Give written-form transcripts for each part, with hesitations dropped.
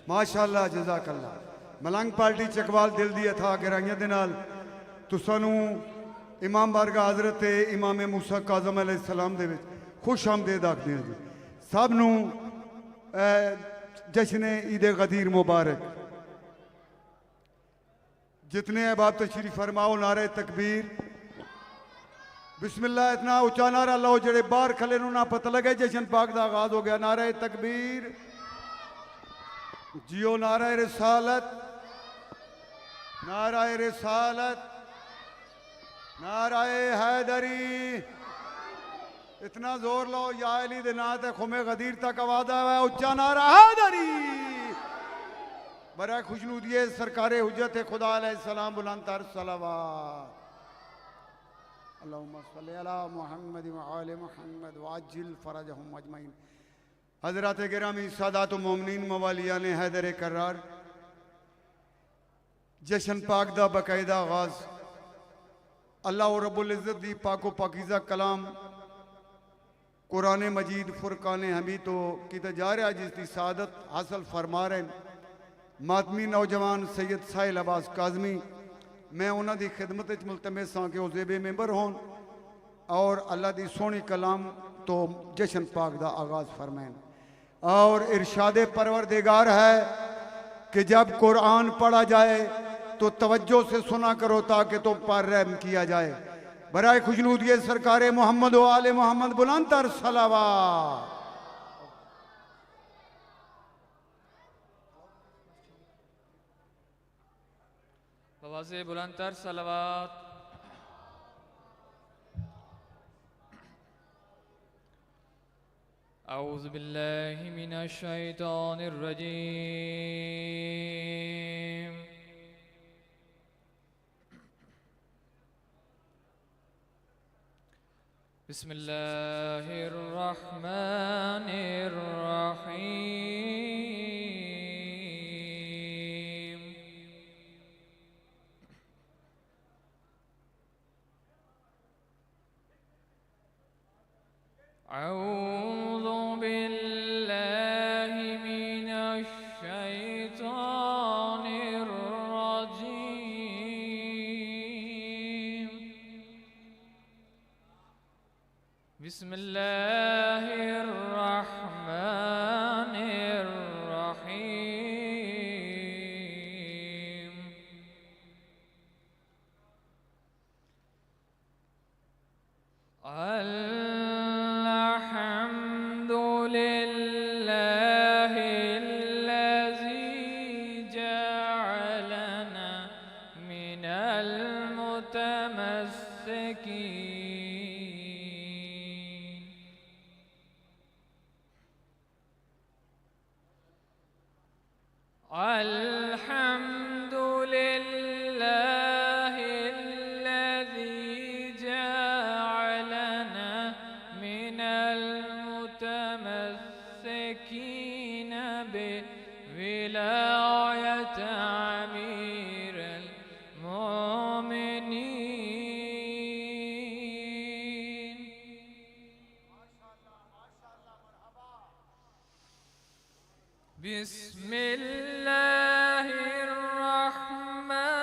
माशाअल्लाह जज़ाकल्लाह। मलंग पार्टी चकवाल दिल दी अथा गहराइयां दे नाल तुसानू इमाम बारगाह हज़रत इमाम मूसा काज़म अलैहिस्सलाम दे विच खुश आमदेद आखदे हैं जी। सब नू जश्न ईद गदीर मुबारक। जितने अहबाब तशरीफ फरमाओ नारे तकबीर बिस्मिल्लाह। इतना ऊंचा नारा लो जेड़े बाहर खले नू ना पता लगे जश्न पाक दा आगाज हो गया। नारे तकबीर जियो। नारा रिसालत, नारा रिसालत, नारा हैदरी। इतना जोर लो या अली दे नाम ते खुमे गदीर तक आवाज है उच्चा नारा हैदरी। बड़ा खुशनूदिये सरकारे हुज्जत खुदा अलैहिस्सलाम बुलंद तर सलावत। अल्लाहुम्मा सल्ली अला मुहम्मद व आले मुहम्मद वाजिल फरजहुम अजमईन। हज़रात गिरामी सादात मोमिनीन मवालिया ने हैदर करार जश्न पाक दा बाकायदा आगाज अल्लाह रब्बुल इज़्ज़त दी पाको पाकीज़ा कलाम कुरान मजीद फुरकान हमीद तो किता जा रहा जिसकी सादत हासिल फरमा रहे मातमी नौजवान सैयद साहिल अब्बास काज़मी। मैं उन्होंने खिदमत मुलतमिस हाँ कि वह ज़ेबे मेंबर हों और अल्लाह की सोहनी कलाम तो जश्न पाक दा आगाज़ फरमाएं। और इरशाद परवरदिगार है कि जब कुरान पढ़ा जाए तो तवज्जो से सुना करो ताकि तुम पर रहम किया जाए। बराए खुशनूदिये सरकारे मोहम्मद व आले मोहम्मद बुलंद तर सलावत। बवाज़े बुलंद तर सलावत। अऊज़ु बिल्लाहि मिनश शैतानिर रजीम। बिस्मिल्लाहिर रहमानिर रहीम। अऊज़ु बिल्लाहि मिनश शैतानिर रजीम। बिस्मिल्लाहिर रहमानिर रहीम। अल्हम्दुलिल्लाहिल्लज़ी जअलना मिनल मुतमस्सिकीन। अल्हम्दुलिल्लाहिल्लज़ी जअलना मिनल मुतमस्सिकीन बिविलायत अमीरिल मोमिनीन। बिस्मिल्लाहिर रहमानिर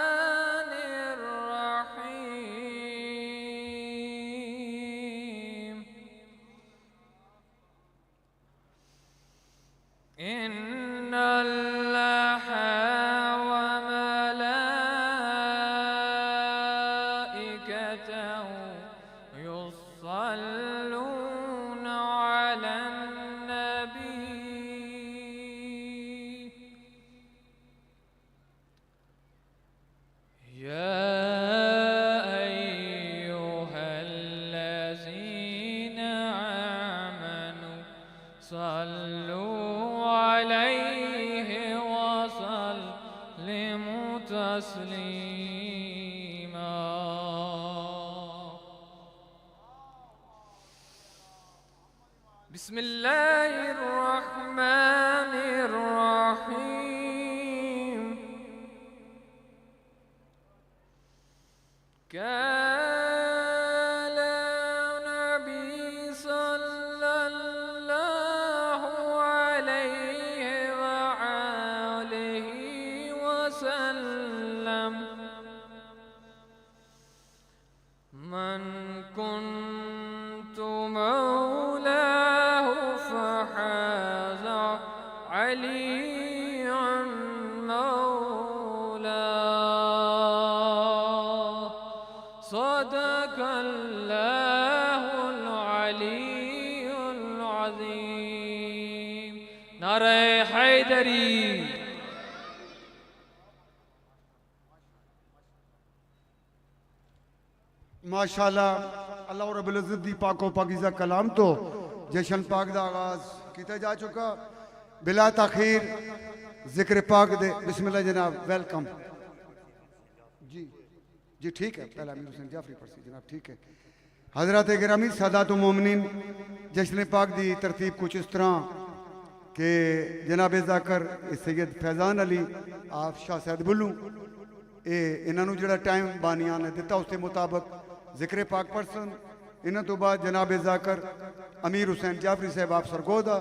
रहीम। इन्नल्लाहा व मलाइकतहु युस्सल्लूना अलन नबी। या अय्युहल्लज़ीना आमनू सल्लू अलैहि वसल्लिमू तस्लीमा। बिस्मिल्लाहिर्रहमानिर्रहीम। काल नबी सल्लल्लाहु अलैहि वसल्लम मन कुन्तु मौलाहु फहाज़ा अलिय्युन मौलाह। सदक़ल्लाहुल अलियुल अज़ीम। नारे हैदरी। माशाल्लाह अल्लाह रब्बुल इज़्ज़त दी पाको पाकीज़ा कलाम तो जशन पाक दा आगाज किया जा चुका। बिला ताखीर जिक्र पाक दे बिस्मिल्लाह जनाब। वेलकम जी जी ठीक है। पहला अमीर हुसैन जाफरी परसी जनाब ठीक है। हजरत गिरामी सादात मोमिनीन जश्न पाक दी तरतीब कुछ इस तरह कि जनाब जाकर सैयद फैजान अली आप शाह सैद बुल्लू इन्हों जो टाइम बानिया ने दिता उसके मुताबिक जिक्र पाक परसन। इन्हों तो बाद जनाब जाकर अमीर हुसैन जाफरी साहब आप सरगोदा।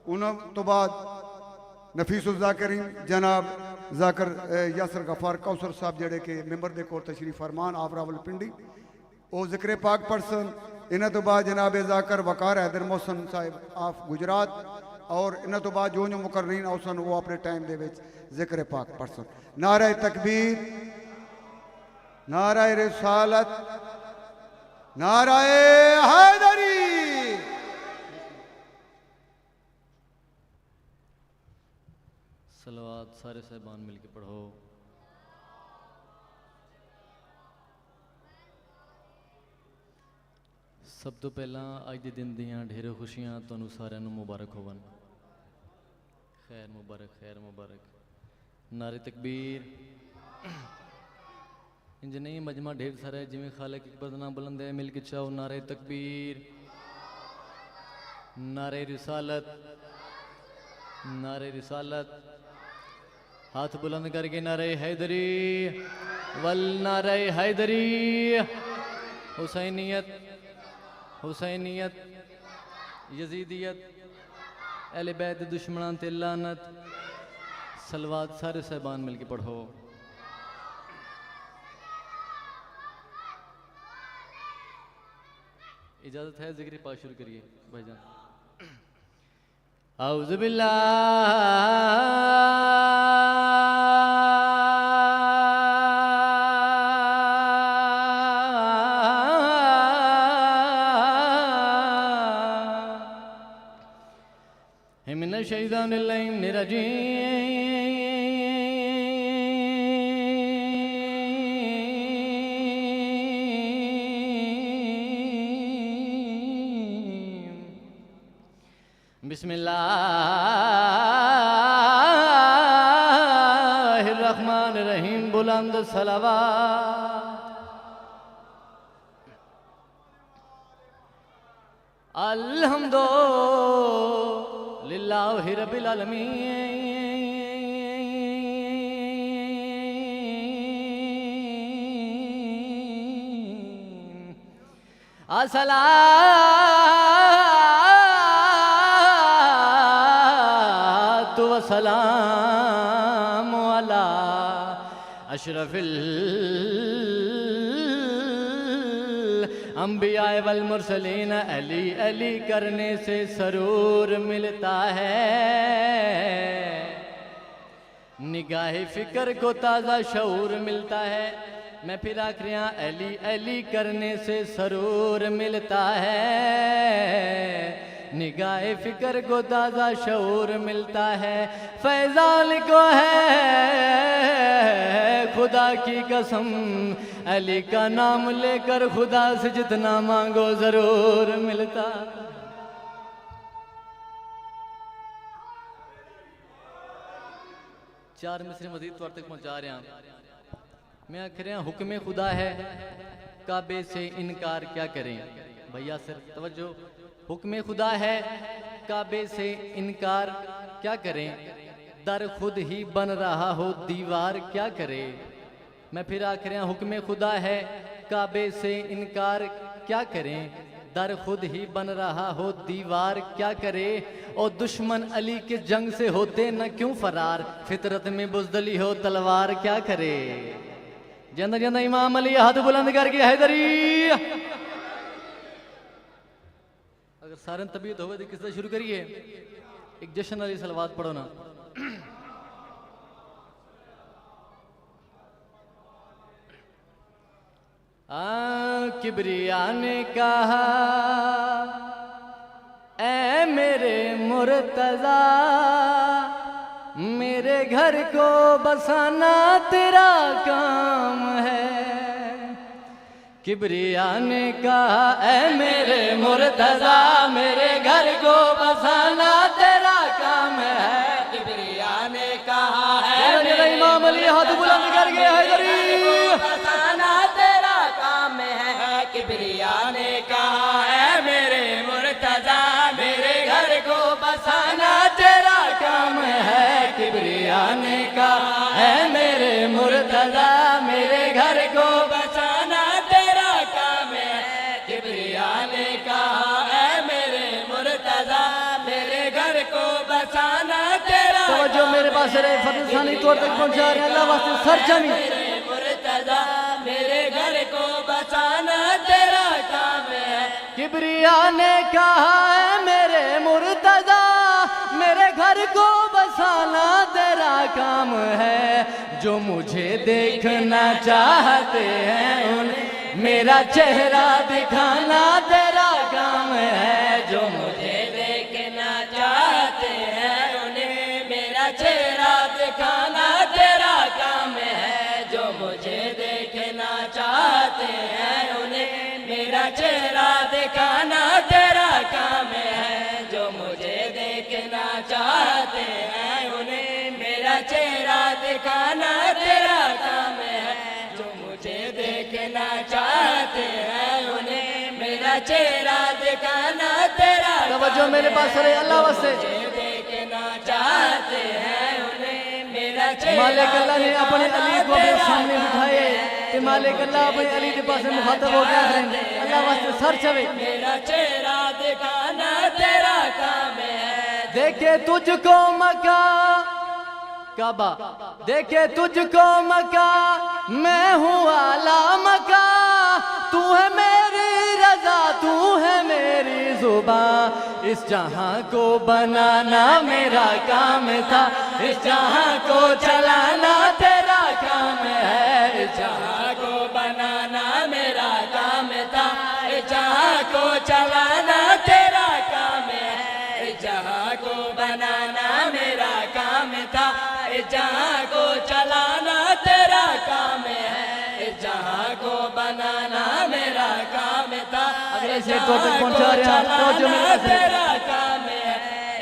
उन्होंने तो बाद नफीसुल ज़ाकिरीन जनाब जाकर यासर गफार कौसर साहब जड़े के मेंबर दे कोर तशरीफ फरमान आप रावलपिंडी वो जिक्र पाक परसन। इन्हों तो बाद जनाब जाकर वकार हैदर मोहसन साहब आप गुजरात और इन्हों तो बाद जो मुकर्रीन औसन वो अपने टाइम दे विच जिक्र पाक परसन। नारा तकबीर, नारा रिसालत, नारा हैदरी। सलवात सारे साहबान मिलके पढ़ो। सब तो पहला अज के दिन दियां ढेर खुशियां तुहानू सारिਆਂ ਨੂੰ मुबारक होवन। खैर मुबारक, खैर मुबारक। नारे तकबीर। इंज नहीं मजमा ढेर सारा है जिमें खालिक अकबर दा नाम बुलंद है मिल के चाहो। नारे तकबीर, नारे रिसालत, नारे रिसालत। हाथ बुलंद करके नारे हैदरी वल नारे हैदरी। हुसैनियत, हुसैनियत, यजीदियत, अहले बैत दुश्मनां ते लानत। सलवात सारे साहबान मिल के पढ़ो। इजाजत है जिक्र पाक शुरू करिए भाईजान। औज़ु बिल्लाहि मिनश शैतानिर रजीम। बिस्मिल्लाहिर्रहमानिर्रहीम। बुलंद सलावत। अल्हम्दुलिल्लाहि रब्बिल आलमीन। अस्सलातु वस्सलामु अला अशरफिल अंबिया वल मुरसलीन। अली अली करने से सरूर मिलता है, निगाह फिक्र को ताज़ा शऊर मिलता है। मैं फिर आखिरियाँ अली अली करने से सरूर मिलता है, निगाह फिक्र को ताज़ा शऊर मिलता है। फैजान को है खुदा की कसम, अली का नाम लेकर खुदा से जितना मांगो जरूर मिलता। चार मिसरे मजीद तौर तक पहुंचा रहे हैं। मैं आखिर हुक्म खुदा है, काबे से इनकार क्या करें। भैया सिर तवज्जो। हुक्म खुदा है काबे से इनकार क्या करें, दर खुद ही बन रहा हो दीवार क्या करे। मैं फिर आखिर हुक्म खुदा है काबे से इनकार क्या करें, दर खुद ही बन रहा हो दीवार क्या करे। और दुश्मन अली के जंग से होते न क्यों फरार, फितरत में बुज़दली हो तलवार क्या करे। जंदा जंदा इमाम अली हाथ बुलंद करके हैदरी। अगर सारे तबीयत हो तो किससे शुरू करिए, एक जश्न वाली सलवात पढ़ो ना। किबरिया ने कहा ऐ मेरे मुर्तज़ा, मेरे घर को बसाना तेरा काम है। किबरिया ने कहा ऐ मेरे मुर्तज़ा, मेरे घर को बसाना तेरा काम है। किबरिया ने कहा है मेरे इमाम अली हाथ बुलंद करके हैदरी, बसाना तेरा काम है। किबरिया ने कहा है मेरे मुर्तज़ा, मेरे घर को बसाना तेरा काम है। किबरिया ने कहा है मेरे मुर्तज़ा, मेरे घर को बसाना तेरा काम है। किबरिया ने कहा है मेरे मुर्तज़ा, मेरे घर को बसाना तेरा। तो जो मेरे पास रहे फरसानी तौर तक पहुंचा रहे अल्लाह वास्ते सर जमी। मेरे मुर्तज़ा, मेरे घर को बसाना तेरा काम है। किबरिया ने कहा है मेरे मुर्तज़ा, मेरे घर को बसाना तेरा काम है। जो मुझे देखना चाहते हैं उन्हें मेरा चेहरा दिखाना तेरा काम है। जो मुझे देखना चाहते हैं उन्हें मेरा चेहरा दिखाना तेरा काम है। जो मुझे देखना चाहते हैं उन्हें मेरा चेहरा दिखाना तेरा काम है। जो मुझे देखना चाहते हैं उन्हें मेरा चेहरा दिखाना तेरा काम है। जो मुझे देखना चाहते हैं उन्हें मेरा चेहरा दिखाना तेरा। तवज्जो मेरे पास रहे अल्लाह वास्ते। देखना चाहते हैं उन्हें मेरा चेहरा। मालिक अल्लाह ने अपने अली को अपने सामने बिठाए कि मालिक अल्लाह अपने अली के पास मुखातब हो गया है। अल्लाह वास्ते सर चवे। मेरा चेहरा दिखाना तेरा काम है। देखे तुझको मक्का काबा, देखे तुझको मक्का, मैं हूँ आला मक्का। तू है मेरी रजा, तू है मेरी जुबां। इस जहां को बनाना मेरा काम था, इस जहां को चलाना तेरा काम है। इस जहां को बनाना मेरा काम था, इस जहां को चलाना तेरा काम है। इस जहां को बनाना मेरा काम था, इस जहां को चलाना तेरा काम है। इस जहां को बनाना मेरा काम था, अगले से तो तक पहुंचा रहा तो जो मेरे पास तेरा काम है।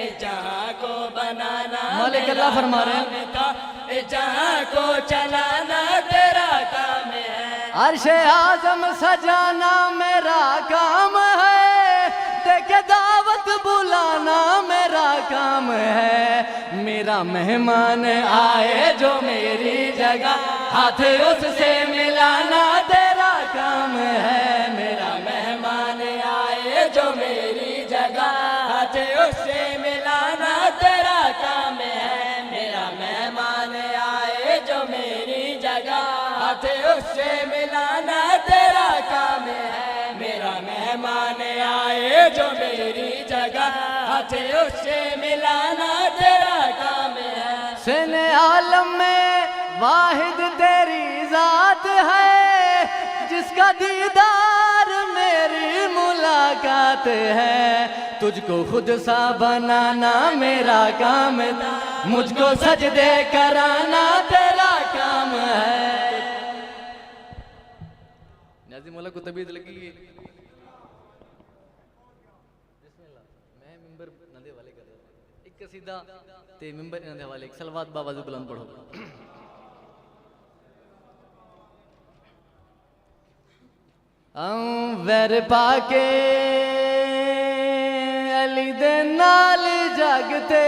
इस जहां को बनाना मालिक अल्लाह फरमा रहे हैं था, इस जहां को चलाना तेरा काम है। अर्शे आज़म सजाना मेरा काम है, देखे दावत बुलाना मेरा काम है। मेरा मेहमान आए जो मेरी जगह, हाथ उससे मिलाना तेरा काम है। मेरा मेहमान आए जो मेरी जगह, हाथ उससे मिलाना तेरा काम है। मेरा मेहमान आए जो मेरी जगह, हाथ उससे मिलाना तेरा काम है। मेरा मेहमान आए जो मेरी जगह, हाथ उससे मिलाना तेरा काम है। सेने आलम में वाहिद तेरी जात है, जिसका दीदार मेरी मुलाकात है। तुझको खुद सा बनाना मेरा काम था, मुझको सजदे कराना तेरा काम है। नाज़िम मौला को तबीयत लगी है, मैं मिंबर नंदे वाले कर रहा हूं। एक कसीदा ते मिंबर नंदे वाले एक सलवात बाबा से बुलंद पढ़ो। वैर पाके अली दे नाल जगते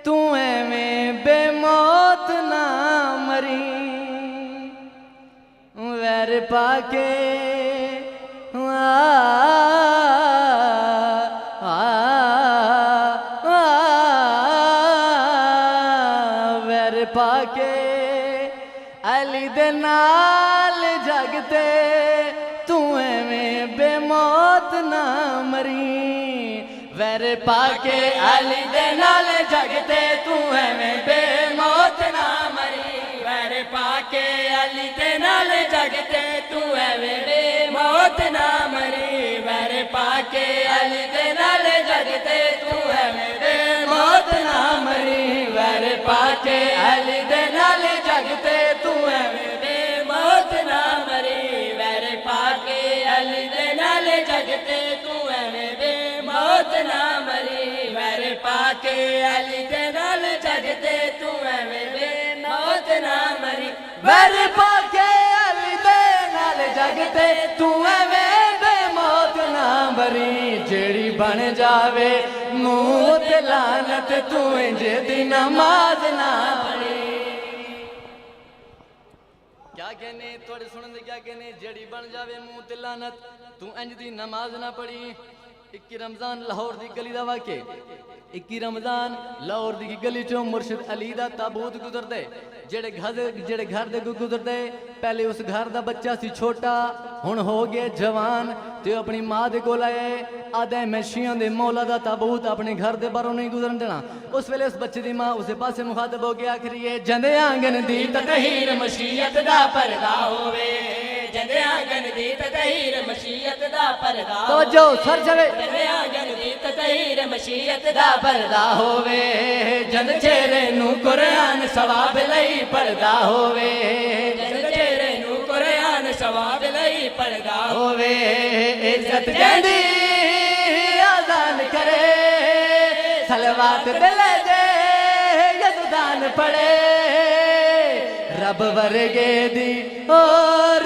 तू एवें बेमौत ना मरी वैर पाके वैर पाके अली दे नाल जगते तू एवें बेमौत ना मरी वैर पाके अली दे नाल जगते तू एवें बेमौत ना मरी वैर पाके अली दे नाल जगते तू एवें बेमौत ना मरी वैर पाके अली दे नाल जगते तू एवें बेमौत ना मरी वैर पाके अली दे नाल जगते तू एवें बेमौत ना मरी वैर पाके अली दे नाल जगते तू एवें बेमौत ना मरी वैर पाके अली दे नाल जगते तू एवें बेमौत ना मरी वैर पाके अली दे नाल जगते तू एवें बेमौत ना मरी जेड़ी बन जावे मुंह ते लानत तू इंज दी नमाज ना पढ़ी क्या कहने थोड़े सुनन दे क्या कहने जेड़ी बन जावे मुंह ते लानत तू इंज दी नमाज ना पढ़ी 21 रमजान लाहौर दी गली दा वाके 21 रमजान लाहौर दी गली चों मुर्शिद अली दा ताबूत गुजरदे जेड़े घर दे गुजरदे पहले उस घर दा बच्चा सी छोटा हुण हो गया जवान ते अपनी मां दे कोल आए आदे मैं शियां दे मौला दा ताबूत अपने घर दे बारों नहीं गुजरन देना उस वेले उस बच्चे दी मां उसे पासे मुखातब हो गया आखिरी जंदे आंगन दी ततहीर मशीयत दा पर्दा होवे जंदे आंगन दी ततहीर मशीयत दा पर्दा तवज्जो सर चले जंदे आंगन दी ततहीर मशीयत दा पर्दा होवे जंद चेहरे नू कुरान सवाब लई पर्दा होवे जंद चेहरे नू कुरान सवाब लई पर्दा होवे इज्जत जंदी आजान करे सलवात दिल जे यजदान पड़े रब वर्गे दी ओ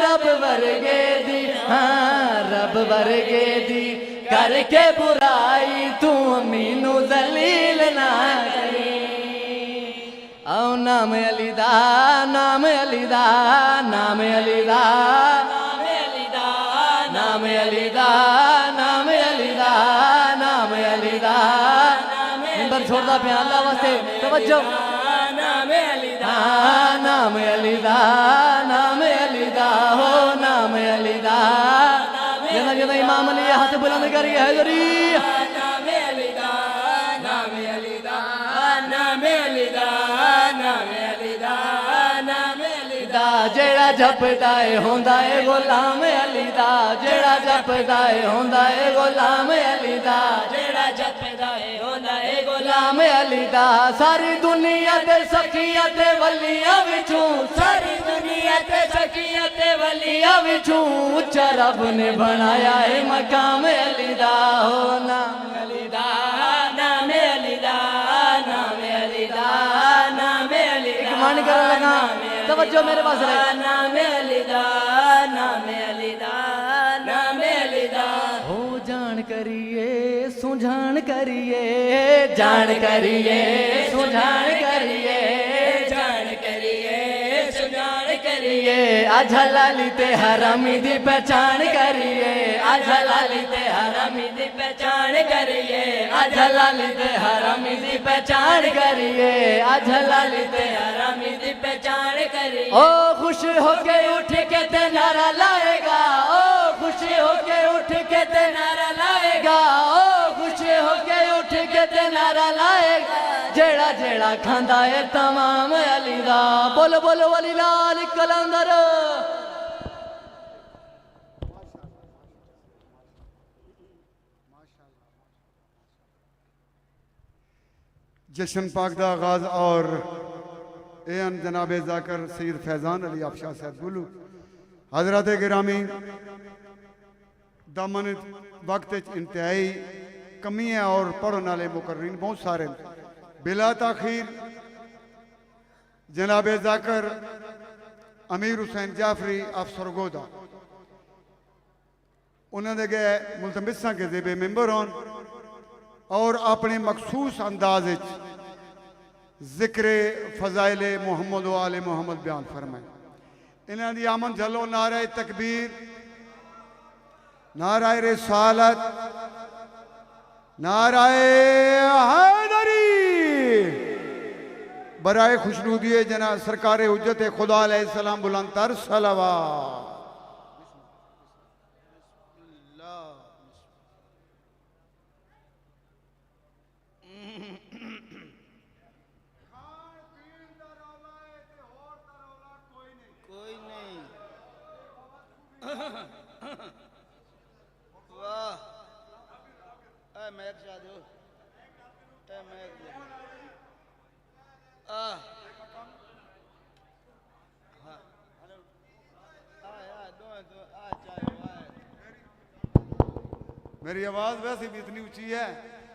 रब वर्गे दी हाँ रब वर्गे दी करके बुराई तू मीनू जलील ना करी आओ नाम अली दा नाम अली दा नाम अली दा नाम अली दा नाम अली दा नाम अली दा नाम अली दा नंबर छोड़दा पिया अल्लाह वास्ते तवज्जो नाम अली दा नाम अली दा नाम अली दा हो नाम अली दा जना जना इमाम अली हाथ बुलंद करिए हैदरी नाम अली दा नाम अली दा नाम अली दा नाम अली दा नाम अली दा जेड़ा जपदा है होंदा है गुलाम अली दा जेड़ा जपदा है होंदा है गुलाम अली दा जेड़ा जपदा है होंदा है गुलाम अली दा सारी दुनिया दे सखियां ते वलियां विचों सारी दुनिया ते सखियां ते वलियां विचों उच्चा रब ने बनाया है मकाम अली दा हो नाम अली दा नाम अली दा नाम अली दा नाम अली दा मन कर लगा तवज्जो मेरे पास रहे नाम अली दा नाम अली दा नाम अली दा हो जान करिए सुझान करिए जान करिए सुझान करिए जान करिए सुजान करिए आज हलाली ते हरामी दी पहचान करिए आज हलाली ते हरामी दी पहचान करिए आज हलाली ते हरामी दी पहचान करिए आज हलाली ते हरामी दी पहचान करिए ओ खुश होके उठ के ते नारा लाएगा ओ खुश होके उठ के ते नारा लाएगा ओ खुश होके उठ के ते नारा लाएगा जेड़ा जेड़ा खांदा है तमाम अली दा बोलो बोलो अली लाल कलंदर जश्न पाक दा आगाज और एन जनाब जाकर सैयद फैजान अली अफशाह साहब गुलू हजरत गिरामी दामन वक्त इंतहाई कमी है और पढ़ने वाले मुकर्रीन बहुत सारे बिला ताखीर जनाब जाकर अमीर हुसैन जाफरी अफसर गोदा उन्होंने गए मुल्तमिसा के जेबे मेंबर होन और अपने मखसूस अंदाज जिक्र फजाइल मुहम्मद वाले मुहम्मद बयान फरमाए। इन्हों की आमन झलो नारे तकबीर, नाराए रिसालत, नाराए हैदरी, बराए खुशनूदी जना सरकार हुज्जत खुदा अलैहिस्सलाम बुलंद तर सलावत। कोई नहीं। वाह मैक जा दो, मैक दे। हाँ मेरी आवाज वैसे भी इतनी ऊंची है।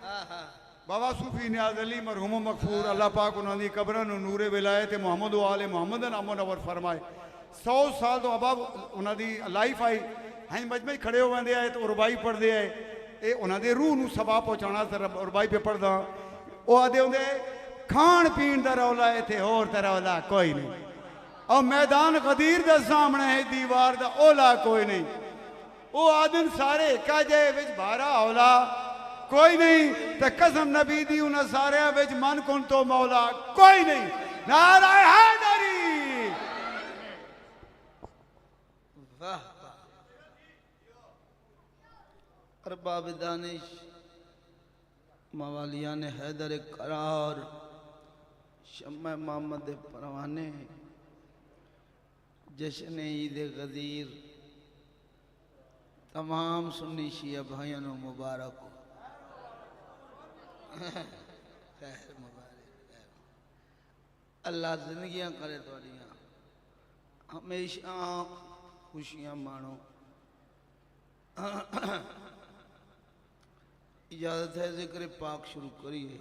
हाँ बाबा सूफी नियाज अली मरहूम मगफूर अल्लाह पाक उन्होंने कब्र नूरे विलायत मुहम्मद वाले मुहम्मद नामो नवर फरमाए। 100 साल तो अब उन्होंने लाइफ आई हैं मजमे खड़े हो वंदे आए तो रुबाई पढ़ते आए ये उन्होंने रूह न सवा पहुँचाना रुबाई पे पढ़दा वो आदे होंगे खाण पीण का रौला इतने होर तो रौला कोई नहीं और मैदान गदीर के सामने है दीवार का ओला कोई नहीं वो आदन सारे काजे विच भारा हौला कोई नहीं तो कसम नबी दी उन्हें सारे विच मन कुन तो मौला कोई नहीं। नाराए हैदरी। वाह अरबाब दानिश मवालिया ने हैदर करार शम्मा मोहम्मद परवाने जश्न ईद गदीर तमाम सुन्नी शिया भाइयों को मुबारक हो। खैर मुबारक अल्लाह जिंदगियां करे थोड़ियां हमेशा खुशियां मानो। इजाजत है जिक्र पाक शुरू करिए।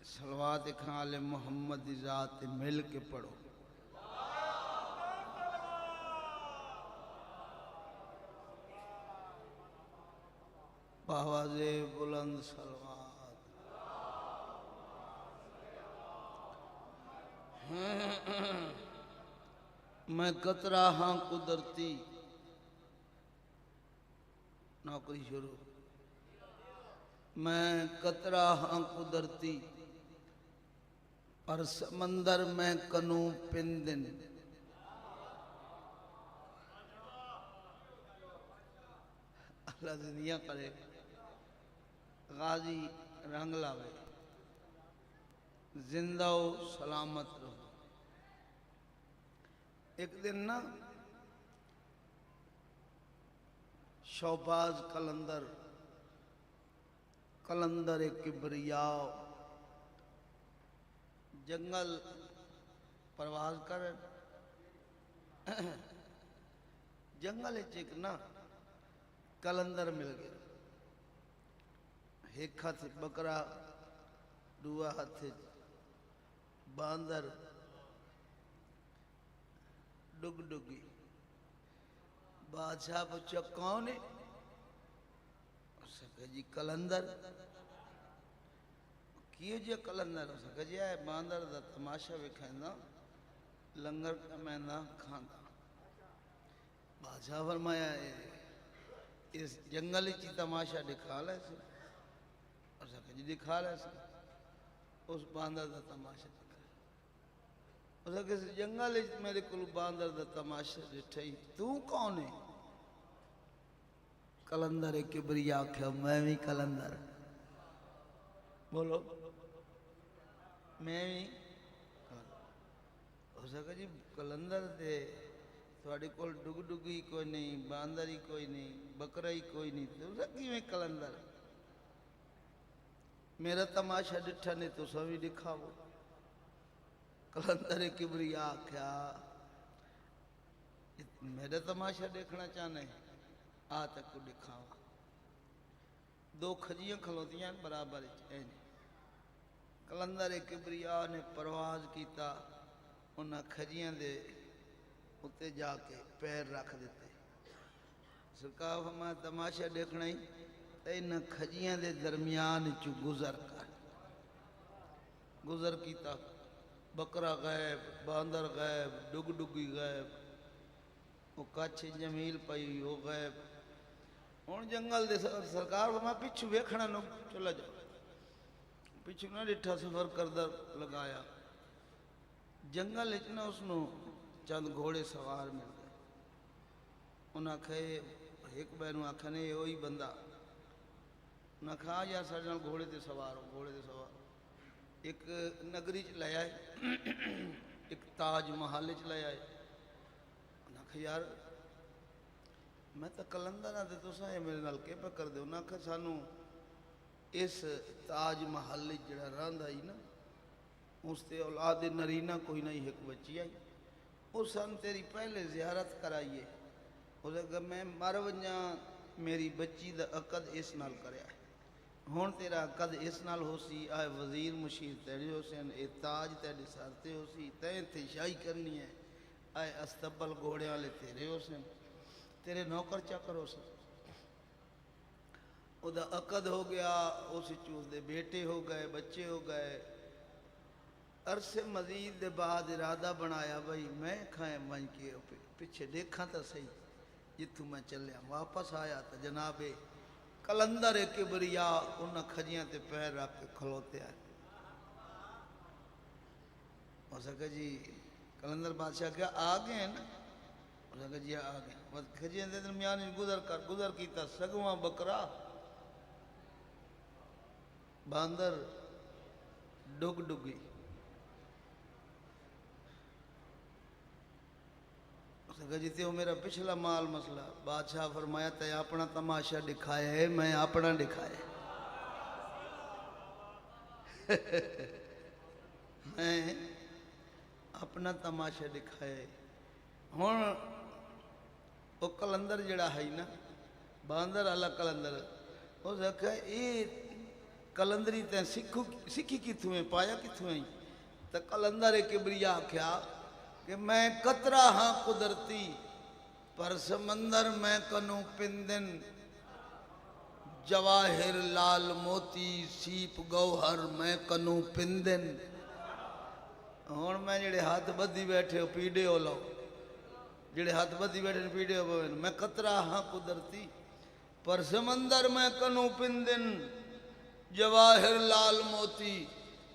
सलवात खाल मोहम्मद ज़ात मिल के पढ़ो। आवाज़े बुलंद सलवात। मैं कतरा हाँ कुदरती। नौकरी शुरू। मैं कतरा हाँ कुदरती और समंदर में कनू पिंदिन। अल्लाह दुनिया करे गाजी रंग लावे जिंदा हो सलामत रहो। एक दिन ना शौबाज कलंदर एक किबरिया जंगल प्रवास कर जंगल एक ना कलंदर मिल गया। एक हाथ बकरा दूआ हाथ बांदर डुगडुगी। बादशाह पूछा कौन है? उसने जी कलंदर। किए जे कलंदर? उसने जी है बांदर दा तमाशा विखांदा लंगर मैं ना खांदा। बादशाह फरमाया इस जंगल ची तमाशा दिखा ले जी दिखा ले उस बांदर का तमाशा दिखा। किस जंगल मेरे को बांदर का तमाशा दिठाई। तू कौन है? कलंदर एक किबरिया आख्या मैं भी कलंदर। बोलो मैं भी हो सके जी कलंदर दे थोड़े को डुगडुगी कोई नहीं बांदर ही कोई नहीं बकरा ही कोई नहीं तो किवें कलंदर? मेरा तमाशा डिठा ने तो सभी दिखाओ। कलंदर किबरिया आख्या मेरा तमाशा देखना चाहने आ तक को दिखावा। दो खजियां खलोतियां बराबर कलंदर किबरिया ने परवाज किया उन्हें खजियां दे उत्ते जाके पैर रख देते। सरकार फरमाया तमाशा देखना ही तो इन खजियां दे दरमियान चु गुजर कीता। बकरा गायब, बांदर गायब, डुगी गायब, वो कच्छ जमील पई वो गायब। हुण जंगल दे सरकार फरमाया पिछू वेखना नु चला जाओ। पिछू ना डिठा सफर करदा लगाया जंगल विच ना उसनू चंद घोड़े सवार मिल गए। उन्हें आखे एक बैनू आखा ने यो ही बंदा। उन्हें आखा यार साढ़े नाल घोड़े ते सवार हो। घोड़े ते सवार एक नगरी च ले आए, एक ताज महल च ले आए। उन्हें आखा यार मैं तो कलंदर हाँ तो तुसां ये मेरे नाल के पे कर दे। उन्हें आखा सानू इस ताज महल जड़ा रहा ही ना उसते औलाद नरीना कोई नहीं एक बच्ची आई। उस सन तेरी पहले जियारत कराइए। उसे कहा मैं मर वजा मेरी बच्ची दा अकद इस नाल करया है। हुण तेरा अकद इस नाल हो सी आए वजीर मुशीर तेरे हो सन ए ताज तेरे सर ते हो सी तैं थे शाही करनी है। आए अस्तबल घोड़े वाले तेरे हो सन तेरे नौकर चाकर हो सन। उदा अकद हो गया उस दे बेटे हो गए बच्चे हो गए। अरसे मजीद दे बाद इरादा बनाया भाई मैं खाए मन के पिछे देखा तो सही जिथू मैं चलिया। वापस आया तो जनाबे कलंदर एक बरिया उन खजियां ते पैर रख के खलोते आए। हो सके जी कलंदर बादशाह क्या आ गए ना। हो सके जी आ गए बस खजियां के दरमियान गुजर किया। सगवा बकरा बांदर डुगी जिते वो मेरा पिछला माल मसला। बादशाह फरमाया तय अपना तमाशा दिखाया है मैं अपना दिखाया। मैं अपना तमाशा दिखाया। हुण वो कलंदर जड़ा है ना बांदर वाला कलंदर उस आख्या ये कलंदरी तैं सिखी कितों है पाया कितों है। तो कलंदर एक बरिया आख्या कि मैं कतरा हाँ कुदरती पर समंदर मैं कनू पिंदन जवाहिर लाल मोती सीप गौहर मैं कनू पिंदन। हुण मैं जेड़े हाथ बधी बैठे हो पीड़े हो लो जेड़े हाथ बधी बैठे पीड़े हो पवन। मैं कतरा हाँ कुदरती पर समंदर मैं कनू पिंदन जवाहिर लाल मोती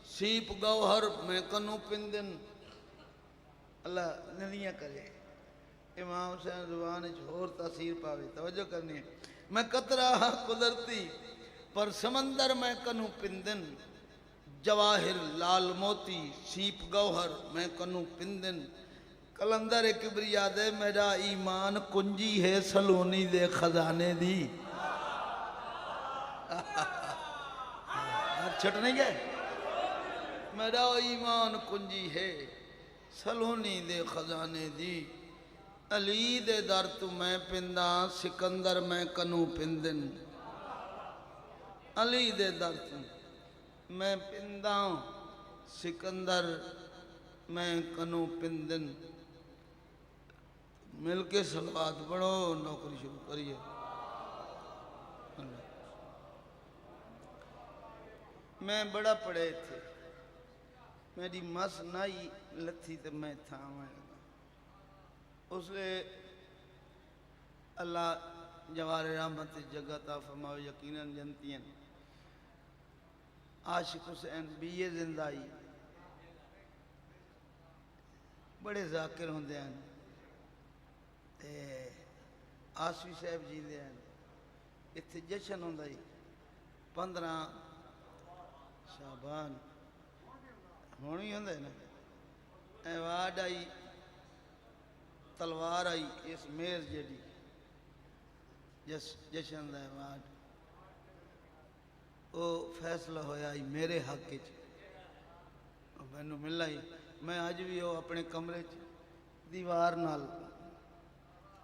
सीप गौहर मैं कनू पिंदन। अल्लाह नदियाँ करे इमाम हुसैन जुबान होर तासीर पावे तवज्जो करनी है। मैं कतरा हाँ कुदरती पर समंदर मैं कनू पिंदन जवाहिर लाल मोती सीप गौहर मैं कनू पिंदन। कलंदर एक बरिया दे मेरा ईमान कुंजी है सलोनी दे खजाने दी। छट नहीं गए मेरा ईमान कुंजी है सलोनी दे खजाने दी। अली दे दर तू मैं पिंदा सिकंदर मैं कनू पिंदन। अली दे दर तू मैं पिंदा सिकंदर मैं कनू पिंदन। मिलके सलवात पढ़ो नौकरी शुरू करिए। मैं बड़ा पढ़े थे मेरी मस नाई लथी तो मैं था उसले अल्लाह जवार रहमत जगह ता फरमाओ यकीनन जनतियन आशिक हुसैन बीए जिंदाई बड़े जाकिर होंदे हैं। आसवी साहब जी दे इत्थे जशन होंदा 15 शाबान हुण ही होंदा है ना। वाड आई तलवार आई इस मेज जी जशन का वाड वो फैसला होया ही मेरे हक मैनू मिलना ही। मैं अज भी वो अपने कमरे च दीवार नाल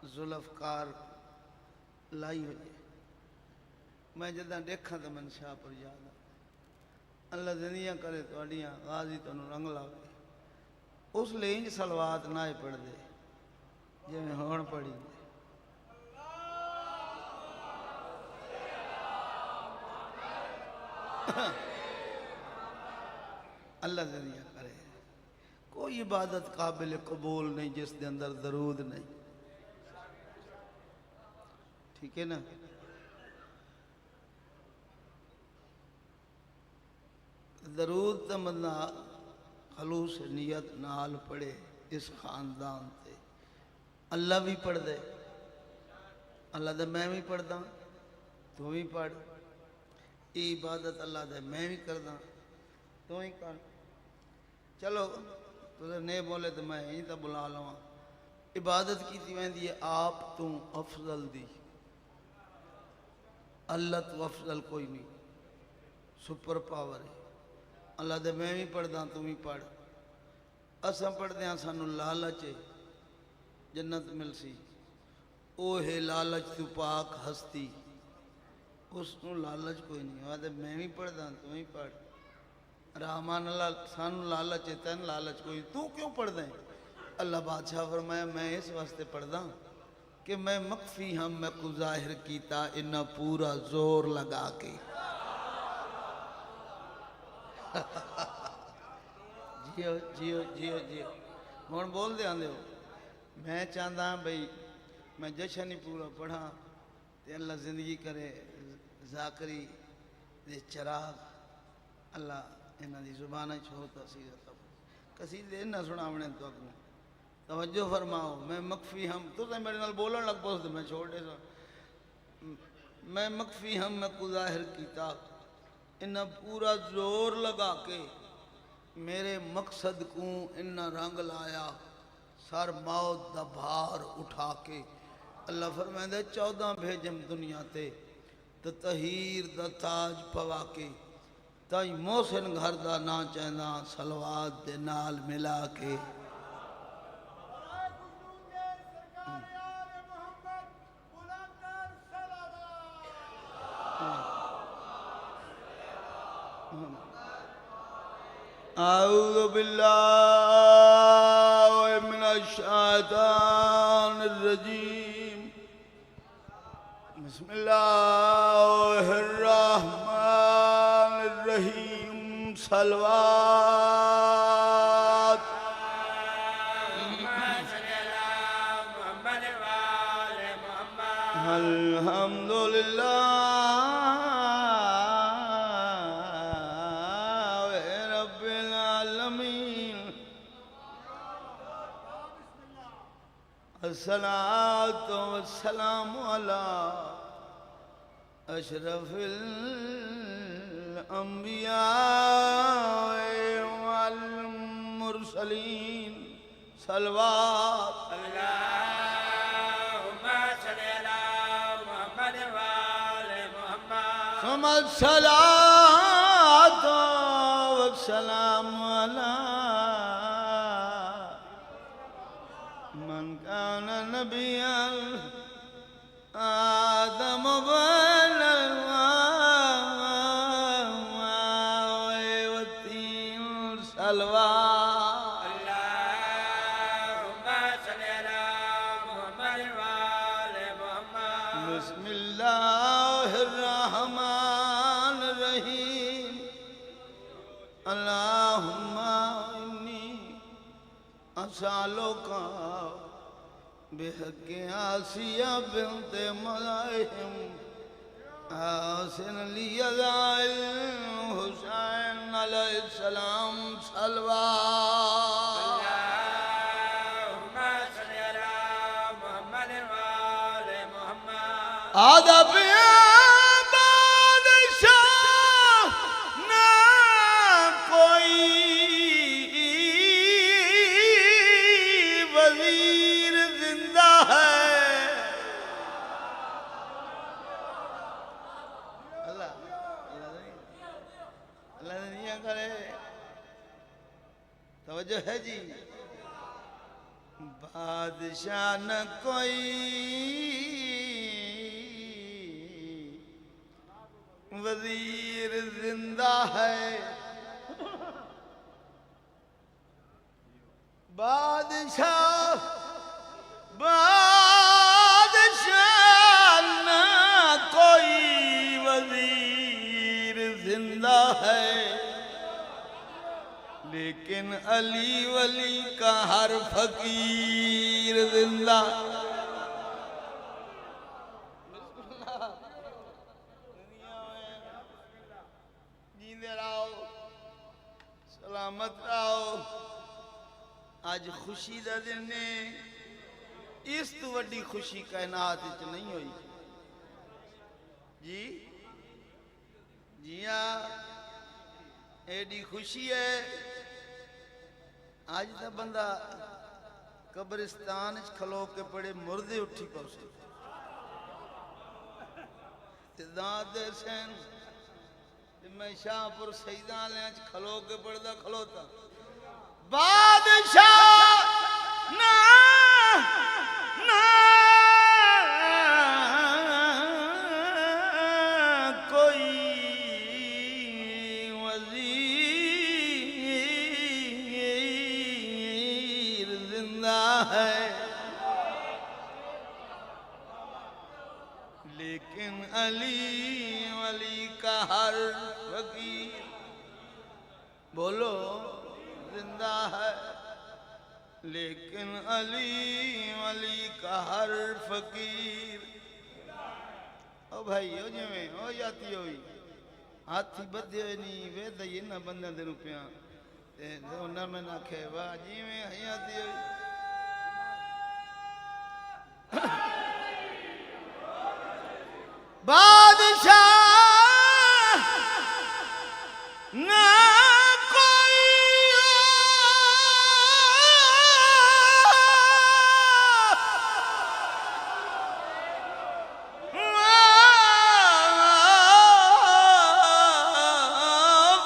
जुल्फकार लाई हुई है। मैं जदा देखा तो मैं शाहपुर याद आ। अल्लाह दुनिया करे थोड़ियाँ गाजी तुम रंग लावे उस लिए इंज सलवात ना ही पढ़ते जिमें होण पढ़ी अल्लाह जरिया करे। कोई इबादत काबिल कबूल नहीं जिस दे अंदर दरूद नहीं। ठीक है ना। दरूद तो बंदा खलूस नियत नाल पढ़े इस खानदान से। अल्लाह भी पढ़ दे, अल्लाह दे मैं भी पढ़दा, तू भी पढ़। ये इबादत अल्लाह दे मैं भी करदा, तू ही कर। चलो तुझे नहीं बोले तो मैं यहीं तो बुला लवा। इबादत की वेंदी है आप तू अफजल दी। अल्लाह तू अफजल कोई नहीं, सुपर पावर है। अल्लाह दे मैं भी पढ़दा, तू भी पढ़। असां पढ़दे हाँ, सानू लालच है जन्नत मिलसी। ओ है लालच तू पाक हस्ती, उसनू लालच कोई नहीं। आदे मैं भी पढ़दा, तू भी पढ़। रहमान अल्लाह सानू लालच है, तेन लालच कोई, तू क्यों पढ़दा है? अल्लाह बादशाह फरमाया मैं इस वास्ते पढ़दा कि मैं मख्फी हम मैं को जाहिर कीता इन्ना पूरा जोर लगा के। जियो जियो जियो जियो। हुण बोल दे आंदे हो मैं चाहता भाई मैं जशन ही पूरा पढ़ा ते अल्लाह जिंदगी करे जाकरी दे चिराग। अल्लाह इन्हां दी जुबान छो तसीरत कसीदे ना सुनावणे तो अगू तवज्जो फरमाओ। मैं मख्फी हम तुसें मेरे नाल बोलन लग पो तो मैं छोड़ दे। मैं मख्फी हम मैं को जाहिर कीता इन्ना पूरा जोर लगा के मेरे मकसद को इन्ना रंग लाया सर मौत दा भार उठा के। अल्लाह फरमांदा 14 भेजम दुनिया ते तो तहीर दा ताज पवा के ताई मोहसिन घर दा ना चाहना सलवात दे नाल मिला के। आऊज़ु बिल्लाहि मिनश शैतानिर रजीम। बिस्मिल्लाहिर रहमानिर रहीम। सलवात अल्हम्दुलिल्लाह अस्सलातु वस्सलामु अला अशरफिल अंबिया वल मुरसलीन। सलवात अल्लाहुम्मा सल्ली अला मुहम्मद व आले मुहम्मद। सुम्मा सलातु वस्सलामु अला मन कान नबियन आदम बिस्मिल्लाहिर रहमानिर रहीम। अल्लाहुम्मा इन्नी असअलुका बिहक़्क़ि आसिया बिन्त मज़ाहिम आसिन लियज़ाइल हुसैन अलैहिस्सलाम। सलवात अल्लाहुम्मा सल्ली अला मुहम्मद व आले मुहम्मद। आदब बादशाह ना कोई वज़ीर जिंदा है। अल्लाह अल्लाह दुनिया करे तवज्जो है जी। बादशाह न कोई वजीर जिंदा है। बादशाह बादशाह न कोई वजीर जिंदा जिंदा है, लेकिन अली वली का हर फकीर जिंदा। जींदे रहो, सलामत रहो। आज खुशी का दिन है, इस तो वड्डी खुशी कायनात विच नहीं हुई जी। जिया एडी खुशी है, आज तो बंदा कब्रिस्तान खलो के पड़े मुर्दे उठी पहुंचे दाद हुसैन। मैं शाहपुर शहीदा खलो के पड़दा खलोता बादशाह ना ना कोई वजीर जिंदा है, लेकिन अली वली का हर फकीर बोलो जिंदा है, लेकिन अली वली का हर फकीर। ओ भाई ओ जिमें हो जाती होई हाथी बधे नहीं वे दई ना बंदे दे रुपया ते उन्हें मैं आखे वाह जिमें हयाती होई। बादशाह ना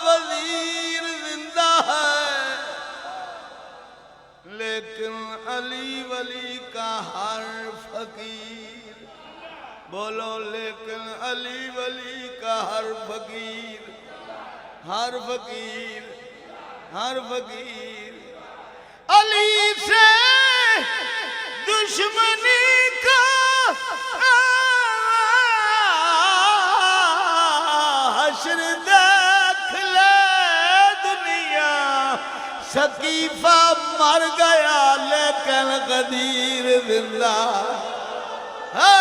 वजीर जिंदा है, लेकिन अली वली का हर फकीर बोलो, लेकिन अली वली का हर फकीर, हर फकीर, हर फकीर। अली से दुश्मनी का हश्र देख ले दुनिया, शकीफा मर गया लेकिन गदीर जिंदा है।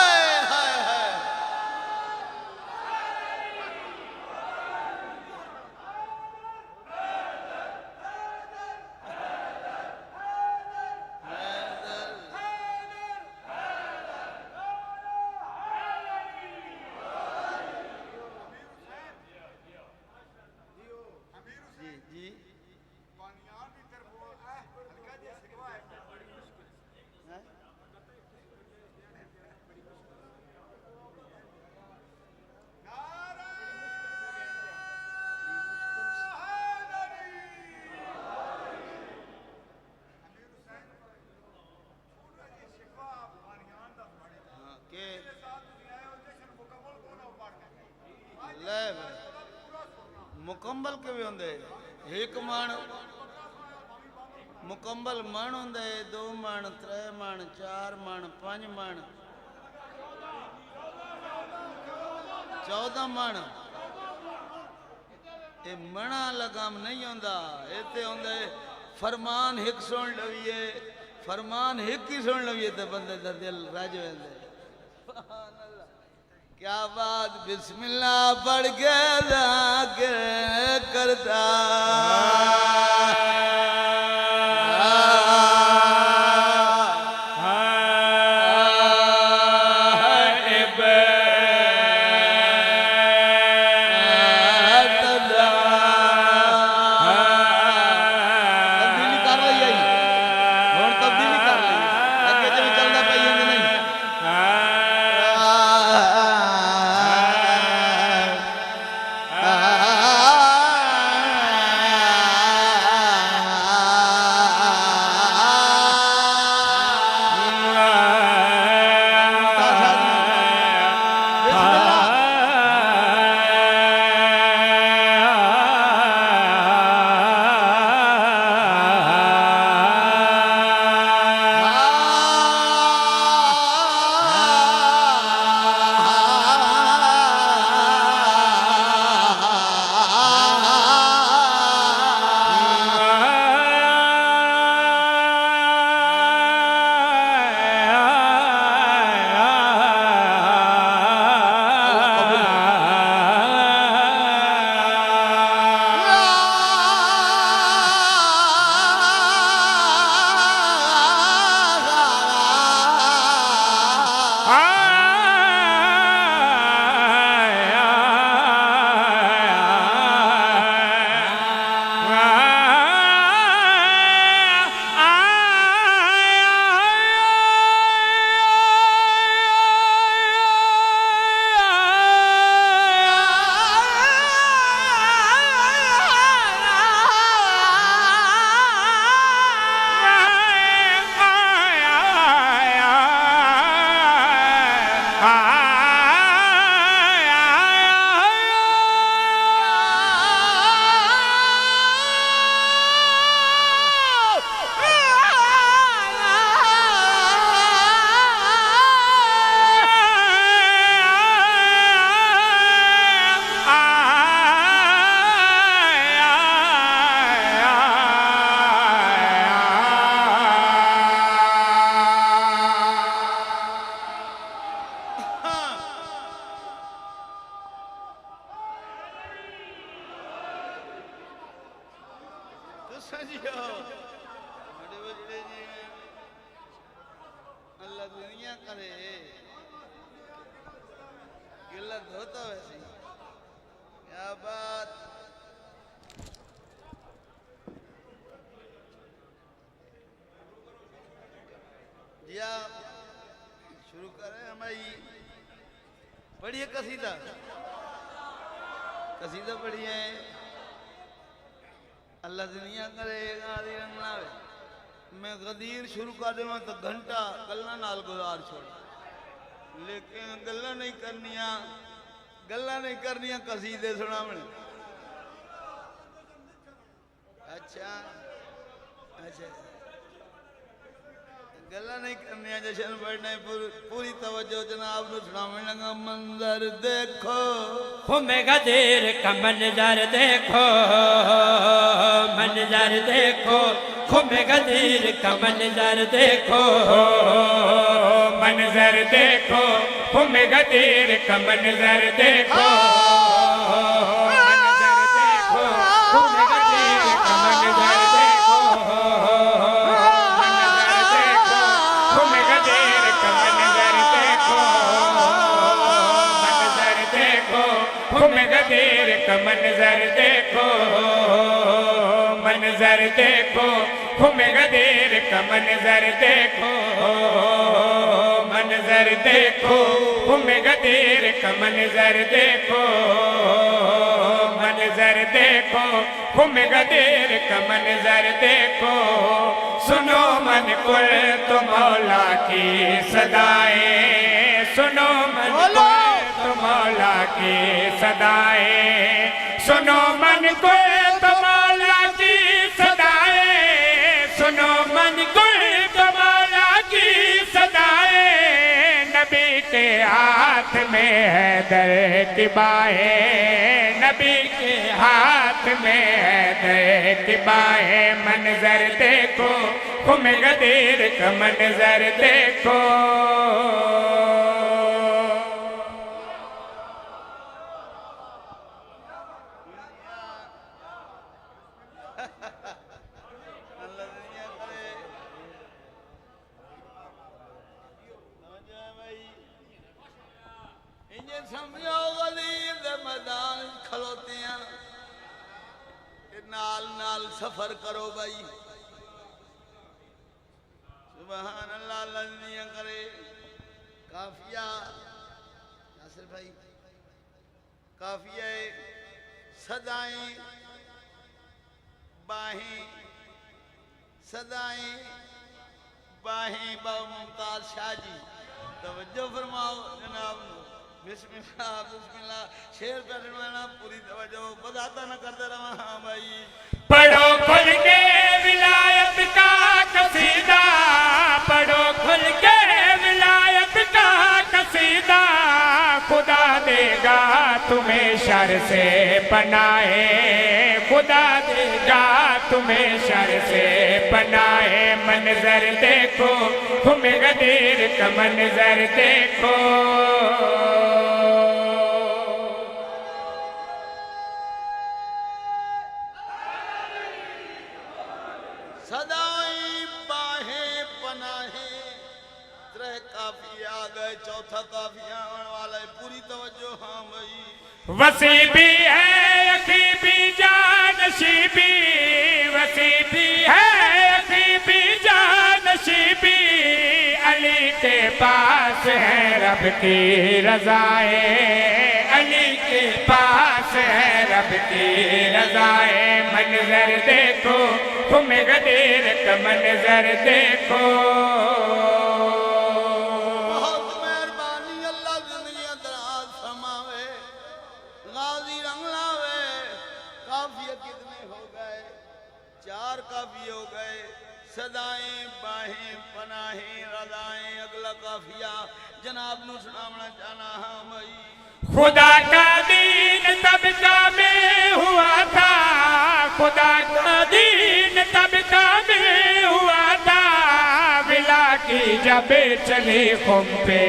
मुकम्मल के भी होंगे एक मण मुकम्मल मण होंगे, 2 मण 3 मण 4 मण 5 मण 14 मण। ये मणा लगाम नहीं होंदा, इतने होंगे फरमान एक सुन लवीए, फरमान एक ही सुन लवीए तो बंदे का दिल रज वेंदे। क्या बात, बिस्मिल्लाह पढ़ के जाके करता सजियो बड़े बजड़े जी अल्लाह दुनिया करे गिला धोता वैसे क्या बात जी आप शुरू करें हमारी पढ़िए कसीदा कसीदा पढ़िए अल्लाह दुनिया करे गादी रंग लावे मैं गदीर शुरू कर देवा तो घंटा गल्ला नाल गुजार छोड़ लेकिन गल्ला नहीं करनिया कसीदे सुनावने अच्छा अच्छा गल्ला नहीं करनिया जशन बढ़ने पूरी तवज्जो जनाब नु सुनावने लगा मंजर देखो खुमे गदीर का मंजर देखो मंजर देखो खुमे गदीर का मंजर देखो मंजर देखो खुमे गदीर का मंजर देखो मंजर देखो खुमे गदीर का मंजर देखो मंजर देखो खुमे गदीर का मंजर देखो मंजर देखो खुमे गदीर का मंजर देखो मंजर देखो खुमे गदीर का मंजर देखो मंजर देखो खुमे गदीर का मंजर देखो मंजर देखो खुमे गदीर का मंजर देखो सुनो मन कुल तो मौला की सदाएं सुनो मन कुल तो मौला की सदाएं सुनो मन कुल तो मौला की सदाएं सुनो मन कुल तो मौला की सदाएं नबी के हाथ में है दर की बाहें नबी के हाथ में है दर की बाहें मंजर देखो खुमे गदीर का मंजर देखो अल्लाह दुनिया करे समझा भाई इन्हें समझो गलीर दे मैदान खलोते हैं नाल नाल सफर करो भाई सुभान अल्लाह अल्लाह दुनिया करे काफिया नासिर भाई काफिया सदाएं बाहें सदाएं बाहें मुमताज शाह जी तवज्जो फरमाओ जनाब बिस्मिल्लाह बिस्मिल्लाह शेर पढ़ना पूरी तवज्जो बताता न करते रहा हाँ भाई पढ़ो खुल के विलायत का कसीदा पढ़ो खुल के विलायत का कसीदा खुदा देगा तुम्हें शर से पनाहे खुदा देगा तुम्हें शर से पनाहे मंजर देखो खुमे गदीर का मंजर देखो सदाई बाहें पनाहें त्रे काफी आ गए चौथा काफी आने वाला है पूरी तवज्जो हाँ भाई वसी भी है अखी भी जानशीबी वसी भी है अखी भी जानशीबी अली के पास है रब की रज़ाएं अली के पास है रब की रज़ाएं मंजर देखो खुमे गदीर का मंजर देखो बहुत मेहरबानी अल्लाह जिंदगी दराज फरमावे गाजी रंग लावे काफिया कितने हो गए चार काफी हो गए सदाएं बाहें पनाहें रज़ाएं अगला काफिया जनाब नु सुनावना चाहना हाँ भाई खुदा का दीन तबका में हुआ था खुदा का दीन तबका में हुआ था विला की जब चली खुम पे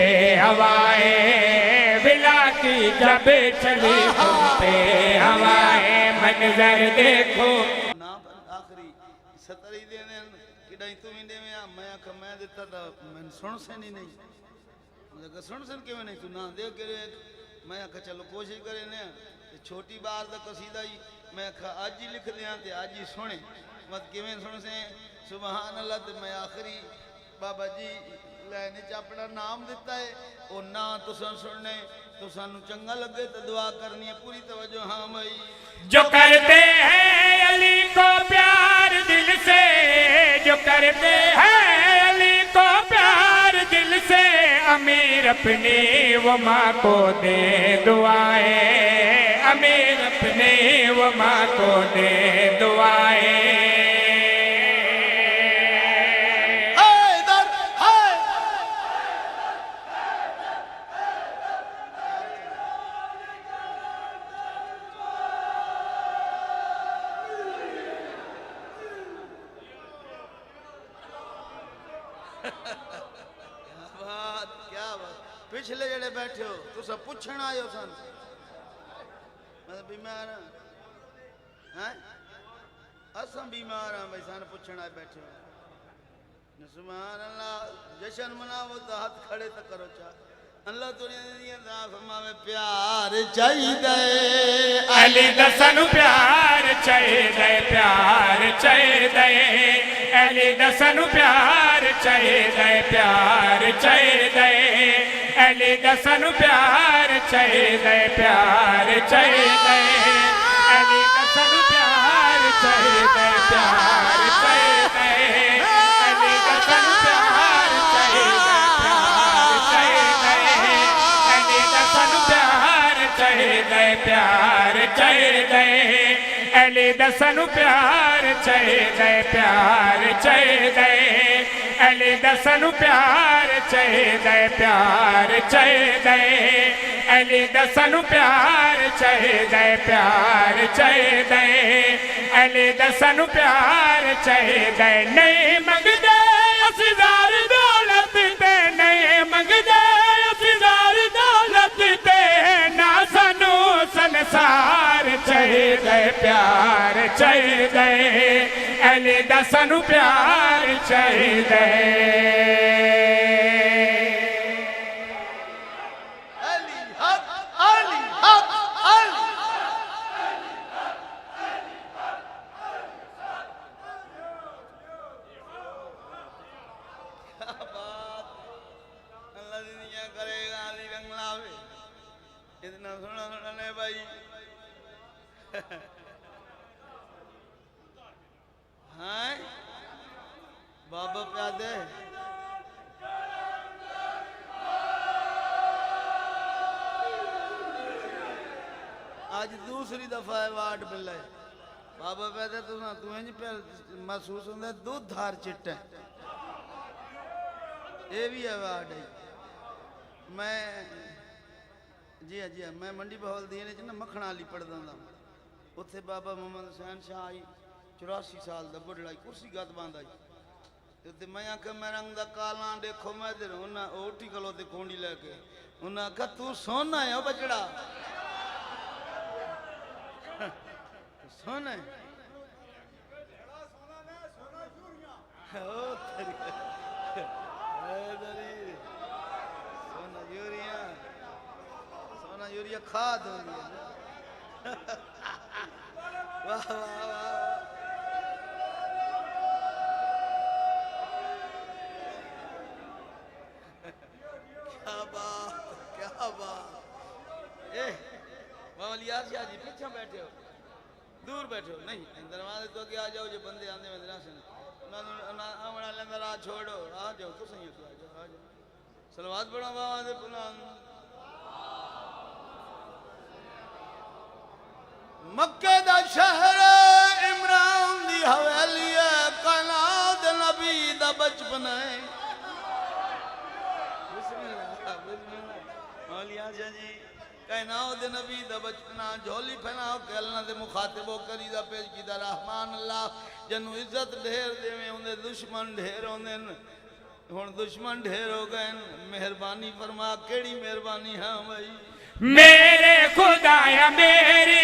हवाएं विला की जब चली खुम पे हवाएं मंजर देखो ना आखिरी 70 देने किडाई तू भी देवे आ मैं आख मैं दिता तो मैं सुन सन ही नहीं लगा सुन सन किवें नहीं तू ना दे के मैं आख चलो कोशिश करे ने छोटी बार दा कसीदा ही मैं आख आज ही लिख दियां ते आज ही सुने मत किवें सुन से सुभान अल्लाह ते मैं आखिरी बाबा जी लाइन च अपना नाम दिता है ओ ना तुसां सुनने तो सानू चंगा लगे तो दुआ करनी है पूरी तवज्जो हाँ भाई जो करते हैं अली को प्यार दिल से जो करते हैं अली को प्यार दिल से अमीर अपनी वो माँ को दे दुआएं अमीर अपनी वो माँ को दे दुआएं पिछले जड़े बैठे हो तुम पूछण आयो सन मैं बीमार हैं असम बीमार हाँ भाई सन पूछण आए बैठे हो सुभान अल्लाह जश्न मनाओ तो हाथ खड़े तो करो चा अल्लाह फरमावे प्यार चाहिए अली दसन प्यार चाहिए प्यार चाहिए अली दसन प्यार चाहिए प्यार चाहिए अली दसन प्यार चाहिए प्यार चाहिए अली दसन प्यार चाहिए प्यार चाहिए अली दसन प्यार चाहिए अली दसन प्यार चाहिए प्यार चाहिए अली दसन प्यार चाहिए प्यार चाहिए अली दसन प्यार चाहिए प्यार चाहिए अली दसन प्यार चाहिए प्यार चाहिए अली दसन प्यार चाहिए नहीं मंगदे असदार दौलत ते नहीं मंगदे असदार दौलत ते ना सानू संसार चाहिए प्यार चाहिए अली दसन प्यार चाहिए अली हक अली हक अली क्या बात अल्लाह दी दुनिया करेगा अली रंग लावे इतना सुना सुना भाई हाँ बाबा प्यादे आज दूसरी दफा अवार्ड मिला है बाबा प्यादे तुम्हें महसूस होता दूध धार चिट्टा ये भी अवार्ड है मैं जी हाँ मैं मंडी बहौल दीने च ना मखना वाली पढ़दा था उत्थे बाबा मोहम्मद हुसैन शाह आई 84 साल का बुढ़ड़ा कुर्सी गत बंद आई ते मैं आख्या मैं रंग दा काला देखो मैं इधर उन्हें उठी कलो ते कोंडी लेके उन्हें आख्या तू सोना है बचड़ा सोना सोना यूरिया खाद हो रही है वाह वाह वाह क्या बात ए मामलियात शाह जी पीछे बैठे हो दूर बैठे हो नहीं दरवाजे तो आगे आ जाओ जो बंदे आंदे मदरा से ना आमना लंगर आ छोड़ो आ जाओ तो सही हो आ जाओ सलवात पढ़ो बाबा दे पुलान मक्के दा शहर इमरान दी हवेली है कायनात नबी दा बचपन है जी कायनात नबी दा बचपना झोली फैलाओ के अल्लाह दे मुखातिबो करीदा पेश कीदा रहमान अल्लाह जनु इज्जत ढेर देवे उनदे दुश्मन ढेर होंदे हुन दुश्मन ढेर हो गए मेहरबानी फरमा केड़ी मेहरबानी है भाई मेरे खुदाया मेरी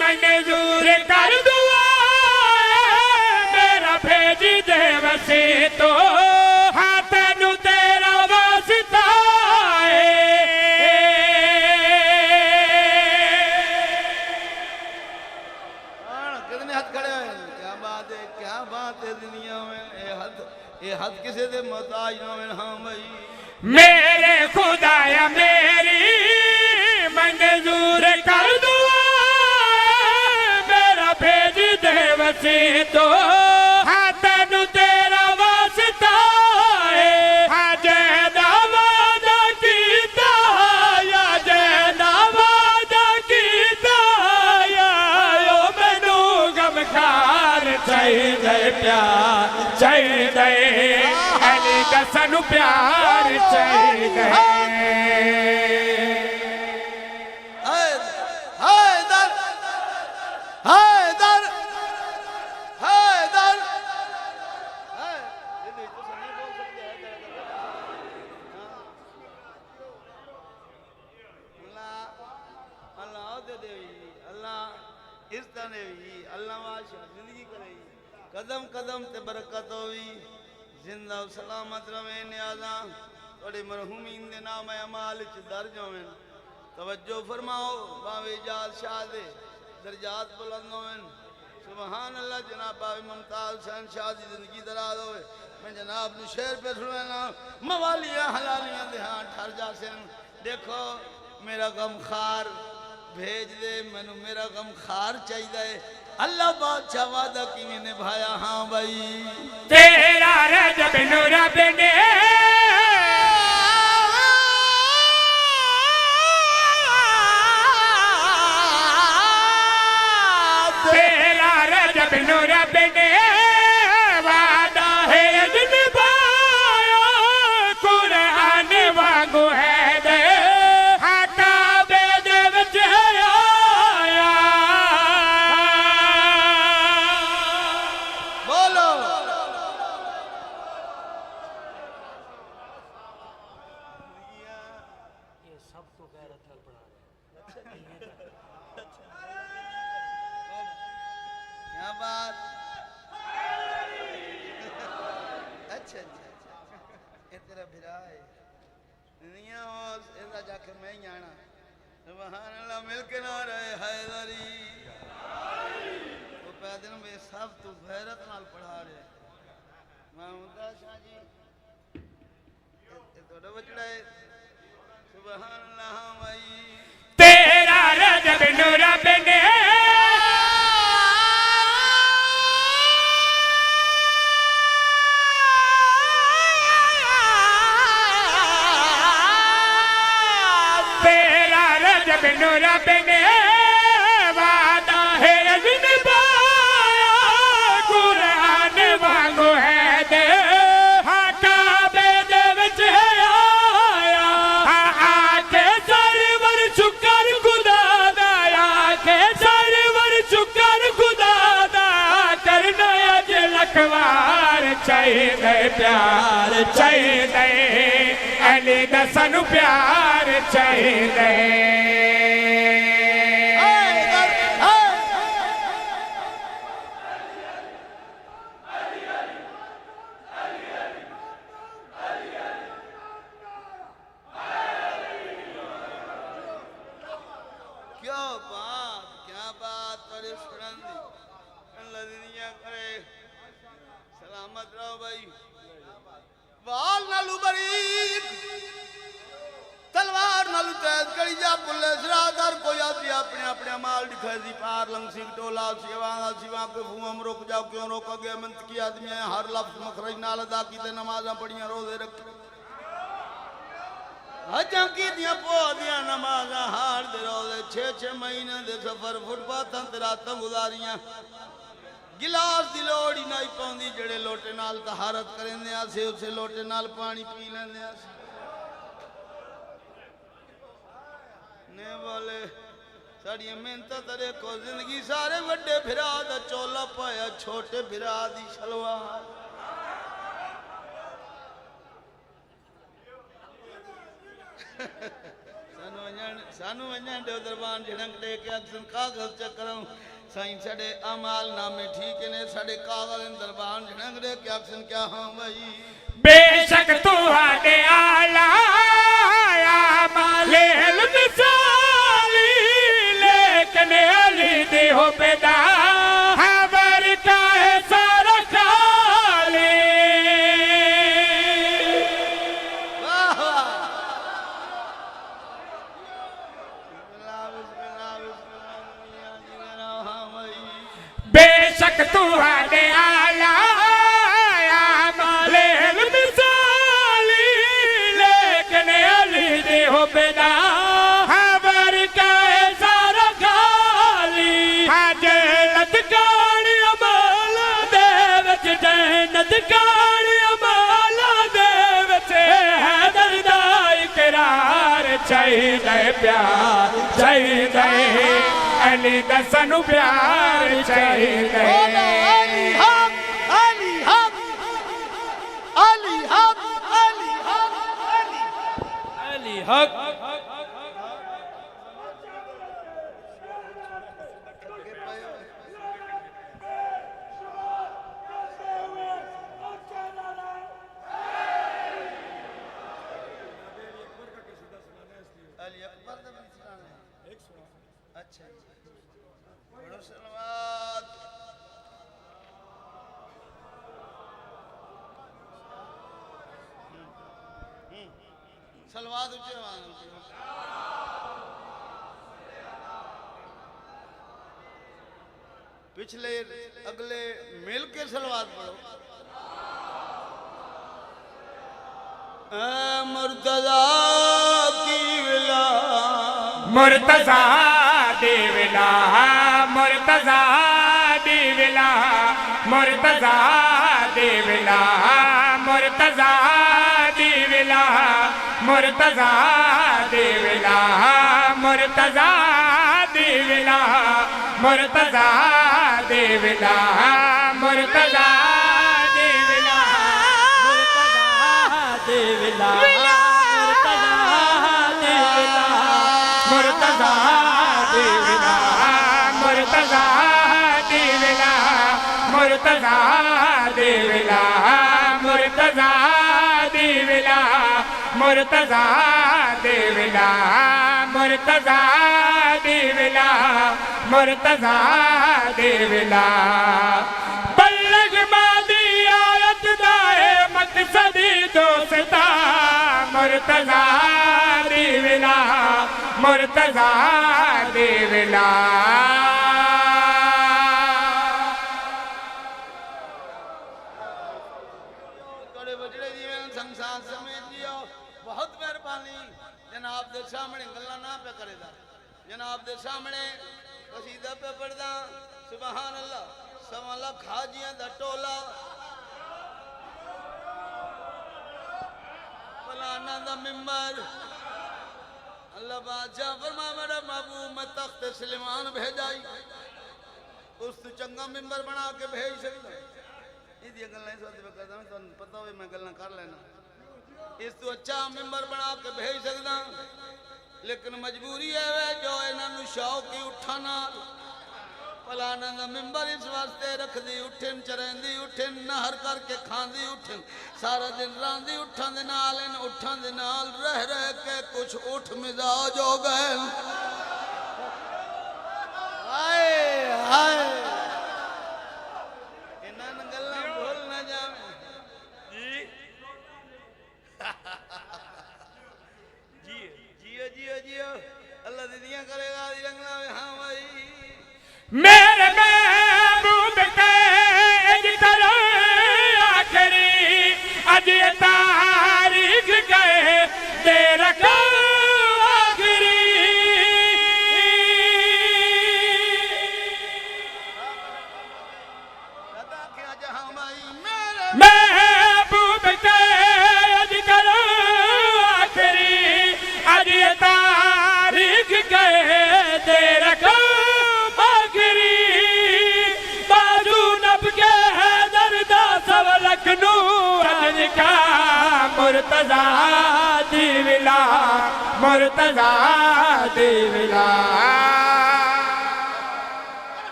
मंजूर कर दुआ ये हद किसे दे मोहताज ना होवे हां भाई मेरे खुदाया मेरी मंजूर कर दुआ मेरा भेज दे वसी तो हाँ तेनू तेरा वास्ता है हाँ जैदा वादा कीता या जैदा वादा कीता या ओ मैनू गमखार चाहिए प्यार चाहिए अली दा सानू प्यार चाहिए हैदर हैदर हैदर अल्लाह दे देवी अल्लाह इज्जत देवी अल्लाह वाशा जिंदगी करे कदम कदम ते बरकत होवी जिंदा सलामत रवे न्याजा थोड़े मरहूमीन दे नाम अमाल च दर्ज होवें तवज्जो फरमाओ बावे इजाज शाह दे दर्जात बुलंद होवें सुभान अल्लाह जनाब बावे मुमताज हुसैन शाह दी जिंदगी दराज होवे मैं जनाब नु शेर पे सुनाना मवालियां हलालियां दे हां ठर जासन देखो मेरा गम खार भेज दे मैनू मेरा गम खार चाहिए अल्लाह बादशाह वादा किवें निभाया हां भाई तेरा रजब नु रब ने तेरा रजब नु रब ने वादा है निभाया कुरान वांगू है दे हकाबे दे विच आया बोलो क्या बात अच्छा ये तेरा भिरा है दुनिया ऐसा जाके मैं ही आना सुभान अल्लाह मिलके ना रहे हैदरी वो पैदल में सब तू गैरत नाल पढ़ा रहे महमूदा शाह जी ये थोड़ा बचड़ा है सुभान अल्लाह भाई तेरा रजब नु रब ने तेरा रजब नु रब ने वादा है निभाया कुरान वांगू है दे हकाबे दे विच आया आके सरवर शुकर खुदा दा आके सरवर शुकर खुदा दा करना अज लखवार चाहिए प्यार चाहिए अली दा सानू प्यार चाहिए क्या बात करे सुरंदी अल्लाह दुनिया करे सलामत रहो भाई वाल नालू बरीक तलवार नालू तेज कड़ी जा पुल्ले सरादर कोई आदमी अपने अपने माल दिखाई दी पार लंग सिंह टोला सिवा के फूम रुक जाओ क्यों रोका गया मंत की आदमी है हर लफ्ज मखरज नाल अदा की ते नमाज़ां पढ़ियां रोजे रखे हजां की दियां पो दियां नमाज़ां हार दे रोजे 6-6 महीने दे सफर फुटपाथां ते रातां गुजारियां गिलास दी लोड़ ही नहीं पाउंदी जेड़े लोटे नाल तहारत करेंदे आसे उसे लोटे नाल पानी पी लेंदे आसे ने बोले साड़ियां मेहनतां ते देखो जिंदगी सारे वड्डे फिरा दा चोला पाया छोटे फिरा दी सलवार सानू वंजन दे दरबान झड़क दे के अक्सर कागज चकरम साईं साडे अमाल नामे ठीक ने साडे कागज दरबान झड़क दे के अक्सर क्या हां भाई बेशक तू आने आला माले मिसाली लेकिन अली दे हो बेदा खबर का है सारा खाली बेशक तू हादे आला लेल मिसाली लेकिन अली दे हो बेदा खबर का सारा गाली जन्नत काली अमल दे विच जन्नत काली अमल दे विच हैदर दा इकरार चाहिए प्यार चाहिए अली दा सानू प्यार चाहिए अली हक अली हक अली हक अली हक अली हक अली अकबर दा भी सुनाना है एक सुना अच्छा बड़ो सलवात सलवात ऊंचे पिछले अगले मिल के सलवात पढ़ो मुर्तजा की विला मुर्तजा देवला मुर्तजा देवला मुर्तजा देवला मुर्तजा देवला मुर्तजा देवला मुर्तजा देवला मुर्तजा देवला मुर्तजा देवला देवला मुर्तजा देवला मुर्तजा देवला मुर्तजा देवला मुर्तजा देवला मुर्तजा देवला मुर्तजा देवला मुर्तजा देवला बल्लग मादी आयत दाए मकसदी दोस्ता मुर्तजा देवला मुर्तजा देवला थोड़े बजड़े जीवन संसार समेत जियो बहुत मेहरबानी जनाब दे सामने गल्ला ना पे करेदा जनाब दे सामने कसीदा पे पढ़दा सुभान अल्लाह सवा लाख हाजियां दा टोला फलाना दा मिंबर अल्लाह बादशाह फरमा मेरा महबूब मैं तख्त सुलेमान भेजाई उस तो चंगा मिंबर बना के भेज सकता इदी गल्लां इस वक्त करदा मैं तुहानू पता होवे मैं गल्लां कर लेना इस तो अच्छा मिंबर बना के भेज सकदा लेकिन मजबूरी है वे जो इन्हां नू शौक ही उठा नाल फलाना दा मिंबर इस वास्ते रखदी उठन चरंदी उठन नहर करके खांदी उठन सारा दिन रांदी उठन दे नाल इन उठन दे नाल रह रह के कुछ उठ मिजाज हो गए हाय हाय इन्हां न गल्लां भूल ना जावे जी जियो जियो जियो अल्लाह दीदियां करेगा दी रंगला में हां भाई मेरे महबूब के करो आखिरी अज तारीख गए दे रखो आखिरी दादा क्या जहां भाई मेरे महबूब के अज करो आखिरी अज तारीख गए दे रखो मुर्तजा देवला मुर्तजा देवला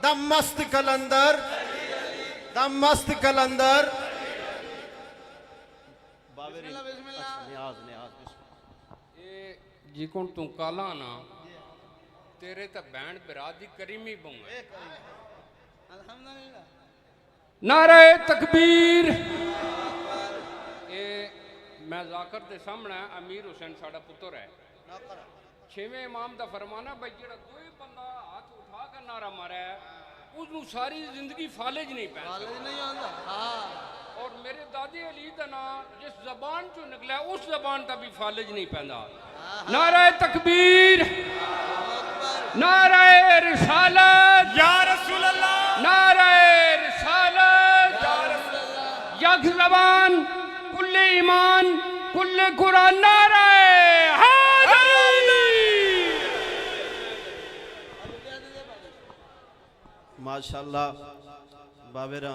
दम मस्त कलंदर दम मस्त कलंदर बिस्मिल्लाह बिस्मिल्लाह जी को तू काला ना तेरे तो बैंड बिरादी करीमी बूंगा अल्हम्दुलिल्लाह नारे तकबीर ये मैं जाकर दे सामने अमीर हुसैन साड़ा पुत्र है नौकर छेवें इमाम दा फरमाना भाई जेड़ा कोई बंदा हाथ उठा कर नारा मारा है उसनू सारी जिंदगी फालिज नहीं पै कॉलेज नहीं आंदा हाँ और मेरे दादी अली का नाम जिस जबान चो निकला उस जबान का भी फालिज नहीं पैदा नाराए तकबीर नाराए रिसालत या रसूल अल्लाह नाराए रिसालत या रसूल अल्लाह यक जबान कुल्ले ईमान कुल्ले कुरान नाराए हैदरी माशाअल्लाह बाबेरा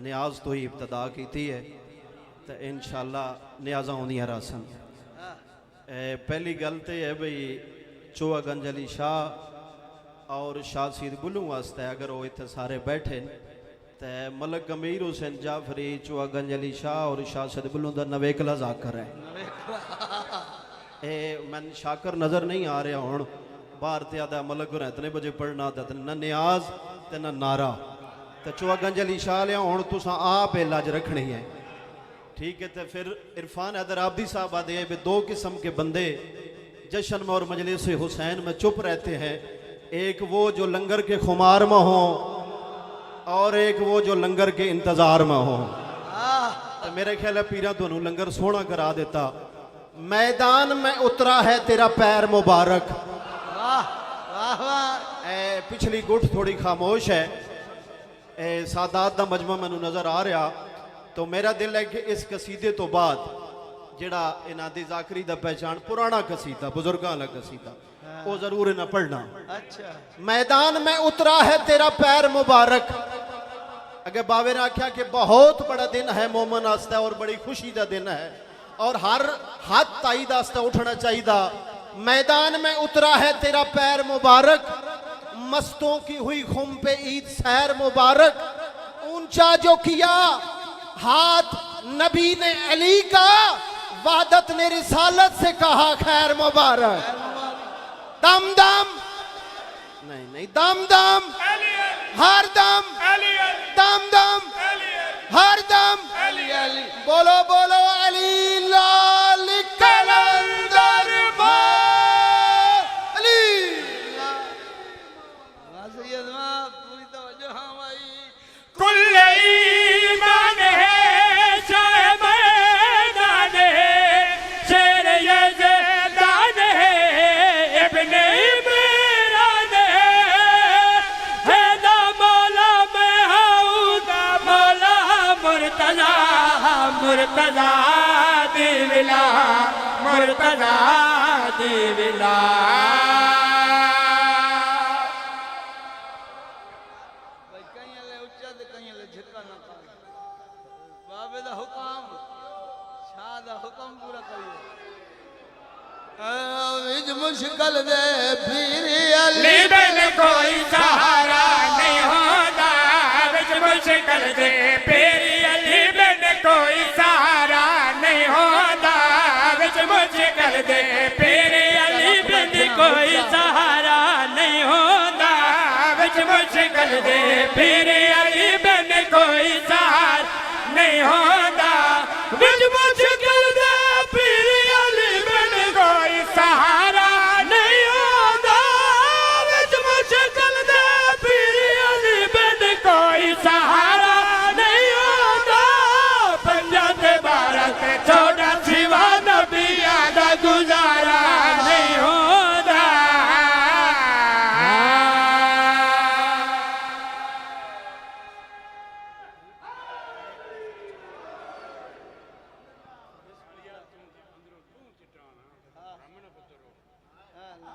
नियाज तो ही इब्तदा की है तो इंशाअल्लाह नियाजा होंदियां रासन पहली गल तो है भाई चोआ गंज अली शाह और शाह सीद बुलू वास्ते अगर वो इतने सारे बैठे तो मलक अमीर हुसैन जाफरी चोआ गंज अली शाह और शाह सीद बुलू का नवेकला जाकर है मैं शाकर नज़र नहीं आ रहा हूँ बाहर ते आदा मलक होर इतने बजे पढ़ना तो न नियाज ते न नारा तो चोआ गंज अली शाह लिया हूँ तुसा आप लाज रखनी है ठीक है तो फिर इरफान हैदर आबदी साहब आदे हैं दो किस्म के बंदे जश्न में और मजलिस हुसैन में चुप रहते हैं एक वो जो लंगर के खुमार में हो और एक वो जो लंगर के इंतजार में हो तो मेरे ख्याल है पीरा दोनों लंगर सोना करा देता मैदान में उतरा है तेरा पैर मुबारक पिछली गुट थोड़ी खामोश है सादात दा मजमा मैनू नजर आ रहा तो मेरा दिल है कि इस कसीदे तो बाद जेड़ा इनादी जाकरी दा पहचान पुराना कसीदा बुजुर्गां दा कसीदा वो जरूर इन्हें पढ़ना अच्छा मैदान में उतरा है तेरा पैर मुबारक अगर बावे ने आख्या कि बहुत बड़ा दिन है मोमन आस्ते और बड़ी खुशी का दिन है और हर हाथ ताई दास्ते उठना चाहिए मैदान में उतरा है तेरा पैर मुबारक मस्तों की हुई खुम पे ईद सैर मुबारक ऊंचा जो किया हाथ नबी ने अली का वादत ने रिसालत से कहा खैर मुबारक दम दम नहीं नहीं दम दम हर दम दम दम हर दम बोलो बोलो अली लाल कलंदर अली सैयद मां पूरी तवज्जो हाँ भाई कुल ईमान है शाह मैदान है शेर यज़दान है इब्ने इमरान है ना मौला मैं हूँ ना मौला मुर्तज़ा मुर्तज़ा दिविला मुर्तज़ा दिविला बाबे दा हुक्म शाह दा हुक्म पूरा करियो विच मुश्किल दे पीर अली बिन कोई सहारा नहीं होता विच मुश्किल दे पेरी अली बिन कोई सहारा नहीं होता विच मुश्किल दे पेरी अली बिन कोई सहारा नहीं होता विच मुश्किल दे पेरी अली बिन कोई सहारा नहीं होता विच मुश्किल दे पेरी अली बिन कोई सहारा नहीं होता विच मुश्किल दे पेरी अली बिन कोई सहारा नहीं होता पंजा ते 12 ते 14 सिवा नबिया दा गुजारा नहीं होता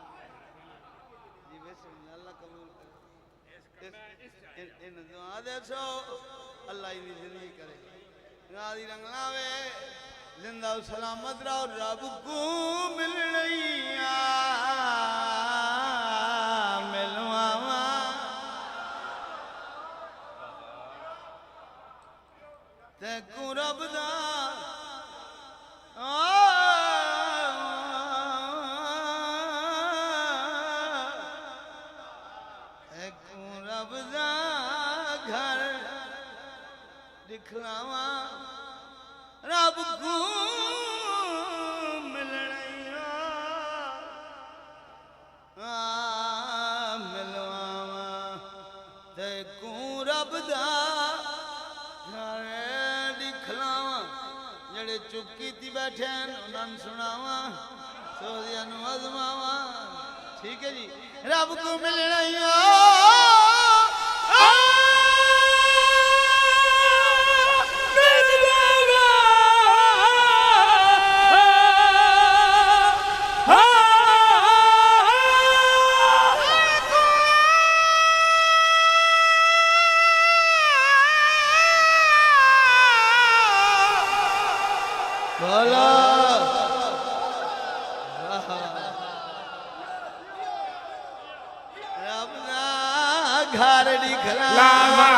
जी वैसे अल्लाह कबूल करे इन दुआ दे सो अल्लाह इनी जिंदगी करे गादी रंग लावे जिंदा सलामत रहो रब को मिलनिया मिलवावा ते को रब दा रब दा घर दिखलावा रब को मिलनिया मिलवावा रब दा दिखलावा जड़े चुप कीती बैठे उन्होंने सुनावा सोदिया नु अजमावा ठीक है जी रब को मिलना ही घर दिखला लावा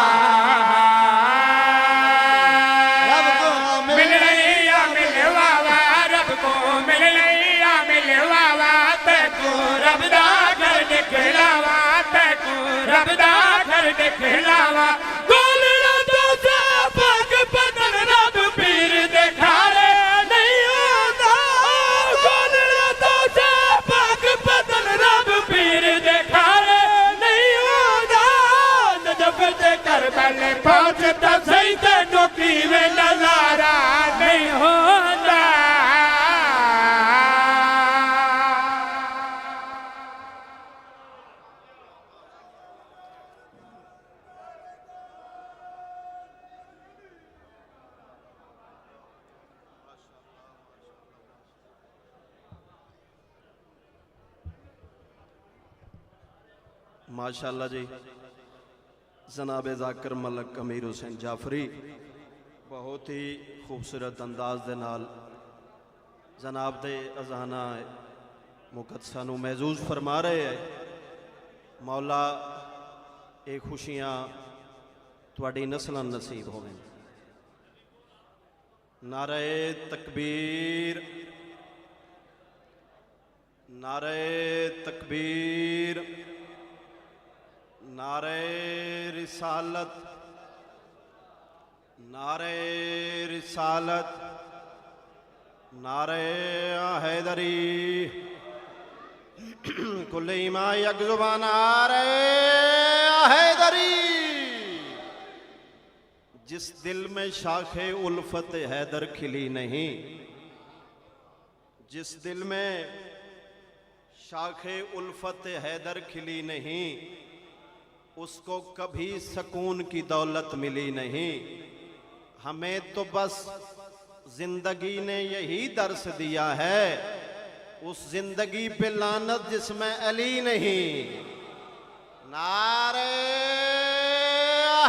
रब को मिल लिया मिलवावा रब को मिल लिया मिलवावा तैको रब दा घर दिखलावा तैको रब दा घर दिखलावा गोलड़ा तो से पग बदन रब पीर दिखारे नहीं होता गोलड़ा तो से पग बदन रब पीर दिखारे करबल पहुंचता सही तेनों की वे नजारा नहीं होता माशाल्लाह जी जनाब जाकिर मलक अमीर हुसैन जाफरी बहुत ही खूबसूरत अंदाज दे नाल जनाब दे अजाना मुकद्दसा नू महजूज फरमा रहे हैं। मौला ये खुशियाँ तुहाडी नस्लां नसीब होवें। नारे तकबीर नारे तकबीर नारे रिसालत नारे रिसालत नारे हैदरी कुल ईमा यकजुबा नारे हैदरी। जिस दिल में शाखे उल्फत हैदर खिली नहीं जिस दिल में शाखे उल्फत हैदर खिली नहीं उसको कभी सुकून की दौलत मिली नहीं। हमें तो बस जिंदगी ने यही दर्स दिया है उस जिंदगी पे लानत जिसमें अली नहीं। नारे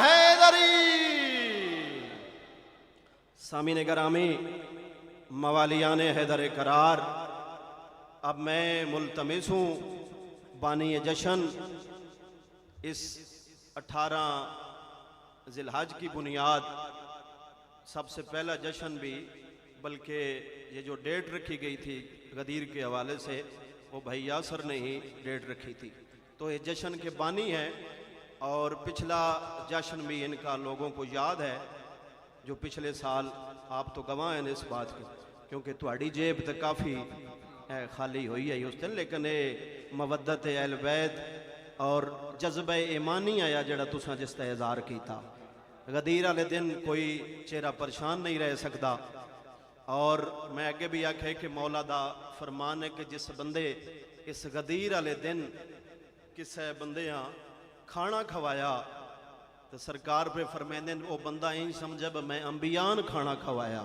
हैदरी। सामीने गरामी मवालियान हैदर करार अब मैं मुल्तमिस हूँ बानी जशन इस 18 जिलहज की बुनियाद सबसे पहला जश्न भी बल्कि ये जो डेट रखी गई थी गदीर के हवाले से वो भाई यासर ने ही डेट रखी थी तो ये जश्न के बानी हैं और पिछला जश्न भी इनका लोगों को याद है जो पिछले साल आप तो गवाह हैं इस बात के क्योंकि तुहाड़ी जेब तो काफ़ी खाली हुई है उस दिन लेकिन ये मवद्दत अहल बैत और जज्बा ईमानी आया जड़ा तुसा जिसका इज़हार किया। गदीर वाले दिन कोई चेहरा परेशान नहीं रह सकता और मैं अगे भी आखे कि मौला दा फरमान है कि जिस बंदे इस गदीर वाले दिन किसी बंदे खाना खवाया तो सरकार पे फरमाते वो बंदा इंज समझे मैं अंबियान खाना खवाया।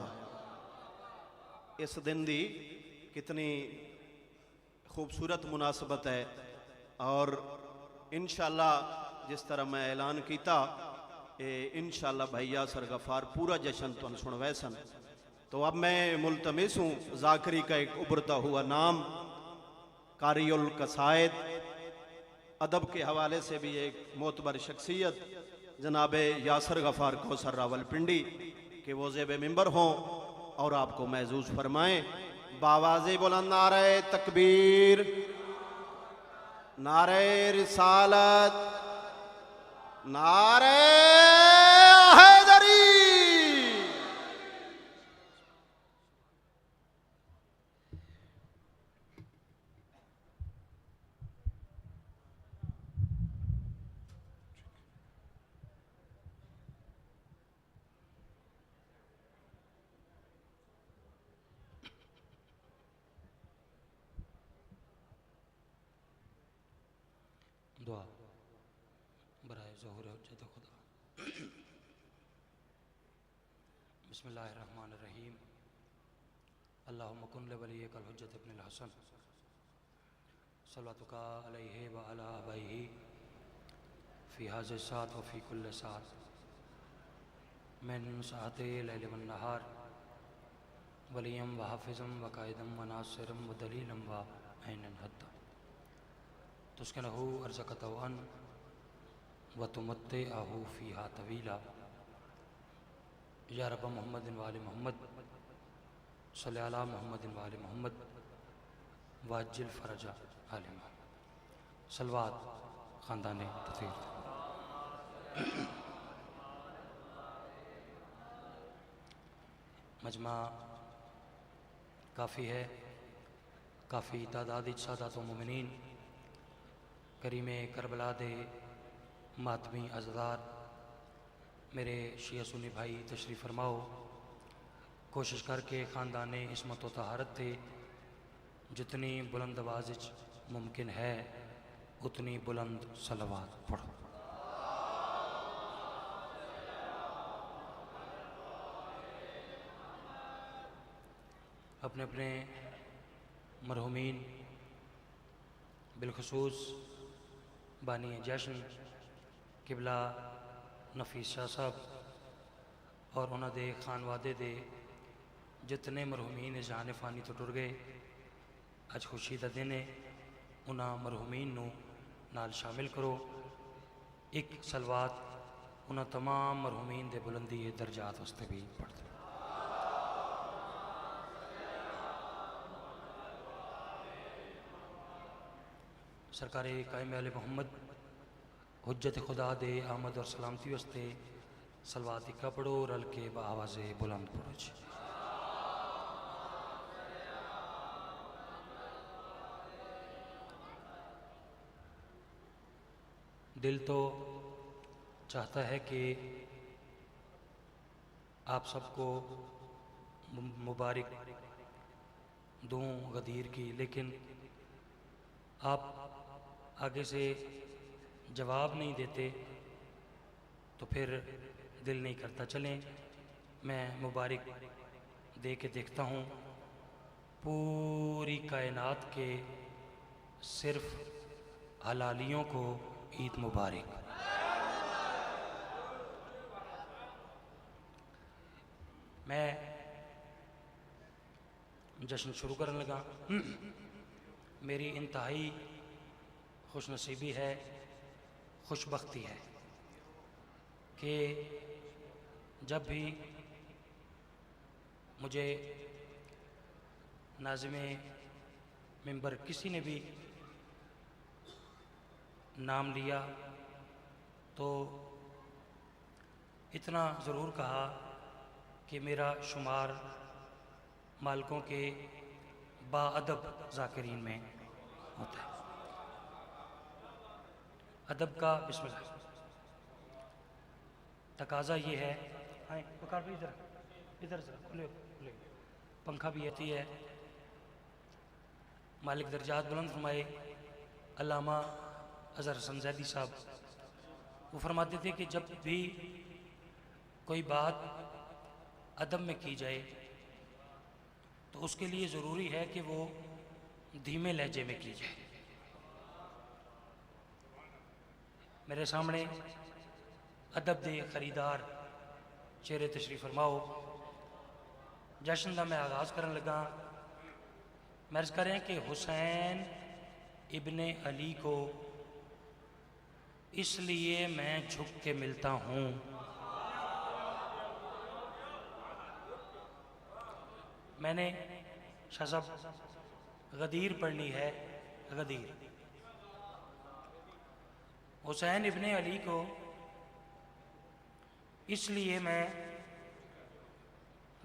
इस दिन की कितनी खूबसूरत मुनासबत है और इंशाअल्लाह जिस तरह मैं ऐलान किया इंशाअल्लाह भैया सर गफार पूरा जश्न तुम सुनवे सन। तो अब मैं मुल्तमिस हूँ जाकरी का एक उभरता हुआ नाम कारियुल कसायद अदब के हवाले से भी एक मोतबर शख्सियत जनाब यासर गफार कौसर रावलपिंडी के वो ज़ेब मिंबर हों और आपको महजूज फरमाएं। बावाज़े बुलंद नारे तकबीर नारे रिसालत नारे हैदरी। दुआ बराए ज़ोहर हुज्जत खुदा। बिस्मिल्लाहिर्रहमानिर्रहीम। अल्लाहुम्मा कुन लिवलिय्यिकल हुज्जत इब्नुल हसन सल्लल्लाहु अलैहि व अला आबैहि फ़ी हाज़िहि साअत व फ़ी कुल्लि साअत मिन साअति लैल वन नहार वलियम व हाफ़िज़म व कायदम व नासिरम व दलीलम व ऐनन हद्दा तुस्किनहु अर्ज़क़तहु व तुमत्तिअहु फ़ीहा तवीला। या रब मोहम्मदिन व आलि मोहम्मद सल्लि अला मोहम्मदिन व आलि मोहम्मद वाजिल फ़रजा आलि मोहम्मद। सलवात ख़ानदाने तथीर। मजमा काफ़ी है, काफ़ी तादाद सादात मोमिनीन करीम करबला दे मातमी अज़दार मेरे शिया सुन्नी भाई तशरीफ़ फरमाओ। कोशिश करके ख़ानदान इस्मत व तहारत थे जितनी बुलंद आवाज़ मुमकिन है उतनी बुलंद सलवात पढ़ो। अपने अपने मरहुमीन बिलखसूस बानी जश्न किबला नफीस शाह साहब और उन्होंने खानवादे दे जितने मरहुमीन जहान फ़ानी तो टुर गए, अज खुशी का दिन है। उन्होंने मरहुमीन नू नाल शामिल करो। एक सलवात उन्होंने तमाम मरहुमीन दे बुलंदी दर्जात वास्ते भी पढ़ दो। सरकार कायम आले मोहम्मद हुज्जत खुदा दे आमद और सलामती वास्ते सलवात इक्का पढ़ो, रल के आवाज़े बुलंद पढ़ो जी। दिल तो चाहता है कि आप सबको मुबारक दूँ गदीर की, लेकिन आप आगे से जवाब नहीं देते तो फिर दिल नहीं करता। चलें मैं मुबारक दे के देखता हूँ। पूरी कायनात के सिर्फ हलालियों को ईद मुबारक। मैं जश्न शुरू करने लगा। मेरी इंतहाई खुशनसीबी है, खुशबख्ती है कि जब भी मुझे नाज़िमे मिंबर किसी ने भी नाम लिया तो इतना ज़रूर कहा कि मेरा शुमार मालिकों के बाअदब ज़ाकिरीन में होता है। अदब का बिस्मिल्लाह तकाजा ये है। हाँ पुकार भी इधर इधर से खुले खुले पंखा भी आती है। मालिक दर्जात बुलंद फरमाए अल्लामा अज़हर हसन ज़ैदी साहब वो फरमाते थे कि जब भी कोई बात अदब में की जाए तो उसके लिए ज़रूरी है कि वो धीमे लहजे में की जाए। मेरे सामने अदब दे खरीदार चेहरे तशरीफ़ फरमाओ। जश्न का मैं आगाज़ करने लगा। मर्ज़ करें कि हुसैन इब्ने अली को इसलिए मैं झुक के मिलता हूँ मैंने शाह साहब गदीर पढ़नी है। गदीर हुसैन इब्ने अली को इसलिए मैं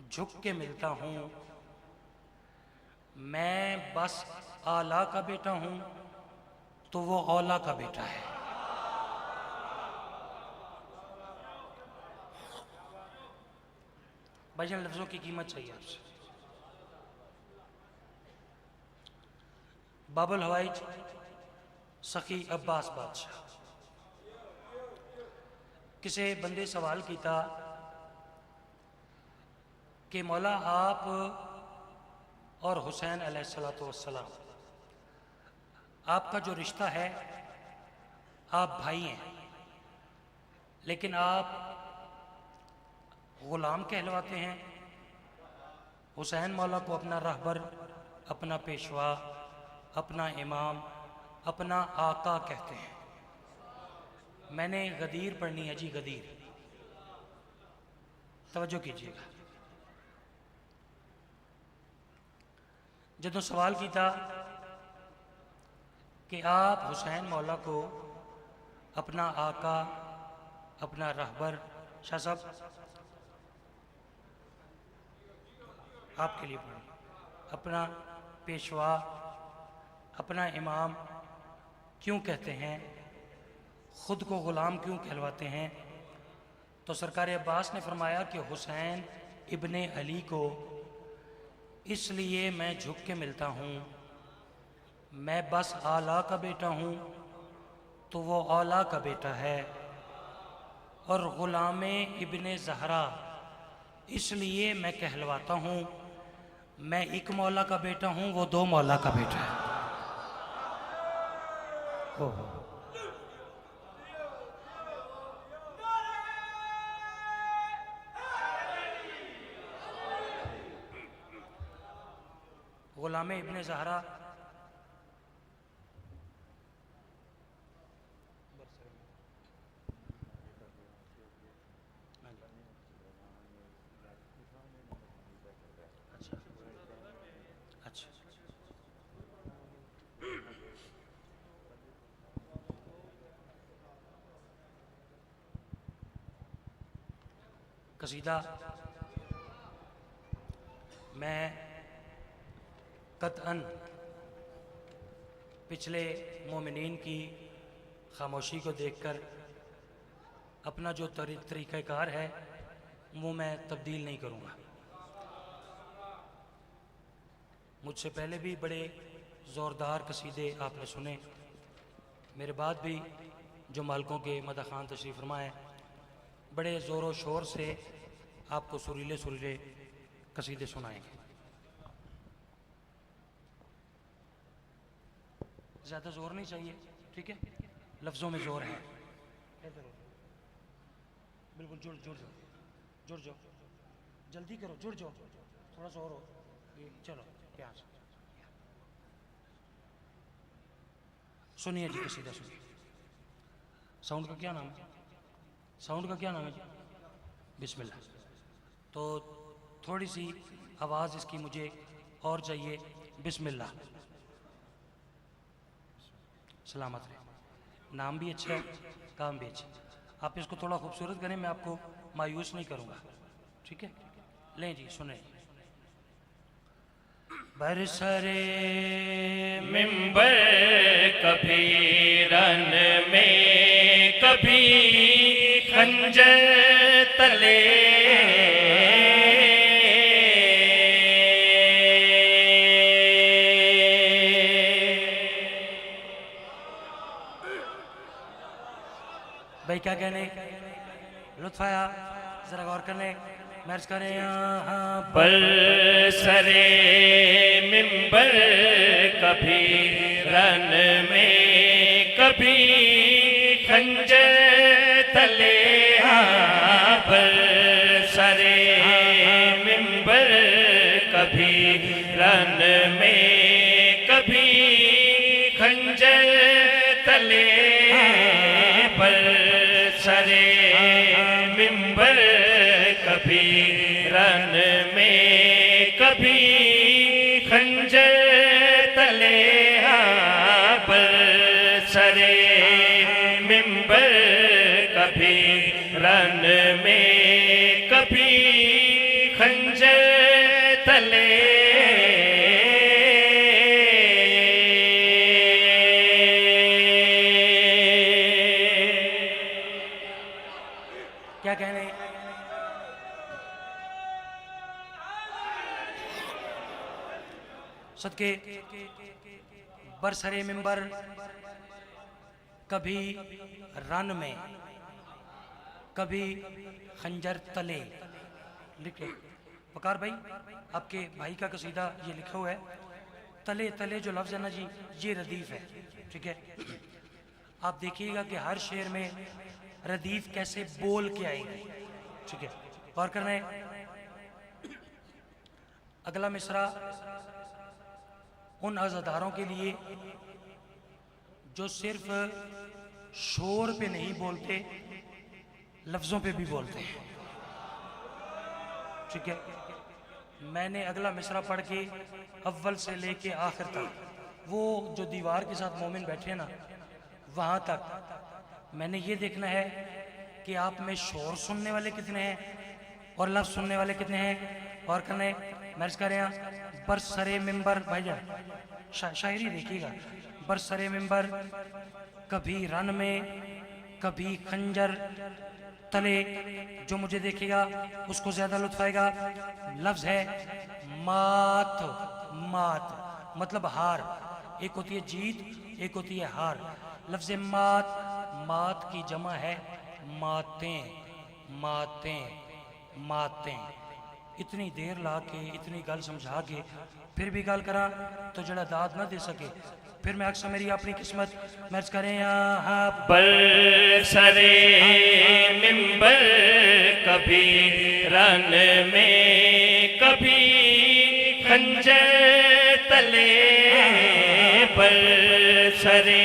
झुक के मिलता हूँ, मैं बस आला का बेटा हूँ तो वो औला का बेटा है। भाईजान लफ्ज़ों की कीमत चाहिए आपसे। बाबुल हवाइज सखी अब्बास बादशाह। किसी बंदे सवाल किया कि मौला आप और हुसैन अलैहिस्सलाम आपका जो रिश्ता है, आप भाई हैं, लेकिन आप ग़ुलाम कहलवाते हैं। हुसैन मौला को अपना रहबर, अपना पेशवा, अपना इमाम, अपना आका कहते हैं। मैंने गदीर पढ़नी है जी, गदीर, तवज्जो कीजिएगा। जदों सवाल किया कि आप हुसैन मौला को अपना आका, अपना रहबर, शाह साहब आपके लिए पढ़ें, अपना पेशवा, अपना इमाम क्यों कहते हैं, ख़ुद को ग़ुलाम क्यों कहलवाते हैं, तो सरकार अब्बास ने फरमाया कि हुसैन इब्ने अली को इसलिए मैं झुक के मिलता हूँ, मैं बस आला का बेटा हूँ तो वो औला का बेटा है, और ग़ुलाम इब्ने ज़हरा इसलिए मैं कहलवाता हूँ, मैं एक मौला का बेटा हूँ, वो दो मौला का बेटा है। ओहो, ग़ुलाम इब्ने ज़हरा अच्छा, कसीदा मैं कतअन पिछले मोमिनीन की खामोशी को देखकर अपना जो तरीक़ाकार है वो मैं तब्दील नहीं करूँगा। मुझसे पहले भी बड़े ज़ोरदार कसीदे आपने सुने, मेरे बाद भी जो मालकों के मदा खान तशरीफ़ फरमाए बड़े ज़ोर शोर से आपको सुरीले सुरीले कसीदे सुनाएंगे। ज़्यादा ज़ोर नहीं चाहिए, ठीक है, लफ्ज़ों में ज़ोर है। बिल्कुल जुड़ जुड़ जाओ, जुड़ जाओ, जल्दी करो, जुड़ जाओ, थोड़ा सा और हो, चलो क्या सुनिए जी कसीदा सुनिए। साउंड का क्या नाम है, साउंड का क्या नाम है जी? बिस्मिल्लाह। तो थोड़ी सी आवाज़ इसकी मुझे और चाहिए। बिस्मिल्लाह। सलामत रहे। नाम भी अच्छा है, काम भी अच्छा है। आप इसको थोड़ा खूबसूरत करें, मैं आपको मायूस नहीं करूँगा, ठीक है? लें जी, सुने। बरसरे मिंबर कभी रन में, कभी खंजर तले, भाई क्या कहने, लुत्फ आया, जरा गौर करने, मैच करें यहाँ पर। बरसरे मिंबर कभी रन में, कभी खंजर तले, बरसरे मिंबर कभी रन में, कभी खंजर तले, बरसरे मिंबर कभी रन में, कभी खंजर तले, बरसरे मिंबर कभी रन में, कभी खंजर तले। क्या कहने, सदके बरसरे मिंबर कभी रन में, कभी खंजर तले। लिख लो वकार भाई, आपके भाई का कसीदा ये लिखा हुआ है। तले तले जो लफ्ज़ है ना जी, ये रदीफ है, ठीक है। आप देखिएगा कि हर शेर में रदीफ कैसे बोल के आएगी, ठीक है। गौर करना है। अगला मिसरा उन अज़ादारों के लिए जो सिर्फ शोर पे नहीं बोलते, लफ्ज़ों पे भी बोलते हैं, ठीक है। मैंने अगला मिसरा पढ़ के अव्वल से लेके आखिर तक, वो जो दीवार के साथ मोमिन बैठे हैं ना, वहाँ तक मैंने ये देखना है कि आप में शोर सुनने वाले कितने हैं और लफ्ज़ सुनने वाले कितने हैं। और करने मैं कर रहा बरसरे मिंबर भाईजान, शायरी देखिएगा। बरसरे मिंबर, कभी रन में, कभी खंजर तले, जो मुझे देखेगा उसको ज्यादा लुत्फ आएगा। लफ्ज है मात। मात मतलब हार, एक होती है जीत, एक होती है हार। लफ्ज मात, मात की जमा है मातें, मातें, मातें। इतनी देर ला के, इतनी गल समझा के फिर भी गल करा तो जड़ा दाद ना दे सके, फिर मैं अक्सर मेरी अपनी किस्मत मर्ज करें यहाँ बरसरे मिंबर, कभी रन में, कभी खंजर तले। बरसरे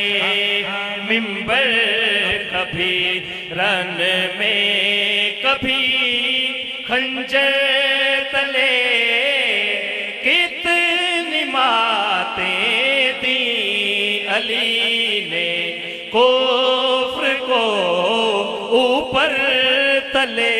मिंबर, कभी रन में, कभी खंजर तले। कितनी मातें दी अली ने कुफ्र को ऊपर तले।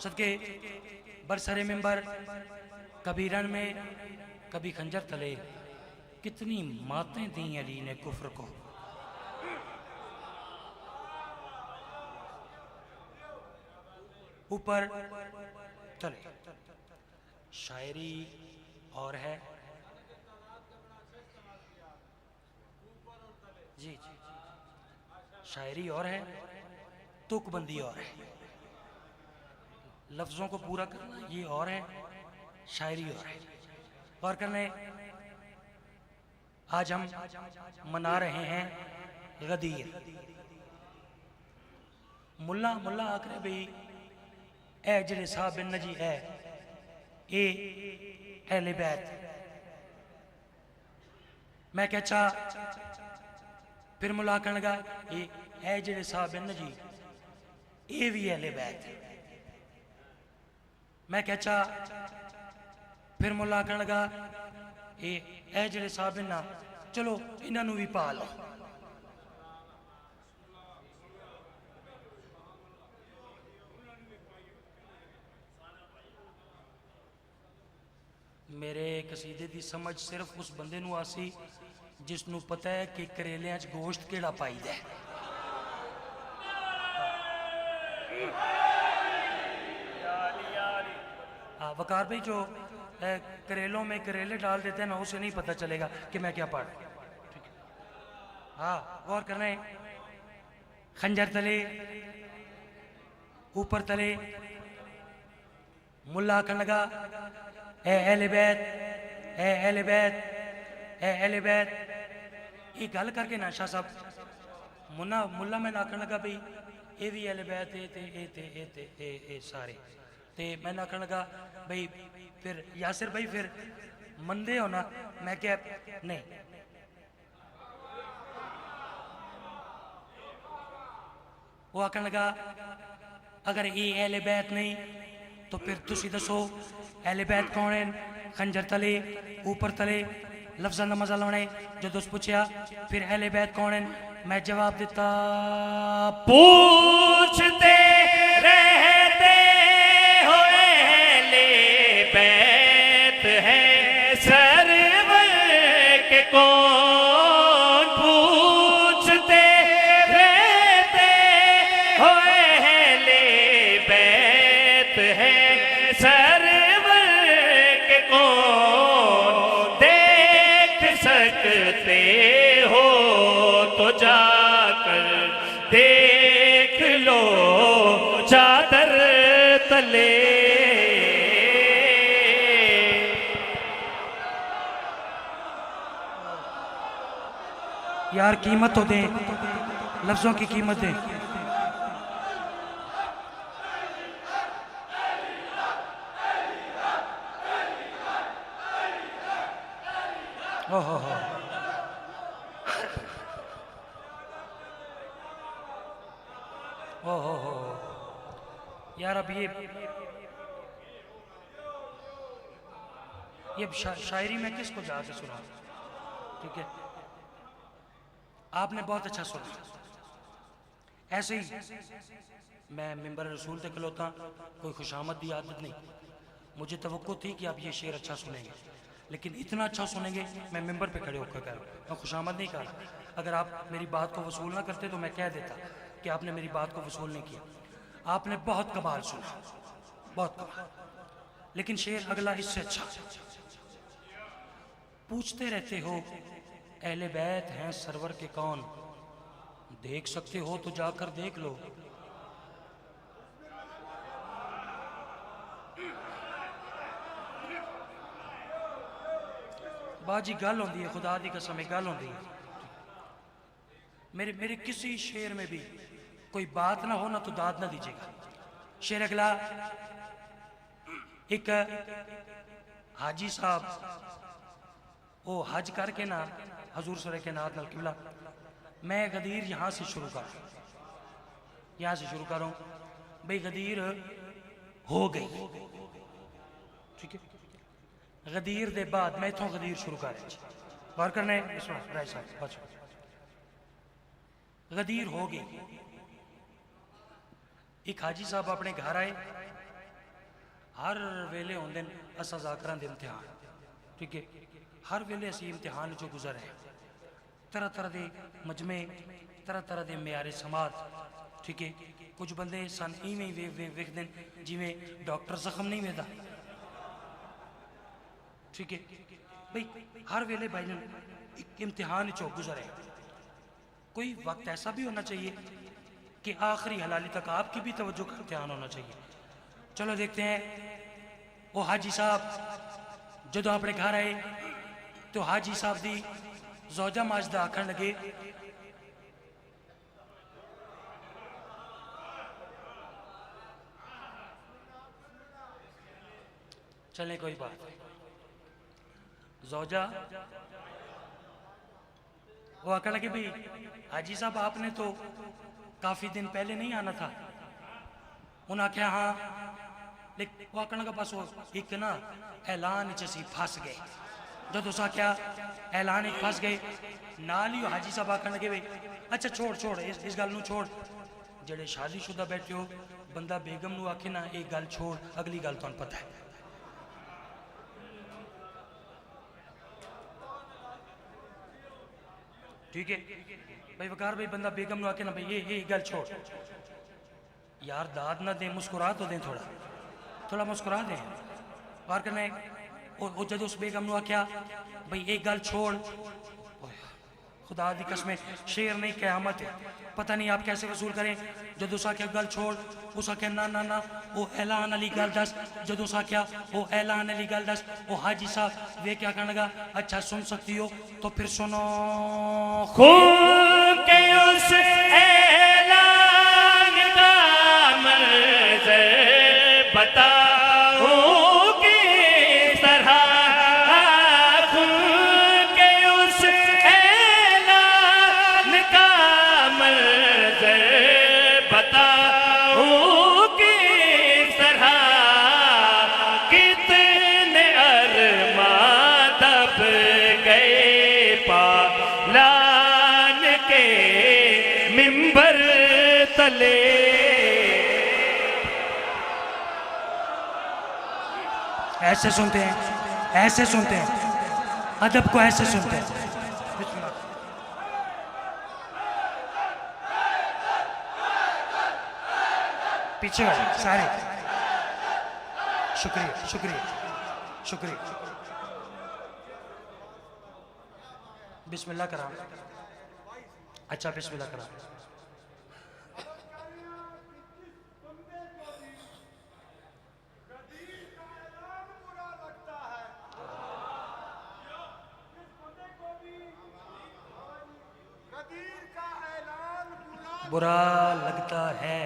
सदके बरसरे मिंबर, कभी रन में, कभी खंजर तले। कितनी मातें दी अली ने कुफ्र को। ऊपर चले। शायरी और है जी, जी, शायरी और है, तुकबंदी और है। लफ्जों को पूरा करना ये और है, शायरी और है। गौर करने, आज हम मना रहे हैं गदीर। मुल्ला मुल्ला आखरे भाई ए जेड़े साहब बिन नजी है ए अहले बैत। मैं क्या चा फिर मुल्ला कहने लगा ए जेड़े साहब बिन नजी ए भी अहले बैत। मैं क्या चा फिर मुल्ला कहने लगा ए जेड़े साहब ना, चलो इन्हों भी पा लो। मेरे कसीदे की समझ सिर्फ उस बंदे नू आसी जिसनू पता है कि करेलियां च गोश्त केड़ा पाईदा है। हाँ वकार भाई, जो करेलों में करेले डाल देते हैं ना, उसे नहीं पता चलेगा कि मैं क्या पढ़। ठीक है, हाँ गौर करना है। खंजर तले, ऊपर तले, मुल्ला कहने लगा ए अहले बैत, ए अहले बैत, ए अहले बैत। ये गल करके ना शाह साहब मुल्ला मैं आखन लगा भाई ये भी अहले बैत ए सारे। ते मैं आखन लगा भाई फिर यासिर भाई फिर मंदे हो ना। मैं क्या नहीं, वो आखन लगा अगर ये अहले बैत नहीं तो फिर तुसी दसो अहले बैत कौन है। खंजर तले, ऊपर तले, लफ्ज़ां दा मजा लाने। जो दोस्त पूछया फिर अहले बैत कौन है, मैं जवाब दिता पूछते रहते हो अहले बैत है सरवर के कौन। सकते हो तो जाकर देख लो चादर तले। यार कीमत तो दें, लफ्जों की कीमत दें। ओहो ओहो यार, अब ये शायरी में किसको जाके सुना? ठीक है, आपने बहुत अच्छा सुना। ऐसे ही मैं मिंबर रसूल तक खलोता, कोई खुशामद की आदत नहीं। मुझे तवक्को थी कि आप ये शेर अच्छा सुनेंगे, लेकिन इतना अच्छा सुनेंगे मैं मिंबर पे खड़े होकर कह रहा हूँ। मैं खुशामद नहीं कर रहा। अगर आप मेरी बात को वसूल ना करते तो मैं कह देता कि आपने मेरी बात को वसूल नहीं किया। आपने बहुत कमाल सुना, बहुत कमाल, लेकिन शेर अगला इससे अच्छा। पूछते रहते हो अहले बैत हैं सरवर के कौन, देख सकते हो तो जाकर देख लो। बाजी गल होंदी है, खुदा दी कसम गल होंदी है। मेरे किसी शेर में भी कोई बात ना हो ना तो दाद ना दीजिएगा। शेर अगला, एक हाजी साहब वो हज करके ना हजूर सरे के नात किबला, मैं गदीर यहाँ से शुरू कर रहा हूँ भाई। गदीर हो गई, ठीक है। गदीर दे बाद मैं इथों गदीर शुरू कर गौर करने गदीर हो गई। एक हाजी साहब अपने घर आए, हर वेले होंदे असां ज़ाकरां दे इम्तिहान, ठीक है। हर वेले असी इम्तिहान चो गुजर है, तरह तरह के मजमे, तरह तरह के म्यारे समाज, ठीक है। कुछ बंदे सन इवें वेखते जिमें डॉक्टर जख्म नहीं वेंदा, ठीक है भाई। हर वेले भाई एक इम्तिहान चो गुजर है। कोई वक्त ऐसा भी होना चाहिए कि आखिरी हलाली तक आपकी भी तवज्जो का इम्तिहान होना चाहिए। चलो देखते हैं। वो हाजी साहब जो अपने घर आए तो हाजी साहब दी जोजा माजदा आखन लगे, चले कोई बात नहीं। जोजा वो आखन लगे भाई हाजी साहब आपने तो काफी दिन पहले नहीं आना था। उन्हें आख्या हाँ, लेकिन वो आखन लगा बस वो एक ना ऐलान च असी फस गए। जो तुस आख्या ऐलान फस गए, नाल ही हाजी साहब आखन लगे भाई अच्छा छोड़ इस गल नूं छोड़। जेड़े शादीशुदा बैठे हो, बंदा बेगम नूं आखे ना एक गल छोड़, अगली गल तुहानूं पता है। ठीक है भाई वकार भाई, बंदा बेगम नूं आखे ना भाई ये गल छोड़ यार, दाद ना दे, मुस्कुरा तो दें, थोड़ा मुस्कुरा दें। बार करना और जब उस बेगम नूं आख्या भाई एक गल छोड़, खुदा दी कसम शेर नहीं क़यामत है। पता नहीं आप कैसे वसूल करें। जब उस आख्या गल छोड़, उस आख्या ना ना ना वो ऐलान अली गल दस। जब उस आख्या वो ऐलान अली गल दस, वो हाजी साहब वे क्या कहने लगा, अच्छा सुन सकती हो तो फिर सुनो। खून के उस ऐलान का मंज़र बताओ किस तरह, खून के उस ऐलान का मंज़र बताओ किस तरह, कितने अरमां दब गए पालान के मिंबर तले। ऐसे सुनते हैं, ऐसे सुनते हैं, अदब को ऐसे सुनते हैं। पीछे वाले सारे शुक्रिया शुक्रिया शुक्रिया। बिस्मिल्लाह करा। अच्छा बिस्मिल्लाह करा। बुरा लगता है।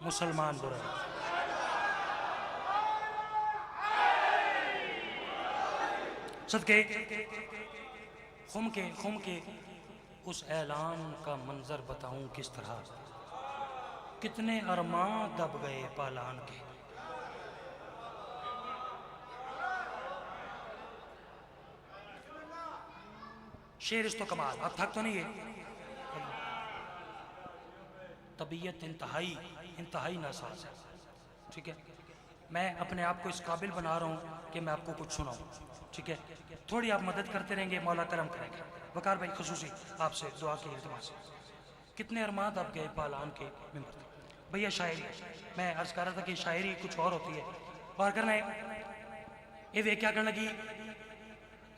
मुसलमान बुरा सदके खुम के उस ऐलान का मंजर बताऊं किस तरह, कितने अरमां दब गए पालान के। शेर इस तो कमाल, अब थक तो नहीं है। तबीयत इंतहाई नासाज है, ठीक है। मैं अपने आप को इस काबिल बना रहा हूँ कि मैं आपको कुछ सुनाऊँ, ठीक है। थोड़ी आप मदद करते रहेंगे, मौला करम करेंगे। वकार भाई खसूसी आपसे दुआ की इल्तिमास है। कितने अरमान दब गए पालान के मिंबर। भैया शायरी, मैं अर्ज कर रहा था कि शायरी कुछ और होती है और करना है ये वे क्या करने लगी।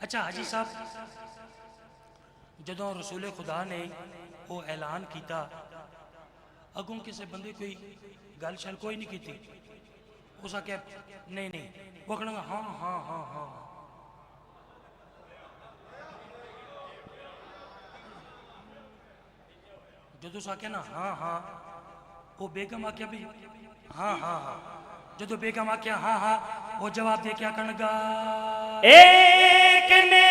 अच्छा हाजी साहब, जदों रसूल खुदा ने वो ऐलान किया, अगों किसी बंदे कोई गल शल कोई नहीं की, उस आख्या नहीं, वो कहना हाँ हाँ हाँ हाँ। जो उस आख्या ना हाँ हाँ, वो बेगम आख्या भी हाँ हाँ हाँ। जो बेगम आख्या हाँ हाँ, वो जवाब दे क्या करने लगा। एक ने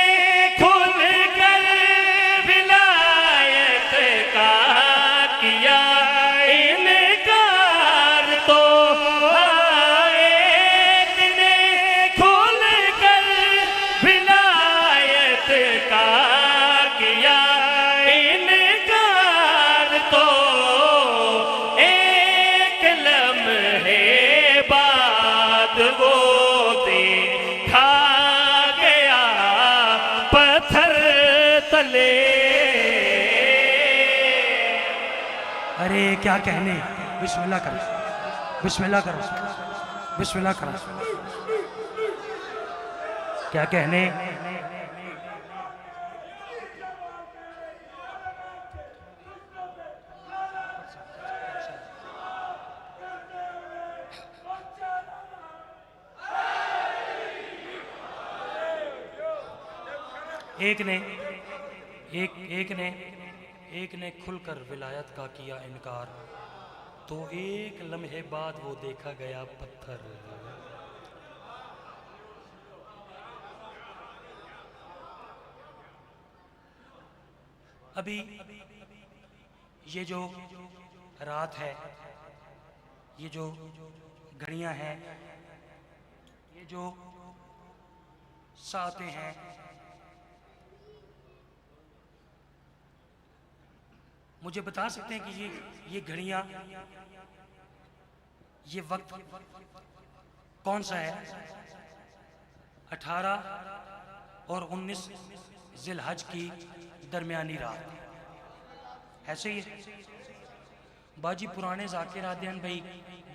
खुल कर विलायत का किया इनकार, तो एक ने खुल कर विलायत का किया इनकार, तो एक लम्हे बाद वो देखा गया पत्थर तले। अरे क्या कहने, बिस्मिल्लाह करो, बिस्मिल्लाह करो, बिस्मिल्लाह करो। क्या कहने। एक ने खुलकर विलायत का किया इनकार, तो एक लम्हे बाद वो देखा गया पत्थर। अभी ये जो रात है, ये जो घड़ियां हैं, ये जो सातें हैं, मुझे बता सकते हैं कि ये घड़ियां, ये वक्त कौन सा है। 18 और 19 जिलहज की दरमियानी रात, ऐसे ही है। बाजी पुराने जाकिर आते हैं भाई,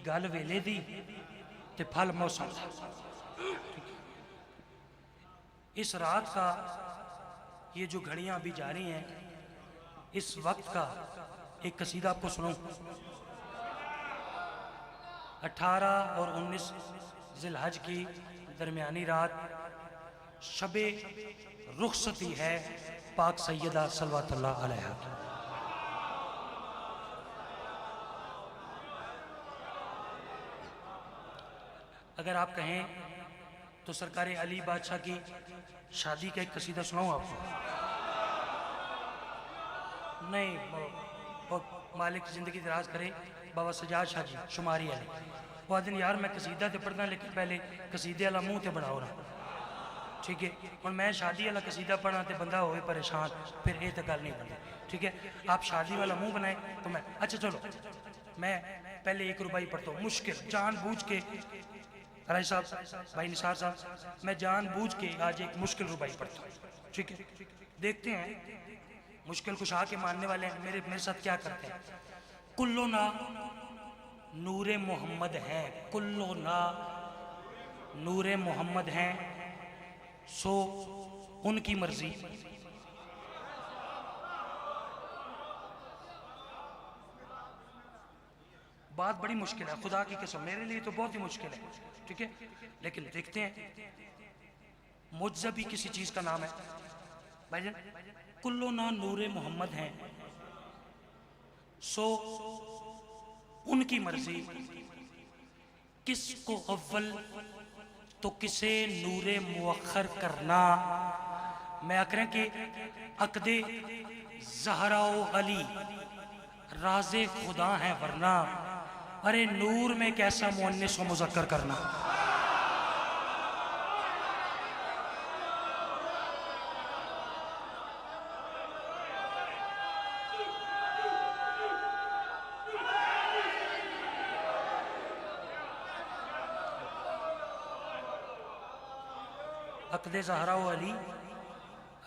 गल वेले दी ते फल मौसम। इस रात का ये जो घड़ियां अभी जा रही हैं, इस वक्त का एक कसीदा आपको सुनाऊं। 18 और 19 जिलहज की दरमियानी रात, शबे रुखसती है पाक सैयदा सल्लल्लाहु अलैहा की। अगर आप कहें तो सरकार अली बादशाह की शादी का एक कसीदा सुनाऊं आपको। नहीं, बहुत मालिक जिंदगी दराज करे, बाबा सजाद शाह जी शुमारी वाले, वो दिन यार मैं कसीदा तो पढ़ना, लेकिन पहले कसीदे वाला मुंह तो बनाओ ना, ठीक है। और मैं शादी वाला कसीदा पढ़ना तो बंदा होए परेशान, फिर ये तो गल नहीं बनती, ठीक है, आप शादी वाला मुंह बनाए तो मैं अच्छा चलो मैं पहले 1 रुपये पढ़ता हूँ, मुश्किल जानबूझ के राय साहब, भाई निसार साहब, मैं जानबूझ के आज एक मुश्किल रुबाई पढ़ता हूँ, ठीक है। देखते हैं मुश्किल कुछ आके मानने वाले हैं मेरे साथ क्या करते हैं। कुल्लो ना नूरे मोहम्मद हैं, कुल्लो ना नूरे मोहम्मद हैं, सो उनकी मर्जी। बात बड़ी मुश्किल है, खुदा की कसम मेरे लिए तो बहुत ही मुश्किल है, ठीक है। लेकिन देखते हैं, मुझसे भी किसी चीज का नाम है भाईजान। कुल्लो ना नूरे मोहम्मद हैं, सो उनकी मर्जी। किसको अव्वल तो किसे नूरे मुअख्खर करना। मैं अकरें कि अकदे ज़हराओ अली राज़े खुदा हैं वरना, अरे नूर में कैसा मुअन्निस व मुज़क्कर करना। अक़दे ज़हरा व अली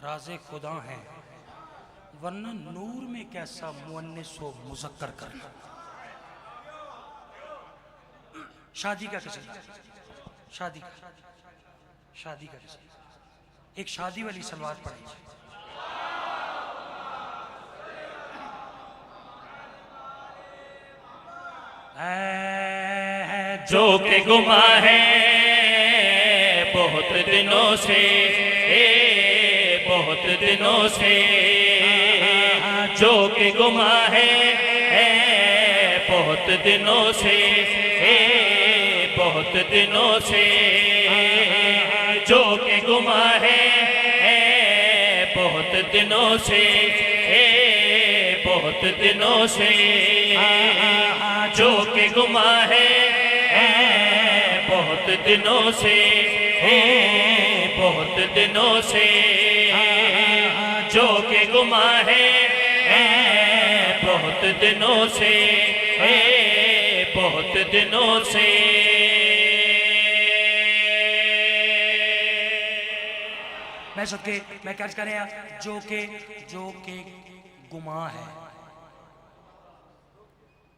राज़े खुदा हैं वरना नूर में कैसा मुअन्निस व मुज़क्कर करना। शादी का किसी शादी का किसी एक शादी वाली सलवात पढ़ी। जो के गुमा है बहुत दिनों से, बहुत दिनों से, जो के गुमा है बहुत दिनों से, बहुत दिनों से, जो के गुमा है बहुत दिनों से, बहुत दिनों से, जो के गुमा है बहुत दिनों से, बहुत दिनों से, जो के गुमा है बहुत दिनों से, बहुत दिनों से। मैं सबके मैं क्या करें यार, जो के गुमा है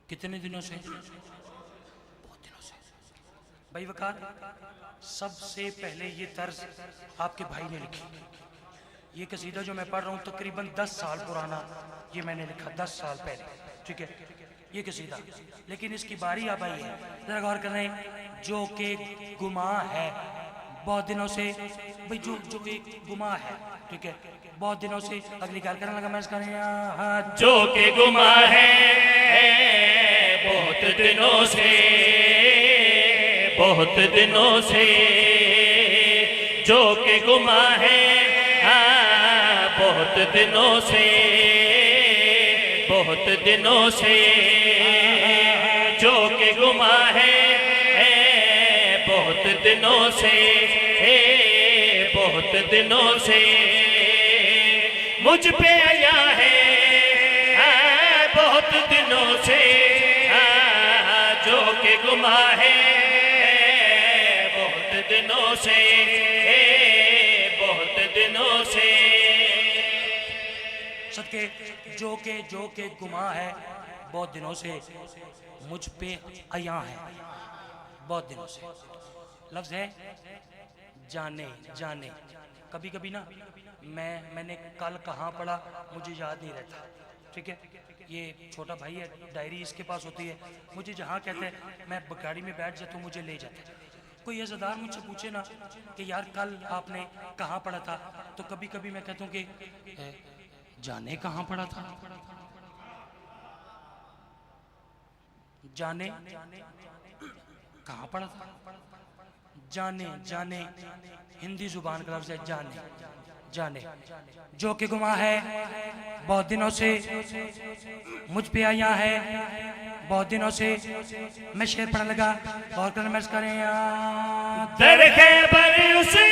कितने दिनों से, बहुत दिनों से। भाई वकार, सबसे पहले ये तर्ज आपके भाई ने लिखी। ये कसीदा जो मैं पढ़ रहा हूँ तकरीबन 10 साल पुराना, ये मैंने लिखा 10 साल पहले, ठीक है ये कसीदा। लेकिन इसकी बारी अब आई है, जरा गौर कर रहे हैं। जो के गुमा है बहुत दिनों से, भाई जो एक गुमा है, ठीक है बहुत दिनों से। अगली कार करने लगा मैं इसका जो के गुमा है बहुत दिनों से, बहुत दिनों से, जो के गुमा है बहुत दिनों से, बहुत दिनों से, जो के गुमा है बहुत दिनों से, बहुत दिनों से, मुझ पे आया है बहुत दिनों से, जो के गुमा है बहुत दिनों से, बहुत दिनों से। सदके जो के गुमा है बहुत दिनों से, मुझ पे आया है बहुत दिनों से। लफ्ज है जाने जाने। कभी कभी ना मैंने कल कहाँ पढ़ा मुझे याद नहीं रहता, ठीक है। ये छोटा भाई है, डायरी इसके पास होती है, मुझे जहाँ कहते हैं मैं गाड़ी में बैठ जाता हूँ मुझे ले जाता है। कोई अज़ादार मुझसे पूछे ना कि यार कल आपने कहाँ पढ़ा था, तो कभी कभी मैं कहता हूँ कि जाने कहाँ पढ़ा था, जाने कहाँ पढ़ा था। जाने जाने हिंदी जुबान का लफ्ज़ है जाने जाने। जो कि गुमा है बहुत दिनों से, मुझ पे आया है बहुत दिनों से। मैं शेर पढ़ने लगा और करमर्स करें दर खैबर उसे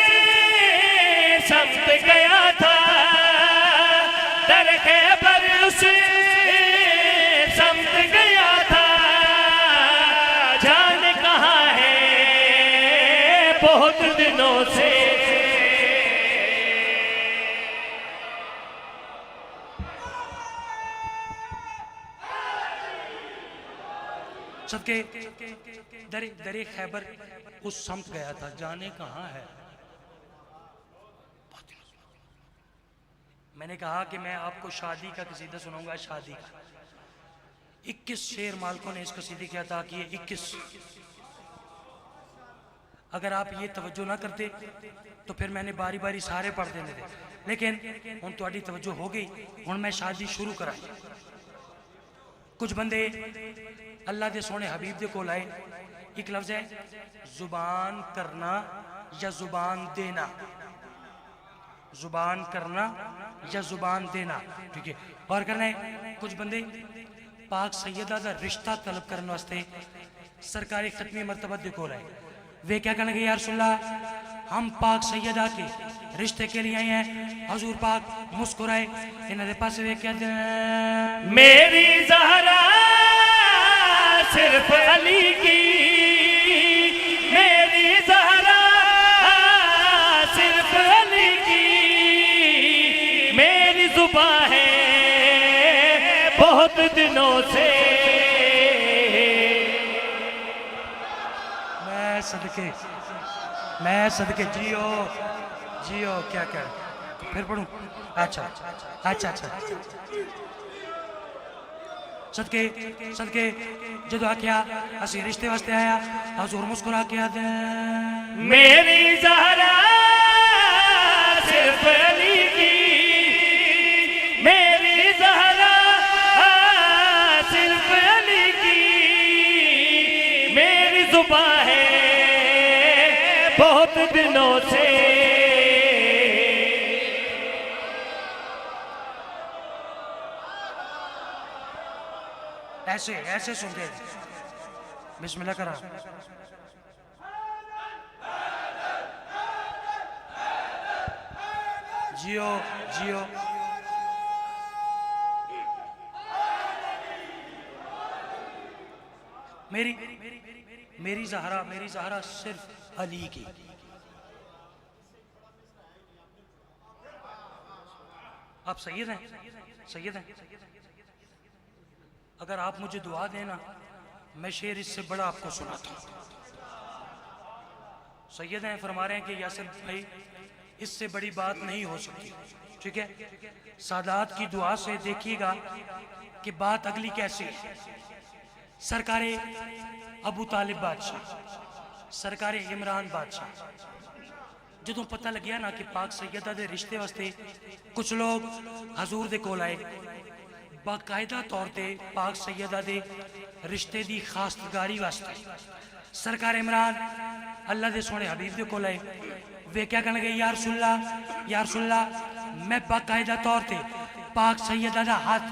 समझ गया था, दर खैबर दिनों से। सबके दरे खैबर उस समत गया था, जाने कहाँ है। मैंने कहा कि मैं आपको शादी का कसीदा सुनाऊंगा, शादी का। 21 शेर मालकों ने इस कसीदे के अता किए, 21। अगर आप ये तवज्जो ना करते तो फिर मैंने बारी बारी सारे पढ़ देने थे, लेकिन हुण तुहाडी तवज्जो हो गई, हुण मैं शादी शुरू कराई। कुछ बंदे अल्लाह के सोने हबीब दे कोल आए, एक लफ्ज है जुबान करना या जुबान देना, जुबान करना या जुबान देना, ठीक है। और करना है, कुछ बंदे पाक सैयदा दा रिश्ता तलब करने वास्ते सरकारी खत्मी मर्तबा दे कोल आए। वे क्या कहने या रसूलल्लाह, हम पाक सैयदा के रिश्ते के लिए आए हैं। हजूर पाक मुस्कुराए, इन्होंने पास वे क्या मेरी ज़हरा सिर्फ अली की, मेरी ज़हरा सिर्फ अली की, मेरी जुबां है बहुत दिनों से। मैं सदके जियो जियो, क्या क्या फिर पढ़ूं? अच्छा अच्छा अच्छा, सदके सदके जो आख्या असी रिश्ते वास्ते आया, हजूर मुस्कुरा के आदे मेरी ज़हरा सिर्फ अली की, मेरी ज़हरा सिर्फ अली की, मेरी जुबां है बहुत दिनों से। ऐसे ऐसे सुनते बिस्मिल्लाह करा। जियो जियो, मेरी ज़हरा सिर्फ अली की। आप सैयद हैं, सैयद हैं। अगर आप मुझे दुआ देना, मैं शेर इससे बड़ा आपको सुनाता हूँ। सैयद हैं, फरमा रहे हैं कि यासिर भाई इससे बड़ी बात नहीं हो सकती, ठीक है। सादात की दुआ से देखिएगा कि बात अगली कैसी है। सरकारे अबू तालिब बादशाह, सरकारे इमरान बादशाह, जो पता लग्या ना कि पाक सैयदा दे रिश्ते वास्ते कुछ लोग हजूर दे कोल आए, बाकायदा तौर पे पाक सैयदा दे रिश्ते दी खास्तगारी वास्ते सरकार इमरान अल्लाह दे सोने हबीब दे कोल आए। वे क्या कहने गए, या रसूलल्लाह मैं बाकायदा तौर पे पाक सैयदा दा हाथ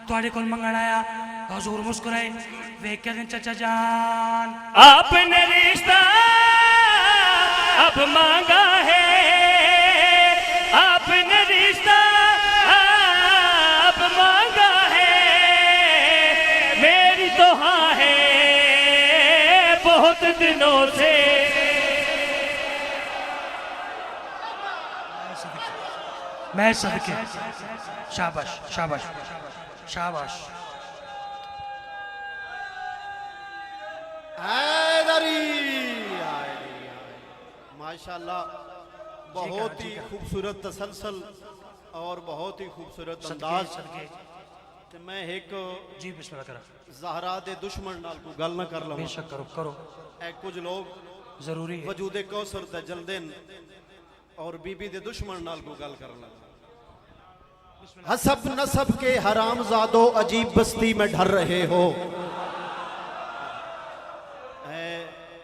तुहाडे कोल मंगण आया। हजूर मुस्कुराए, वे क्या दिन चाचा जान आपने रिश्ता अब मांगा है, आपने रिश्ता अब मांगा है, मेरी तो हाँ है बहुत दिनों से। मैं सदके, शाबाश शाबाश शाबाश। माशाल्लाह, बहुत ही खूबसूरत तसलसल और बहुत ही खूबसूरत अंदाज। ते मैं एक जी बिस्मिल्लाह करा ज़हरा दे दुश्मन नाल को गल ना कर लवां। बेशक करो करो, ए कुछ लोग जरूरी है। वजूदे कौसर ते जलदेन और बीबी दे दुश्मन नाल को गल कर लगा। हसब नसब के हराम जादो अजीब बस्ती में ढर रहे हो।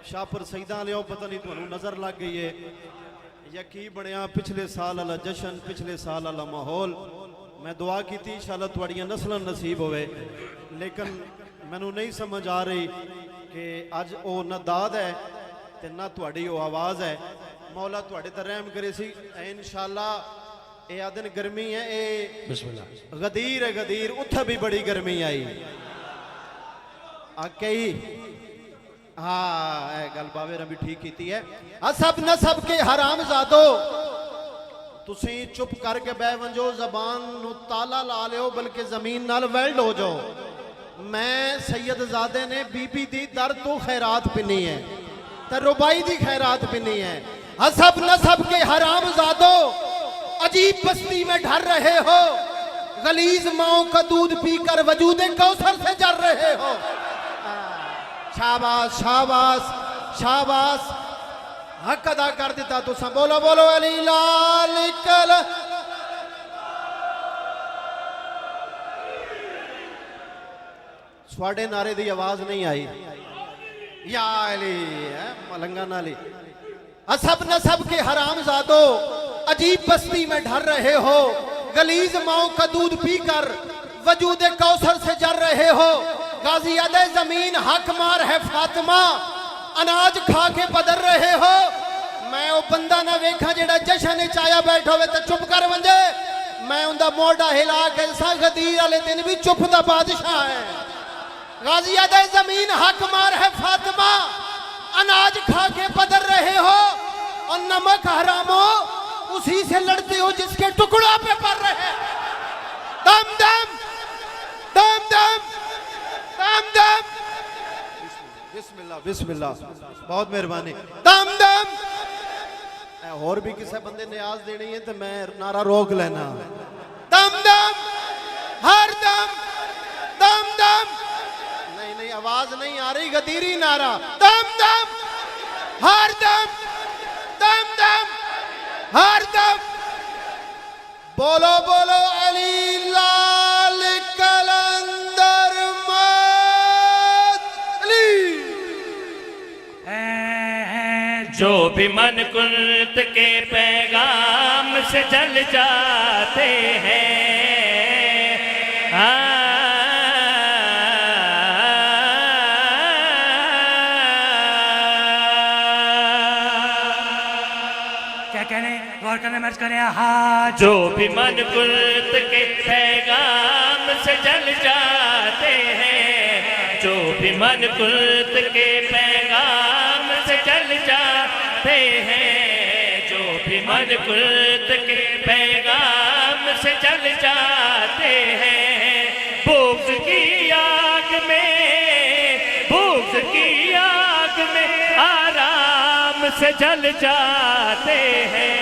शाहपुर सईदा लियो, पता नहीं तुहानू नजर लग गई है यकी बनया पिछले साल वाला जश्न, पिछले साल वाला माहौल। मैं दुआ की थी इंशाअल्लाह तुहाड़ियां नस्लां नसीब होवे, लेकिन मैनू नहीं समझ आ रही कि अज वो ना दाद है ते ना तुहाड़ी वो आवाज़ है। मौला तुहाडे ते रहम करे सी इंशाअल्लाह। ये आदन गर्मी है, ये गदीर है गदीर, उत्थे भी बड़ी गर्मी आई। हाँ ਇਹ ਗੱਲ ਬਾਵੇ ਨੇ ਵੀ ਠੀਕ ਕੀਤੀ ਹੈ। ਅਸਬ ਨਸਬ ਕੇ ਹਰਾਮਜ਼ਾਦੋ ਤੁਸੀਂ ਚੁੱਪ ਕਰਕੇ ਬਹਿ ਵੰਜੋ, ਜ਼ਬਾਨ ਨੂੰ ਤਾਲਾ ਲਾ ਲਿਓ, ਬਲਕਿ ਜ਼ਮੀਨ ਨਾਲ ਵੈਲਡ ਹੋ ਜਾਓ। ਮੈਂ ਸੈਯਦਜ਼ਾਦੇ ਨੇ ਬੀਬੀ ਦੀ ਦਰ ਤੋਂ ਖੈਰਾਤ ਪਿੰਨੀ ਹੈ ਤੇ ਰੁਬਾਈ ਦੀ ਖੈਰਾਤ पिनी है। हसब नसब के हरामजादो अजीब बस्ती में ढर रहे हो, गलीज माओ का दूध पीकर वजूद कौसर से जर रहे हो। शाबाश शाबाश शाबाश, हक अदा कर दिता तुसा। बोलो बोलो अली लाल कल। स्वाडे नारे दी आवाज नहीं आई या अली मलंगा नाली। असब नसब के हरामजादो अजीब बस्ती में ढर रहे हो, गलीज माओ का दूध पीकर वजूद कौसर से जर रहे हो। गाजियाद जमीन हक मार है फातिमा, अनाज खा के बदल रहे हो। मैं वो बंदा ना वेखा जेड़ा जशन चाया बैठो वे तो चुप कर वंजे। मैं उनका मोढ़ा हिला के गदीर वाले दिन भी चुप दा बादशाह है। गाजियाद जमीन हक मार है फातिमा, अनाज खा के बदल रहे हो और नमक हरामो उसी से लड़ते हो जिसके टुकड़ों पे पड़ रहे। दम दम दम दम दम दम। बिस्मिल्लाह बिस्मिल्लाह, बहुत मेहरबानी। दम दम। और भी किसी बंदे न्याज देनी है तो मैं नारा रोक लेना। दम दम हर दम दम दम। नहीं नहीं आवाज नहीं आ रही, गदीरी नारा। दम दम हर दम दम हर दम। बोलो बोलो अली लाल कलंदर अली। जो भी मन कुल्त के पैगाम से जल जाते हैं, हाँ। जो भी मन कुल्त के पैगाम से जल जाते हैं, जो भी मन कुल्त के पैगाम से जल जाते हैं, जो भी मन कुल्त के पैगाम से जल जाते हैं। बुग़्ज़ की आग में, बुग़्ज़ की आग में आराम से जल जाते हैं।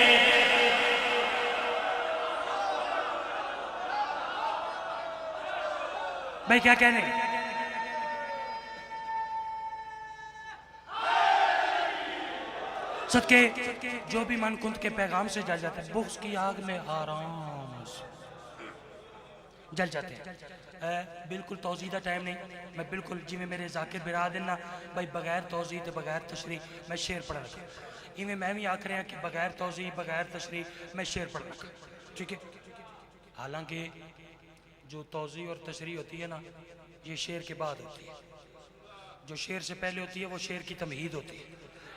भाई क्या कहने, सदके जो भी मन कुंत के पैगाम से जल जाते हैं, बुग़्ज़ की आग में आराम से जल जाते हैं। बिल्कुल तौज़ीह का टाइम नहीं, मैं बिल्कुल जिमें मेरे जाकिर बिरा देना भाई बगैर तौज़ीह ते बगैर तशरीह मैं शेर पढ़ रखा। इवें मैं भी आख रहा कि बगैर तौज़ीह बगैर तशरीह मैं शेर पढ़ रखा, ठीक है। हालांकि जो तौज़ीह और तशरीह होती है ना, ये शेर के बाद होती है। जो शेर से पहले होती है वो शेर की तमहीद होती है।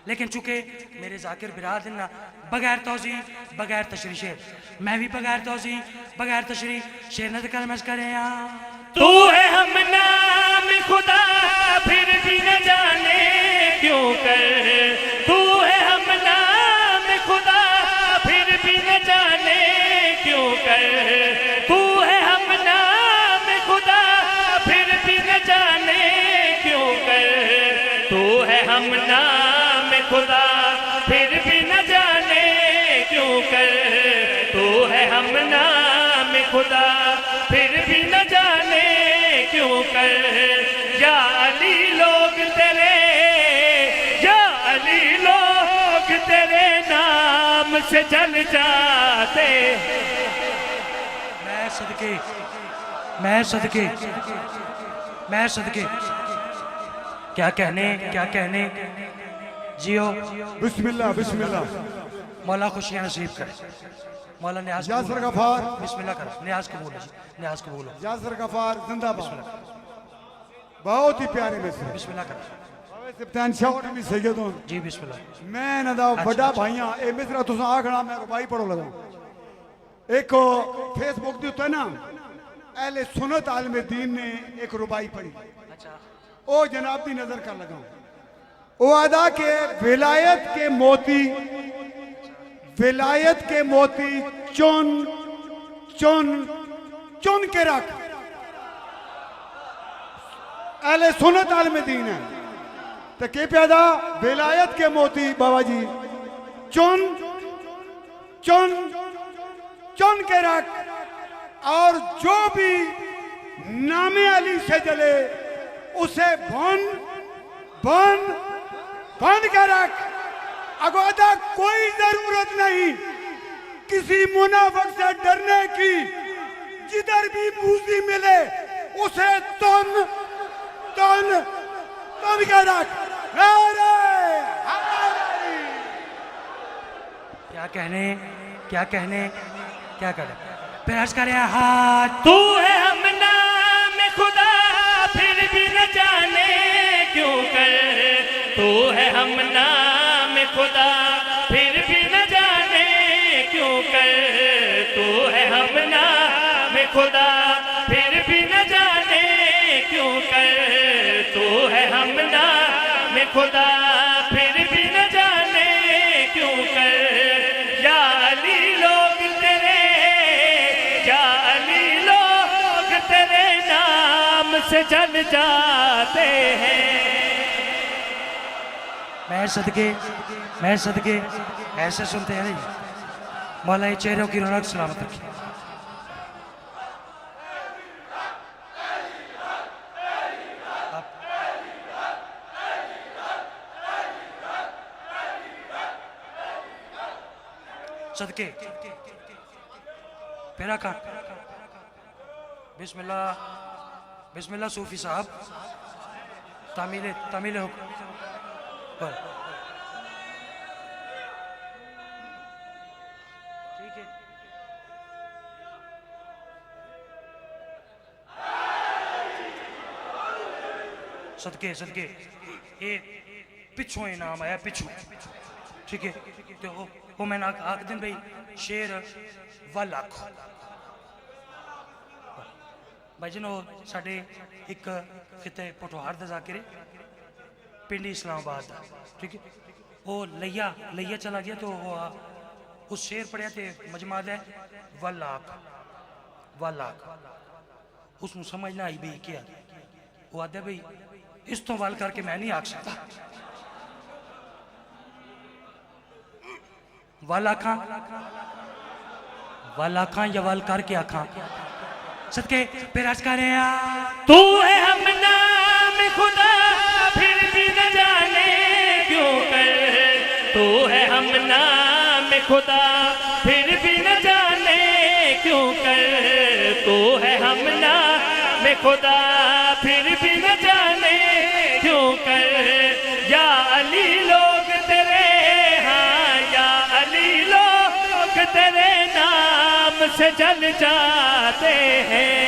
लेकिन चूंकि मेरे जाकिर बिराद ना बगैर तौज़ीह बगैर तशरीह शेर, मैं भी बगैर तौज़ीह बगैर तशरीह शेर न कलमश करें। तू है हम नाम खुदा फिर भी न जाने क्यों कर, तू है हम नाम खुदा फिर भी न जाने क्यों कर, तू है हम नाम खुदा फिर भी न जाने क्यों कर, तू है हम नाम खुदा फिर भी न जाने क्यों कर, तू है हम नाम खुदा फिर भी न जाने क्यों कर। या अली लोग तेरे, या अली लोग तेरे नाम से जल जाते। मैं सदके मैं सदके मैं सदके क्या कहने जियो। बिस्मिल्लाह बिस्मिल्लाह। मौला खुशियाँ नसीब करे। मौला न्याज यासर गफार बिस्मिल्लाह करो। न्याज कबूल हो, न्याज कबूल हो। यासर गफार जिंदाबाद। बहुत ही प्यारे मिसरे। बिस्मिल्लाह करो सिप्तान शाह भी सैयदों जी। बिस्मिल्लाह। मैं नदा बड़ा भाइयां ए मिसरा तुसा आखना मैं रुबाई पढ़ो लगा। एक फेसबुक दी उत्ते ना अहले सुन्नत आलम दीन ने एक रुबाई पढ़ी। अच्छा। ओ जनाब दी नजर कर लगा। वो अदा के विलायत के मोती चुन चुन चुन के रख। अहले सुन्नत आलम दीन है तो के पैदा विलायत के मोती बाबा जी चुन चुन चुन के रख, और जो भी नामे अली से जले उसे बन बन बन के रख। अगोदा कोई जरूरत नहीं किसी मुनाफिक से डरने की, जिधर भी पूंजी मिले उसे तुम तुम तुम के रख। क्या कहने क्या कहने क्या करे फिर अर्ज करे हाथ तू है हम नाम खुदा फिर भी न जाने क्यों कर, तू है हम नाम खुदा फिर भी न जाने क्यों कर, तू है हम नाम खुदा फिर भी न जाने क्यों कर, तू है हम नाम खुदा फिर भी न जाने क्यों कर। या अली लोग तेरे, या अली लोग तेरे नाम से जल जाते हैं। मैं सदके ऐसे सुनते हैं नहीं। मौला ये चेहरों की रौनक सलामत रखे। सदके पेरा का बिस्मिल्लाह बिस्मिल्लाह सूफी साहब तामील हुक्म पर ठीक है। सदके ये पिछों इनाम आया पिछों, ठीक है। तो वो मैंने आख दिन भाई शेर व लाखों भाई जनो साढ़े एक किते पोठोहार दा जाकिर पिंड इस्लामाबाद दा, ठीक है। वो लैया चला गया तो वो उस शेर पढ़िया थे मजमाद है व लाख उसमें समझ ना आई भाई क्या वो आदे भाई इस तो वाल करके मैं नहीं आख सकता। वाल आखा या वाल करके आखा सदके फिर अर्ज करे तू है हम नाम खुदा फिर भी न जाने क्यों कर, तू है हम नाम खुदा फिर भी न जाने क्यों कर, तू है हम नाम खुदा फिर भी न जाने क्यों कर। या अली लोग तेरे, हाँ या अली लोग तेरे नाम से जल जाते हैं।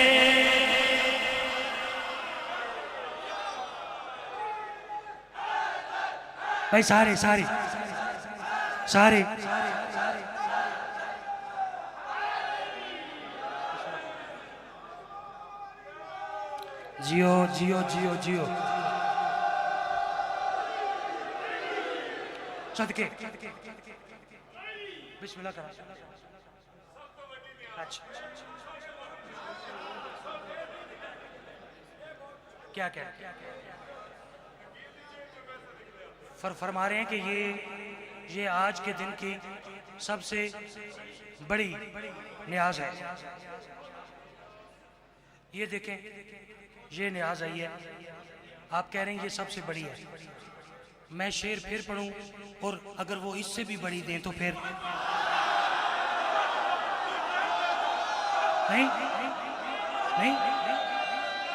भाई सारे जियो सदके बिस्मिल्लाह करा। अच्छा क्या फरमा रहे हैं कि ये आज के दिन की सबसे बड़ी न्याज है। ये देखें ये न्याज आई है, आप कह रहे हैं ये सबसे बड़ी है। मैं शेर फिर पढ़ूं और अगर वो इससे भी बड़ी दें तो फिर नहीं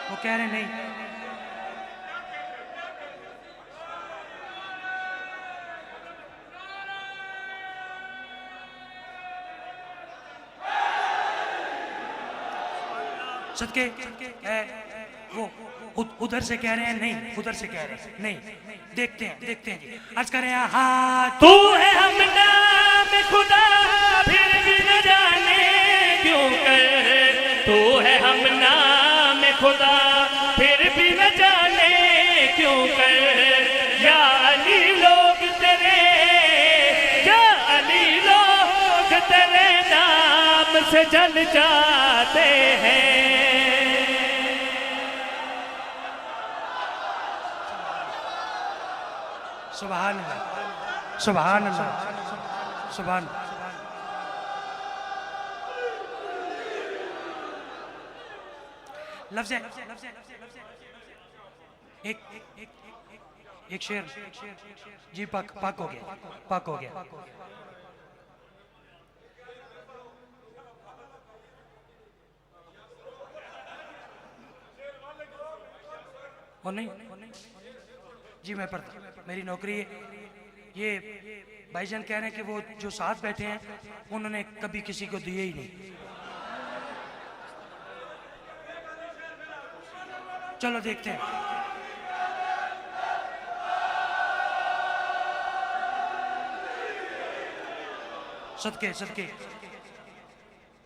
वो कह रहे नहीं। सदके वो उधर से कह रहे हैं नहीं, उधर से कह रहे हैं नहीं। देखते हैं जी अर्ज करें हाँ तू है हम नाम खुदा फिर भी न जाने क्यों कर, तू है हम नाम खुदा फिर भी न जाने क्यों कर। या अली से जल जाते हैं। सुभान अल्लाह, सुभान अल्लाह, सुभान। लफ्ज़ है, एक शेर जी, पाक हो गया, पाक हो गया। और नहीं जी, मैं पढ़ता, मेरी नौकरी है। ये भाईजान कह रहे हैं कि वो जो साथ बैठे हैं उन्होंने कभी किसी को दिए ही नहीं। चलो देखते हैं। सदके सदके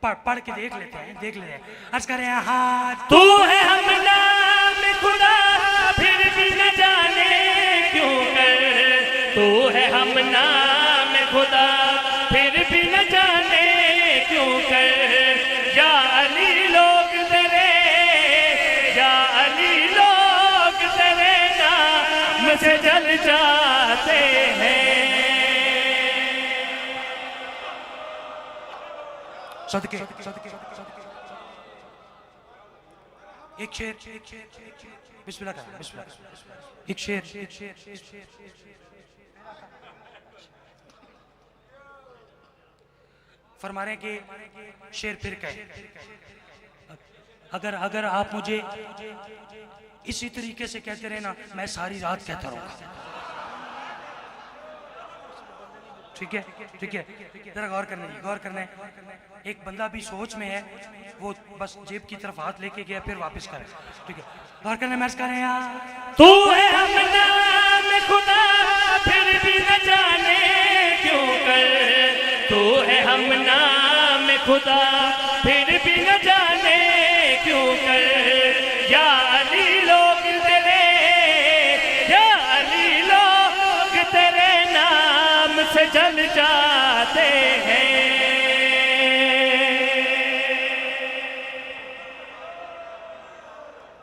पढ़ के देख लेते हैं, देख लेते हैं। अर्ज करें, हाँ तू है हम नाम खुदा फिर भी न जाने क्यों कर, तू है हम नाम खुदा फिर भी न जाने क्यों कर। या अली लोग तेरे, या अली लोग तेरे नाम से जल जाते हैं। सदके एक शेर, बिस्मिल्लाह कर, बिस्मिल्लाह। एक शेर, फरमा रहे हैं कि शेर फिर कहे, अगर आप मुझे इसी तरीके से कहते रहे ना, मैं सारी रात कहता रहूंगा। ठीक है, ठीक है, जरा गौर करने। एक बंदा भी सोच में है, वो बस जेब की तरफ हाथ लेके गया, फिर वापस करे। ठीक है, गौर करने में करें, यार तू है हम नाम खुदा फिर भी न जाने क्यों कर, तू है हम नाम खुदा फिर भी न जाने क्यों कर। या अली लोग तेरे, या अली लोग तेरे नाम से जल जाते हैं।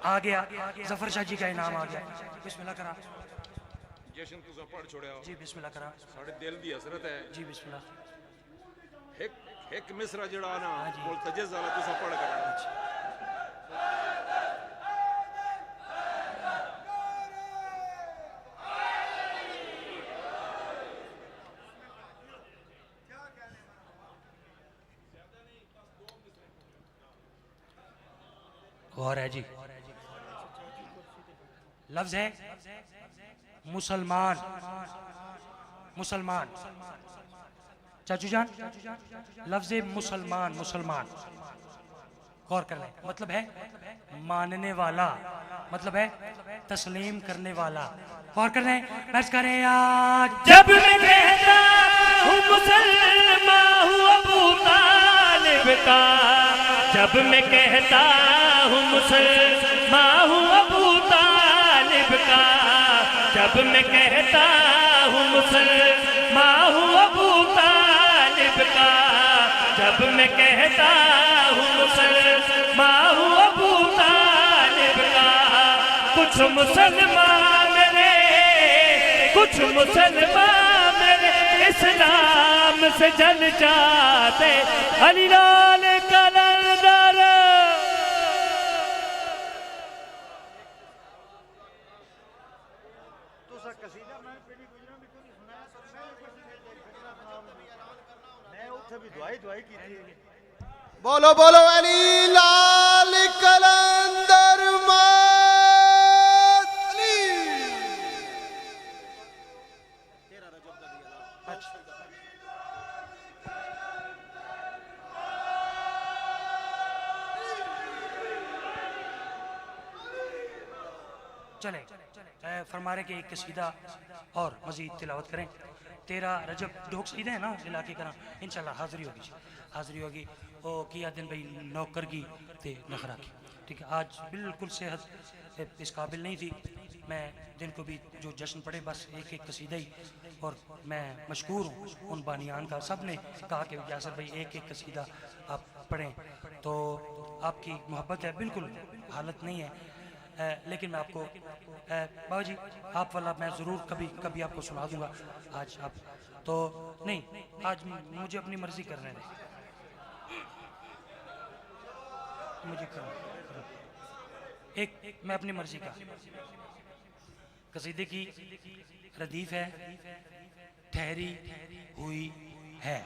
आ गया जफर शाह जी का इनाम आ गया। बिस्मिल्लाह करा जशन तुसा पढ़ छोड़या जी, बिस्मिल्लाह करा। साडे दिल दी हसरत है जी, बिस्मिल्लाह। एक मिसरा जड़ा ना जी। मुल्तजज वाला तुसा पढ़ करा। गौर है जी, लफ्ज है मुसलमान, मुसलमान। चाचू जान, लफ्ज है मुसलमान, मुसलमान। गौर कर लें, मतलब है मानने वाला, मतलब है तस्लीम करने वाला। गौर कर लें, मैच करें यार। जब मैं कहता हूँ मुसलमान हूँ अबू तालिब का, जब मैं कहता हूँ मुसलमान हूँ अबू तालिब का, जब मैं कहता हूँ मुसलमान हूँ अबू तालिब का, जब मैं कहता हूँ मुसलमान हूँ अबू तालिब का। कुछ मुसलमान मेरे, कुछ मुसलमान मेरे इस्लाम से जल जाते। अली लाल कलंदर बोलो बोलो अली लाल कलंदर मातली। चले फरमा रहे कि एक कसीदा और मजीद तिलावत करें। 13 रजब डोक सीधे हैं ना इलाके का, इंशाल्लाह हाजिरी होगी, हाजिरी होगी। ओ किया दिन भाई नौकर की ते नखरा की। ठीक है, आज बिल्कुल सेहत इस काबिल नहीं थी। मैं दिन को भी जो जश्न पड़े बस एक एक कसीदा ही, और मैं मशकूर हूँ उन बानियान का। सब ने कहा कि यासर भाई एक एक कसीदा आप पढ़ें तो आपकी मोहब्बत है, बिल्कुल हालत नहीं है। लेकिन मैं आपको बाबा जी आप वाला मैं ज़रूर कभी कभी आपको सुना दूंगा। आज आप तो नहीं, आज मुझे अपनी मर्जी करने दें, मुझे करो। एक मैं अपनी मर्जी का कसीदे की रदीफ है, ठहरी हुई है।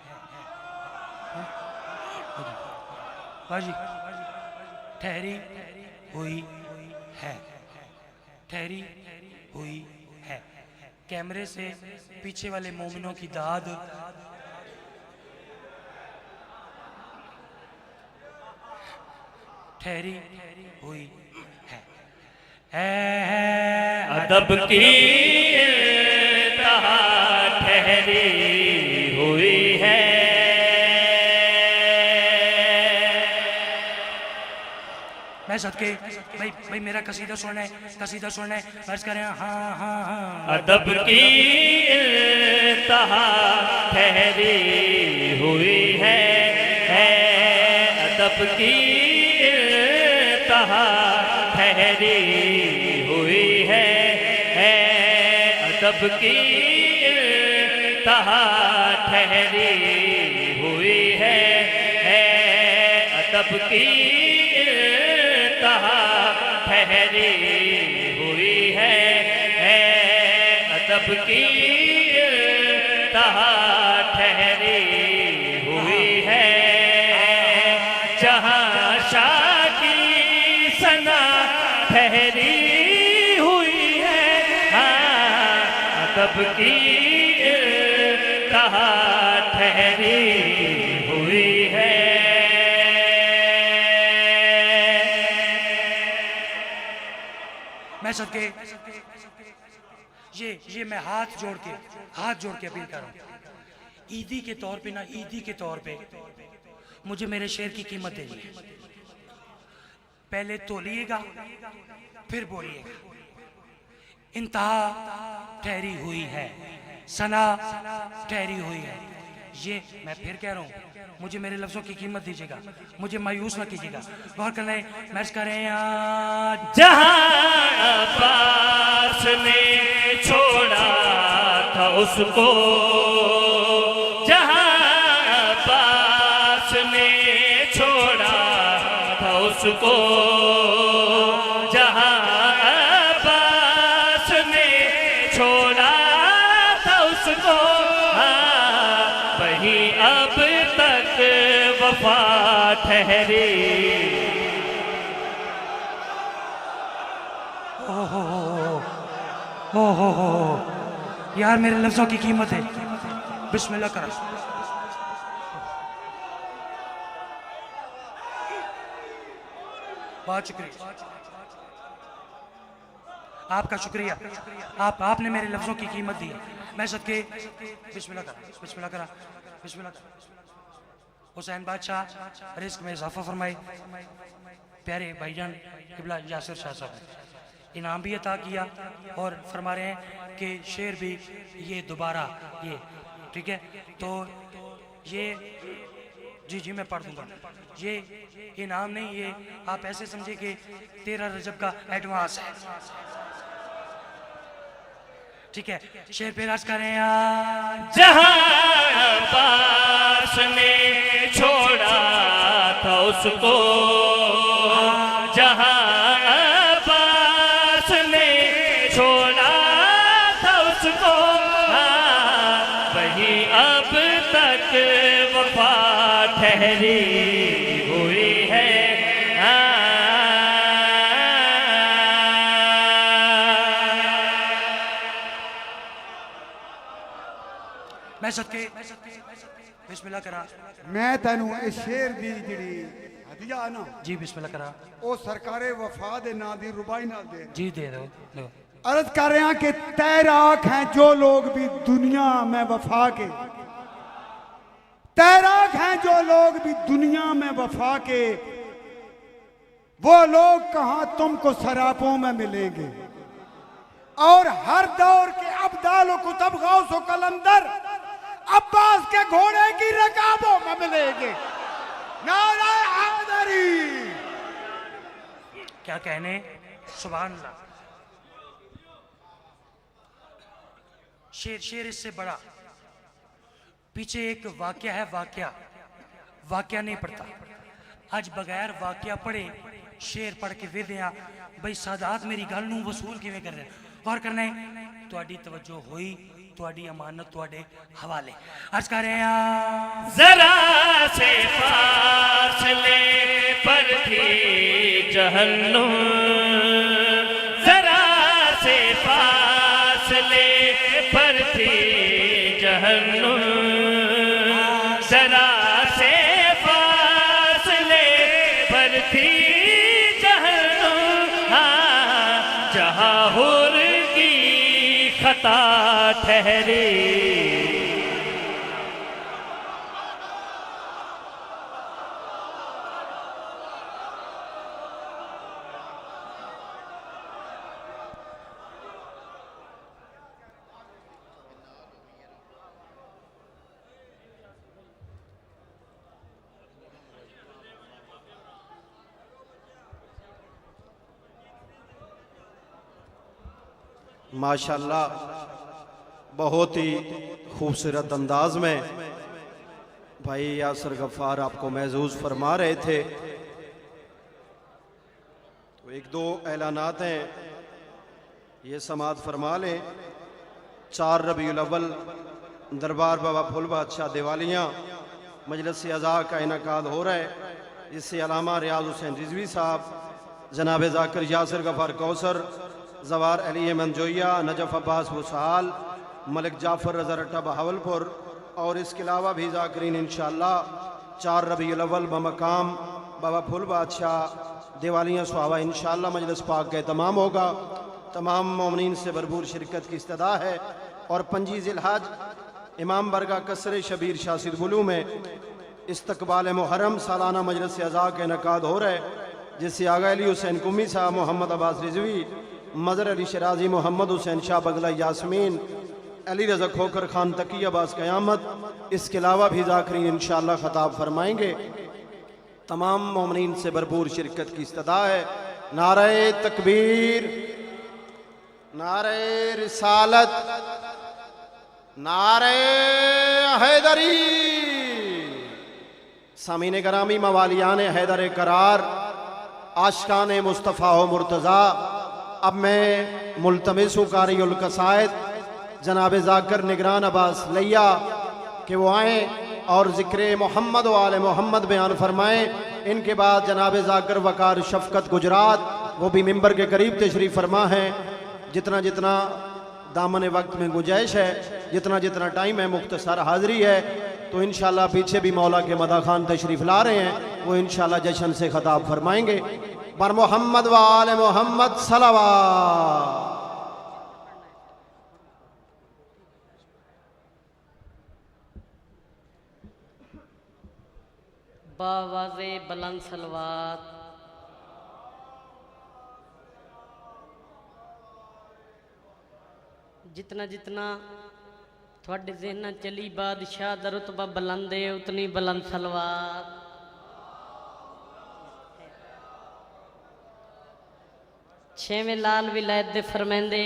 बाजी ठहरी हुई है, ठहरी हुई है। कैमरे से पीछे वाले मोमिनों की दाद ठहरी हुई है। अदब की इंतहा ठहरी हुई है। मैं सदके भाई मेरा कसीदा सुनना है, कसीदा सुनना है, फर्ज करें। हाँ हाँ हाँ। अदब की इंतहा ठहरी हुई है, अदब की इंतहा ठहरी हुई है, अदब की इंतहा ठहरी हुई है, अदब की इंतहा ठहरी हुई है, अदब की इंतहा ठहरी हुई है। जहाँ शाह की सना ठहरी हुई है, अदब की इंतहा ठहरी हुई है। मैं सदके ये मैं हाथ जोड़ के अपील कर रहा हूँ, ईदी के तौर पे ना, ईदी के तौर पे मुझे मेरे शेर की कीमत दीजिए। पहले तोलिएगा फिर बोलिएगा। इंतहा ठहरी हुई है, सना ठहरी हुई है। ये मैं फिर कह रहा हूँ, मुझे मेरे लफ्जों की कीमत दीजिएगा, मुझे मायूस ना कीजिएगा। गौर करना, मैच करें। जहाँ पास ने छोड़ा था उसको, जहाँ पास ने छोड़ा था उसको, जहाँ पास ने छोड़ा था उसको, वही अब तक वफा ठहरी। हो यार, मेरे लफ्जों की कीमत है। बिस्मिल्लाह करा। बहुत शुक्रिया, आपका शुक्रिया। आपने मेरे लफ्जों की कीमत दी। मैं सदके बिस्मिल्लाह करा, बिस्मिल्लाह करा, बिस्मिल्लाह करा। हुसैन बादशाह रिस्क में इजाफा फरमाए। प्यारे भाईजान किबला यासिर शाह साहब इनाम भी अता किया और फरमा रहे हैं कि शेर भी ये दोबारा ये ठीक है। तो ये जी मैं पढ़ दूंगा। ये इनाम नहीं, ये आप ऐसे समझे कि 13 रजब का एडवांस है, ठीक है। शेर पे राज करें। जहाँ पास ने छोड़ा था उसको, जहाँ पास ने छोड़ा था उसको, वही अब तक वफा ठहरी हुई है। मैं सदके बिस्मिल्लाह करा। मैं तेनू इस शेर दी जिहड़ी हदिया ना जी बिस्मिल्लाह करा। ओ सरकारे वफा दे नां दी रुबाई नाल दे। जी दे दो। अर्ज कर रहे हैं कि तैराक हैं जो लोग भी दुनिया में वफा के, तैराक हैं जो लोग भी दुनिया में वफा के, वो लोग कहां तुमको सरापों में मिलेंगे। और हर दौर के अब्दाल कुतब गौस व कलंदर अब्बास के घोड़े की रकाबों में मिलेंगे। नारे हैदरी। क्या कहने, सुभान अल्लाह। शेर शेर इससे बड़ा, पीछे एक वाक्या है, वाक्या नहीं पढ़ता। आज बगैर वाक्या पढ़े शेर पढ़ के वे दिया भाई सादात मेरी गल नूं वसूल किवें कर रहे। गौर करना है, तुहाडी तवज्जो होई, तुहाडी अमानत तुहाडे हवाले। अर्ज कर रहे हैं, जरा से फासले पर थी जहन्नुम, जरा से फासले पर थी जहन्नुम, जरा से फासले पर थी जहन्नुम। हाँ, जहाँ हुर की खता ठहरी। माशाल्लाह, बहुत ही खूबसूरत अंदाज में भाई यासर गफ्फार आपको महसूस फरमा रहे थे। तो एक दो ऐलानात हैं, ये समात फरमा लें। 4 रबीउल अव्वल दरबार बाबा फुल बादशाह दिवालियाँ मजलिस अज़ा का इनकाद हो रहा है, जिससे अलामा रियाज हुसैन रिजवी साहब, जनाब ज़ाकिर यासर गफ्फार कौसर, जवार अली मंजोया, नजफ अब्बास वसाल, मलिक जाफ़र रज़ा रट्टा बहावलपुर और इसके अलावा भी ज़ाकिरीन इंशाअल्लाह 4 रबीउल अव्वल बमकाम बाबा फुल बादशाह दिवालियाँ सुहावा इंशाअल्लाह मजलिस पाक का तमाम होगा। तमाम मोमिनीन से भरपूर शिरकत की इस्तदा है। और 25 ज़िलहज इमाम बरगा कसर शबीर शासिद बुलू में इस्तकबाल मुहर्रम सालाना मजलिस अज़ा का इनकाद हो रहा है, जिससे आगा अली हुसैन कुमी साहब, मोहम्मद अब्बास रिजवी, मज़र अली शराजी, मोहम्मद हुसैन शाह बगला यास्मीन, अली रज़ा खोकर खान तकी अब्बास क़यामत, इसके अलावा भी ज़ाकिरीन इंशाअल्लाह ख़ताब फरमाएंगे। तमाम मोमिनीन से भरपूर शिरकत की इस्तदा है। नारे तकबीर, नारे रिसालत, नारे हैदरी। सामीन गरामी, मवालियान हैदर करार, आशिकान मुस्तफ़ा व मुर्तज़ा, अब मैं मुल्तमिस हूँ कारी उल कसायद जनाब ज़ाकिर निगरान अब्बास लैया कि वो आएँ और ज़िक्र मोहम्मद व आले मोहम्मद बयान फरमाएँ। इनके बाद जनाब ज़ाकिर वकार शफ़क़त गुजरात, वो भी मिंबर के करीब तशरीफ़ फरमा है। जितना जितना दामन वक्त में गुंजाइश है, जितना जितना टाइम है, मुख्तसर हाज़री है, तो इंशाअल्लाह पीछे भी मौला के मदा खान तशरीफ़ ला रहे हैं, वो इंशाअल्लाह जश्न से ख़ताब फरमाएंगे। बर मोहम्मद व आले मोहम्मद सलावत। बावाज़े बुलंद सलवात। जितना जितना थोड़े ज़हन चली बादशाह दा रुतबा बुलंद है, उतनी बुलंद सलवात। छेवें लाल विलायत दे फरमांदे,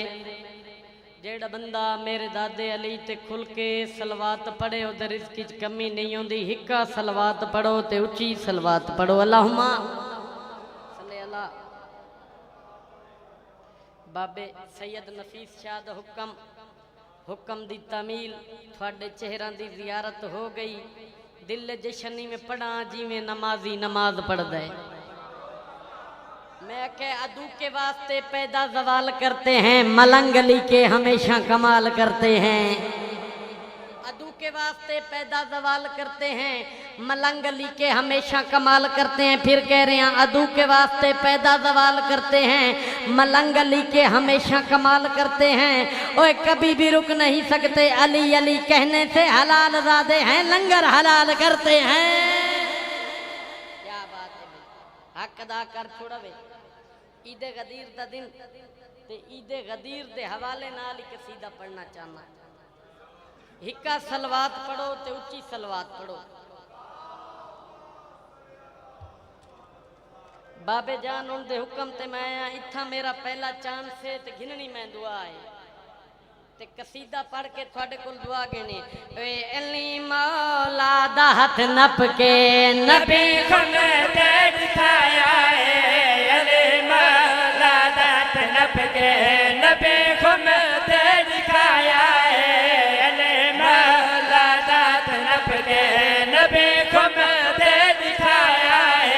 जेड़ा बंदा मेरे दादे अली ते खुल के सलवात पढ़े उहदे रिज़्क़ च कमी नहीं होंदी। हिक्का सलवात पढ़ो ते उच्ची सलवात पढ़ो। अल्लाहुम्मा सल्ले अला बाबे सैयद नफीस शाह दा हुक्म दी तामील, थोड़े चेहरा दी ज़ियारत हो गई। दिल जशनी में पढ़ा जिमें नमाजी नमाज पढ़दा है। मैं के अदू के वास्ते पैदा जवाल करते हैं, मलंग अली के हमेशा कमाल करते हैं। अदू के वास्ते पैदा जवाल करते हैं, मलंग अली के हमेशा कमाल करते हैं। फिर कह रहे हैं अदू के वास्ते पैदा जवाल करते हैं, मलंग अली के हमेशा कमाल करते हैं। ओए कभी भी रुक नहीं सकते, अली अली कहने से हलाल ज़ादे हैं, लंगर हलाल करते हैं। क्या बात है भाई, हक अदा कर छोड़ा भाई। ईदे गदीर दा दिन ते ईदे गदीर दे हवाले नाल ही कसीदा पढ़ना चाहना। हिक्का सलवात पढ़ो ते उच्ची सलवात पढ़ो। बाबे जान उनके हुक्म ते मैं आया इत्था मेरा पहला चांस है ते घिननी मैं दुआ है ते कसीदा पढ़ के थोड़े को दुआ गनी वे अली मौला दा हाथ नप के नबी खुद दे दिखाया है अली मौला दा हाथ नप के नबी खुद दे दिखाया है अली मौला दा हाथ नप के नबी खुद दे दिखाया है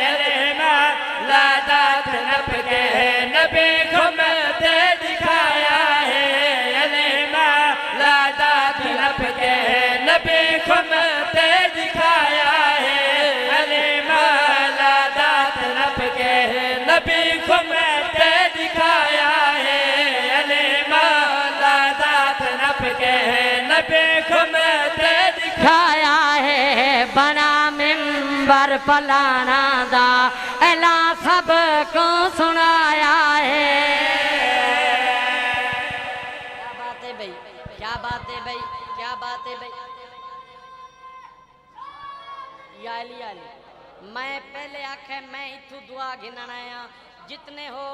अली मौला दा हाथ नप के नबी खुद दे दिखाया है नबी खुद ते दिखाया है अली मौला दात नब के नबी खुद ते दिखाया है अली मौला दात नब के नबी खुद ते दिखाया है बना मिंबर पलाना दा एला सब को सुनाया है। क्या बात है भाई, क्या बात है भाई, क्या बात है भाई। याली याली मैं पहले आखे मैं इथू दुआ गिनण आया जितने हो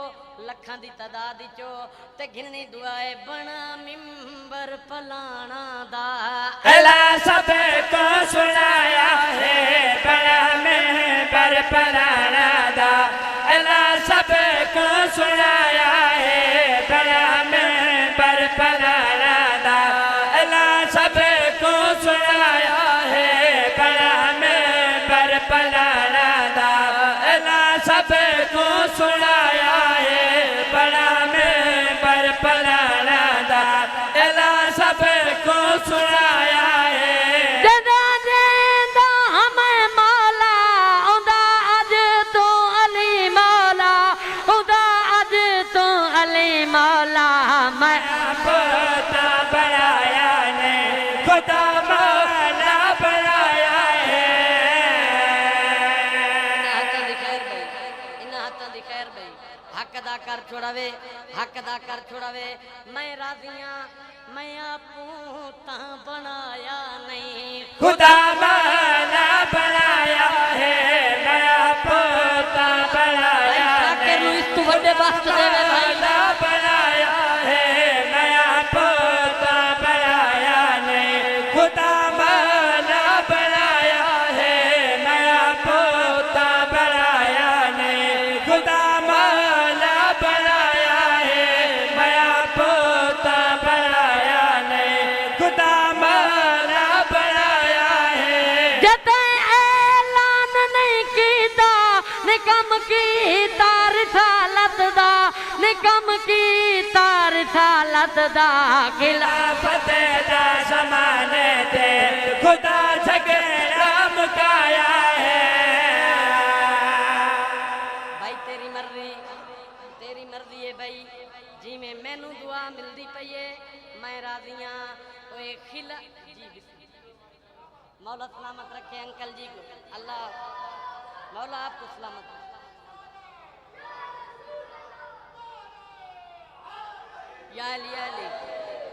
लखां दी तादाद चो ते गिननी दुआए बना मिंबर पलाना दा एला सब को सुनाया है बना मिंबर पलाना दा एला सब को सुनाया है बना मिंबर पलाना दा एला सब को सुनाया है बना पलाना दा एला सब को सुनाया है बड़ा में पर पलाना दा एला सब को सुनाया है जदा देंदा हमें मौला उदा अज तो अली मौला उदा अज तो अली मौला मैं खुदा बनाया ने खुदा मौला बनाया हक अदा कर छोड़ावे मैं राजियां मैं आपू ता बनाया नहीं खुदा मौला बनाया है मैं आपू ता बनाया नहीं इस तू बड़े वक्त देवे भाई बनाया है मैं आपू ता बनाया नहीं खुदा मौला बनाया है मैं आपू ता बनाया नहीं खुदा निकम की तार सालत दा खिलाफत दा ज़माने ते खुदा झगड़ा मुकाया है भाई तेरी मर्जी है भाई जी में मैनू दुआ मिलती पई है मैं राजियां ओए खिला जी मौला सलामत रखे अंकल जी को अल्लाह मौला आपको सलामत याली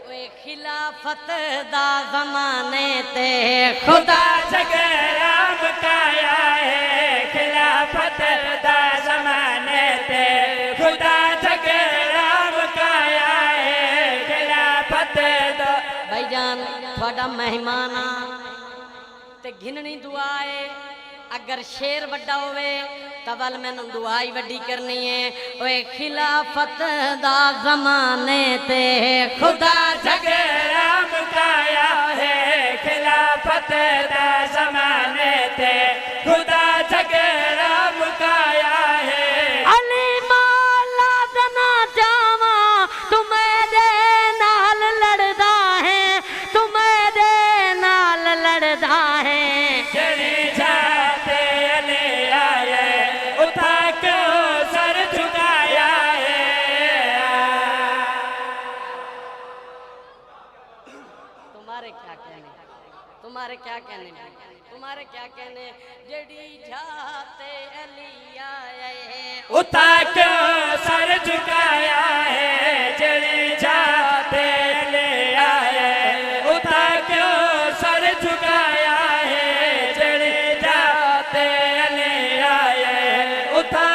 ओए खिलाफत दा ज़माने ते खुदा झगड़ा मुकाया है खिलाफत दा ज़माने ते खुदा झगड़ा मुकाया है खिलाफत दा भाईजान थोड़ा मेहमान आ ते घिननी दुआ है अगर शेर वड्डा होवे तवल मैनू दुआई वड्डी करनी है ओए खिलाफत दा ज़माने ते खुदा झगड़ा मुकाया है खिलाफत दा ज़माने ते खुदा झगड़ा मुकाया है अली मौला दना जावा तू मेरे नाल लड़दा है तू मेरे नाल लड़दा है जड़ी जाते अली आए उठा के सर झुकाया है तुम्हारे क्या कहने तुम्हारे क्या कहने जड़ी जाते अली आए उठा के सर झुकाया है जड़ी जाते अली आए उठा के सर झुकाया है जड़ी जाते अली आए उठा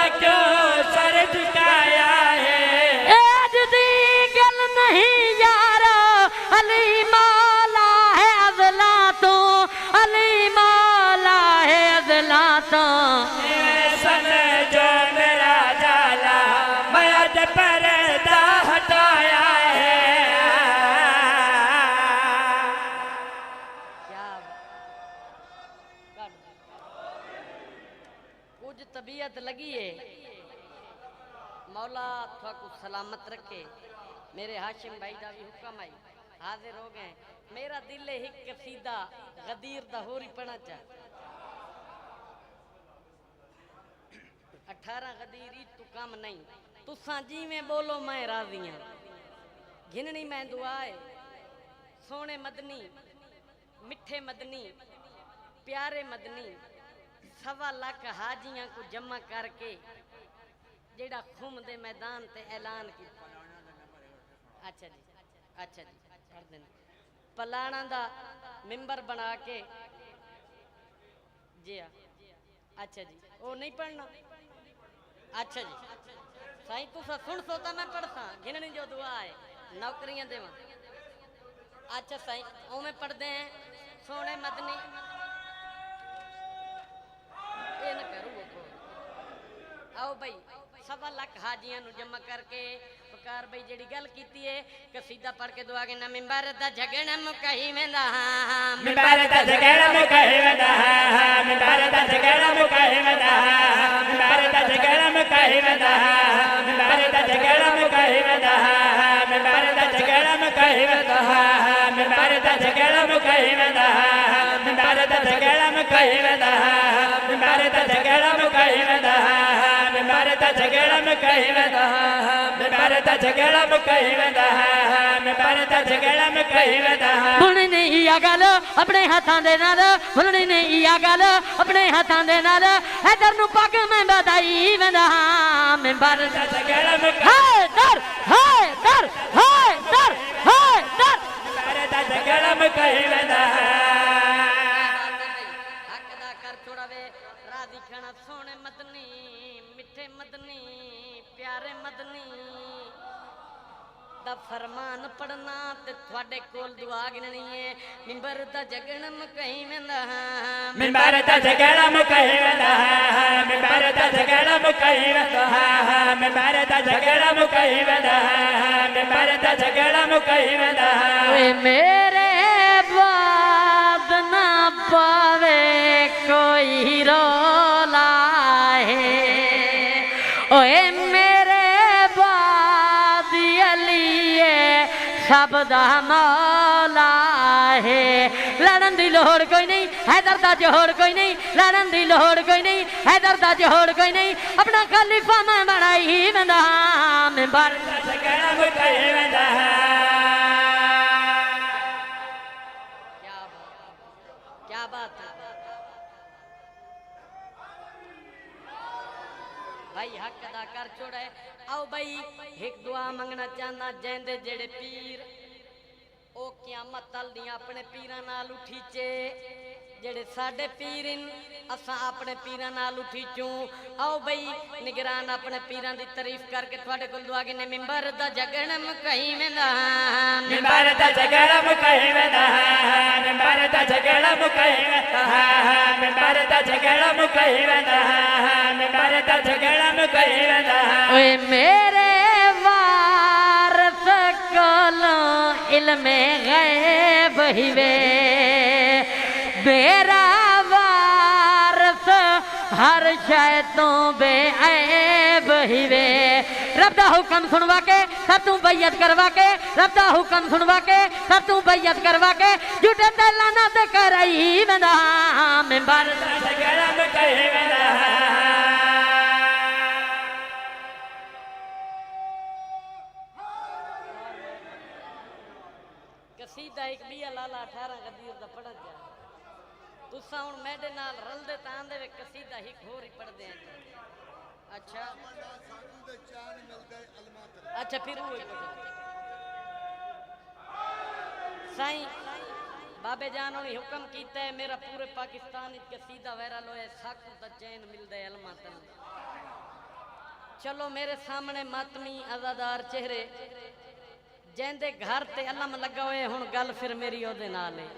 सलामत रखे। मेरे हाशिम भाई का भी हुक्म आई, हाजिर हो गए। मेरा दिल है एक कसीदा गदीर दा होरी पढ़ना चाह। 18 गदीर तू कम नहीं, तुसा जी में बोलो मैं राजी हां। घिननी मैं दुआए सोने मदनी, मिठे मदनी, प्यारे मदनी, 1.25 लाख हाजियां को जमा करके जेड़ा खुम दे मैदान ते ऐलान की। अच्छा जी, अच्छा जी, कर देना। पलाना दा मिंबर बना के जी हाँ, अच्छा जी, वो नहीं पढ़ना। अच्छा जी साईं तुसा सुन सोता मैं पढ़सा। घिननी जो दुआ है नौकरियां देवा। अच्छा साईं ओमे पढ़ते हैं सोने मदनी ये न करूँ। आओ भाई 1.25 लाख हाजियां नु जमा करके पुकार भाई जेड़ी गल कीती है कसीदा पढ़ के दुआ के ना मिंबर दा झगड़ा मुकाही वेंदा। मिंबर दा झगड़ा मुकाही वेंदा, मिंबर दा झगड़ा मुकाही वेंदा, मिंबर दा झगड़ा मुकाही वेंदा, मिंबर दा झगड़ा मुकाही वेंदा, मिंबर दा झगड़ा मुकाही वेंदा, मिंबर दा झगड़ा मुकाही वेंदा, मिंबर दा झगड़ा मुकाही वेंदा, मिंबर दा झगड़ा मुकाही वेंदा, मिंबर दा झगड़ा मुकाही वेंदा, मिंबर दा झगड़ा मुकाही वेंदा, मिंबर दा झगड़ा मुकाही वेंदा। भुलनी नहीं आ गल अपने हाथां दे नाल, भुलनी नहीं आ गल अपने हाथां दे नाल। हैदर नु पग मैं बधाई वेंदा। मिंबर दा झगड़ा मुकाही हाय दर हाय दर हाय दर हाय दर। मिंबर दा झगड़ा मुकाही वेंदा। हक दा कर छोड़ावे राजी खाना सोने मदनी, मिठे मदनी, प्यारे मदनी दा फरमान पढ़ना ते थोड़े कोल दुआ गिननी है। मिंबर दा झगड़ा मुकाही वेंदा, मिंबर दा झगड़ा मुकाही वेंदा, मिंबर दा झगड़ा मुकाही वेंदा, मिंबर दा झगड़ा मुकाही वेंदा, मिंबर दा झगड़ा मुकाही वेंदा। ओए मेरे बाद ना पावे कोई रोला है, ओए मेरे बाद अलीए सब दा मौला है। लड़न दी लोड़ कोई नहीं, हैदर दा जोड़ कोई नहीं, लड़न दी लोड़ कोई नहीं, हैदर दा जोड़ कोई नहीं। अपना खलीफा मैं बनाई वेंदा। मिंबर दा झगड़ा मुकाही वेंदा। क्या बात है भाई, हक अदा कर छोड़े। आओ भाई एक दुआ मंगना चाहना जेंदे जेड़े पीर ओ क़यामत तल दी अपने पीरां नाल उठीचे। जेड़े साडे पीर इन असा अपने पीरां नाल उठीचूं। आओ भाई निगरान अपने पीरां दी तारीफ करके थोड़े कोल दुआ गिने। मिंबर दा झगड़ा मुकाही वेंदा, मिंबर दा झगड़ा मुकाही वेंदा, मिंबर दा झगड़ा मुकाही वेंदा, मिंबर दा झगड़ा मुकाही वेंदा, मिंबर दा झगड़ा मुकाही वेंदा। ओए मेरे वारस कोलों इल्मे गैब हिवे, मेरा वारस हर शय तो बेऐब हिवे। रब दा हुक्म सुनवा के सब तू बैयत करवा के, रब दा हुक्म सुनवा के सब तू बैयत करवा के झूठे ते लानत करई वेंदा। मिंबर दा झगड़ा मुकाही वेंदा। कसीदा एक बिया लाला 18 गदीर दा पढ़ा जा। तुसा हुन मेरे नाल रलदे तां दे वे कसीदा ही होर ही पढ़दे हैं। अच्छा अच्छा फिर वो साईं बाबे जान ने हुक्म कीता है मेरा पूरे पाकिस्तान विच कसीदा वायरल होए साकू दा चैन मिलदे अलमा तन। चलो मेरे सामने मातमी आजादार चेहरे जेंदे घर ते अलम लगा होए हुन गल फिर मेरी ओदे नाल है।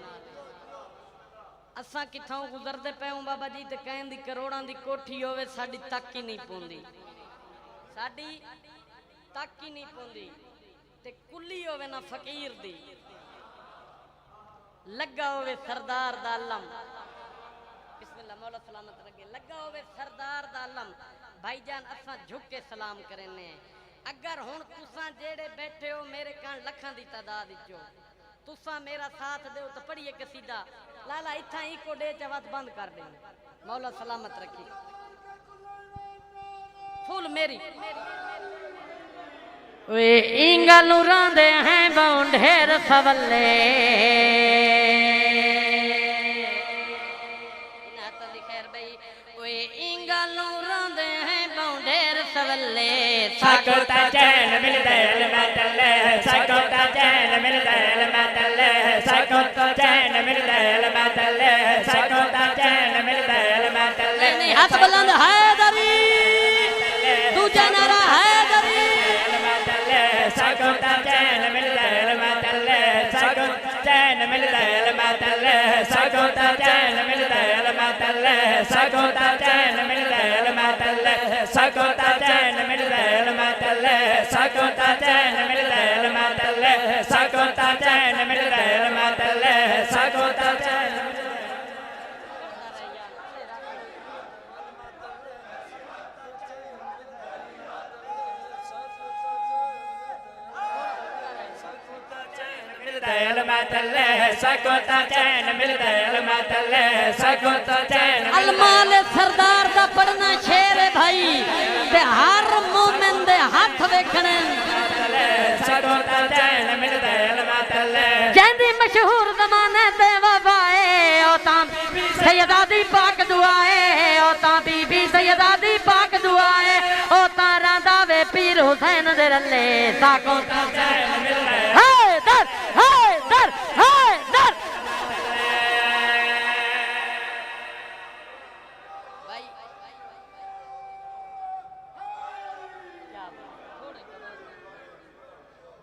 असा किथों गुजरदे पे हूं बाबा जी ते कहन दी करोड़ां दी कोठी होवे साडी तक ही नहीं पौंदी, साडी तक ही नहीं पौंदी ते कुल्ली होवे ना फकीर दी लगा होवे सरदार दा अलम। बिस्मिल्लाह मौला सलामत रखे। लगा होवे सरदार दा अलम भाईजान असा झुक के सलाम करने अगर हुण तुसां जेड़े बैठे हो मेरे कान लखां दी तादाद विचों तुसां मेरा साथ दो तो पढ़िए कसीदा लाला इत्थां ही को डे चवत बंद कर दे मौला सलामत रखी फूल मेरी वे इंगल रांदे हैं बौंढेर सवल्ले सकोता चैन मिलदा अलमतल सकोता चैन मिलदा अलमतल सकोता चैन मिलदा अलमतल सकोता चैन मिलदा अलमतल हाथ बुलंद हैदरी दूजा नारा हैदरी अलमतल सकोता चैन मिलदा अलमतल सकोता चैन मिलदा अलमतल सकोता चैन मिलदा अलमतल सकोता चैन मिलदा अलमतल सकोता चैन मिलदा अलमतल सकोता चैन मिलदा अलमतल सकोता चैन मिलदा अलमतल सकोता चैन अलमतल सकोता चैन मिलदा अलमतल सकोता चैन अलमाल सरदार दा पढ़ना शेर है भाई ते हर मोमिन दे हाथ देखने सकोता चैन मिलदा अलमतल जैंदी मशहूर जमाने ते वफाए ओ तां सैयदा दी पाक दुआए ओ तां बीबी सैयदा दी पाक दुआए ओ तां रांदा वे पीर हुसैन दे रल्ले सकोता चैन मिलदा हाय दर हाय दर हाय दर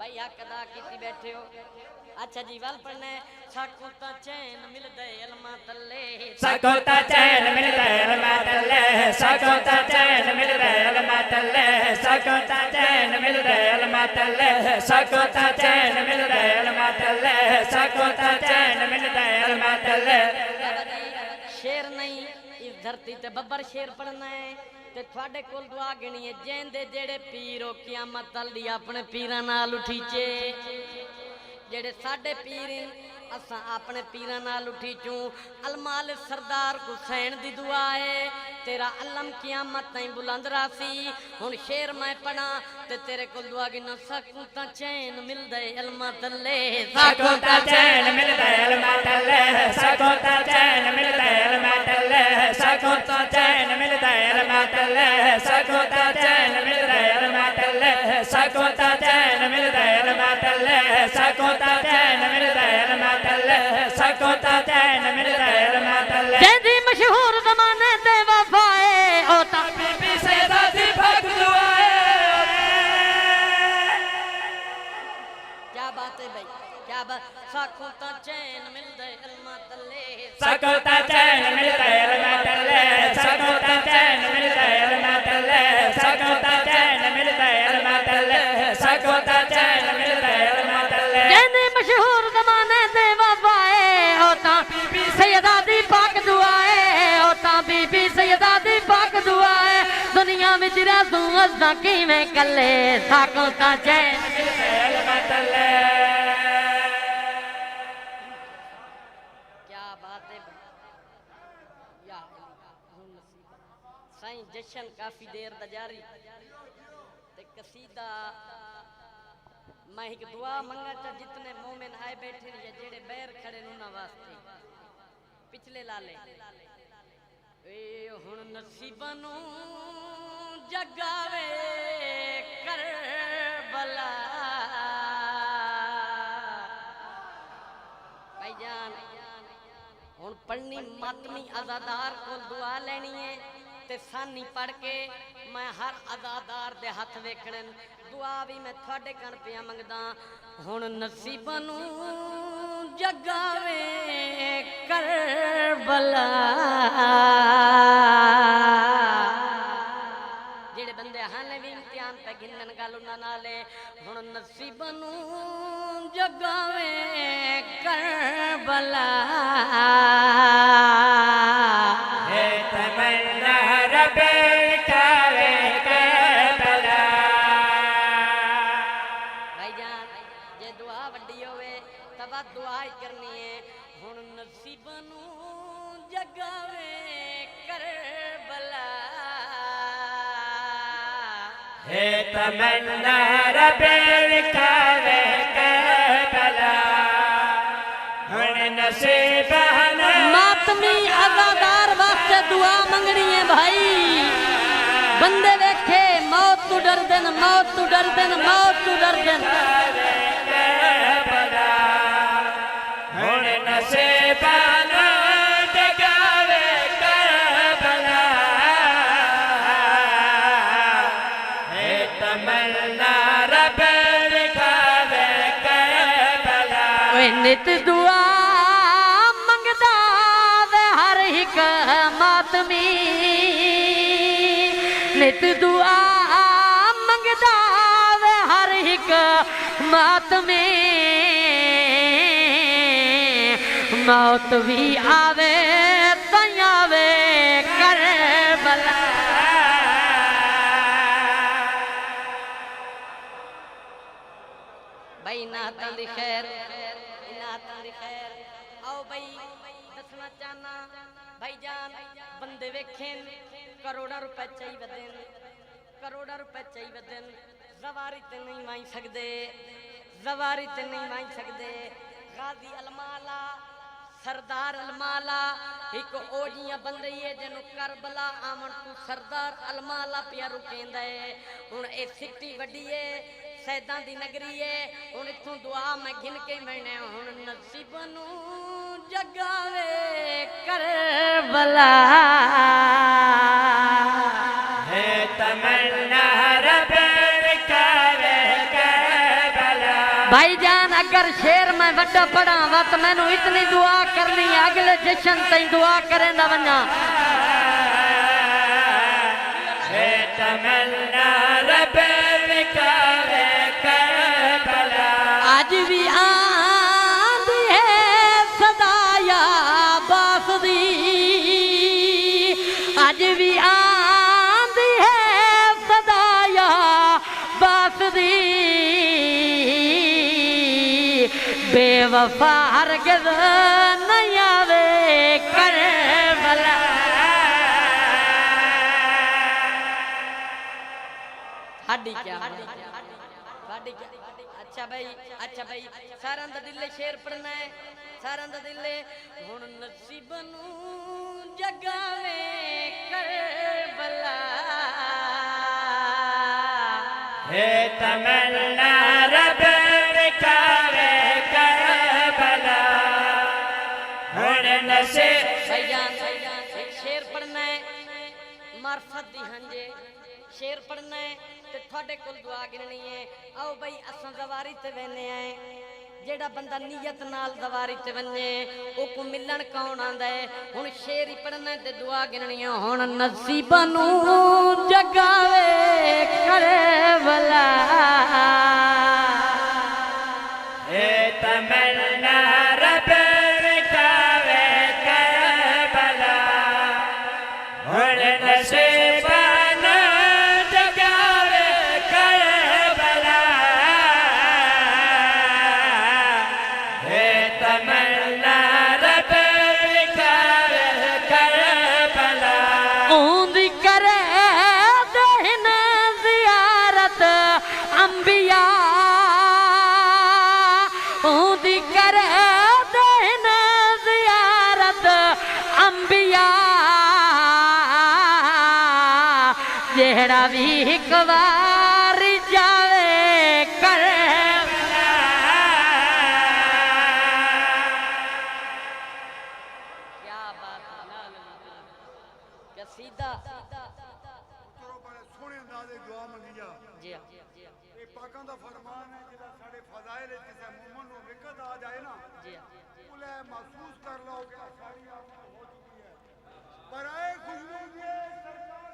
भाई हक अदा कीती बैठे हो अच्छा जी वाल पढ़ना है सकोता चैन मिलदा अलमा तल्ले सकोता चैन मिलदा अलमतल सकोता चैन मिलदा अलमतल सकोता चैन मिलदा अलमतल सकोता चैन मिलदा अलमतल सकोता चैन मिलदा अलमतल शेर नहीं इस धरती ते बब्बर शेर पढ़ना है ते थोड़े कोल दुआ गिनी है जेंदे जेड़े पीर हो कियामत तल्ली अपने पीरां नाल उठीचे जेड़े साडे पीर असा अपने पीरां नाल उठी चूं अलमाल सरदार हुसैन दी दुआ है तेरा अलम कियामत ताईं बुलंद रासी हुन शेर मैं पढ़ा ते तेरे कोल दुआ गिना सकोता चैन मिलदा अलमा तल्ले सकोता चैन मिलदा अलमतल सकोता चैन मिलदा अलमतल सकोता चैन मिलदा अलमतल सकोता चैन मिलदा अलमतल सकोता चैन मिलदा अलमतल सकोता चैन मिलदा अलमतल सकोता चैन मिलदा अलमतल जेदी मशहूर जमाने ते वफाए ओ ता बीबी सैयदा दी पाक दुआए क्या बात है भाई क्या बात सकोता चैन मिलदा अलमा तल्ले सकोता चैन मिलदा अलमतल सकोता चैन मिलदा अलमतल सकोता चैन मिलदा अलमतल सकोता चैन मिलदा अलमतल जेदी मशहूर जमाने ते वफाए ओ ता सैयदा दी पाक दुआए ओ ता बीबी सैयदा दी पाक दुआए दुनिया विच रहूं असां किवें कल्ले सकोता चैन अलमतल क्या बात है या हुन नसीब साईं जशन काफी देर दा जारी ते कसीदा मैं एक दुआ मंगा चा जितने मोमिन आए बैठे या जेड़े बैर खड़े उन्हां वास्ते पिछले लाले ए हुन नसीबां नूं जगावे करबला भाईजान हुन पढ़नी मातमी अज़ादार को दुआ लेनी है ते सानी पढ़ के मैं हर अज़ादार दे हथ वेखणे दुआ भी मैं थोड़े कण पिया मंगदा हुन नसीबां नूं जगावे करबला जेड़े बंदे हाले भी इम्तिहान पे गिनन गल उन्हां नाले हुन नसीबां नूं जगावे करबला तमन्ना रबे कावे करबला भाईजान जे दुआ वड्डी होवे तब दुआ ही करनी है हुण नसीब नू जगावे करबला हे तमन्ना रबे लिखावे करबला हुण नसीब मातमी अज़ादार वास्ते दुआ मंगनी है भाई बंदे वेखे मौत तू डर देन मौत तू डर देन मौत तू डर देन हुण नसीब जगावे करबला हे तमन्ना रबे लिखावे करबला ओए नित दुआ मंगदा वे हर एक मातमी नित दुआ मंगदा वे हर एक मातमी मौत भी आवे तयावे करबला भाई नातां दी खैर नातां दी खैर आओ भाई दसना चाहना भाईजान बंदे वेखेन करोड़ा रुपए चाहिए दिन करोड़ा रुपए चाहिए दिन जवारी ते नहीं मांग सकते जवारी ते नहीं मांग सकते गाजी अलमाला सरदार अलमाला एक ओजियां बंदे है जिन्हों करबला आमन तू सरदार अलमाला पिया रुकेंदा है हुण ए सिटी वड्डी है सैदां दी नगरी है हुण इत्थों दुआ मैं गिन के मैंने हुण नसीब नू जगावे करबला हे तमन्ना रबे लिखावे करबला भाईजान अगर शेर मैं वड्डा पढ़ावा तो मैनू इतनी दुआ करनी है अगले जश्न तई दुआ करें ना वन्ना हे तमन्ना रबे लिखावे करबला आज भी आंदी है सदाया बासदी आज भी आंदी है सदाया बासदी बेवफा हरगिज़ नहीं आवे करबला हड्डी क्या अच्छा भाई सारा दा दिल शेर पढ़ना है सारा दा दिल हुण नसीब नू जगावे करबला हे तमन्ना रबे लिखावे करबला हुण नसीब भाईजान एक शेर पढ़ना है मार्फत दी हंजे शेर पढ़ना है ते थोड़े कोल दुआ गिननी है आओ भाई असां दवारी ते वेने आए जेड़ा बंदा नियत नाल दवारी ते वने ओ को मिलन कौन आंदा है हुण शेर ही पढ़ना है ते दुआ गिननी है हुण नसीब नू जगावे करबला हे तमन्ना रबे लिखावे करबला हुण नसीब जगावे करबला हे तमन्ना रबे लिखावे करबला ऊंदी करे दहन जियारत अंबिया ऊंदी करे दहन जियारत अंबिया जेड़ा भी एक बार जावे करबला क्या बात है कसीदा ਚਲੋ ਬੜੇ ਸੋਹਣੇ ਅੰਦਾਜ਼ ਦੀ ਦੁਆ ਮੰਗੀ ਆ जी ਇਹ ਪਾਕਾਂ ਦਾ ਫਰਮਾਨ ਹੈ ਜਿਹੜਾ ਸਾਡੇ ਫਜ਼ਾਇਲ ਵਿੱਚ ਕਿਸੇ ਮੂਮਨ ਨੂੰ ਵਿਕਤ ਆ ਜਾਏ ਨਾ जी ਉਹ ਲੈ ਮਹਿਸੂਸ ਕਰ ਲਓ ਕਿ ਸਾਰੀ ਆਮਦ ਹੋ ਚੁੱਕੀ ਹੈ ਪਰ ਆਏ ਖੁਸ਼ਬੂ ਦੀ ਸਰਕਾਰ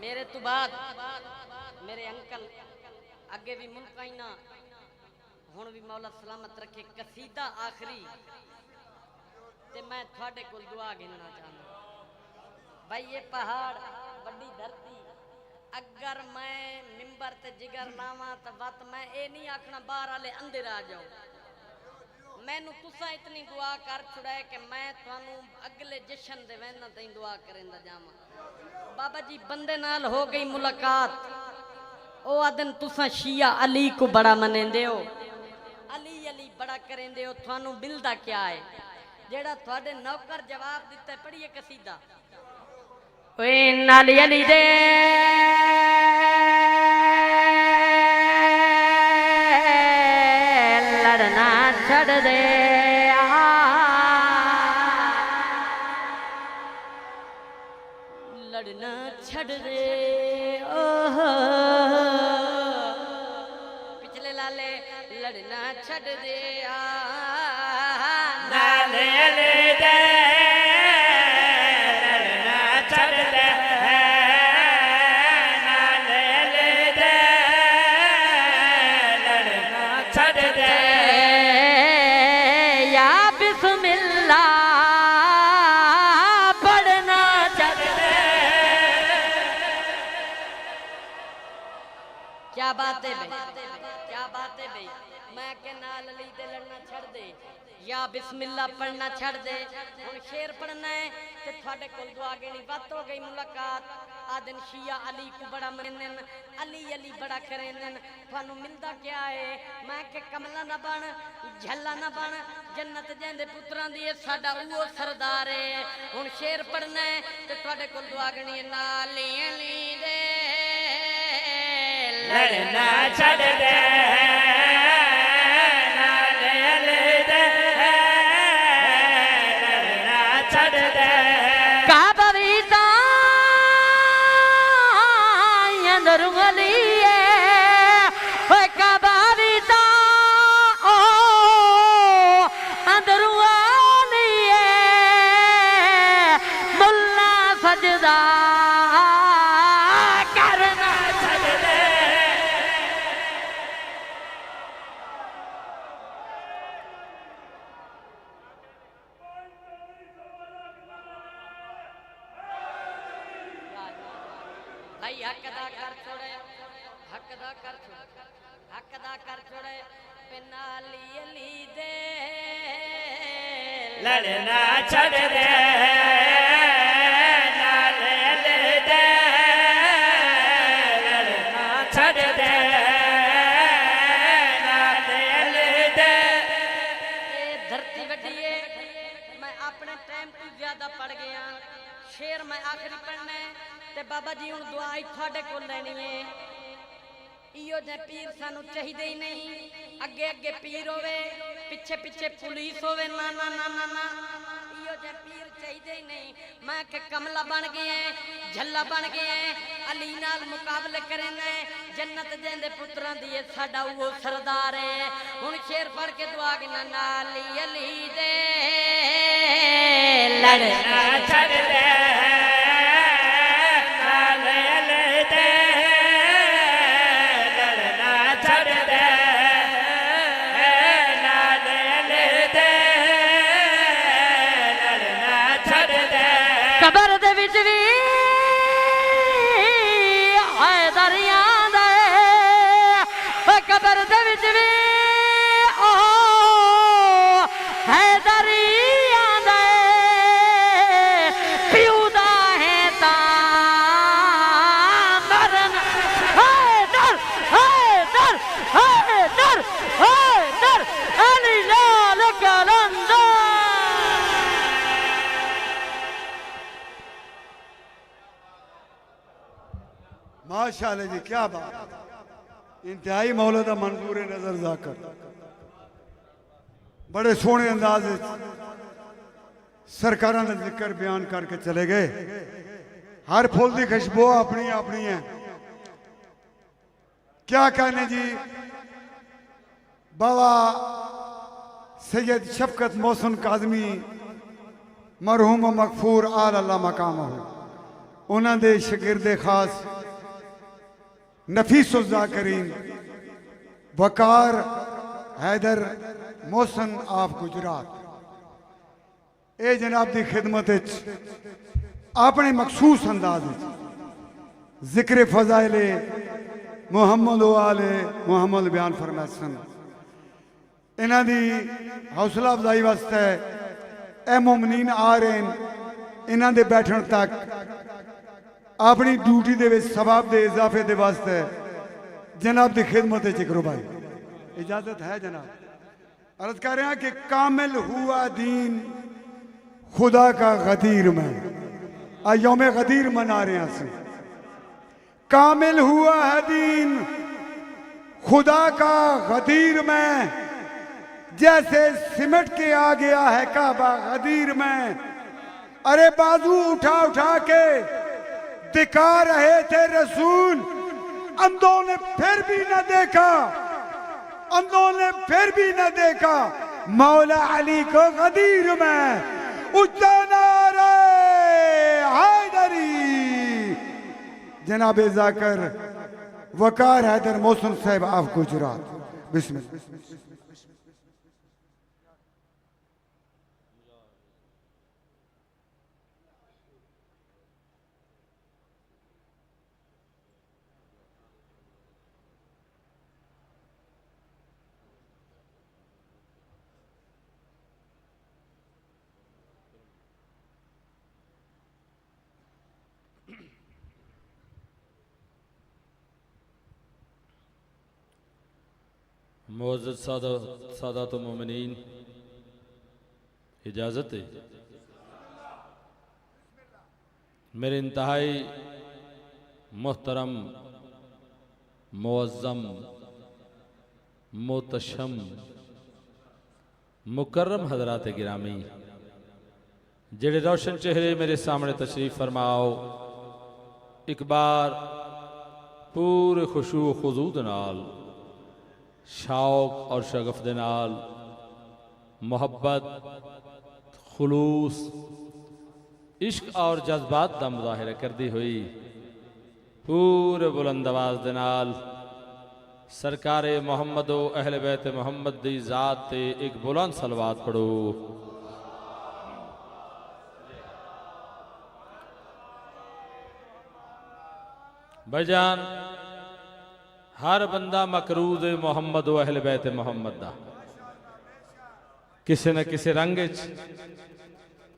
मेरे तो बाद मेरे अंकल अगे भी मुमकिन हुण भी मौला सलामत रखे कसीदा आखिरी ते मैं थोड़े को दुआ गिनना चाहता भाई ये पहाड़ अगर मैं मिंबर ते जिगर लावा तो बात मैं ये नहीं आखना बाहर वाले अंदर आ जाओ मैनू तुसा इतनी दुआ कर छुड़ा कि मैं थानू अगले जशन दे वहना तई दुआ करेंदा जावा बाबा जी बंदे नाल हो गई मुलाकात ओ आदन तुसा शिया अली को बड़ा मनेंदे हो अली अली बड़ा करेंदे हो थानू मिलदा क्या है जेड़ा थोड़े नौकर जवाब दिता पढ़िए कसीदा ओए नाली अली दे लड़ना छड़ दे लड़ना छड़ दे पिछले लाले लड़ना छड़ दे नाले ले दे लड़ना छड़ दे नाले ले दे लड़ना छड़ दे या बिस्मिल्लाह पढ़ना छड़ दे क्या बात है भाई क्या बात है भाई मैं के नाल अली दे लड़ना छड़ दे या बिस्मिल्लाह पढ़ना छड़ दे हुन शेर पढ़ना है ते थाडे कोल दुआ गेनी बात हो गई मुलाकात आदन शिया अली को बड़ा मनन अली अली बड़ा करेंदन थानू मिलदा क्या है मैं के कमला ना बन झल्ला ना बन जन्नत जेंदे पुत्रां दी साडा वो सरदार है हुन शेर पढ़ना है ते थाडे कोल दुआ गेनी नाली अली दे लड़ना छड़ दे नाले ले दे लड़ना छड़ दे काबरीता अंदर गली ओए काबरीता ओ अंदर गली मुल्ला सजदा करना छड़ दे भाई हक अदा कर छोड़े हक अदा कर छोड़े हक अदा कर छोड़े पिनाली अली दे लड़ना छड़ दे नाले ले दे लड़ना छड़ दे नाले ले दे ये धरती वड्डी है मैं अपने टाइम तो ज्यादा पढ़ गया शेर मैं आखिरी पढ़ना है ते बाबा जी हुन दुआ ही थाडे कोल लेनी है इयो जे पीर सानू चाहिदे ही नहीं अगे अगे पीर होवे पिछे पिछे पुलिस होवे ना ना ना ना ना इयो जे पीर चाहिदे ही नहीं मैं के कमला बन गए झल्ला बन गए अली नाल मुकाबले करने जन्नत जेंदे पुत्रां दी साडा वो सरदार है हुन शेर पढ़ के दुआ के नाली अली दे लड़ना छड़ दे नाले ले दे लड़ना छड़ दे नाले ले दे लड़ना छड़ दे कबर दे विच भी हाय दरिया दे ओ कबर दे विच भी ओ है दरिया दे पिऊ दा है ता मरन हाय दर अली लाल कलंदर माशाअल्लाह जी क्या बात इंतहाई मौलाना मंजूर नजर जाकर बड़े सोहने अंदाज सरकारां दा जिक्र बयान करके चले गए हर फुल की खुशबू अपनी अपनी है क्या कहने जी बाबा सैयद शफकत मोहसिन काज़मी मरहूम मगफूर आल अल्लाह मकाम हो उन्होंने शगिरदे खास नफीस ज़ाकरीन वकार हैदर मोहसिन ऑफ गुजरात ए जनाब की खिदमत अपने मखसूस अंदाज जिक्र फजाइले मुहम्मद वाले मुहम्मद बयान फरमाए सन। इन्हां दी हौसला अफजाई वास्ते ए मोमनीन आ रहे हैं, इन्हां दे बैठण तक अपनी ड्यूटी दे विच सवाब दे इजाफे दे वास्ते जनाब की खिदमत करो भाई। इजाजत है जनाब? अर्ज कर रहे हैं कि कामिल हुआ दीन खुदा का गदीर में, आज यौम गदीर मना रहे हैं। कामिल हुआ है दीन खुदा का गदीर में, जैसे सिमट के आ गया है काबा गदीर में। अरे बाजू उठा उठा के दिखा रहे थे रसूल, अंधों ने फिर भी न देखा, अंधों ने फिर भी न देखा मौला अली को गदीर में। उच्चा नारे हैदरी। जनाब जाकर वकार हैदर मोहसिन साहब ऑफ गुजरात। बिस्मिल्लाह। मुअज़्ज़ज़ सादात मोमिनीन, इजाज़त है मेरे इंतहाई मोहतरम मुअज़्ज़म मोतशम मुकर्रम हज़रात गिरामी, जेड़े रोशन चेहरे मेरे सामने तशरीफ़ फरमाओ। एक बार पूरे खुशू खुजू दे नाल, शौक और शगफ दे नाल, मोहब्बत, खुलूस, इश्क और जज्बात का मुजाहिरा करती हुई पूरे बुलंद आवाज़ दे नाल सरकारे मोहम्मद व अहले बैत मोहम्मद दी ज़ात ते एक बुलंद सलवात पढ़ो। भाईजान, हर बंदा मकरूज मोहम्मद व अहले बैत मोहम्मद दा, किसी न किसी रंग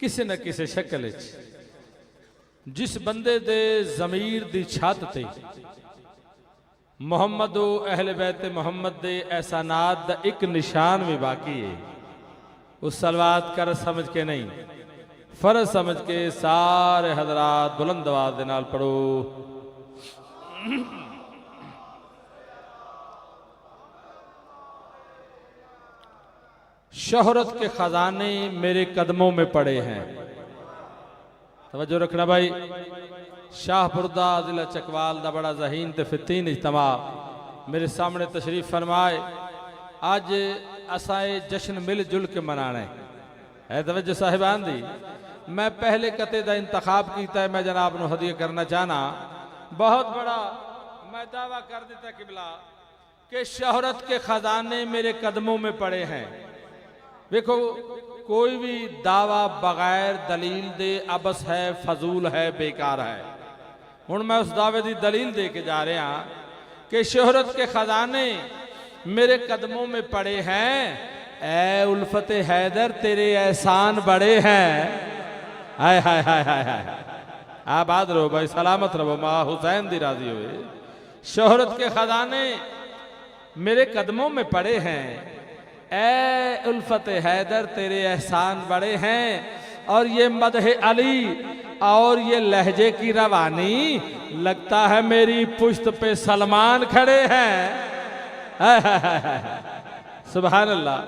किसी न किसी शक्ल। जिस बंदे दे ज़मीर दी छत ते मोहम्मद व अहले बैत मोहम्मद दे एहसानात दा एक निशान भी बाकी है, उस सलवात कर समझ के नहीं, फर्ज समझ के सारे हजरात बुलंद आवाज़ दे नाल पढ़ो। शोहरत के खजाने मेरे कदमों में पड़े हैं। तवज्जो रखना भाई। शाहपुरदा जिला चकवाल दा बड़ा जहीन ते फितीन इज्तिमा मेरे सामने तशरीफ फरमाए। आज असाए जश्न मिलजुल के मनाना है। तवज्जो साहिबान दी, मैं पहले कते दा इंतखाब किया है, मैं जनाब नूं हदिया करना चाहना। बहुत बड़ा मैं दावा कर देता किबला कि शोहरत के खजाने मेरे कदमों में पड़े हैं। देखो, कोई भी दावा बगैर दलील दे अबस है, फजूल है, बेकार है। हुण मैं उस दावे की दलील दे के जा रहा कि शोहरत के खजाने मेरे कदमों में पड़े हैं। ए उल्फत हैदर, तेरे एहसान बड़े हैं। हाय हाय हाय हाय हाय, आबाद रहो भाई, सलामत रहो, माँ हुसैन दी राजी हुए। शोहरत के खजाने मेरे कदमों में पड़े हैं। ए उल्फत हैदर, तेरे एहसान बड़े हैं। और ये मदह अली और ये लहजे की रवानी, लगता है मेरी पुश्त पे सलमान खड़े हैं। सुभान अल्लाह,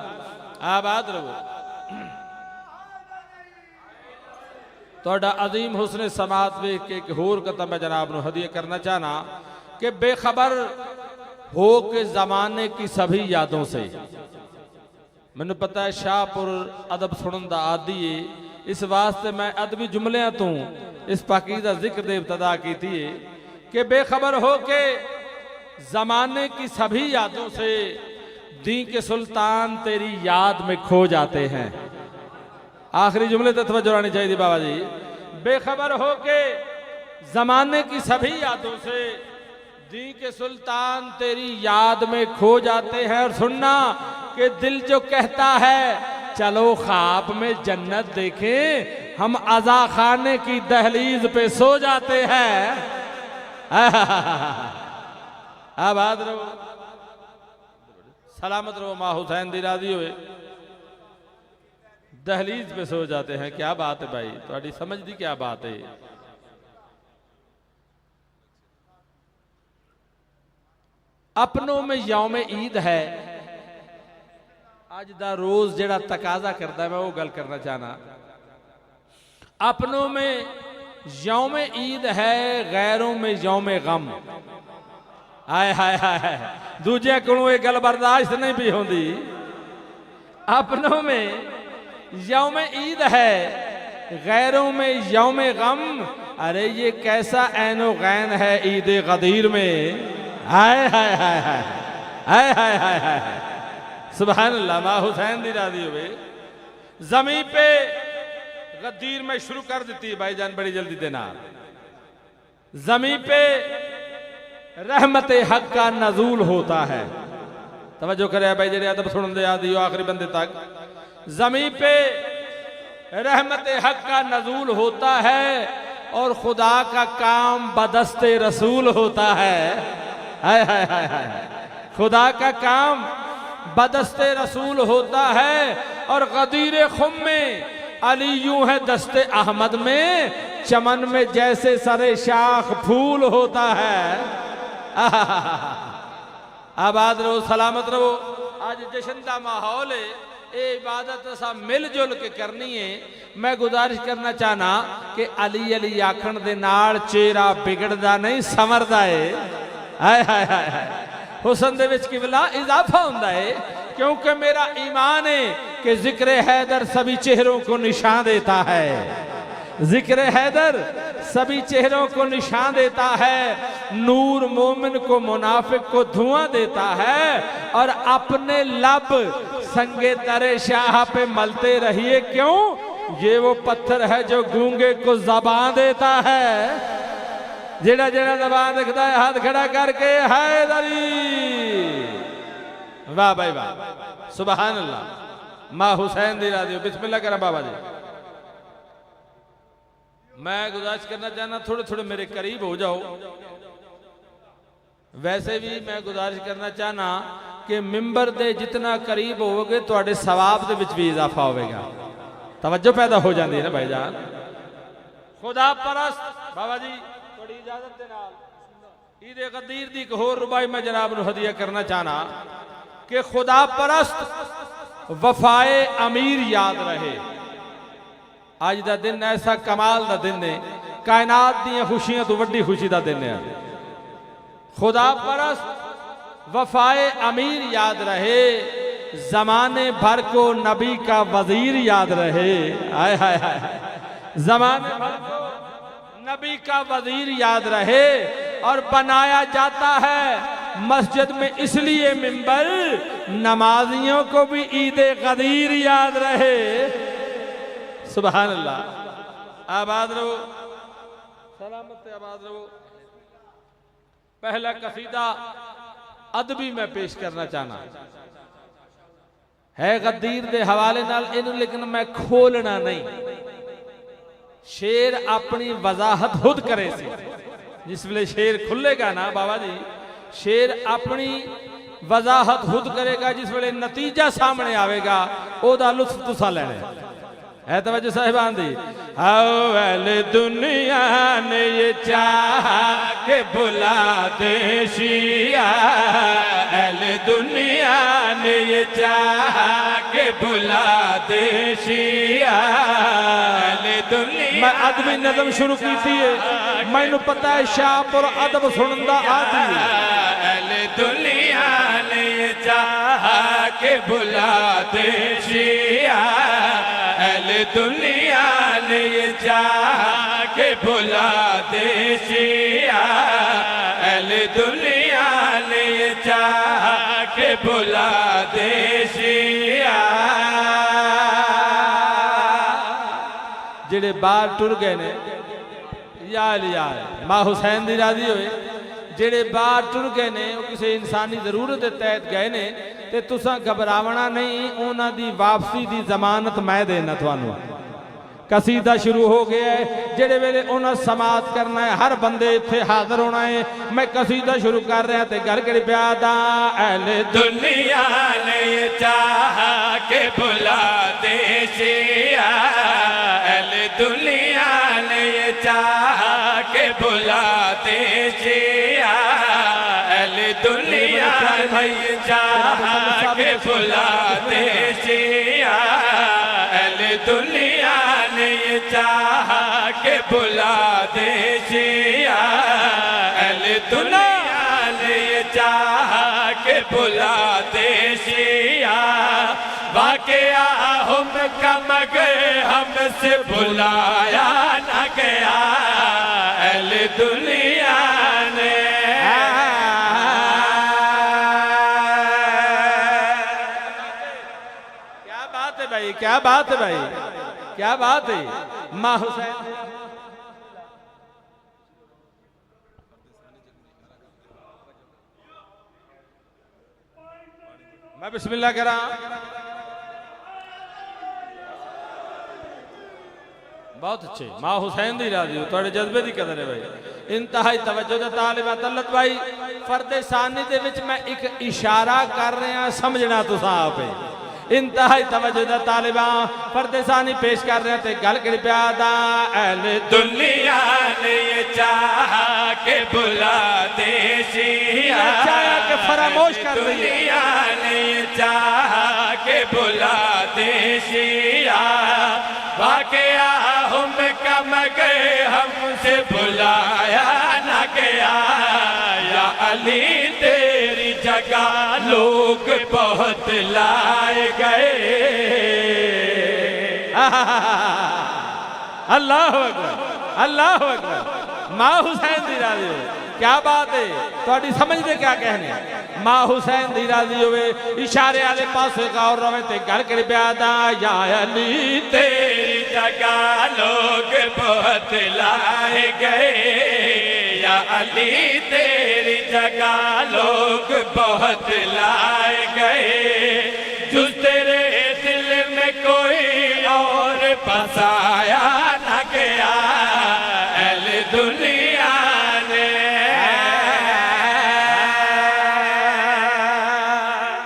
आबाद रहो। तोड़ा अजीम हुस्न समात वे के एक होर कदम मैं जनाब नूं हदिया करना चाहना कि बेखबर हो के जमाने की सभी यादों से। मैनू पता है शाहपुर अदब सुनन दा आदि है, इस वास्ते मैं अदबी जुमलियां तू इस पाकीज़ा जिक्र दे इब्तदा की थी कि बेखबर हो के जमाने की सभी यादों से दी के सुल्तान तेरी याद में खो जाते हैं। आखिरी जुमले तक तवज्जो रहनी चाहिए बाबा जी। बेखबर हो के जमाने की सभी यादों से दी के सुल्तान तेरी याद में खो जाते हैं। और सुनना कि दिल जो कहता है चलो ख्वाब में जन्नत देखें, हम अज़ा खाने की दहलीज पे सो जाते हैं। आबाद रहो, सलामत रहो, माँ हुसैन दी राजी हुए, दहलीज पे सो जाते हैं। क्या बात है भाई, थोड़ी समझ दी क्या बात है। अपनों में यौम ईद है, अज दा रोज जेड़ा तकाजा करता है मैं वो गल करना चाहना। अपनों में यौम ईद है, गैरों में यौम गम। हाय हाय हाय, दूजे को ये गल बर्दाश्त नहीं भी होती। अपनों में यौम ईद है, गैरों में यौम गम। अरे ये कैसा ऐनो गैन है ईद गदीर में। हाय हाय हाय हाय हाय हाय हाय हाय, सुभान अल्लाह। माँ हुसैन दी राजी हुए, जमीन पे गदीर में शुरू कर देती भाईजान बड़ी जल्दी देना। जमीन पे रहमत हक का नजूल होता है। तवज्जो करे भाई, जेड़े अदब सुन दे आदि आखिरी बंदे तक। जमीन पे रहमत हक का नजूल होता है और खुदा का काम बदस्ते रसूल होता है। हाय हाय हाय हाय, खुदा का काम बदस्ते रसूल होता है। और गदीर खुम में अली यूं है दस्ते अहमद में, चमन में जैसे सरे शाख फूल होता है। आबाद रहो, सलामत रहो। आज जश्न का माहौल है, ये इबादत असा मिलजुल के करनी है। मैं गुजारिश करना चाहना कि अली अली आखण दे नाल चेहरा बिगड़दा नहीं संवरदा है। हाय हाय हाय हाय, हुसन दे विच किबला इजाफा हुंदा है, क्योंकि मेरा ईमान है कि जिक्र हैदर सभी चेहरों को निशान देता है। जिक्र हैदर सभी चेहरों को निशान देता है। नूर मोमिन को मुनाफिक को धुआं देता है। और अपने लब संगे तरे शाह पे मलते रहिए, क्यों? ये वो पत्थर है जो गूंगे को ज़बान देता है। जेड़ा जेड़ा ज़बान दिखता है हाथ खड़ा करके हैदरी। वाह भाई वाह, सुभान अल्लाह। माँ हुसैन दी राजी, बिस्मिल्लाह करा बाबा जी। मैं गुजारिश करना चाहना थोड़े थोड़े मेरे करीब हो जाओ। वैसे भी मैं गुजारिश करना चाहना कि मिंबर दे जितना करीब होगे तो सवाब दे विच भी इजाफा होगा। तवज्जो पैदा हो जाती है ना भाईजान। खुदा परस्त बाबा जी थोड़ी इजाजत दे नाल ईद गदीर दी एक होर रुबाई मैं जनाब नूं हदिया करना चाहना कि खुदा परस्त वफाए अमीर याद रहे। आज का दिन ऐसा कमाल का दिन है, कायनात दी खुशियां तो वड्डी खुशी का दिन है। खुदा परस्त वफाए अमीर याद रहे, जमाने भर को नबी का वजीर याद रहे। हाय हाय हाय, जमाने भर को नबी का वजीर याद रहे। और बनाया जाता है मस्जिद में इसलिए मिंबर, नमाजियों को भी ईद गदीर याद रहे। सुभान अल्लाह। आबाद रहो, सलामत आबाद रहो। पहला कसीदा अदबी में पेश करना चाहना है गदीर दे हवाले नाल इनू, लेकिन मैं खोलना नहीं। शेर अपनी वजाहत खुद करे सी। जिस वेले शेर खुलेगा ना बाबा जी, शेर अपनी वजाहत खुद करेगा। जिस वेले नतीजा सामने आवेगा ओदा लुत्फ तुसा लेना है। तवज्जो साहिबान दी। अव्वल दुनिया ने ये चाह के बुला दे शिया, अल दुनिया ने ये चाह के बुला दे शिया। मैं अदबी नज़म शुरू की थी, मैनू पता है शाहपुर अदब सुनदा आदि। अल दुनिया ने ये चाह के बुला दे शिया, अल दुनिया ने ये चाह के बुला दे शिया, अल दुनिया ने ये चाह के बुला दे शिया। जेड़े बाहर टुर गए ने यार मां हुसैन दी राजी होए जेड़े बाहर टुर गए ने किसी इंसानी जरूरत के तहत गए ने ते तुसा घबरावना नहीं, उन्हां दी वापसी दी जमानत मैं देना तुहानू। कसीदा शुरू हो गया है, जेड़े वेले उन्हें समाप्त करना है, हर बंदे इत्थे हाजिर होना है। मैं कसीदा शुरू कर रहा ते घर के प्यादा अहले दुनिया ने चाह के बुला दे शिया, अहले दुनिया ने चाह के बुला दे शिया, अहले दुनिया ने चाह के बुला दे शिया, अहले दुनिया ने चाह के बुला दे शिया, अहले दुनिया ने चाह के बुला दे शिया। वाकया हम कम गए हमसे बुलाया न गया, अहले दुनिया ने। क्या बात है भाई, क्या बात है भाई, क्या बात है। मां हुसैन मैं बिस्मिल्लाह करा। बहुत अच्छे मां हुसैन दी राजी थोड़े जज्बे की कदर है भाई, इंतहाई तवज्जो दा तालिब तलत भाई। फर्दे सानी दे विच मैं एक इशारा कर रहा, समझना तुसा आप है। इंतहाई तवज्जो दा तालिबा फर्दे सानी पेश कर रहे थे गल कर प्यादा अहले दुनिया ने चाह के बुला दे शिया, चाह के फरामोश कर रही है। दुनिया ने चाह के बुला दे शिया। वाकया हम कम गए हमसे बुलाया न गया, या अली तेरी जगह लोग बहुत लाए गए। अल्लाह अकबर, अल्लाह अकबर। मां हुसैन दी राजी हो, क्या बात है, थोड़ी समझ दे क्या कहने। मां हुसैन दी राजी होवे, इशारे वाले पासे गौर रवे ते गल कर प्यादा या अली तेरी जगह लोग बहुत लाए गए, या अली तेरी जगह लोग बहुत लाए गए। जो तेरे दिल में कोई और बसाया न गया, अहले दुनिया ने।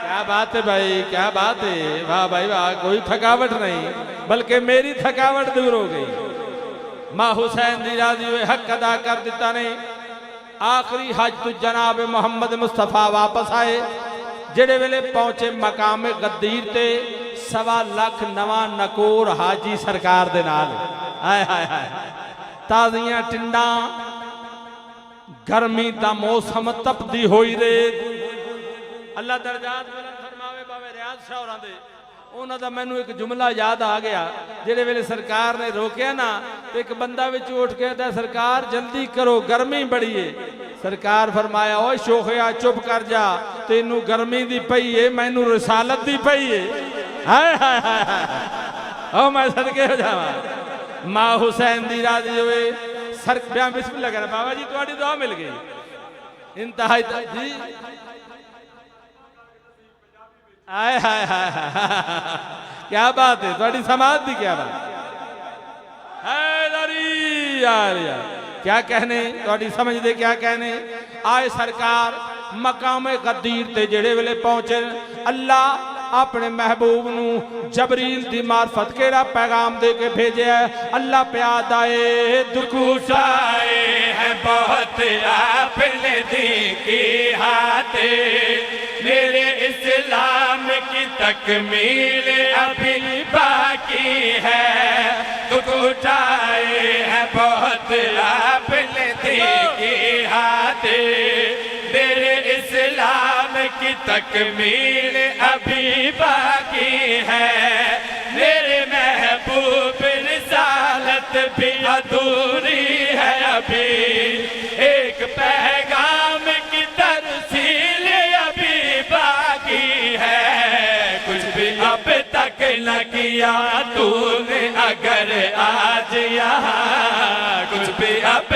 क्या बात है भाई, क्या बात है, वाह भाई वाह। कोई थकावट नहीं बल्कि मेरी थकावट दूर हो गई। मां हुसैन दी राजी हुए हक अदा कर दिता नहीं। आखिरी हज तो जनाब मोहम्मद मुस्तफा वापस आए, जेड़े वेले पहुंचे मकाम गद्दीर ते 1.25 लाख नवा नकोर हाजी सरकार दे नाल। हाय हाय हाय, ताजियां टिंडा, गर्मी दा मौसम तपदी होई रे। अल्लाह दरजात बुलंद फरमावे बावे रियाज शाह होरां दे, उन्हां दा मैनू एक जुमला याद आ गया। जेड़े वेले सरकार ने रोकिया ना तो एक बंदा विच उठ के कहता सरकार जल्दी करो गर्मी बड़ी है। सरकार फरमाया ओए शोखिया चुप कर जा, तेनू गर्मी दी पई है मैनू रिसालत दी पई है। हाय हाय हाय हाय, ओ मैं सदके हो जावा। मां हुसैन दी राजी होवे सर ब्याह बिस्मिल्लाह कर बाबा जी तुम्हारी दुआ मिल गई। इंतहाई जी आय हाय हाय क्या बात है, थोड़ी समाज दी क्या बात है यार, क्या कहने, थोड़ी समझ दे क्या कहने। आए सरकार मकाम गद्दीर ते जेड़े वेले पहुंचे, अल्लाह अपने महबूब नू जबरील दी मार्फत केड़ा पैगाम दे के भेजे है। अल्लाह प्याद आए दुख उठाए हैं बहुत आपने दी की हाथे, मेरे इस्लाम की तकमील अभी बाकी है। दुख उठाए हैं बहुत आपने दी की हाथे, मेरे इस्लाम की तकमील अभी बाकी है। मेरे महबूब रिसालत भी अधूरी है अभी, एक पैगाम की तरसील अभी बाकी है। कुछ भी अब तक न किया तूने अगर आज यहाँ, कुछ भी अब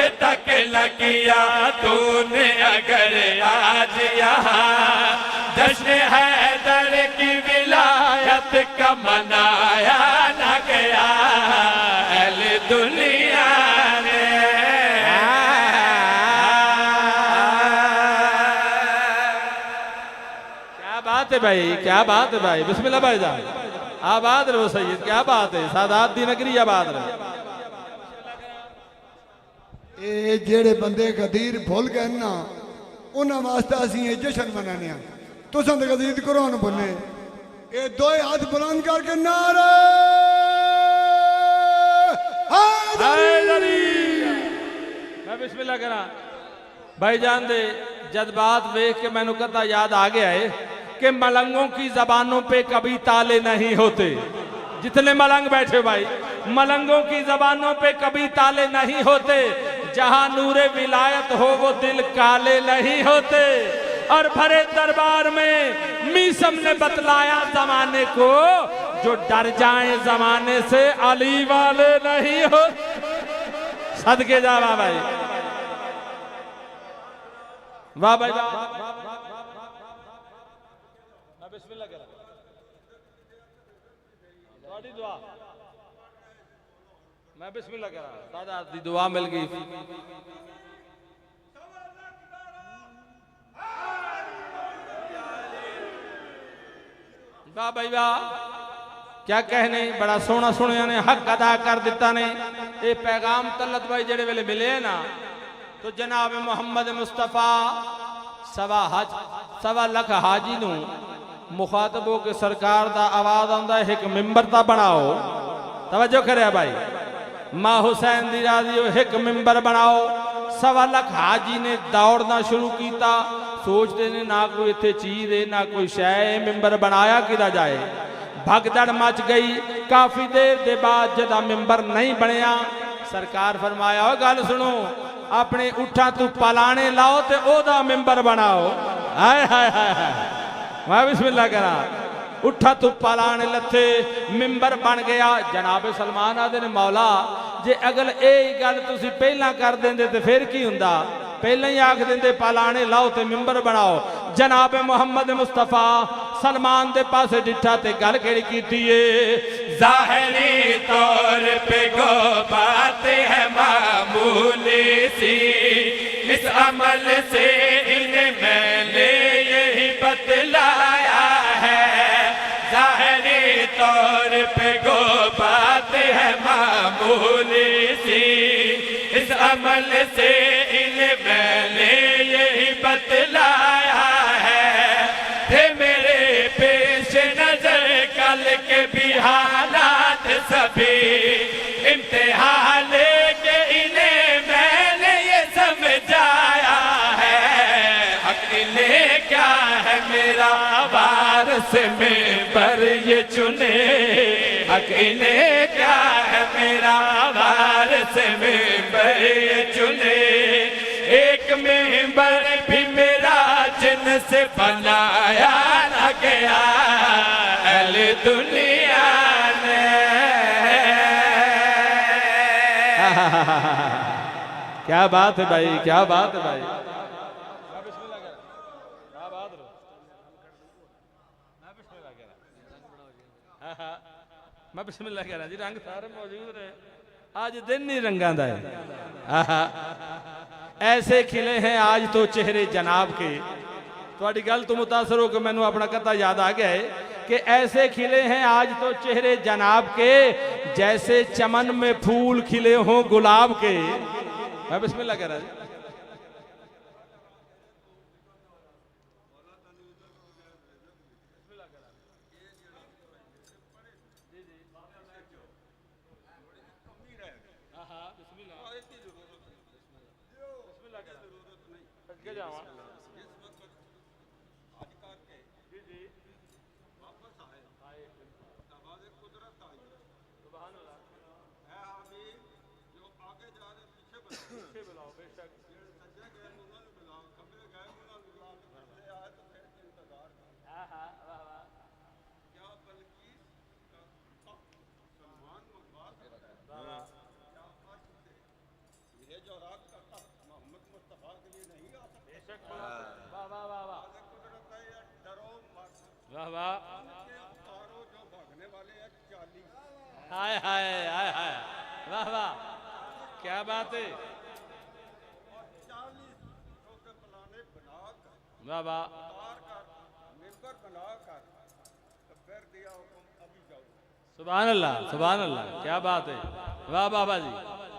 अगला किया तूने अगर आज यहाँ जश्न हैदर की विलायत का मनाया न गया अहले दुनिया ने। क्या बात है भाई, क्या बात है भाई, बिस्मिल्लाह भाई जान, आबाद रहो सैयद, क्या बात है, सादात दी नगरी आबाद रहे। ये जेड़े बंदे गदीर भुल गए ना उन्होंने वास्ते असी ये जश्न मनाने तुसा तो गदीर कुरान बोले ये दो हाथ बुलंद करके नारे हैदरी। मैं बिस्मिल्लाह करा भाई जान दे जज्बात देख के मैंने कथा याद आ गया है कि मलंगों की जबानों पे कभी ताले नहीं होते। जितने मलंग बैठे भाई, मलंगों की जबानों पे कभी ताले नहीं होते। जहां नूरे विलायत हो वो दिल काले नहीं होते। और भरे दरबार में मीसम ने बतलाया जमाने को जो डर जाए जमाने से अली वाले नहीं हो। सदके जा वाह भाई, वाह भाई वाह। बिस्मिल्लाह करा थोड़ी दुआ, मैं बिस्मिल्लाह करा दादा दी दुआ मिल गई। वाह भाई वाह, क्या कहने, बड़ा सोना सुनिया ने, हक अदा कर दिता ने। ये पैगाम तलत भाई जेड़े वेले मिले ना तो जनाब मोहम्मद मुस्तफा सवा लख हाजी नू मुखातब हो के सरकार दा आवाज आंदा है एक मिंबर ता बनाओ। तवज्जो करे भाई, मां हुसैन दी राजी हो एक मिंबर बनाओ। सवा लख हाजी ने दौड़ना शुरू किया। सोचते ने ना कोई इत्थे चीज है ना कोई शय, मिंबर बनाया किदा जाए। भगदड़ मच गई। काफी देर दे बाद जदा मिंबर नहीं बनया सरकार फरमाया ओ गल सुनो, अपने उठा तू पलाने लाओ ते ओदा मिंबर बनाओ। हाय हाय हाय हाय, मैं बिस्मिल्लाह करा उठा तू पलाने लथे, मिंबर बन गया। जनाब सलमान आदे ने मौला जे अगल ए गल तुसी पहला कर देंदे ते फिर की हुंदा, पहले ही आख देंदे पलाने लाओ ते मिंबर बनाओ। जनाब मोहम्मद मुस्तफा सलमान दे पासे डिठा ते गल केड़ी कीती है। ज़ाहिरी तौर पे गो बात है मामूली सी, इस अमल से इन्हें मैंने यही बतलाया है। ज़ाहिरी तौर पे गो बात है मामूली सी, इस अमल से इन्हें मैंने यही बतलाया है। थे मेरे पेश नजर कल के भी हालात सभी, इम्तिहान लेके इन्हें मैंने ये समझाया है। अकेले क्या है मेरा वारस में पर ये चुने, अकेले क्या है मेरा वारस में पर ये चुने। एक मेंबर भी मेरा जिन से बनाया न गया अहले दुनिया ने। क्या बात है भाई, क्या बात है भाई। मैं बिस्मिल्लाह कह रहा जी, रंग सारे मौजूद रहे, आज दिन ही रंगा दा है। ऐसे खिले हैं आज तो चेहरे जनाब के। थोड़ी गल तो मुतासर हो कि मैनू अपना कथा याद आ गया है कि ऐसे खिले हैं आज तो चेहरे जनाब के, जैसे चमन में फूल खिले हों गुलाब के। मैं बिस्मिल्लाह कह रहा जी। वाह वाह, हाय हाय हाय हाय, वाह वाह, क्या बात है, वाह वाह, सुभान अल्लाह सुभान अल्लाह, क्या बात है, वाह बाबा जी,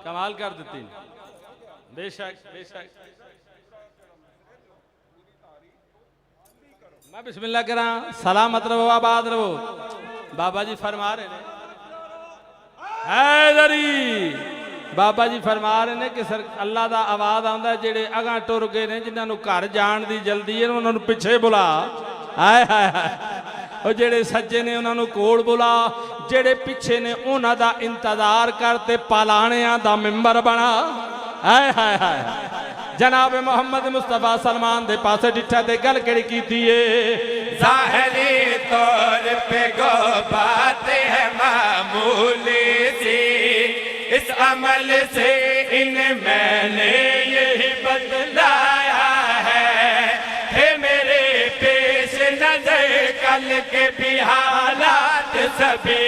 कमाल कर देती, बेशक बेशक। मैं बिस्मिल्लाह करा, सलामत रहो आबाद रहो। बाबा जी फरमा रहे ने, हैदरी बाबा जी फरमा रहे ने कि सर अल्लाह दा आवाज आंदा है, जेड़े अगां टुर गए ने, जिन्हां नूं घर जाण दी जल्दी है, उन्हां नूं पिछे बुला। हाय हाय हाय, ਉਹ ਜਿਹੜੇ ਸੱਜੇ ਨੇ ਉਹਨਾਂ ਨੂੰ ਕੋਲ ਬੁਲਾ, ਜਿਹੜੇ ਪਿੱਛੇ ਨੇ ਉਹਨਾਂ ਦਾ ਇੰਤਜ਼ਾਰ ਕਰ ਤੇ ਪਾਲਾਣਿਆਂ ਦਾ ਮੈਂਬਰ ਬਣਾ। ਹਾਏ ਹਾਏ ਹਾਏ, जनाब मोहम्मद मुस्तफा सलमान दे पासे डिठा ते गल केड़ी कीती है। ज़ाहिरी तौर पे गो बात है मामूली सी, इस अमल से इन मैंने यही बतलाया है। थे मेरे पेश नजर कल के भी हालात सभी,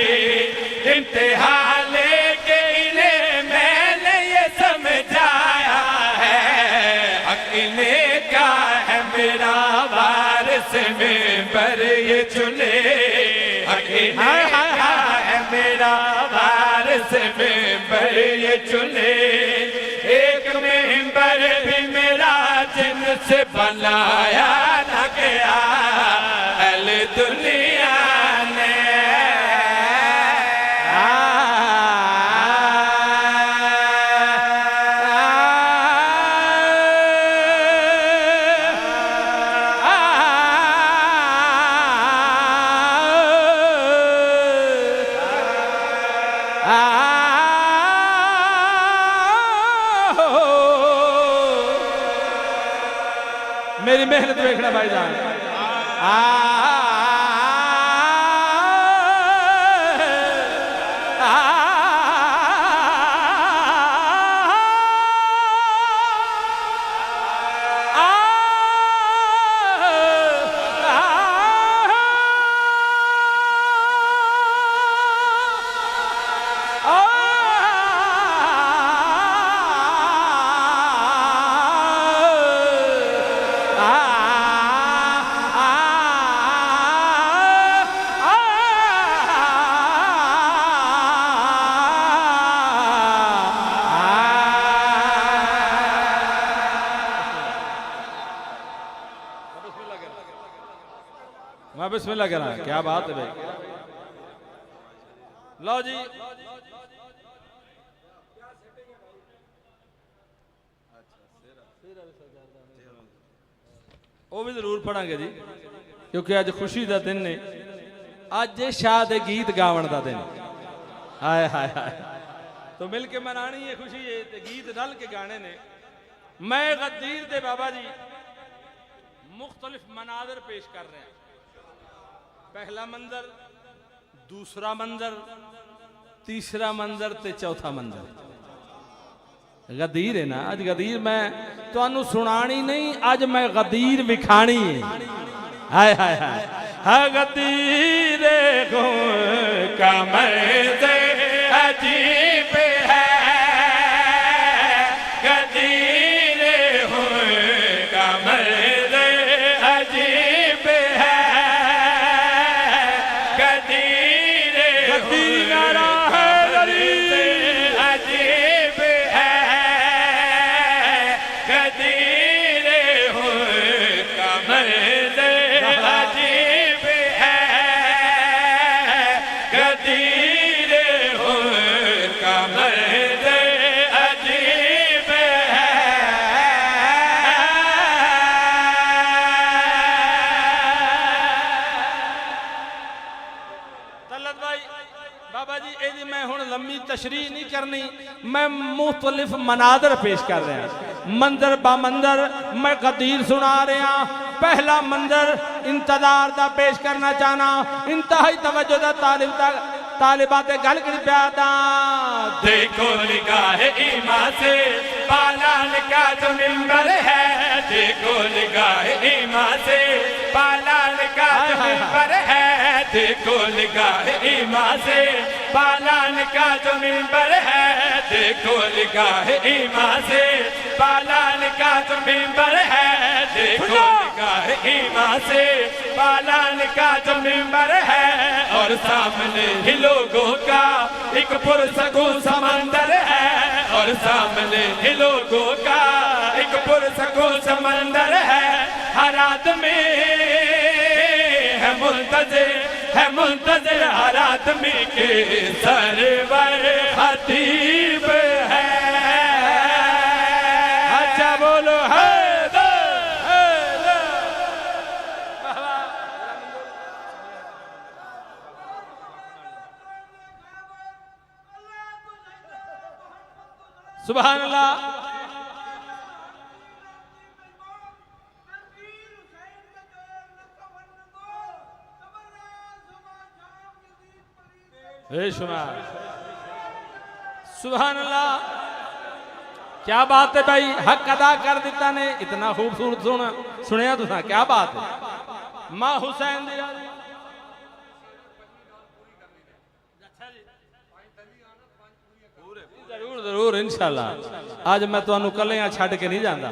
इम्तिहान लेके इन्हें मैंने ये समझाया है। अकेले का है मेरा वारिस मेंबर ये चुने, अकेले का है मेरा वारिस मेंबर ये चुने। एक मेंबर भी मेरा जिनसे बनाया न गया अल दुनिया ने। मेरी मेहनत देखना भाईजान। मैं बिस्मिल्लाह करा, क्या बात है भाई। लो जी, वो भी जरूर पढ़ांगे जी, क्योंकि अज खुशी का दिन ने, अज शाह दे गीत गावन का दिन। हाय हाय हाय, तो मिल के मनानी है खुशी है, ते गीत रल के गाने ने। मैं गद्दीर दे बाबा जी मुख्तलिफ मनाजर पेश कर रहे हैं। पहला मंजर, दूसरा मंजर, तीसरा मंजर ते चौथा मंजर। गदीर है ना अज, गदीर मैं तुहानू सुनानी नहीं, अज मैं गदीर विखानी है। हाय हाय हाय, हा गदीर कमर से अजीब है, गदीर हो कमर से अजीब है, गदीर गदीरा है अजीब है, गदीर हो कमर से अजीब है, गदीर हो कमर से अजीब है। तलत भाई बाबा जी, एदी मैं हुण लम्मी तशरीह नहीं करनी, मैं मुख्तलिफ मनाजर पेश कर रहा, मंजर बा मंजर मैं गदीर सुना रहा। पहला मंजर इंतजार दा पेश करना चाहना, इंतहाई तवज्जो दा तालिबा ते गल करी प्यादा। देखो निगाह ईमा से पालान का जो मिंबर है, देखो निगाह ईमा से पालान का जो मिंबर है देखो निगाह ईमान से, पालान का जो मिंबर है देखो निगाह ईमान से, पालान का जो मिंबर है देखो निगाह ईमान से, पालान का जो मिंबर है। और सामने ही लोगों का एक पुरसकून समंदर है, और सामने ही लोगों का एक पुरसकून समंदर है। हर आदमी है मुंतज़िर हर आदमी के सरवर खतीब है। अच्छा बोलो सुभान अल्लाह। सुभान अल्लाह, क्या बात है भाई, हक अदा कर दिता ने, इतना खूबसूरत सुनिया तुसा, क्या बात है। मां हुसैन दी जरूर जरूर इंशाल्लाह। आज मैं तुहानू कलियां छड़ के नहीं जाता।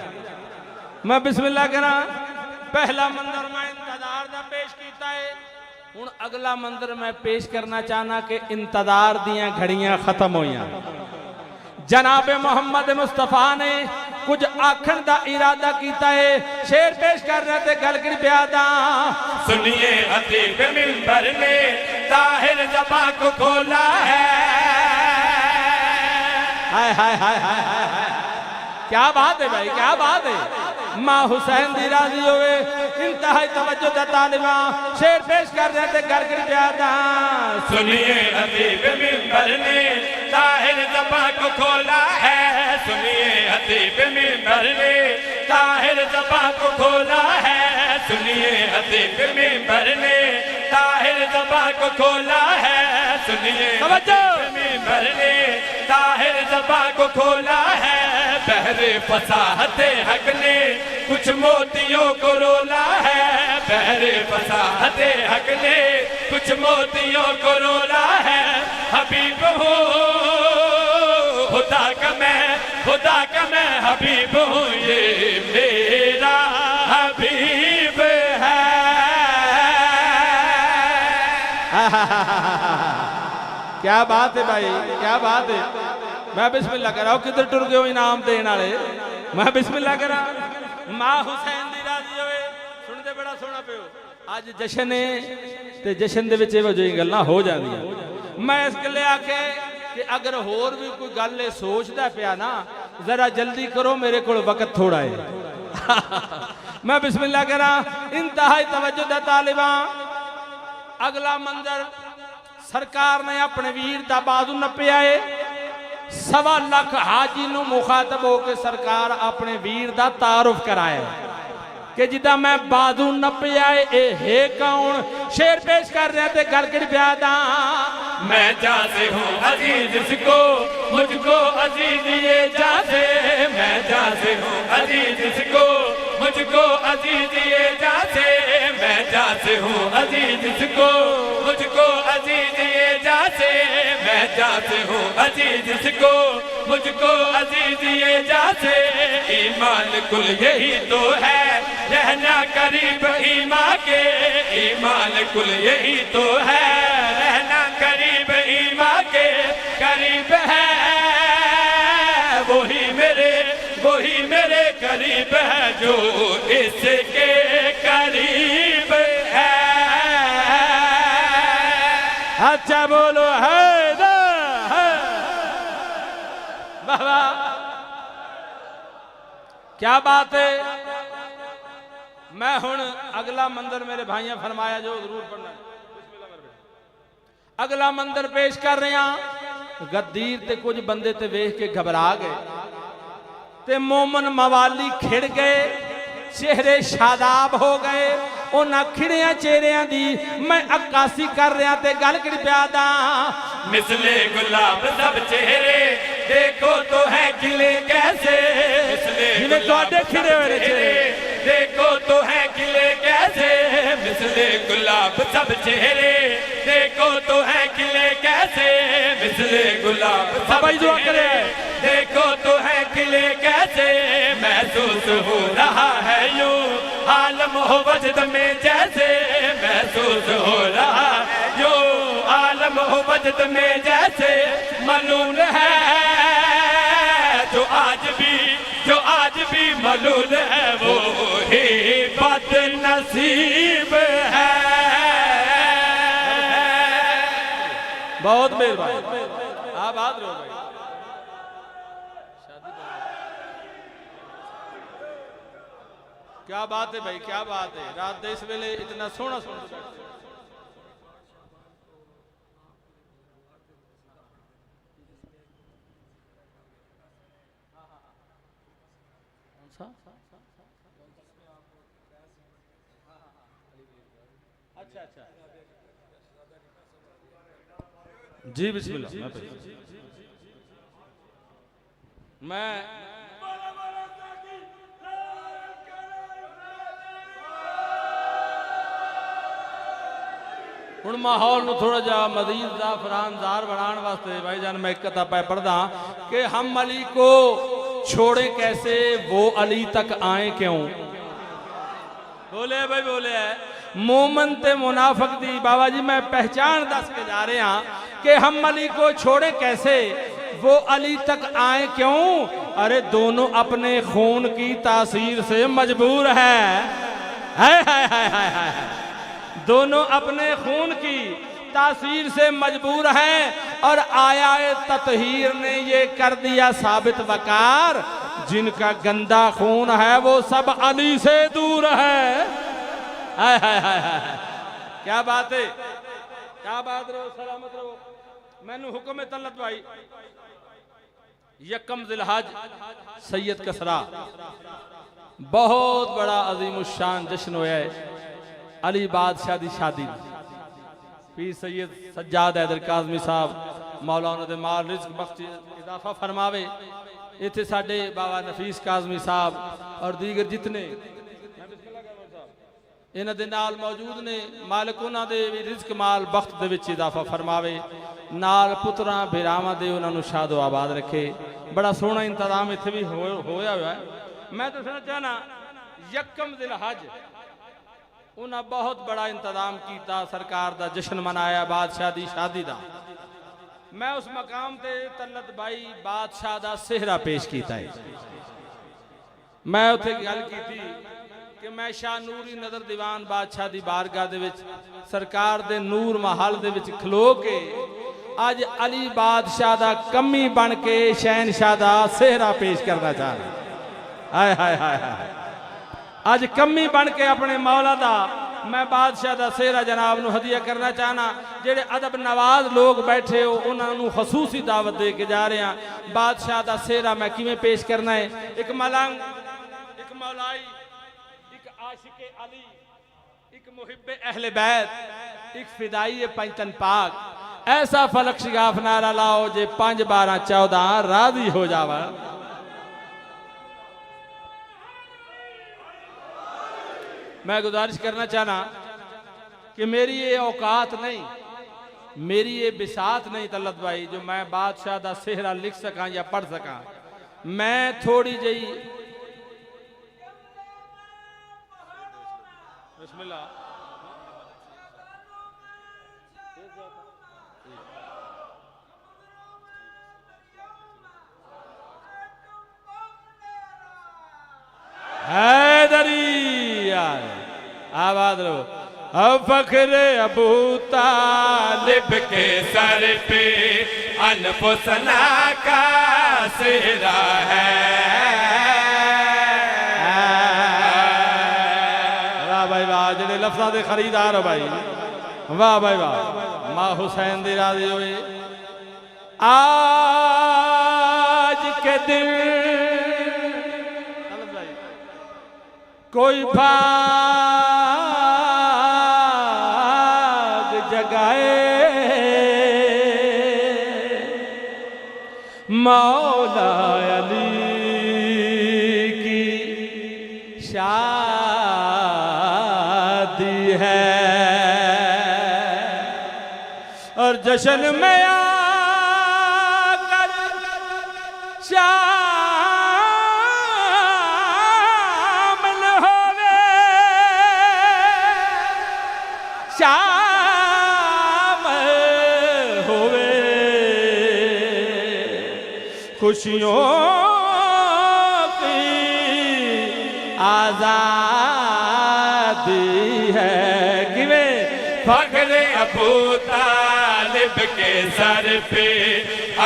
मैं बिस्मिल्लाह करा। पहला मंदिर मैं इंतजार दा पेश कीता है, हुण अगला मंदिर मैं पेश करना चाहना कि इंतजार दियां घड़ियां खत्म होइयां। जनाब मोहम्मद मुस्तफा ने कुछ आखण दा इरादा कीता है, शेर पेश कर रहे थे गल कर प्यादा। सुनिए खतीब मिंबर ने ताहिर ज़बान को खोला है। हाय हाय हाय हाय हाय, क्या बात है भाई, क्या बात है। मां हुसैन दी राजी होवे, इंतहाई तवज्जो दा तालिबा, शेर पेश कर रहे थे घर की प्यादा। सुनिए खतीब मिंबर ने ताहिर ज़बान को खोला है, सुनिए खतीब मिंबर ने ताहिर ज़बान को खोला है, सुनिए खतीब मिंबर ने ताहिर ज़बान को खोला है, सुनिए खतीब मिंबर ने ताहिर ज़बान को खोला है। बहरे फसाहते हक ने कुछ मोतियों को रोला है, बहरे फसाहते हक ने कुछ मोतियों को रोला है। हबीब हूँ खुदा का मैं हबीब हूँ, ये मेरा हबीब है। क्या बात है भाई, क्या बात है। मैं बिस्मिल्लाह कराओ, किधर टुर गए हो इनाम देने वाले। मैं बिस्मिल्लाह करा। मां हुसैन दी राजी होवे, सुनते बड़ा सोना पियो। आज जश्न है ते जश्न दे विच इहो जिही गल्लां हो जांदियां। मैं इस गल्ले आखे कि अगर होर भी कोई गल सोचदा पिया ना, जरा जल्दी करो, मेरे कोल वक्त थोड़ा है। मैं बिस्मिल्लाह करा। इंतहाई तवज्जो दा तालिबा। अगला मंजर सरकार ने अपने वीर दा बाजू नप्पिया है। 1.25 लाख हाजी नू मुखातब होकर सरकार अपने वीर दा तारुफ कराया कि जिदा मैं बाजू नप्पिया है कौन। शेर पेश कर रहे थे गल कर प्यादा। मैं जासे हूँ अजीज जिसको मुझको अजीज ये जासे, मैं जासे हूँ अजीज जिसको मुझको अजीज ये जासे, मैं जासे हूँ अजीज जिसको मुझको अजीज ये जासे, मैं जासे हूँ अजीज जिसको मुझको अजीज ये जासे। ईमान कुल यही तो है रहना करीब ईमान के, ईमान कुल यही तो है रहना करीब ईमान के। करीब है वही मेरे करीब है जो इसके करीब है। अच्छा बोलो है बाबा, क्या बात है। मैं हुण अगला मंदिर मेरे भाइयों फरमाया जो जरूर पढ़ना। अगला मंदिर पेश कर रहे हैं। गद्दीर ते कुछ बंदे ते वेख के घबरा गए ते मोमन मवाली खिड़ गए, चेहरे शादाब हो गए। उन्हां खिड़िया चेहरिया दी मैं अक्कासी कर रहा ते गल कर प्यादा। मिसले गुलाब सब चेहरे देखो तो है खिले कैसे, मिसले खिड़े हुए चेहरे देखो तो है खिले कैसे, मिसले गुलाब सब चेहरे देखो तो है खिले कैसे, मिसले गुलाब सब चेहरे देखो तो है खिले कैसे, महसूस हो रहा है यूं आलम हो वजद में जैसे, महसूस हो रहा है यूं आलम हो वजद में जैसे, मलूल है जो आज भी मलूल है वो ही बदनसीब है। बहुत मेहरबानी, आबाद रहो भाई। क्या बात है भाई, क्या बात है, रात दे इस वेले इतना सोना सुन अच्छा अच्छा जी बिस्मिल्लाह। मैं ਹੁਣ माहौल ਨੂੰ थोड़ा जा मजीद ज़ाफ़रानदार बनाने वास्ते भाईजान मैं एक किताब पढ़दा कि हम अली को छोड़े कैसे वो अली तक आए क्यों। बोले भाई बोले है मोमन ते मुनाफिक दी बाबा जी मैं पहचान दस के जा रहे हैं कि हम अली को छोड़े कैसे वो अली तक आए क्यों। अरे दोनों अपने खून की तासीर से मजबूर है, दोनों अपने खून की तासीर से मजबूर हैं और आया ततहीर ने ये कर दिया साबित वकार, जिनका गंदा खून है वो सब अली से दूर है। हाय हाय हाय हाय, क्या बात है, क्या बात रहो, सलामत रहो। मैनू हुक्म है तलत भाई यकम जिलहज सैयद कसरा बहुत बड़ा अजीम शान जश्न होया है अली बादशाह दी शादी पीर सैयद सज्जाद हैदर काज़मी साहब मौला उन्हां दे माल रिज़्क बख्श इजाफा फरमावे। इत्थे साडे बाबा नफीस काज़मी साहब और दीगर जितने इन्हां दे नाल मौजूद ने, मालिक उन्हां दे भी रिज़्क माल बख्त दे विच इजाफा फरमावे, नाल पुत्रां भिरावां दे उन्हां नूं शादो आबाद रखे। बड़ा सोहना इंतजाम इत्थे भी होया हुआ है। मैं दसना चाहना यकम जिलहज उन्हें बहुत बड़ा इंतजाम किया, सरकार दा जश्न मनाया बादशाह दी शादी दा। मैं उस मकाम ते तलत भाई बादशाह दा सेहरा पेश किया है। मैं उत्थे गल की थी कि मैं शाह नूरी नदर दीवान बादशाह दी बारगाह दे विच सरकार दे नूर महल दे विच खलो के अज अली बादशाह दा कमी बन के शहनशाह दा सेहरा पेश करना चाह रहा। हाय हाय हाय हाय, अज कमी बन के अपने मौला दा मैं बादशाह दा सेहरा जनाब नूं हदिया करना चाहना। जेड़े अदब नवाज लोग बैठे हो उन्हां नूं खसूसी दावत दे के जा रहे हैं। बादशाह दा सेहरा मैं किवें पेश करना है। एक मलंग, एक मौलाई, एक आशिके अली, एक मुहिब्बे अहले बैत, एक फिदाई पंचतन पाक। ऐसा फलक शिगाफ नारा लाओ जे 5 12 14 राजी हो जावा। मैं गुजारिश करना चाहना कि मेरी ये औकात नहीं, मेरी ये बिसात नहीं तलत भाई जो मैं बादशाह दा सेहरा लिख सका या पढ़ सका। मैं थोड़ी जी बिस्मिल्लाह हैदरी यार आबाद रहो। फख्र अबू तालिब के सर पे अनफुसना का सेहरा है। वाह भाई वाह, जेडे लफ्ज़ां दे खरीदार हो भाई, वाह भाई वाह। मां हुसैन दी राज़ी होए। आज के दिन कोई भाग जगाए, मौला अली की शादी है और जश्न में आकर शामिल होवे शामिल होवे खुशियों की आजादी है किवें फख्र अबू तालिब के सर पे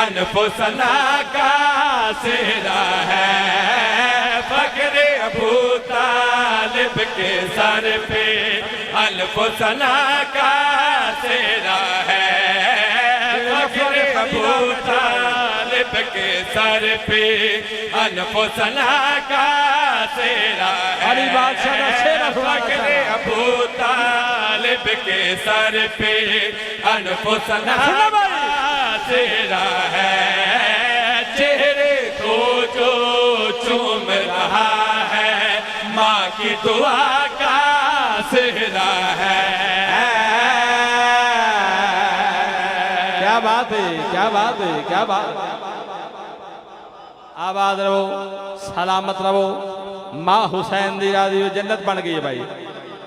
अनफुसना का सेहरा है। फख्र अबू तालिब के सर पे अनफुसना का सेहरा है। फख्र अबू तालिब के सर पे अनफुसना का सेहरा है। फख्र अबू तालिब के सर पे अनफुसना का सेहरा है। चेहरे को जो चूम रहा है माँ की दुआ का सेहरा है। क्या बात है, क्या बात है, क्या बात। आबाद रहो, सलामत रहो। माँ हुसैन दी राजी जन्नत बन गई है भाई।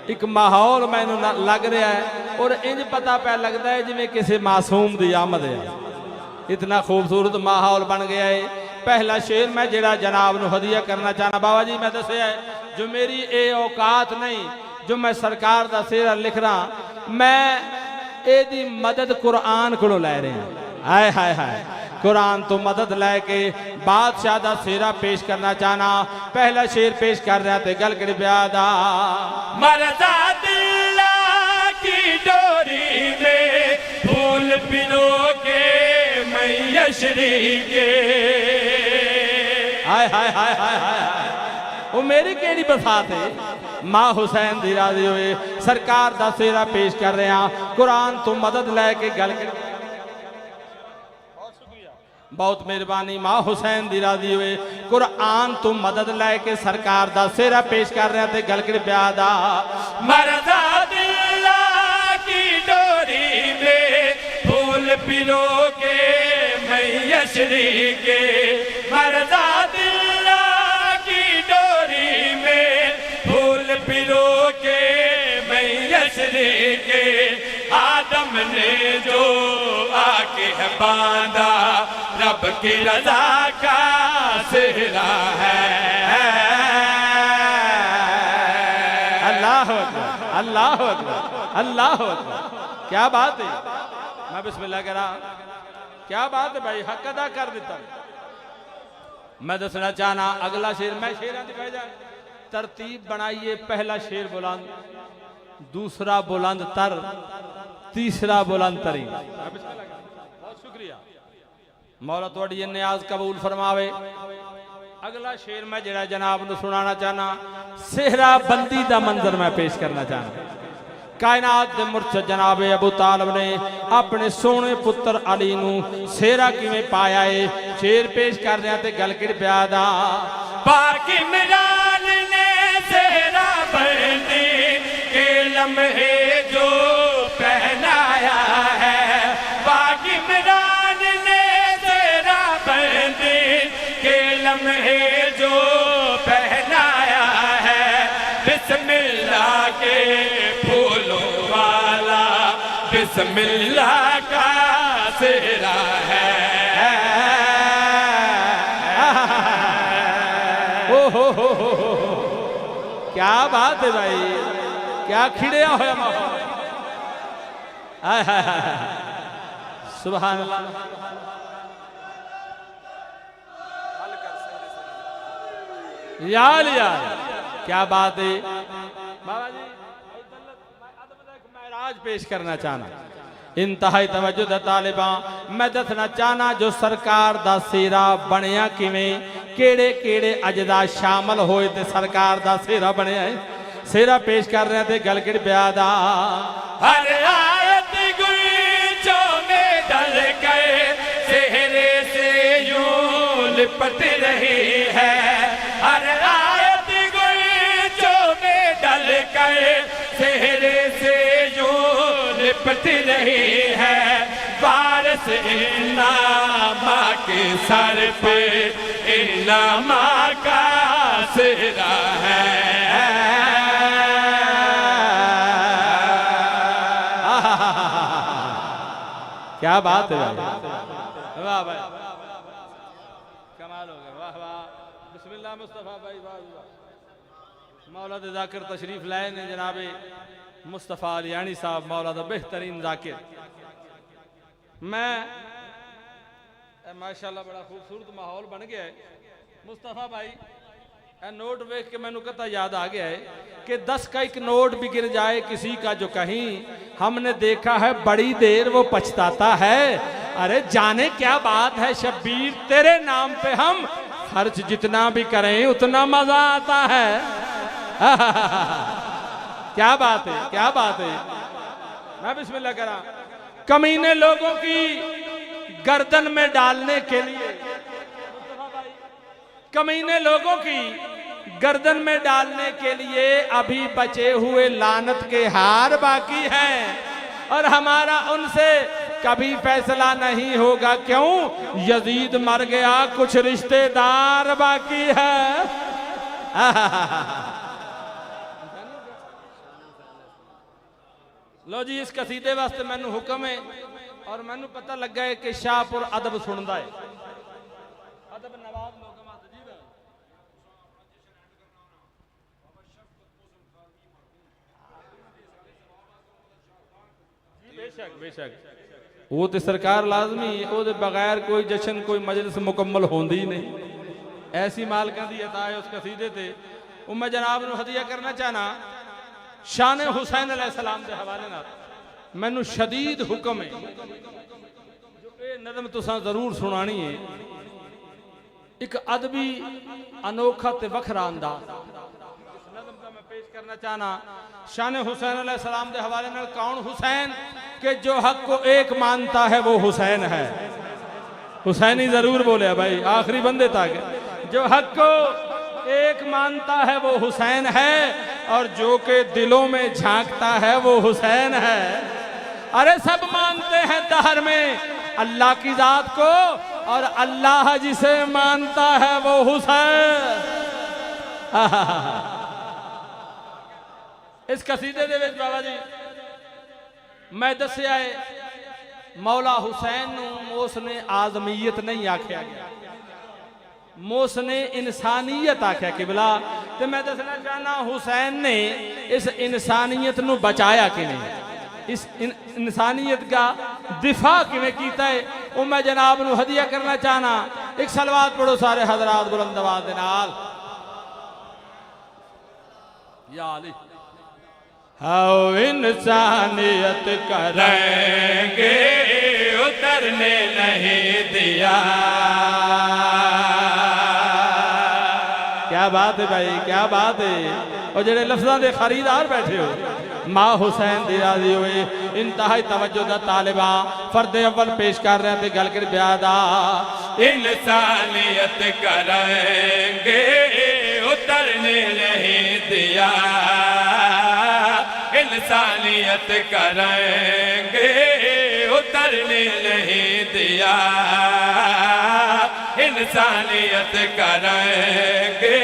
एक माहौल मैनू लग रहा है और इंज पता पै लगता है जिवें किसी मासूम दी आमद है। इतना खूबसूरत माहौल बन गया है। पहला शेर मैं जेड़ा जनाब नू हदिया करना चाहना बाबा जी मैं दसिया है जो मेरी ये औकात नहीं जो मैं सरकार दा सेहरा लिख रहा मैं एदी मदद कुरान को लै रहे हैं। हाय हाय हाय कुरान तो मदद लैके बादशाह दा सेहरा पेश करना चाहना। पहला शेर पेश कर रहा थे गल कर ब्यादा मरजा दिल्ला की डोरी में फूल पिनो के मैयशरी के। हाय हाय हाय हाय हाय वो मेरी केड़ी बसात है। माँ हुसैन दी राजी होए सरकार दा सेहरा पेश कर रहे हैं कुरान तो मदद लैके गल कर। बहुत मेहरबानी माँ हुसैन दी राजी हुए कुरान तो मदद लैके सरकार दा सेहरा पेश कर रहे थे गल कर ब्यादा मरजा दिल्ला की डोरी में फूल पिनो के मैयशरी के। मरजा दिल्ला की डोरी में फूल पिनो के मैयशरी के। आदम ने जो आके बांधा रब की रजा का सेहरा है। अल्लाह अकबर अल्लाह अकबर अल्लाह अकबर। क्या बात है। मैं बिस्मिल्लाह करा क्या बात है भाई हक अदा कर देता। मैं दसना चाहना अगला शेर मैं शेर तरतीब बनाइए। पहला शेर बुलंद दूसरा बुलंद तर तीसरा बुलंद तरीन। बहुत शुक्रिया मौला थोड़ी ये न्याज कबूल फरमावे। अगला शेर मैं जरा जनाब नू सुनाना चाहना सेहरा बंदी दा मंजर मैं पेश करना चाहना। कायनात दे मुर्शद जनाब अबू तालिब ने अपने सोने पुत्र अली नू सेहरा किवें पाया है शेर पेश कर रहे थे गल कर प्यादा पाक इमरान ने सेहरा बंदी के लम्हे जो पहनाया है। पाक इमरान ने सेहरा बंदी के लम्हे जो पहनाया है। बिस्मिल्लाह के फूलों वाला बिस्मिल्लाह का सेहरा है। हो क्या बात है भाई क्या खिड़िया होया माहौल। सुभान अल्लाह। यार यार क्या बात है बाबा जी। महराज पेश करना चाहना इंतहाई तवज्जो दा तालिबा मैं दसना चाहना जो सरकार दा सेहरा बनया किवें केड़े केड़े अजदा शामिल होए ते सरकार दा सेहरा बनया है। सेहरा पेश कर रहे थे गल कर ब्यादा हर आयत गुंजों में डल गए सेहरे से यूं लिपट रही है। हर आयत गुंजों में डल गए सेहरे लिपटी रही है बारिश इनामा के सर पे, इनामा का सिरा है। क्या बात है भाई, वाह भाई, कमाल हो गया, वाह वाह। बिस्मिल्लाह मुस्तफ़ा भाई, वाह वाह। मौलाद जाकिर तशरीफ लाए ने जनाब मुस्तफ़ा अलियानी साहब, मौलाद बेहतरीन जाकिर। मैं माशाल्लाह बड़ा खूबसूरत माहौल बन गया है। मुस्तफ़ा भाई नोट देख के मैंने कता याद आ गया है कि 10 का एक नोट भी गिर जाए किसी का जो कहीं, हमने देखा है बड़ी देर वो पछताता है। अरे जाने क्या बात है शब्बीर, तेरे नाम पे हम खर्च जितना भी करें उतना मजा आता है। क्या बात है, क्या बात है। मैं बिस्मिल्लाह करा। कमीने लोगों की गर्दन में डालने के लिए, कमीने लोगों की गर्दन में डालने के लिए अभी बचे हुए लानत के हार बाकी हैं, और हमारा उनसे कभी फैसला नहीं होगा। क्यों? यजीद मर गया, कुछ रिश्तेदार बाकी है। लो जी, इस कसीदे वास्ते मैनू हुक्म है, और मैनू पता लगा है कि शाहपुर अदब सुनता है। अदब नवाब बेशक बेशक, वो तो सरकार लाजमी है, वो बगैर कोई जश्न कोई मजलिस मुकम्मल होंदी ही नहीं। ऐसी मालकां दी अता है उस कसीदे ते। वो मैं जनाब नूं हदिया करना चाहना शान हुसैन अलैहिस्सलाम के हवाले नाल। मैनू शदीद हुक्म है, जो ये नज़म तुसां जरूर सुनानी है। एक अदबी अनोखा ते वखरा अंदाज नज़म का मैं पेश करना चाहना शान हुसैन अलैहिस्सलाम के हवाले नाल। कौन हुसैन कि जो हक को एक मानता है वो हुसैन है। हुसैनी जरूर बोले भाई, आखिरी बंदे तक। जो हक को एक मानता है वो हुसैन है, और जो के दिलों में झांकता है वो हुसैन है। अरे सब मानते हैं दहर में अल्लाह की जात को, और अल्लाह जिसे मानता है वो हुसैन। इस कसीदे दे विच बाबा जी मैं दस्या है मौला हुसैन नूं उसने आजमीयत नहीं आख्या गया, मोसने इंसानियत आख्या किबला। तो मैं दसना चाहना हुसैन ने इस इंसानियत नूं बचाया कि नहीं, इस इंसानियत का दिफा किवें कीता है, वो मैं जनाब नूं हदिया करना चाहना। एक सलवात पढ़ो सारे हजरात बुलंद आवाज़ दे नाल। या अली हाओ इंसानियत करेंगे उतरने नहीं दिया। क्या बात है भाई, क्या बात है। और जेडे लफ्ज़ां दे खरीदार बैठे हो, माँ हुसैन दी राजी हुए, इंतहाई तवज्जो दा तालिबा फर्द अव्वल पेश कर रहे थे गल कर ब्यादा। इंसानियत करेंगे उतरने नहीं दिया, इंसानियत करेंगे उतरने नहीं दिया, इंसानियत करेंगे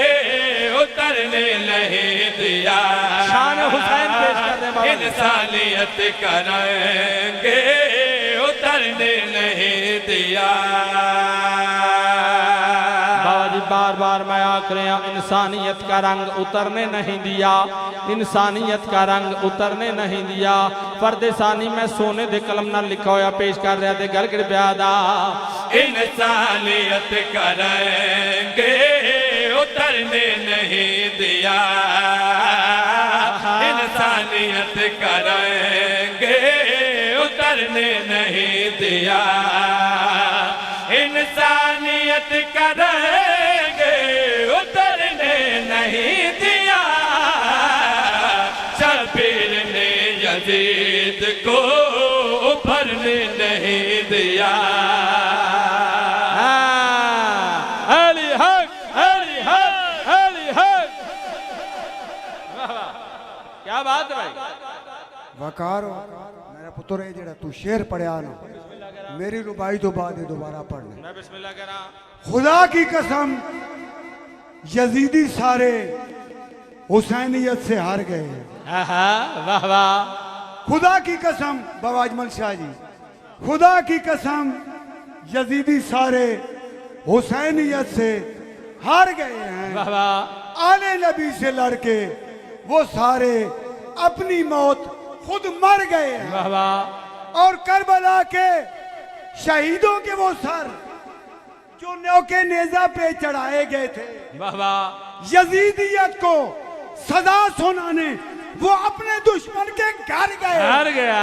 उतरने नहीं दिया। शान हुसैन पेश कर रहे हैं, इंसानियत करेंगे उतरने नहीं दिया। बार बार मैं आख रहा इंसानियत का रंग उतरने नहीं दिया, इंसानियत का रंग उतरने नहीं दिया। फर्द सानी मैं सोने दे कलम नाल लिखा होया पेश कर रहा थे गल कर ब्यादा। इंसानियत करेंगे उतरने नहीं दिया, इंसानियत करेंगे उतरने नहीं दिया, इंसानियत करेंगे उतरने नहीं दिया। शबीर ने यजीद को उभरने नहीं दिया। अली हक, अली हक, अली हक। क्या बात है भाई, वकार हो। मेरा मेरा पुत्र है जेड़ा तू शेर पढ़िया ना मेरी रुबाई तो बाद ही दोबारा पढ़ना। मैं बिस्मिल्लाह कह रहा। खुदा की कसम यजीदी सारे हुसैनियत से हार गए हैं। वाह वाह। खुदा की कसम बाबा अजमल शाह जी, खुदा की कसम यजीदी सारे हुसैनियत से हार गए हैं। वाह वाह। आले नबी से लड़के वो सारे अपनी मौत खुद मर गए हैं। वाह वाह। और करबला के शहीदों के वो सर जो न्योके नेजा पे चढ़ाए गए थे, वाह वाह। यजीदियत को सजा सुनाने वो अपने दुश्मन के घर गए। हार गया।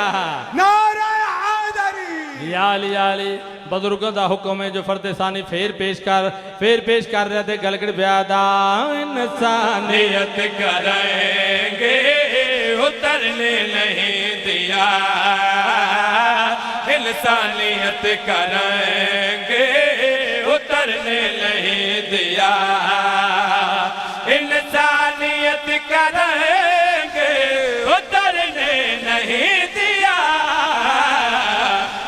नारे हैदरी। याली बुजुर्गों का हुक्म है जो फर्द सानी फेर पेश कर रहे थे गलगड़ ब्यादा इंसानियत करेंगे उतरने नहीं दिया, इंसानियत करेंगे उतरने नहीं दिया, इंसानियत करेंगे उतरने नहीं दिया,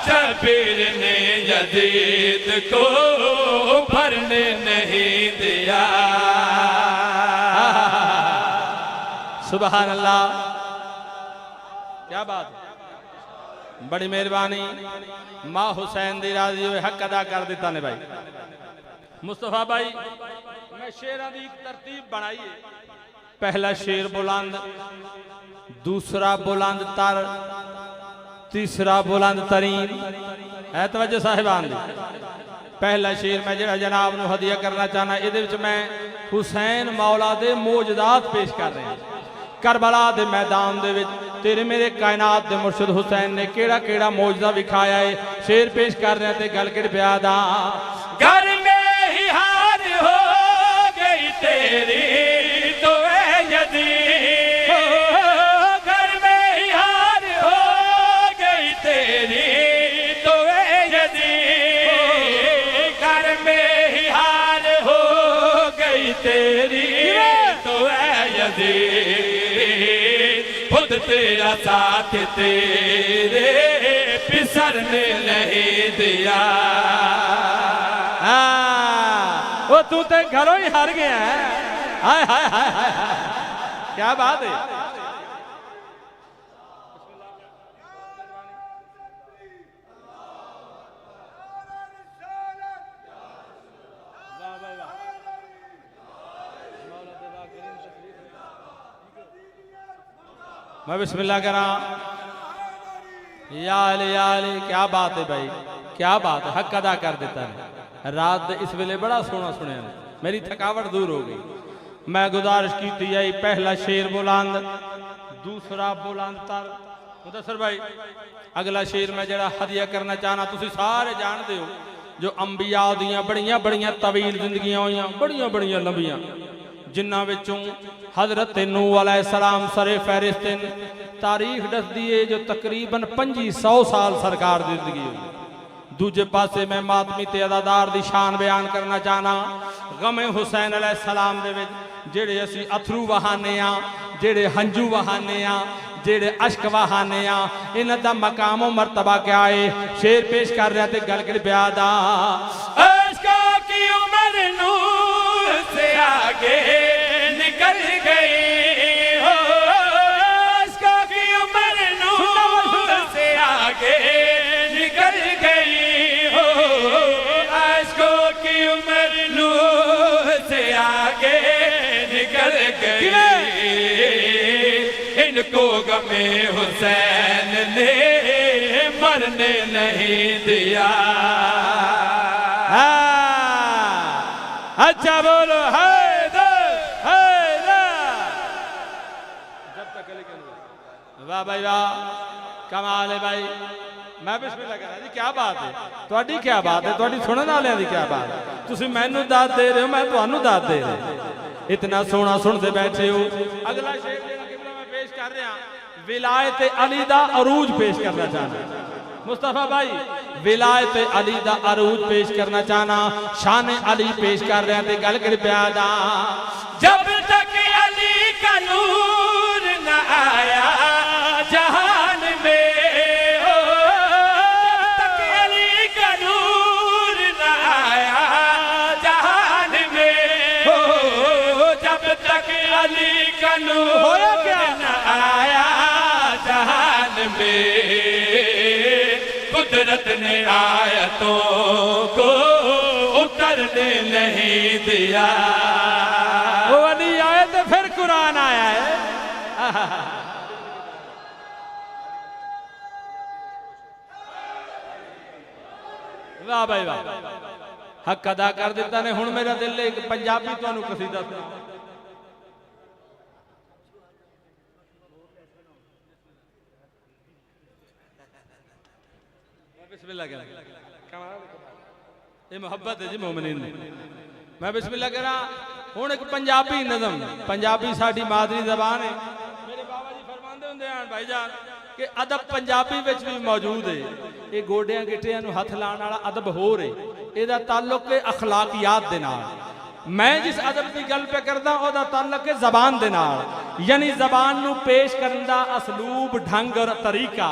शबीर ने यजीद को भरने नहीं दिया। सुभान अल्लाह, क्या बात, बड़ी मेहरबानी। माँ हुसैन दी राजी हुए हक अदा कर दिता ने भाई। मुस्तफा भाई मैं शेरां दी तरतीब बनाई है। पहला शेर बुलंद, दूसरा बुलंद तर, तीसरा बुलंद तरीन है। तवज्जो साहिबान दी। पहला शेर मैं जरा जनाब नूं हदिया करना चाहना, इहदे विच मैं हुसैन मौला दे मौजदात पेश कर रहा। करबला दे मैदान दे विच तेरे मेरे कायनात दे मुर्शिद हुसैन ने केड़ा केड़ा मौजदा विखाया है। शेर पेश कर रहे थे गलगड़ प्यादा। घर में ही हार हो गई तेरी तो ऐ यजीद, घर में ही हार हो गई तेरी तो ऐ यजीद, घर में ही हार हो गई तेरी तो ऐ यजीद, खुद तेरा साथ तेरे पिसरने नहीं दिया। वो तू तो घरों ही हार गया है। हाय हाय हाय हाय, क्या बात है। मैं बिस्मिल्लाह करा। या अली क्या बात है भाई, क्या बात है। हक अदा कर देता है। रात इस वेले बड़ा सोना सुनिया, मेरी थकावट दूर हो गई। मैं गुजारिश की थी आई पहला शेर बुलंद, दूसरा बुलंद तर। मुदस्सर भाई अगला शेर मैं जरा हदिया करना चाहना। तुसी सारे जानते हो जो अंबिया दियां बड़ियां बड़ियां तवील जिंदगियां हुई, बड़ियां बड़ियां लंबियां, जिन्हां विचों हजरत नूह अलैहिस्सलाम सरे फहरिस्त तारीख दसदी है जो तकरीबन 2500 साल सरकार की जिंदगी हुई। दूजे पासे मैं मातमी ते अदादार दी शान बयान करना चाहना। गमे हुसैन अलैहिस्सलाम दे विच जेड़े असी अथरू वहाने आ, जेड़े हंजू वहाने आ, जेड़े अश्क वहाने आ, इन्हां दा मकाम और मर्तबा क्या है। शेर पेश कर रहा थे गलगड़ प्यादा। अश्कों की उम्र नूर से आगे निकल गई हो, अश्कों की उम्र नूर से आगे निकल गई हो, अश्कों की उम्र नूर से आगे निकल गई। इनको गमे हुसैन ने मरने नहीं दिया। अच्छा बोलो हैदर हैदर। जब तक वाह भाई वाह, कमाल है भाई। मैं बिस्मिल्लाह कर रहा जी। क्या बात है ਤੁਹਾਡੀ, क्या बात है ਤੁਹਾਡੀ सुनने वाले की क्या बात है। ਤੁਸੀਂ ਮੈਨੂੰ दाद दे रहे हो, मैं ਤੁਹਾਨੂੰ दाद दे रहा। इतना सोना सुनते बैठे हो। अगला शेर मैं पेश कर रहा विलायत अली दा अरूज पेश करना चाहना। मुस्तफा भाई विलायत अली दा अरूज पेश करना चाहना। शान अली पेश कर रहे थे गलगड़ प्यादा। जब तक अली का नूर न आया जहान में, में कुदरत ने आयतों को उतरने नहीं दिया। वो वली आए तो फिर कुरान आया है। वाह भाई वाह, हक अदा कर दिता ने। हुण मेरा दिल एक पंजाबी तुहानू कसीदा सुना। बिस्मिल्लाह कर, ये मोहब्बत है जी मोमिनीन दी। मैं बिस्मिल्लाह करा। हुण एक पंजाबी नज़म, पंजाबी साडी मादरी जबान है। मेरे बाबा जी फरमांदे हुंदे हन भाईजान कि अदब पंजाबी विच भी मौजूद है। ये गोडियां गिट्टियां नूं हथ लाण वाला अदब हो रहे, इहदा ताल्लुक है अखलाकियात दे नाल। मैं जिस अदब की गल पे करदा ओहदा ताल्लुक है जबान दे नाल, यानी जबान नूं पेश करन दा असलूब, ढंग और तरीका।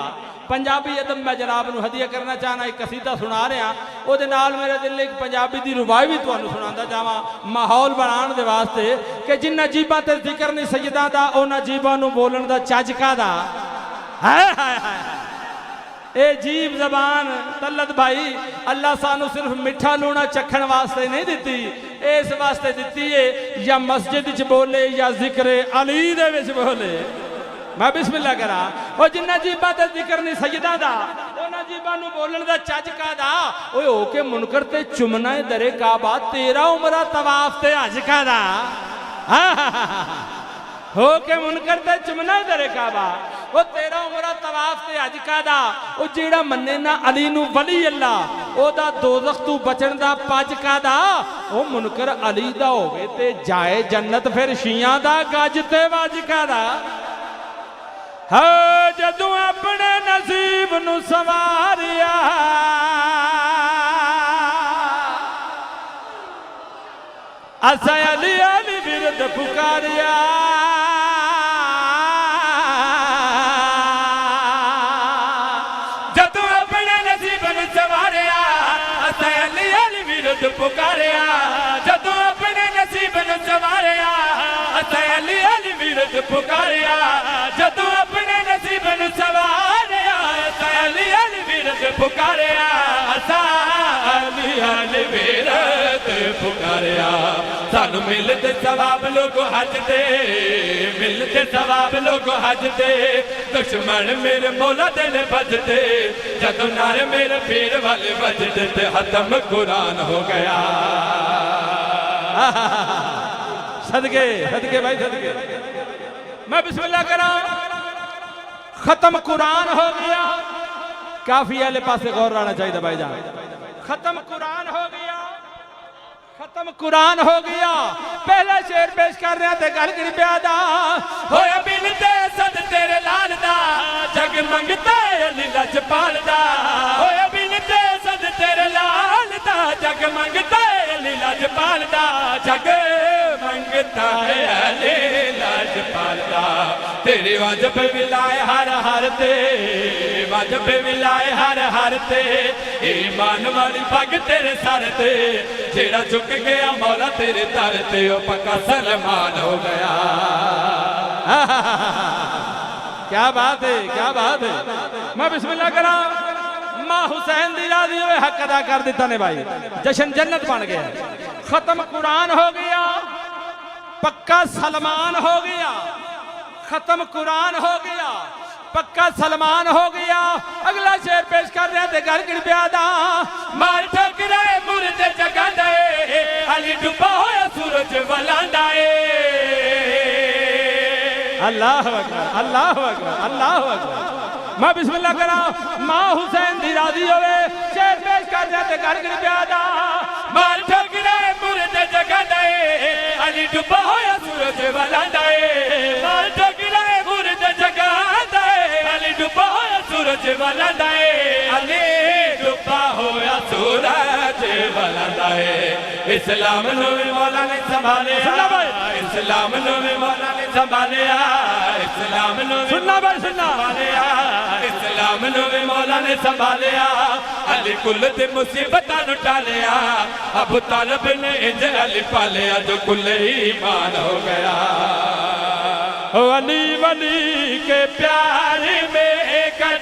पंजाबी अदब मैं जनाब नूं हदिया करना चाहना, एक कसीदा सुना रहा। ओहदे नाल मेरे दिल एक पंजाबी दी रुबाई भी तुहानूं सुणांदा जावां, माहौल बनाउण दे वास्ते कि जिन्ना जीबां ते जिक्र नहीं सैयदां दा, उन्हां जीबां नूं बोलण दा चज कादा। हाय हाय हाय, ए जीब जबान तलत भाई अल्लाह सानू सिर्फ मिठा लूणा चखण वास्ते नहीं दिती, इस वास्ते दिती है या मस्जिद च बोले या जिक्र अली दे विच बोले। मैं बिस्मिल्लाह करा। और जिन्ना जीबा ते जिक्र नहीं सैयदा दा, उन्हां जीबा नूं बोलण दा चज कादा। ओए हो के मुनकर ते चुमना दरे काबा, तेरा उमरा तवाफ ते हज कादा। हो के मुनकर ते चुमना दरे काबा, वो तेरा उमरा तवाफ ते हज कादा। वो जेड़ा मन्ने ना अली नू वली अल्लाह, ओदा दोज़ख तू बचण दा पज कादा। ओ मुनकर अली दा होवे ते जाए जन्नत, फिर शियां दा गज ते वज कादा। हाँ जदों अपने नसीब नू सवारिया, असा अली अली विरद पुकारिया। जदों अपने नसीब नू सवारिया, असा अली अली विरद पुकारिया। जदों अपने नसीब नू सवारिया, असा अली अली विरद पुकारिया। जदों अपने नसीब नू सवारिया, असा अली अली विरद पुकारिया। असा अली अली विरद पुकारिया। सानू मिलते सवाब लोग हज दे, मिलते सवाब लोग हज दे। दुश्मन मेरे मौला दिल बजते, जदों नारे मेरे पीर वाले बजते, ते खत्म कुरान हो गया। सदके सदके भाई सदके। मैं बिस्मिल्लाह करा। खत्म कुरान हो गया। काफी वाले पासे गौर रहना चाहिए भाईजान। खत्म कुरान हो गया, खत्म कुरान हो गया। पहला शेर पेश कर रहे थे गल गिर प्यादा। होया मिलते सद तेरे लाल दा, जग मंगता अली लजपाल दा। होया मिलते सद तेरे लाल दा, जग मंगता अली लजपाल दा। जग मंगता है अली लजपाल दा। तेरे वाजब विलाए हर हर ते, वाजब विलाए हर हर ते। ईमान वाली पग तेरे सर ते, जेड़ा झुक गया मौला तेरे दर ते, ओ पक्का सलमान हो गया। क्या बात है, क्या बात है। मैं बिस्मिल्लाह करा। मां हुसैन दी राजी होए, हक अदा कर दिता ने भाई, जश्न जन्नत बन गया। खत्म कुरान हो गया, पक्का सलमान हो गया। खत्म कुरान हो गया, पक्का सलमान हो गया। अगला शेर पेश कर रहे थे घर गिर प्यादा। मार ठकराए मुर्दे जगा दे, अली डुबा होया सूरज वलांदा ए। अल्लाह अकबर, अल्लाह अकबर, अल्लाह अकबर। मैं बिस्मिल्लाह करा। मां हुसैन दी राजी होवे, शेर पेश कर रहे थे घर गिर प्यादा। मार ठकराए मुर्दे जगा दे, अली डुबा होया सूरज वलांदा ए। मार ठकराए मुर्दे जगा दे, अली डुबा होया सूरज वलांदा ए। अली डुबा होया सूरज वलांदा ए। इस्लाम नूं मौला ने संभालिया, इस्लाम नूं मौला ने संभालिया। इस्लाम नूं सुनना भाई सुनना। इस्लाम नूं मौला ने संभालिया। अली कुल दी मुसीबतां नूं टालिया। अबू तालिब ने इंज अली पालिया, जो कुल ईमान हो गया। अली वली के प्यार में कर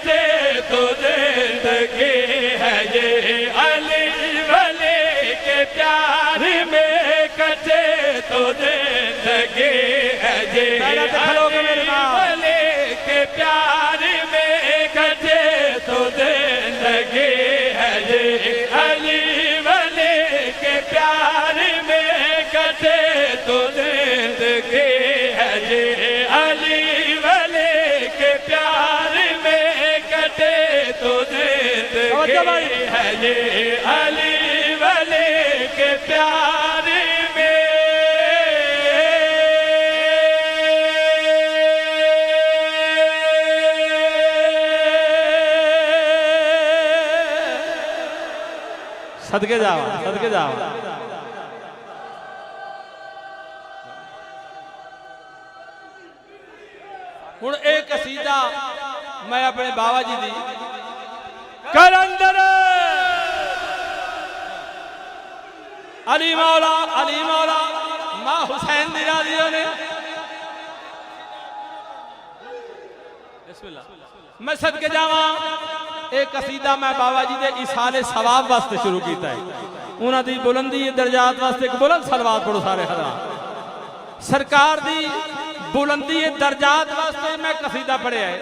जिंदगी है ये वाले के प्यार में कटे तो जिंदगी है ये अली वाले के प्यार में कटे तो जिंदगी है ये अली वाले के प्यार में कटे तो जिंदगी है ये अली वाले के प्यार में। सदके जावा सदके जावा। हुण एक कसीदा मैं अपने बाबा जी दी कलंदर अली मौला मां हुसैन दी राज़ियों ने बिस्मिल्लाह मैं सदके जावा। एक कसीदा मैं बाबा जी दे इसाले सवाब वास्ते शुरू किया है। उन्हां दी बुलंदी दर्जात वास्ते एक बुलंद सलवात पढ़ो सारे हज़रात। सरकार दी बुलंदी दर्जात वास्ते मैं कसीदा पढ़िया है।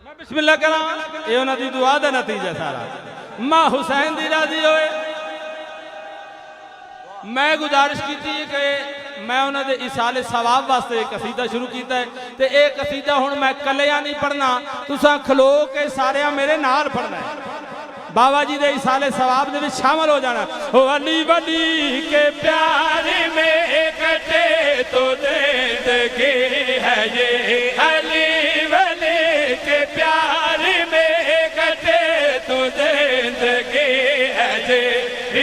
मैं बिस्मिल्लाह करा ये उन्हां दी दुआ दा नतीजा सारा। मां हुसैन दी राज़ी होए। मैं गुजारिश की थी कि मैं उन्होंने इसाले सवाब वास्ते एक कसीदा शुरू किया है तो एक कसीदा हुण मैं कलिया नहीं पढ़ना, तुसा खलो के सारे मेरे नाल पढ़ना है। बाबा जी दे इसाले सवाब दे विच शामिल हो जाना। ओ अली वली के प्यार में कटे तो जिंदगी है ये अली वली के प्यार में कटे तो जिंदगी है ये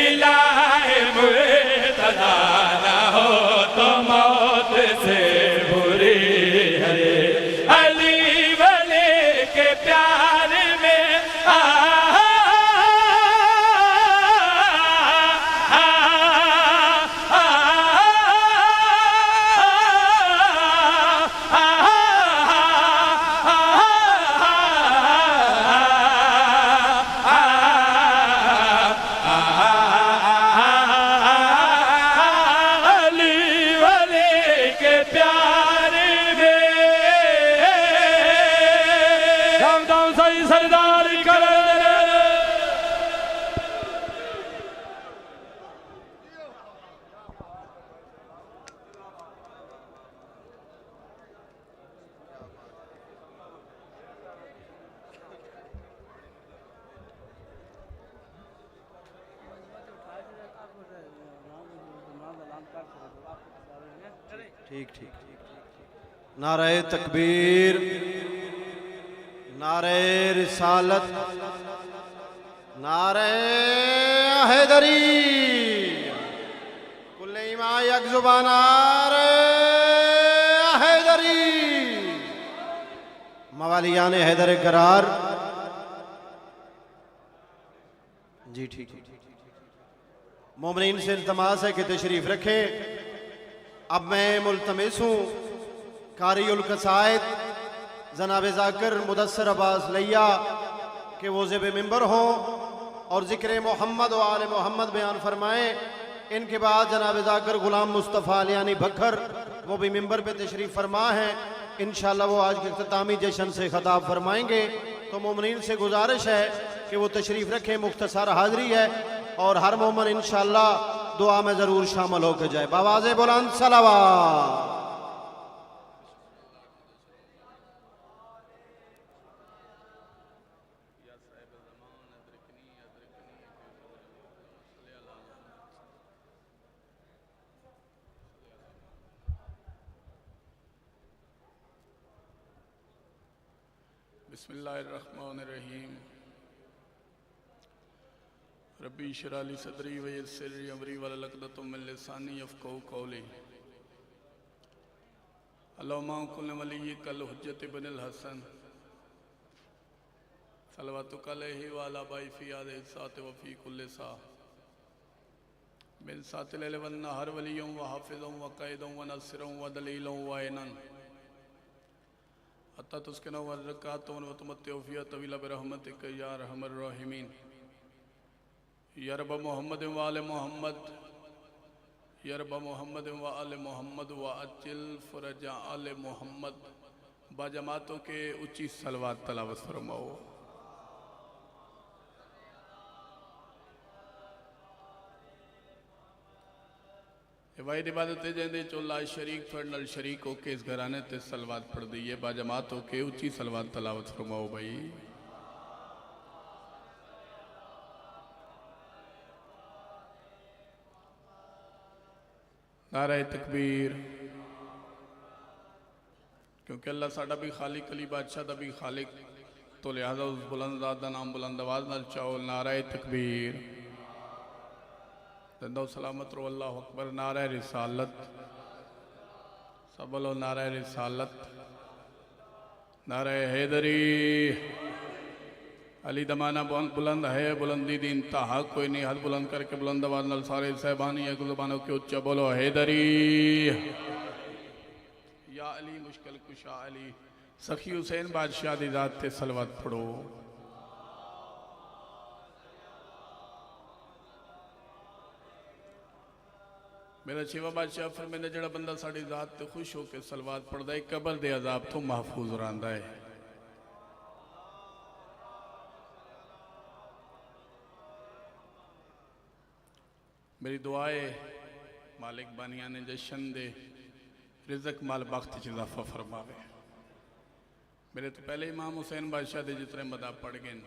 इलाहे मुर्तज़ा ना हो तो मौत से बुरी है अली वली के प्यार में ठीक ठीक नारे तकबीर, नारे रिसालत, नारे हैदरी, कुल्ले इमा यक जुबान नारे हैदरी, मवालियान हैदर करार। जी ठीक मोमिनीन से इल्तमास है कि तशरीफ रखें। अब मैं मुल्तमिस हूँ कारी उल कसायद जनाब जाकिर मुदस्सर अब्बास लैया के वो ज़ेब मिंबर हों और ज़िक्र मोहम्मद व आले मोहम्मद बयान फरमाएँ। इनके बाद जनाब जाकिर गुलाम मुस्तफ़ा यानी बखर वो भी मिंबर पे तशरीफ़ फरमा हैं। इंशाअल्लाह वो आज के इख्तितामी जश्न से खिताब फरमाएंगे। तो मोमिनीन से गुजारिश है कि वो तशरीफ़ रखें, मुख्तसर हाज़री है और हर मोमिन इंशाअल्लाह दुआ में ज़रूर शामिल होकर जाए। बावाज़े बुलंद सलावत। बिस्मिल्लाहिर्रहमानिर्रहीम। रब्बी इश्रह ली सदरी व यस्सिर ली अमरी वहलुल उक़दतम मिन लिसानी यफ़क़हू क़ौली। अल्लाहुम्मा कुल्ल वलिय्यिकल हुज्जत इब्नुल हसन सल्लल्लाहु अलैहि व अला बाई फ़ी हाज़िहि साअत व फ़ी कुल्लि साअ। मिन सातिल लैल वन नहर वलियों व हाफिज़ों व क़ाइदों व नसीरों व दलीलों व ऐनन हत्ता तुस्किनू व ज़कातों व तुमत्तिऊ फ़ीहा तवीला बिरहमतिक या अरहमर राहिमीन। या रब मोहम्मद व आले मोहम्मद, या रब मोहम्मद व आले मोहम्मद व अज्जिल फ़रजा आले मोहम्मद। बाजमातों के ऊँची सलवात तलावत फरमाओ। वाहिद इबादत जैसे चोला शरीक थोड़े नाल शरीक होके इस घराने ते सलवात पढ़ दी है। बाजमात होके ऊँची सलवात तलावत फरमाओ भाई। नारे तकबीर। क्योंकि अल्लाह साडा भी खालिक, अली बादशाह दा भी खालिक, तो लिहाजा उस बुलंद ज़ात दा नाम बुलंद आवाज़ नाल चाहो। नारे तकबीर। जिंदा सलामत रो, अल्लाह अकबर। नारे रिसालत। सब बोलो नारे रिसालत। नारे हैदरी। अली दमाना बहुत बुलंद है, बुलंदी दी इंतहा कोई नहीं। हद बुलंद करके बुलंद आवाज़ नाल सारे साहबानी एक ज़ुबानों के उच्चा बोलो हैदरी। या अली मुश्किल कुशा अली। सखी हुसैन बादशाह दी ज़ात ते सलवत पढ़ो। मेरा शिवा बादशाह फरमांदा जड़ा बंदा साड़ी ज़ात ते खुश होकर सलवात पढ़दा है कब्र दे अजाब तो महफूज रहंदा है। मेरी दुआ है मालिक बानिया ने जशन दे रिज़क माल बख्त च इजाफा फरमावे। मेरे तो पहले इमाम हुसैन बादशाह दे जितने मदा पढ़ गए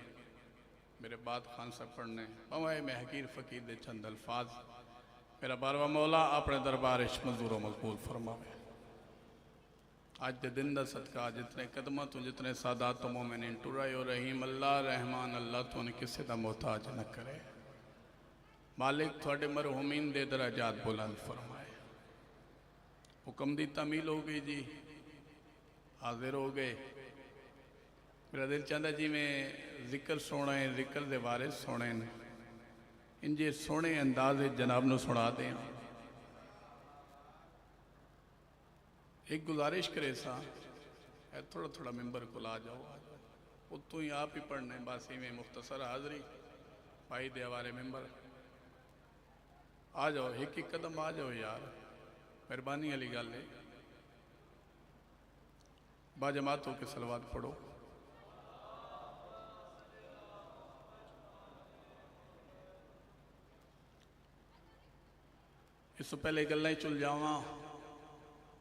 मेरे बाद खान साहब पढ़ने पवाए मैं हकीर फ़कीर दे चंद अल्फाज मेरा बारवा मौला अपने दरबार मंजूर मकबूल फरमावे। आज के दिन का सदका जितने कदमों तो जितने सादात तो मोमिन टुराए और रहीम अल्लाह रहमान अल्लाह तो उन्हें किसी का मोहताज न करे। मालिक थोड़े मरहूमीन दे दराजात बुलंद फरमाए। हुक्म दी तमील हो गई जी, हाजिर हो गए। मेरा दिल चाहता जी मैं जिक्र सोना है, जिक्र दे वारिस सोने ने इंजे सोने अंदाजे जनाब न सुना दें। एक गुजारिश करे सा थोड़ा थोड़ा मेंबर को ला जाओ, उतों ही आप ही पढ़ने बस में मुख्तसर हाजरी भाई दे हवाले मेंबर आ जाओ। एक एक कदम आ जाओ यार, मेहरबानी वाली गल है। बाजमात होकर सलवात पढ़ो। इस पहले गल्लां चुल जावा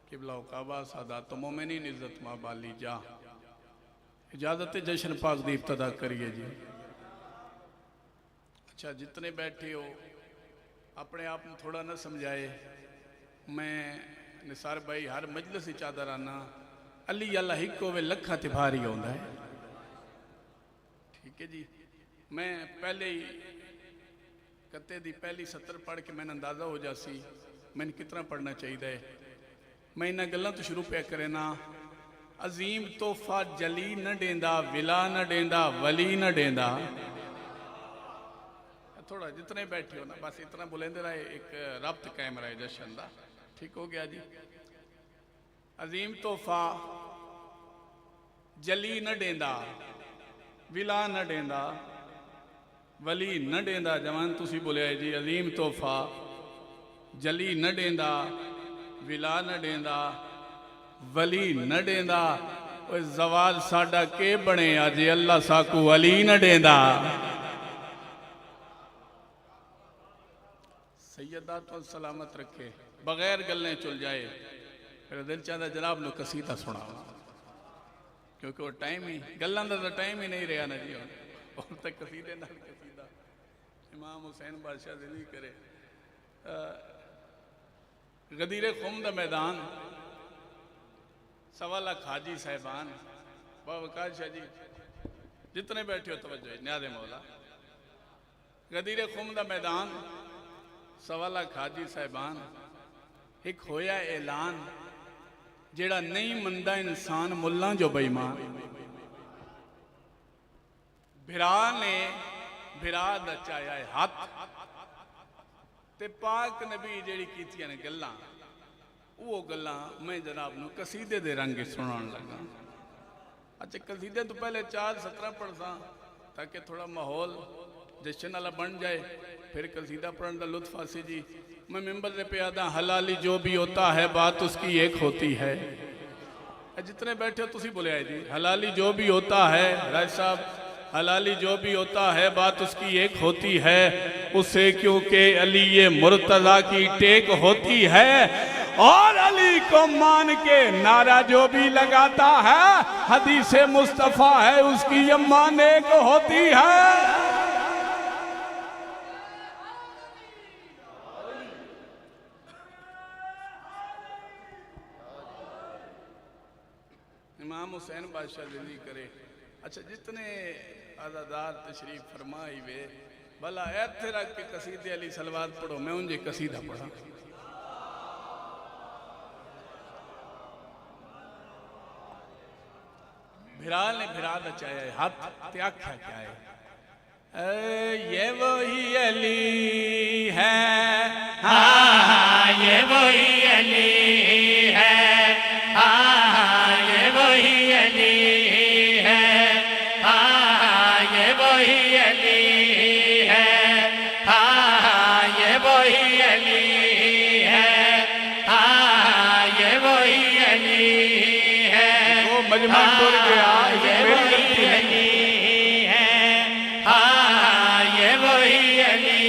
किबला काबा सादात तो मोमिनीन इज्जत मां बाली जा। इजाजत जश्न पाक दी इब्तदा करिए जी। अच्छा जितने बैठे हो अपने आप में थोड़ा ना समझाए। मैं निसार भाई हर मजलिस ही चादर आना अली अल्लाह हिक होवे लखा ते भारी आउंदा है। ठीक है जी। मैं पहले ही कते दी पहली सत्तर पढ़ के मैंने अंदाजा हो जासी मैंने कितना पढ़ना चाहिए। मैं इन्हां गल्लां तो शुरू पे करे ना। अजीम तोहफा जली न देंदा, विला न देंदा, वली न देंदा। थोड़ा जितने बैठे हो ना बस इतना बुलेंदे रहे, एक रब्त कायम रहे जशन दा। ठीक हो गया जी। अजीम तोहफा जली न देंदा, विला न देंदा, वली न देंदा। जवान तुसी बोलिया जी अजीम तोहफा जली न देंदा, विला न देंदा, वली न देंदा। जवाल साडा के बने अज अल्लाह साकू वली न देंदा। सैयदा तो सलामत रखे बगैर गल्लें चुल जाए। मेरा दिल चाहता जनाब नो कसीदा सुना क्योंकि वो टाइम ही गल्लां दा टाइम ही नहीं रहा ना जी। और तक कसीदे नाल कसीदा इमाम हुसैन बादशाह दिली करे। गदीरे खुम दा मैदान सवा लाख हाजी साहबान बाबा काज शाह जी जितने बैठे हो तवज्जो न्यादे मौला। गदीरे खुम दा मैदान सवा लाख हाजी साहबान एक होया ऐलान जेड़ा नहीं मनदा इंसान मुल्लां जो बेईमान। भिरा ने भिरा दा चाया हाथ ते पाक नबी जेड़ी कीतियां ने गल्लां वो गल्लां मैं जनाब नू कसीदे दे रंग सुनान लगा। अच्छा कसीदे तो पहले 4 17 पढ़दा ताकि थोड़ा माहौल जश्न वाला बन जाए, फिर कसीदा पढ़ने का लुत्फ हासिल जी। मैं मेंबर से पे आता हलाली जो भी होता है बात उसकी एक होती है। जितने बैठे हो तुसी बोले आए जी, हलाली जो भी होता है राय साहब, हलाली जो भी होता है बात उसकी एक होती है, उसे क्योंकि अली ये मुर्तज़ा की टेक होती है, और अली को मान के नारा जो भी लगाता है हदीस मुस्तफ़ा है उसकी यम्मा नेक होती है। इमाम हुसैन बादशाह दिल्ली करे। अच्छा जितने आज़ादार तशरीफ फरमाई वे भला ऐथे रख के कसीदे अली सलवात पढ़ो, मैं उनके कसीदा पढ़ा। भिराल ने भिराद अचाया है हाथ त्याख्या क्या है, ये वही अली है, हाँ ये वही अली है, हाँ ये वही अली है, हाँ ये वही अली है, हाँ ये वही अली है, हाँ ये वही अली है, वो मजमा टूट गया, मेरी गलती है, हाँ ये वही अली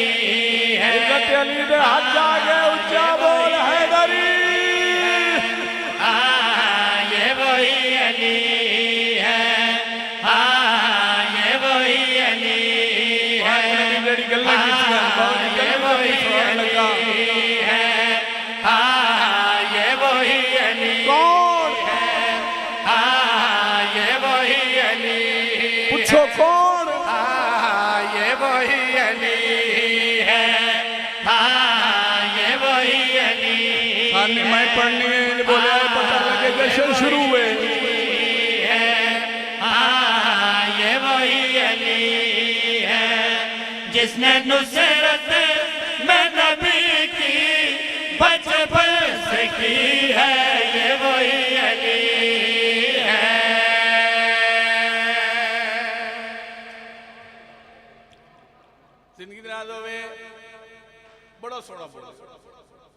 है, इज्जत अली दे हाथ जागे ऊंचा बोल हैदरी, हाँ ये वही अली है, हाँ ये वही अली है, जेड़ी गल्लां कीतियां बहुत ये वही अली है, हाँ ये वही अली कौन है, हाँ ये वही अली, पूछो कौन, हाँ ये वही अली है, हाँ ये वही अली, खाने मैं पढ़नी है बोले पता लगे जश्न शुरू हुए, हाँ ये वही अली है, जिसने नुसरत में नबी की बचपन से की है, ये वही अली है। जिंदगी दराज होवे बड़ा सोना बोलो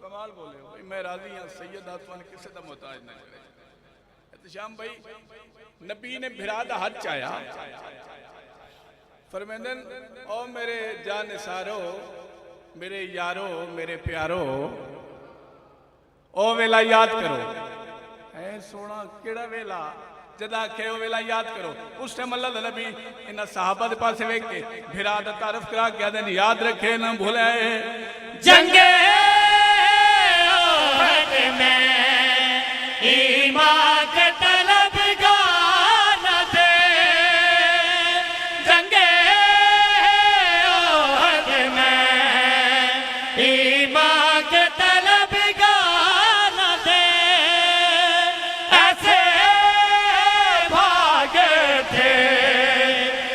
कमाल बोले भाई, मैं राजी हाँ सैयद आत्मा ने किसी का मोहताज ना करे। एहतशाम भाई नबी ने भिरा दा हाथ चाया फरमेंदन ओ मेरे जान सारो मेरे यारो मेरे प्यारो ओ वेला याद करो, ऐ सोना केड़ा वेला जदा आखे ओ वेला याद करो। उस टाइम अल्लाह दा नबी इन्हां सहाबा दे पासे वेख के भिरा दा तारफ करा के आदन याद रखे ना भूले जंगे ओहद में ईमान के तलबगार थे, जंगे ओहद में ईमान के तलबगार थे, ऐसे भागे थे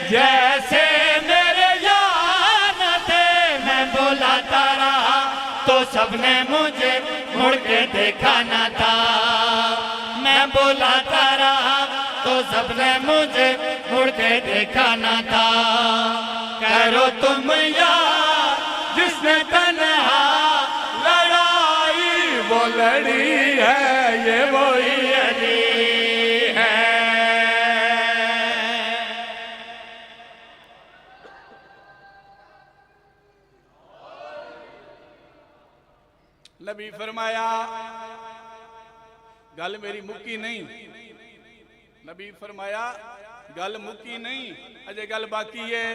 जैसे मेरे यार थे। मैं बुलाता रहा तो सबने मुझे मुड़ के देखा न था, मैं बुलाता रहा तो सबने मुझे मुड़ के देखा न था। करो तुम यार जिसने तन्हा लड़ाई वो लड़ी है, ये वही अली है। नबी फरमाया गल मेरी मुक्की नहीं, नबी फरमाया गल मुक्की नहीं अजय गल बाकी है।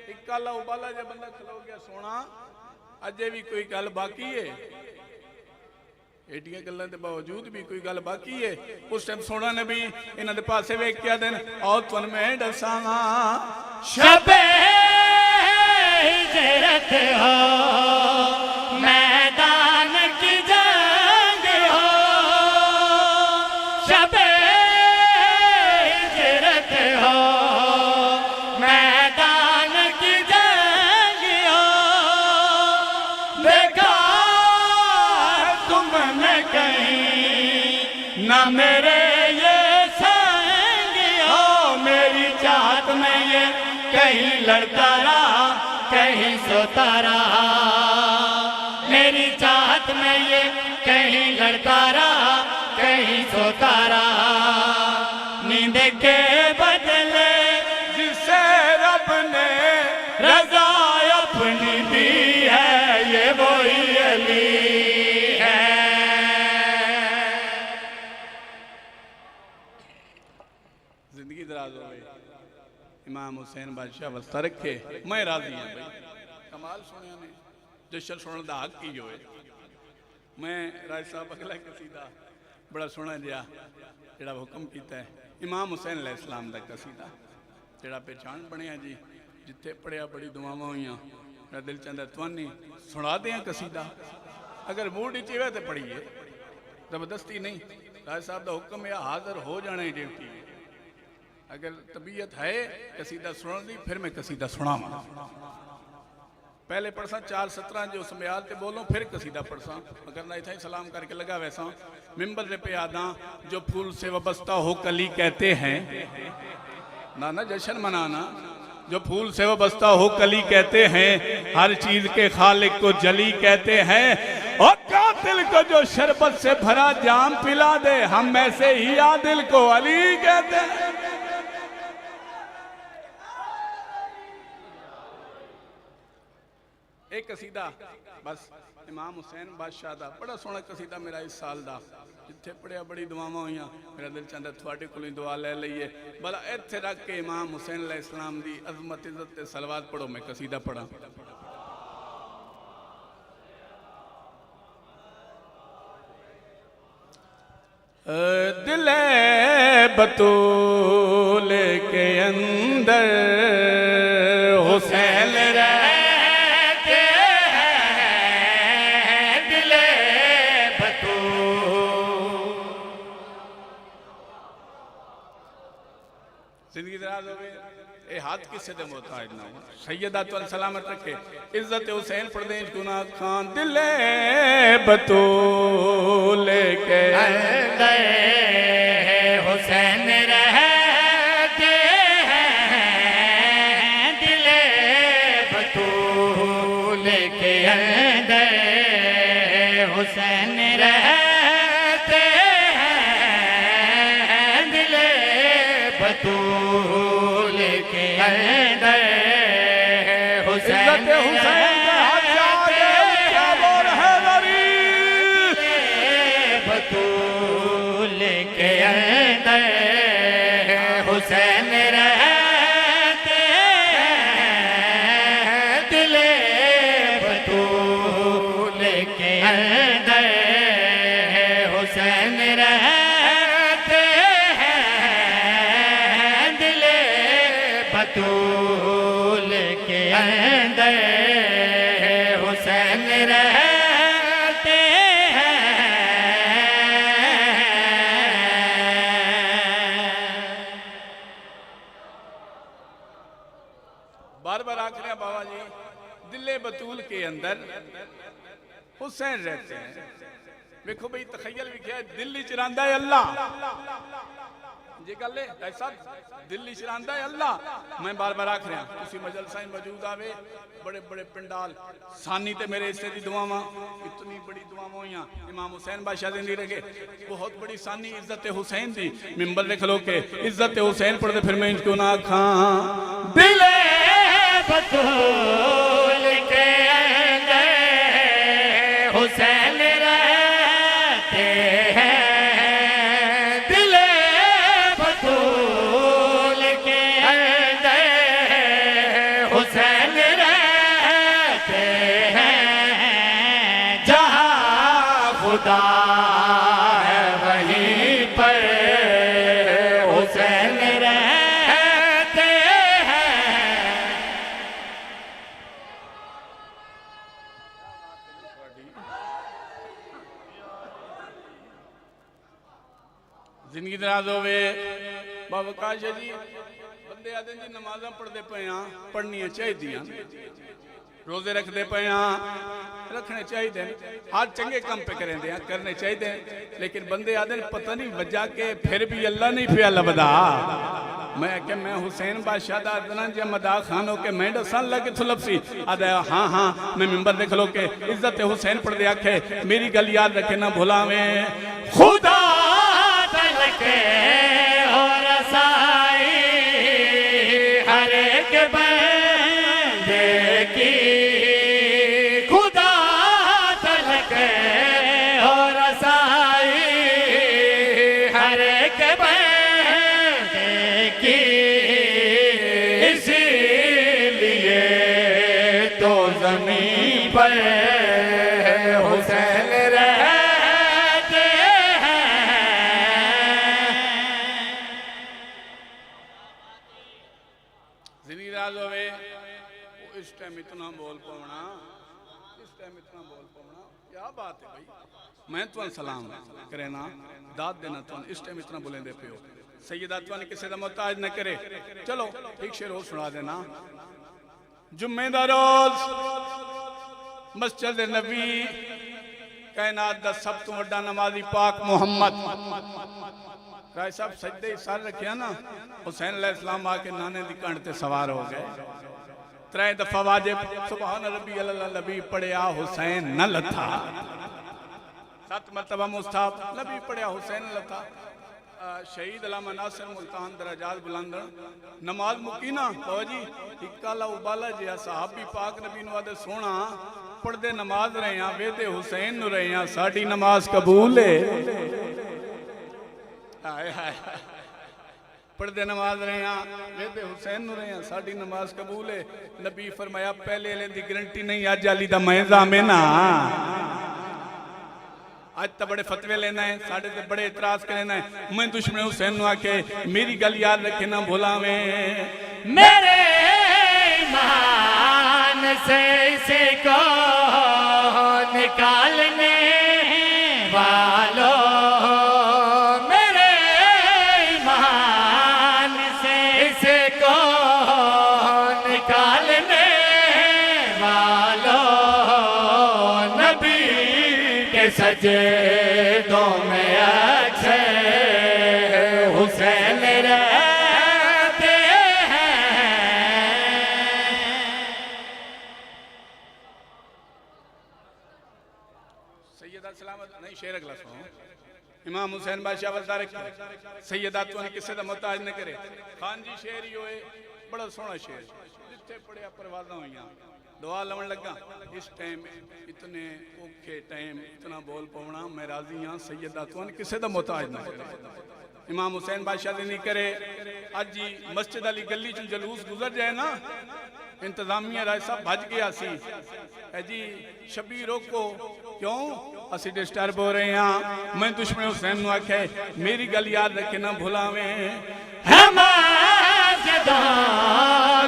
एक काला उबाला जब बंदा खलो गया सोना अजय भी कोई गल बाकी है, एडियां गल्लां दे बावजूद भी कोई गल बाकी है। उस टाइम सोना नबी इन्हां दे पासे वेख के दिन आओ तुन मैं दसावां शबे हिजरत हो मैदान की जंग हो, शबे हिजरत हो मैदान की जंग हो, कहीं लड़ता रहा कहीं सोता रहा, मेरी चाहत में ये कहीं लड़ता रहा कहीं सोता रहा, नींद के बदले जिसे रब ने रजा अपनी दी है, ये वही अली है। जिंदगी दराज हो गई, इमाम हुसैन बादशाह वस्ता रखे, मैं राजी हाँ भाई। कमाल सुनिया ने जशन सुनने का हक ही होए। मैं राय साहब अगला कसीदा बड़ा सोहना जिहा जिहड़ा हुक्म किया है इमाम हुसैन अलैहिस्सलाम दा कसीदा, जिहड़ा पहचान बनिया जी, जिथे पढ़िया बड़ी दुआवां होइयां, मेरा दिल चाहता तुहानी सुना दें कसीदा। अगर मूड च है तो पढ़िए, जबरदस्ती नहीं। राय साहब का हुक्म है हाजिर हो जाना ही ड्यूटी है। अगर तबीयत है कसीदा सुनने की फिर मैं कसीदा सुनावा। पहले पढ़सा 4:17 जो समयाल ते बोलो, फिर कसीदा पढ़सा, मगर ना इतना ही सलाम करके लगा वैसा। मिंबर पे आदा जो फूल से वाबस्ता हो कली कहते हैं, ना जश्न मनाना, जो फूल से वाबस्ता हो कली कहते हैं, हर चीज के खालिक को जली कहते हैं, और कातिल को जो शरबत से भरा जाम पिला दे, हम ऐसे ही आदिल को अली कहते हैं। एक कसीदा बस इमाम हुसैन बादशाह दा बड़ा सोहना कसीदा मेरा इस साल दा, जिथे पढ़िया बड़ी दुआवां होइयां, मेरा दिल चाहता थोड़े कोलों दुआ ले लईए। भला इत्थे रख के इमाम हुसैन अलैहिस्सलाम दी अजमत इज्जत ते सलवात पढ़ो, मैं कसीदा पढ़ा। दिल बतूल के अंदर हुसैन रहते हैं, दिल बतूल। जिंदगी दराज हो गई, ये हाथ किससे दे मोहताज ना हो। सैयदा तो सलामत रखे, इज्जत हुसैन प्रदेश गुना खान, दिल बतूल के अंदर हुसैन रहते हैं, दिल बतूल के अंदर हुसैन रहते हैं, दिल बतूल के अंदर हुसैन बतूल के अंदर हुसैन रहते हैं, दिल बतूल के अंदर हुसैन रहते हैं, दिल बतूल के अंदर हुसैन रहते हैं। बार बार आख रहे हैं बाबा जी, दिल बतूल के अंदर हुसैन रहते हैं। देखो भाई तखयल भी क्या है, दिल्ली चरांदा है अल्लाह जी, गल ऐसा दिल्ली चरांदा है अल्लाह। मैं बार बार आख रहा तुसी मजलसा मौजूद आवे, बड़े बड़े पिंडाल सानी ते मेरे हिस्से दी दुआवां, इतनी बड़ी दुआवां होइयां इमाम हुसैन बादशाह जिंदगी रखे, बहुत बड़ी सानी इज्जत हुसैन दी। मिंबर लिख लो के इज्जत हुसैन पढ़ते, फिर मैं इनको ना खां। दिल बतूल के अंदर हुसैन रहते हैं, दिल बतूल के अंदर हुसैन रहते हैं, जहाँ खुदा है वहीं पर हुसैन रहते हैं। जिंदगी दराज होवे। बाबा काशा जी बंदे आते जी नमाजा पढ़ते पे पढ़निया चाहिए, रोजे रखते पे रखने चाहिए, हर चंगे काम पे करेंदे करने चाहिए, लेकिन बंदे आते पता नहीं वजह के फिर भी अल्लाह नहीं पिया लभदा। मैं क्या मैं हुसैन बादशाह दा अदना जे मदा खान हो के मैं दसन लगे थुलपसी आदे हाँ हाँ मैं मिंबर देख लो के इज्जत हुसैन पढ़ दे आखे मेरी गल याद रखे ना भुलावे खुदा तलके और रसाई हर एक बंदे की खुदा तलके और रसाई हर एक बंदे की इसीलिए तो जमीन पर हुसैन रहते हैं। जिनी राज होवे वो इस टाइम इतना बोल पावना इस टाइम इतना बोल पावना क्या बात है भाई मैं तुम सलाम करे ना दाद देना तुम इस टाइम इतना बोलेंदे पे हो सैयदा तुम किसी का मोहताज न करे चलो एक शेर और सुना देना जुम्मे दा रोज मस्जिद नबी कायनात दा सब तो वड्डा नमाजी पाक मुहम्मद राय साहब सजदे ही सर रखिया ना हुसैन अलैहिस्सलाम आके नाने दी कंड ते सवार हो गए 3 दफा वाजिब सुभान रब्बी अल्लाह नबी पढ़िया हुसैन न लथा 7 मरतबा मुस्ताब नबी पढ़िया हुसैन न लथा शहीद अलामा नासिर मुल्तान दराजात बुलंद नमाज मुकी ना फौजी इक्काला उबाला जिया सहाबी पाक नबी नु आदे सोना पढ़दे नमाज रहे हैं वेदे हुसैन नु रहे हैं साडी नमाज कबूल है हाय हाय पढ़दे नमाज रहे हैं वेदे हुसैन नु रहे हैं साडी नमाज कबूल है नबी फरमाया पहले वाले दी गारंटी नहीं अज वाली दा मैं जामिना आज तो बड़े फतवे लेना है साढ़े ते बड़े इतराज करना है मैं दुश्मन हुसैन नु आके मेरी गल याद रखे ना भुलावे मेरे ईमान से इसे को निकालने वालों मेरे ईमान से इसे को निकालने वालों नबी के सजदों में अक्सर हुसैन रहते हैं। सैयदा सलामत नहीं शेर अगला सुनो इमाम हुसैन बादशाह वजदार सैयदा तो किसी का मोहताज न करे खान जी शेर ही होए बड़ा सोहना शेर जिथे पढ़िया परवाजा हुई दुआ लवन लगा इस टाइम इतने औखे टाइम इतना बोल पाना मैं राजी हाँ सैयदा तो किसी का मोहताज न करे इमाम हुसैन बादशाह नहीं करे अज ही मस्जिद वाली गली च जलूस गुजर जाए ना इंतजामिया राय साहब भज गया सी जी शबीर रोको क्यों असी डिस्टर्ब हो रहे हैं मैं दुश्मन हुसैन नु आखे मेरी गल याद रखे ना भुलावे हम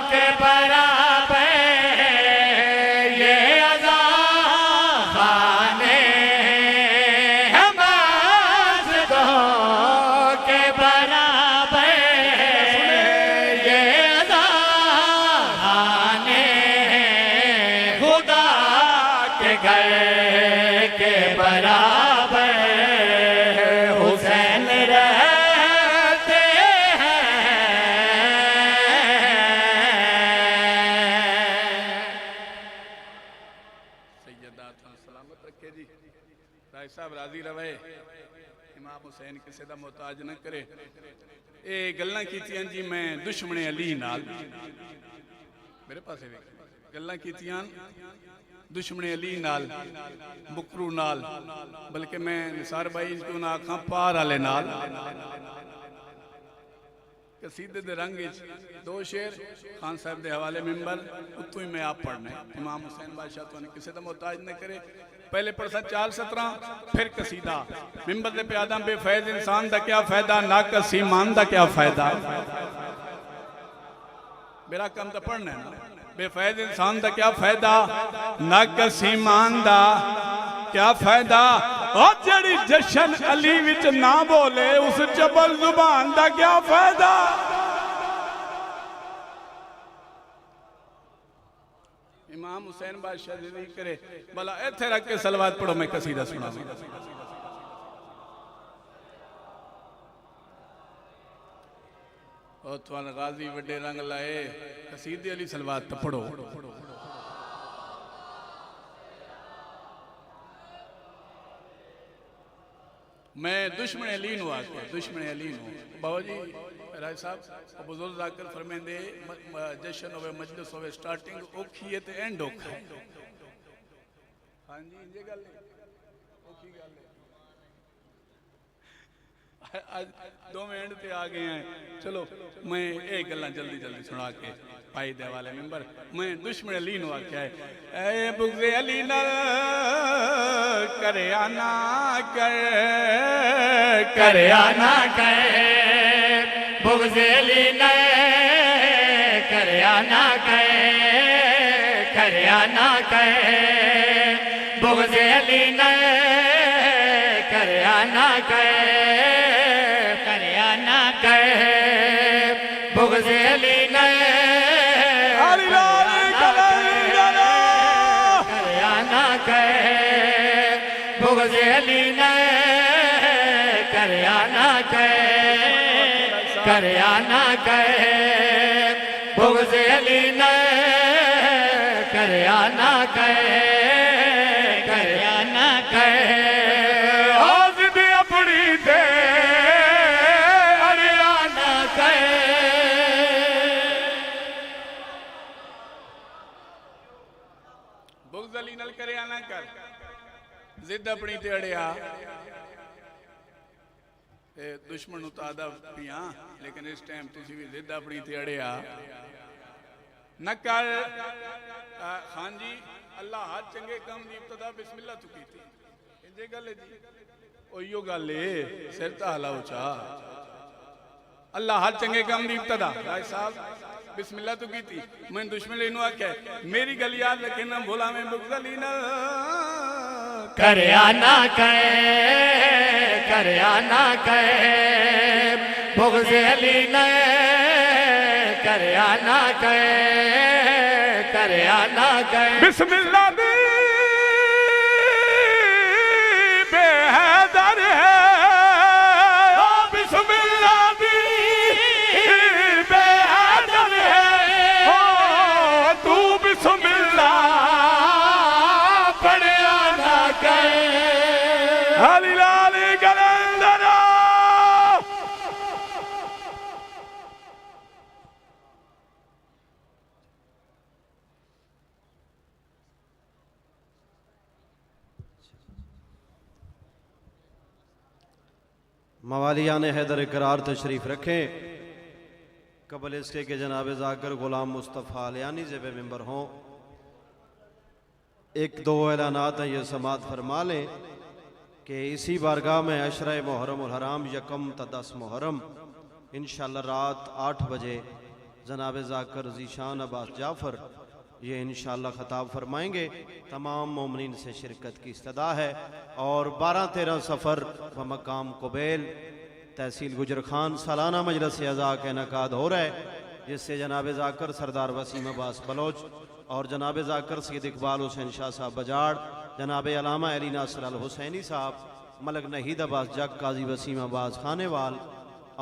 के बराबर ये अज़ाने हम के बराबर ये अज़ाने खुदा के घर के बराबर हुसैन रहते हैं। सैयदा सलामत रखे जी राय साहब राजी रवे इमाम हुसैन किसी का मोहताज न करे ये गल्लां कीतियां जी मैं दुश्मने अली नाल मेरे पास गल्लां कीतियां दुश्मने अली नाल बुकरू नाल बल्कि मैं निसार भाई क्यों ना आखा पार वाले नाल कसीदे दे रंग दो शेर खान साहब के हवाले मिंबर उतों ही मैं आप पढ़ना है इमाम हुसैन बादशाह तो किसी का मोहताज न करे पहले पढ़सा 4 सतरा फिर कसीदा मिंबर दे प्यादा बेफैज इंसान का क्या फायदा ना कसी मान का क्या फायदा मेरा काम तो पढ़ना है ना बेफैज इंसान का क्या फायदा ना कसी मान दा क्या फायदा और जड़ी जशन अली विच ना बोले उस जबल जुबान दा क्या फायदा इमाम हुसैन बादशाह जी करे भला इथे रख के सलवात पढ़ो मैं कसीदा सुना और तुम गाजी वड्डे रंग लाए कसीदे अली सलवात पढ़ो। मैं दुश्मन अली नु आके दुश्मन अली नु बाबा जी राय साहब बुजुर्ग जाकर फरमांदे जश्न होवे मजलिस होवे स्टार्टिंग औखी है ते एंड औखा है। हां जी ये गल औखी गल है। आज 2 मिनट ते आ गए हैं। चलो मैं एक गल्ला जल्दी जल्दी सुना के पाई दे वाले मेंबर मैं दुश्मन अली नु आख्या है ए बुग़्ज़े अली न करे आना कर करे आना कर बुग़्ज़े अली न करे आना कर करे आना कर बुग़्ज़े अली न करे आना कर करे आना कर बुग़्ज़े अली न करे आना कर बुग़्ज़े अली न करे आना कर करे आना कर बुग़्ज़े अली न करे आना कर करे आना कर आज़िद अपनी दे अरे आना कर बुग़्ज़ अली नल करे आना कर जिद अपनी ते अड़िया दुश्मन नु तादा पिया लेकिन इस टाइम तुसी भी जिद अपनी ते अड़िया न कर। खान जी अल्लाह हर चंगे काम दी इब्तदा बिस्मिल्लाह तू कीती इंजे गल है जी ओयो गल है सिर ता हलाओ चा अल्लाह हर चंगे काम दी इब्तदा भाई साहब बिस्मिल्लाह तू कीती मैं दुश्मन लेनु आख्या मेरी गल याद रखे ना भोला में बुग़्ज़ अली न करे आना कर करे आना कर बुग़्ज़े अली न करे आना कर करे आना कर बिस्मिल्लाह दी बेहदर है बिस्मिल्लाह दी बेहदर है तू बिस्मिल्लाह पढ़ आना कर अली लाल कलंदरा मवालियान हैदर करार तशरीफ रखें। कबल इसके के जनाब जाकर गुलाम मुस्तफ़ा आलियानी ज़ेब मेंबर हों। 1-2 ऐलानात हैं ये समात फरमा लें कि इसी बारगाह में अशरा मुहर्रम उल हराम यकम ता 10 मुहर्रम इंशाअल्लाह रात 8 बजे जनाब जाकर ज़ीशान अब्बास जाफ़र ये इंशाअल्लाह ख़ताब फरमाएंगे। तमाम मोमिनीन से शिरकत की इस्तदा है और 12-13 सफ़र व मकाम कुबैल तहसील गुजर खान सालाना मजलिस अज़ा का इनेकाद हो रहा है जिससे जनाब जाकर सरदार वसीम अब्बास बलोच और जनाब जाकर सैयद इकबाल हुसैन शाह साहब बजाड़ जनाब अलामा अली नासिर अल हुसैनी साहब मलक नहीद अब्बास जग काजी वसीम अब्बास खानेवाल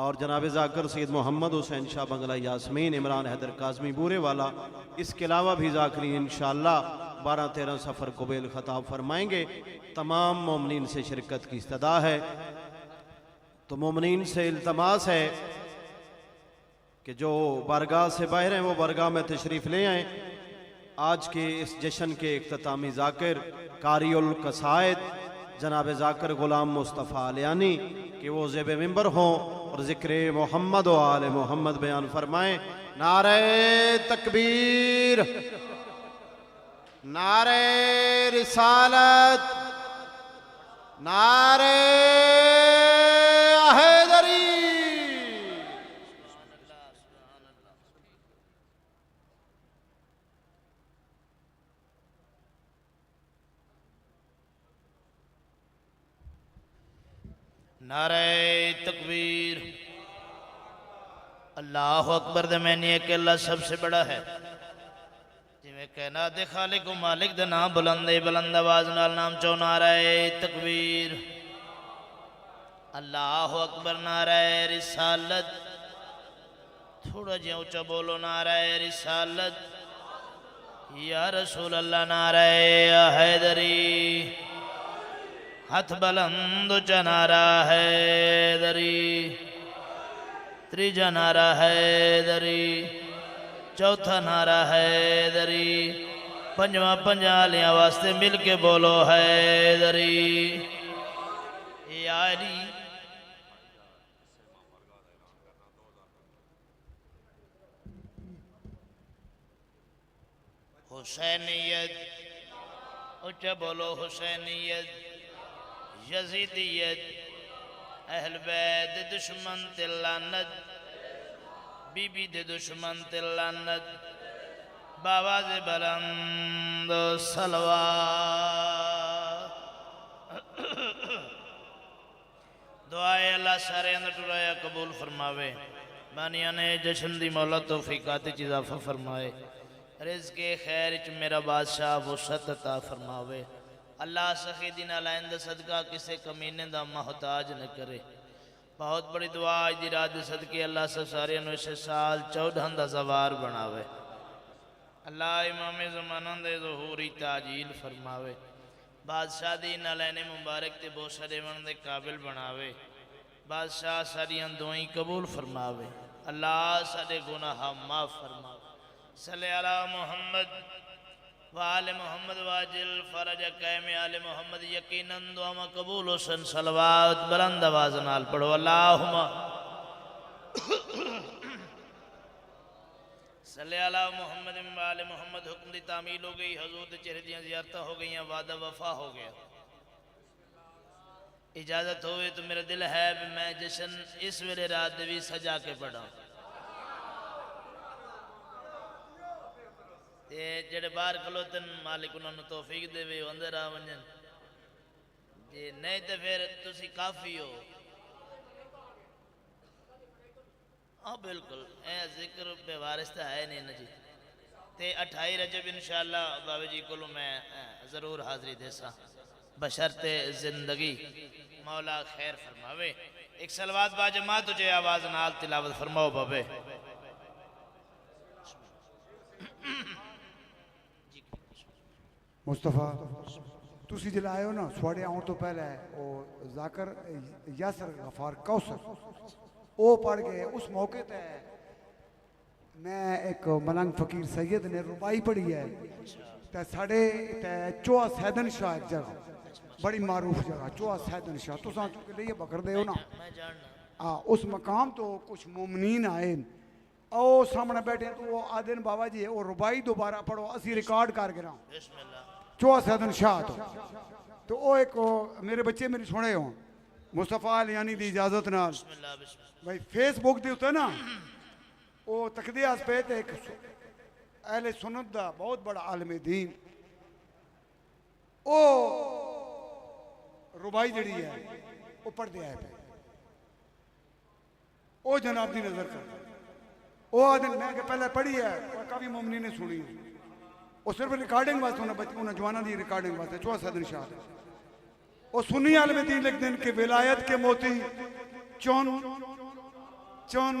और जनाब जाकर सैयद मोहम्मद हुसैन शाह बंगला यासमीन इमरान हैदर काज़मी बूरे वाला इसके अलावा भी ज़ाकरीन इंशाअल्लाह 12-13 सफ़र कुबैल ख़ताब फरमाएंगे। तमाम मोमिनीन से शिरकत की इस्तदा है तो मोमिनीन से इल्तमास है कि जो बारगाह से बाहर हैं वो बारगाह में तशरीफ़ ले आएँ। आज के इस जश्न के इख्तितामी ज़ाकिर कारियुल कसायद जनाब ज़ाकिर ग़ुलाम मुस्तफ़ा आलियानी कि वो ज़ेब मिंबर हों और ज़िक्र मोहम्मद व आले मोहम्मद बयान फरमाएँ। नारे तकबीर नारे रिसालत नारे हैदरी। नारे तकबीर अल्लाह अकबर दे मैंने एक अल्लाह सबसे बड़ा है जिमें कहना दे खालिक मालिक दे नाम बुलंद बुलंद आवाज नाल नाम चो नारे तकबीर अल्लाह अकबर नारे रिसालत थोड़ा जिहा ऊंचा बोलो नाराए रिसालत या रसूल अल्लाह नाराए हैदरी हाथ बुलंद ऊंचा नारा हैदरी त्रीजा नारा हैदरी चौथा नारा हैदरी पंजवा पंजालियां वास्ते मिल के बोलो हैदरी यारी हुसैनियत उच्चा बोलो हुसैनियत यजीदियत अहल बैत दे दुश्मन ते लानत बीबी दे दुश्मन ते लानत बाबा से बुलंद सलवात दुआए अल्लाह सारे टुराया कबूल फरमावे बानिया ने जश्न दी मौला तौफीकात च इजाफा फरमाए रिज़्क़े खैर च मेरा बादशाह वसअत अता फरमावे अल्लाह सखी दिन अलैंद सदका किसे कमीने दा मोहताज न करे। बहुत बड़ी दुआ आज दी रात दे सदके अल्लाह सब सारे इस साल 14 दा सवार बनावे। अल्लाह इमाम ज़माना दे ज़हूरी ताजील फरमावे बादशाह दी नलैने मुबारक ते बोसा देवन दे काबिल बनावे। बादशाह सारियां दुआएं कबूल फरमावे। अल्लाह साडे गुनाह माफ फरमावे। सल्ले अला मोहम्मद वाले मोहम्मद वाजिल फरज कैम आले मोहम्मद यकीनन दुआ कबूल हुसन सलवात बुलंद आवाज नाल पढ़ो अल्लाहुम्मा सल्ले अला मोहम्मद वाले मोहम्मद। हुक्म दी तामील हो गई हजूर दे चेहरे दी ज़ियारत हो गई वादा वफा हो गया। इजाजत होवे तो मेरा दिल है भी मैं जश्न इस वेले रात दे भी सजा के पढ़ा ते जेड़े बाहर खलोतन मालिक उन्होंने तौफीक देवे अंदर आ वंजन जे नहीं तो फिर तुसी काफी हो। हाँ बिल्कुल ए जिक्र पे वारिस तो है नहीं ना जी ते 28 रजब इंशाअल्लाह बाबे जी को मैं जरूर हाजिरी देसा बशर्ते जिंदगी मौला खैर फरमावे। एक सलवात बाजमा तुझे आवाज नाल तिलावत फरमाओ बाबे। मुस्तफ़ा तुसी जिला आए हो ना थोड़े आने तो पहले वो जाकर यासर गफार कौसर वो पढ़ गए उस मौके पे मैं एक मलंग फकीर सैयद ने रुबाई पढ़ी है ते साढ़े ते चोआ सैदन शाह एक जगह बड़ी मारूफ जगह चोआ सैदन शाह तुसा चुके लिए बकर दे हो ना हाँ उस मकाम तो कुछ मोमनीन आए ओ सामने बैठे तो वो आदिन बाबा जी वो रुबाई दोबारा पढ़ो असी रिकॉर्ड कर गिरा चोआ सैदन शाह तो वो एक मेरे बच्चे मेरी सुने हो मुस्तफ़ा यानी दी इजाजत नाल भाई फेसबुक दे उत्ते ना वो तकदीस पे ते एक अहले सुन्नत दा बहुत बड़ा आलम दीन ओ रुबाई जड़ी है वो पढ़ते आए पे ओ जनाब दी नजर कर वो आदमी मैं पहले पढ़ी है काफी मोमनी ने सुनी वो सिर्फ रिकॉर्डिंग वास्ते उन्हें जवाना दी रिकॉर्डिंग वास्ते चौहा सदन शाह वो सुन्नी आलम दीन लिख दें कि विलायत के मोती चुन चुन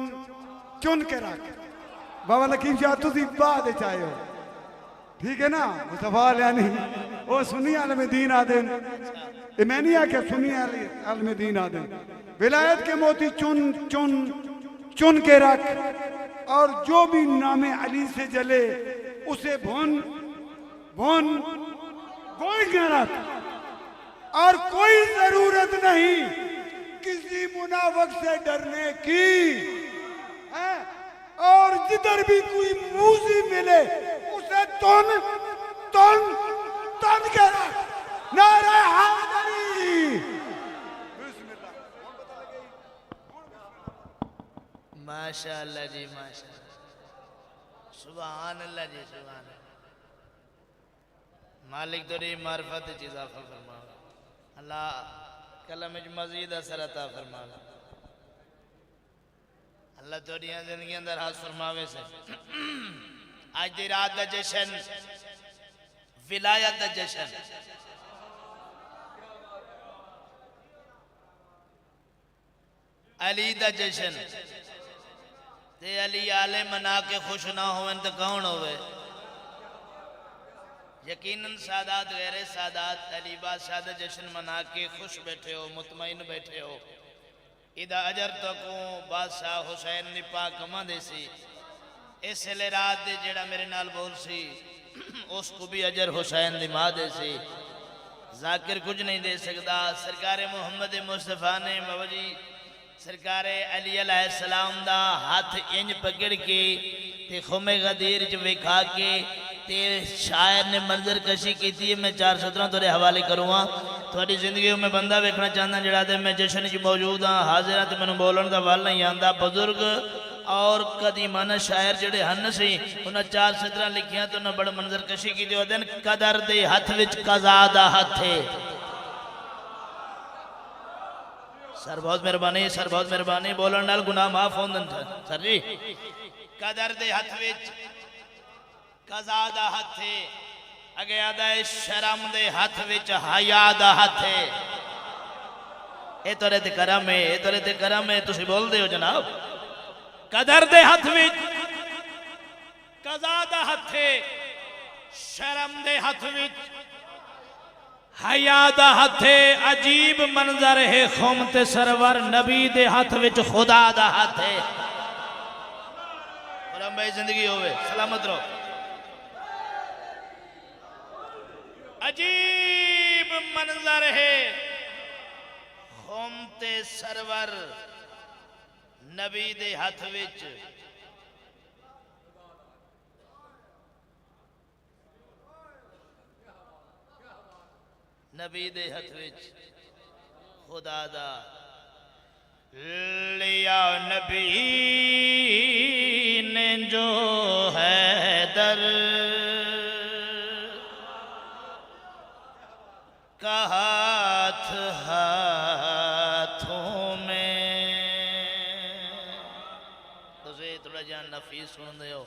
चुन के रख बाबा लकीम शाह तुसी बाद चाहे हो ठीक है ना मुस्तफा यानी वो सुन्नी आलम दीन आदे मैं नहीं आख्या सुन्नी आलम दीन आदे विलायत के मोती चुन चुन चुन के रख और जो भी नामे अली से जले उसे भुन भुन गोई के रख और कोई जरूरत नहीं किसी मुनाफिक से डरने की है और जिधर भी कोई मूजी मिले उसे तुन तुन तुन के रख नारे हैदरी माशाअल्लाह जी माशाअल्लाह सुभान अल्लाह जी सुभान अल्लाह मालिक तेरी मार्फत च इजाफा फरमा अल्लाह कलम च मजीद असर अता फरमा अल्लाह तेरी जिंदगी अंदर हाथ फरमावे से आज दी रात का जश्न विलायत का जश्न अली का जश्न ते अली आले मना के खुश ना होवन तो कौन होवे? यकीनन सादात गैर सादात अली बादशाह दा जश्न मना के खुश बैठे हो, मुतमईन बैठे हो। इदा अजर तक बादशाह हुसैन ने पाक कमा दे सी इसले रात दे जेड़ा मेरे नाल बोल सी उसको भी अजर हुसैन दी मां दे सी। जाकिर कुछ नहीं दे सकता। सरकार मोहम्मद मुस्तफा ने बाबा जी सरकार अली अलैहिस्सलाम दा हाथ इंज पकड़ के ते खुमे गदीर च विखा के ते शायर ने मंजर कशी की थी। मैं 4 सतरां तेरे हवाले करूँगा। थोड़ी जिंदगी में बंदा वेखना चाहता जड़ा ते मैं जश्न च मौजूद हाँ, हाजिर हाँ, तो मैनू बोलन का वल नहीं आता। बुजुर्ग और कदीमाना शायर जड़े हन सी उन्हें 4 सतरां लिखियां तो उन्हें बड़ा मंजर कशी की थी। दिन कदर दे हथ विच कज़ा दा हथ है। सर बहुत मेहरबानी, सर बहुत मेहरबानी। बोलन नाल गुनाह माफ होंदन सर जी। कदर दे हथ विच कज़ा दा हथ है। अगे आदा है शर्म दे हथ विच हया दा हथ है। ये तोरे ते करम है, ये तोरे ते करम है। तुसी बोलदे हो जनाब। कदर दे हथ विच कज़ा दा हथ है। शर्म दे हथ विच हया दा हथ है। अजीब मंजर है खुम ते सरवर नबी दे हथ विच खुदा दा हथ है। और भाई जिंदगी होवे सलामत रहो। अजीब मंजर है खुम ते सरवर नबी दे हथ विच नबी दे हथ विच खुदा दा। लिया नबी ने जो है दर का हाथ हाथों में। तुझे थोड़ा जान नफीस सुन दे हो,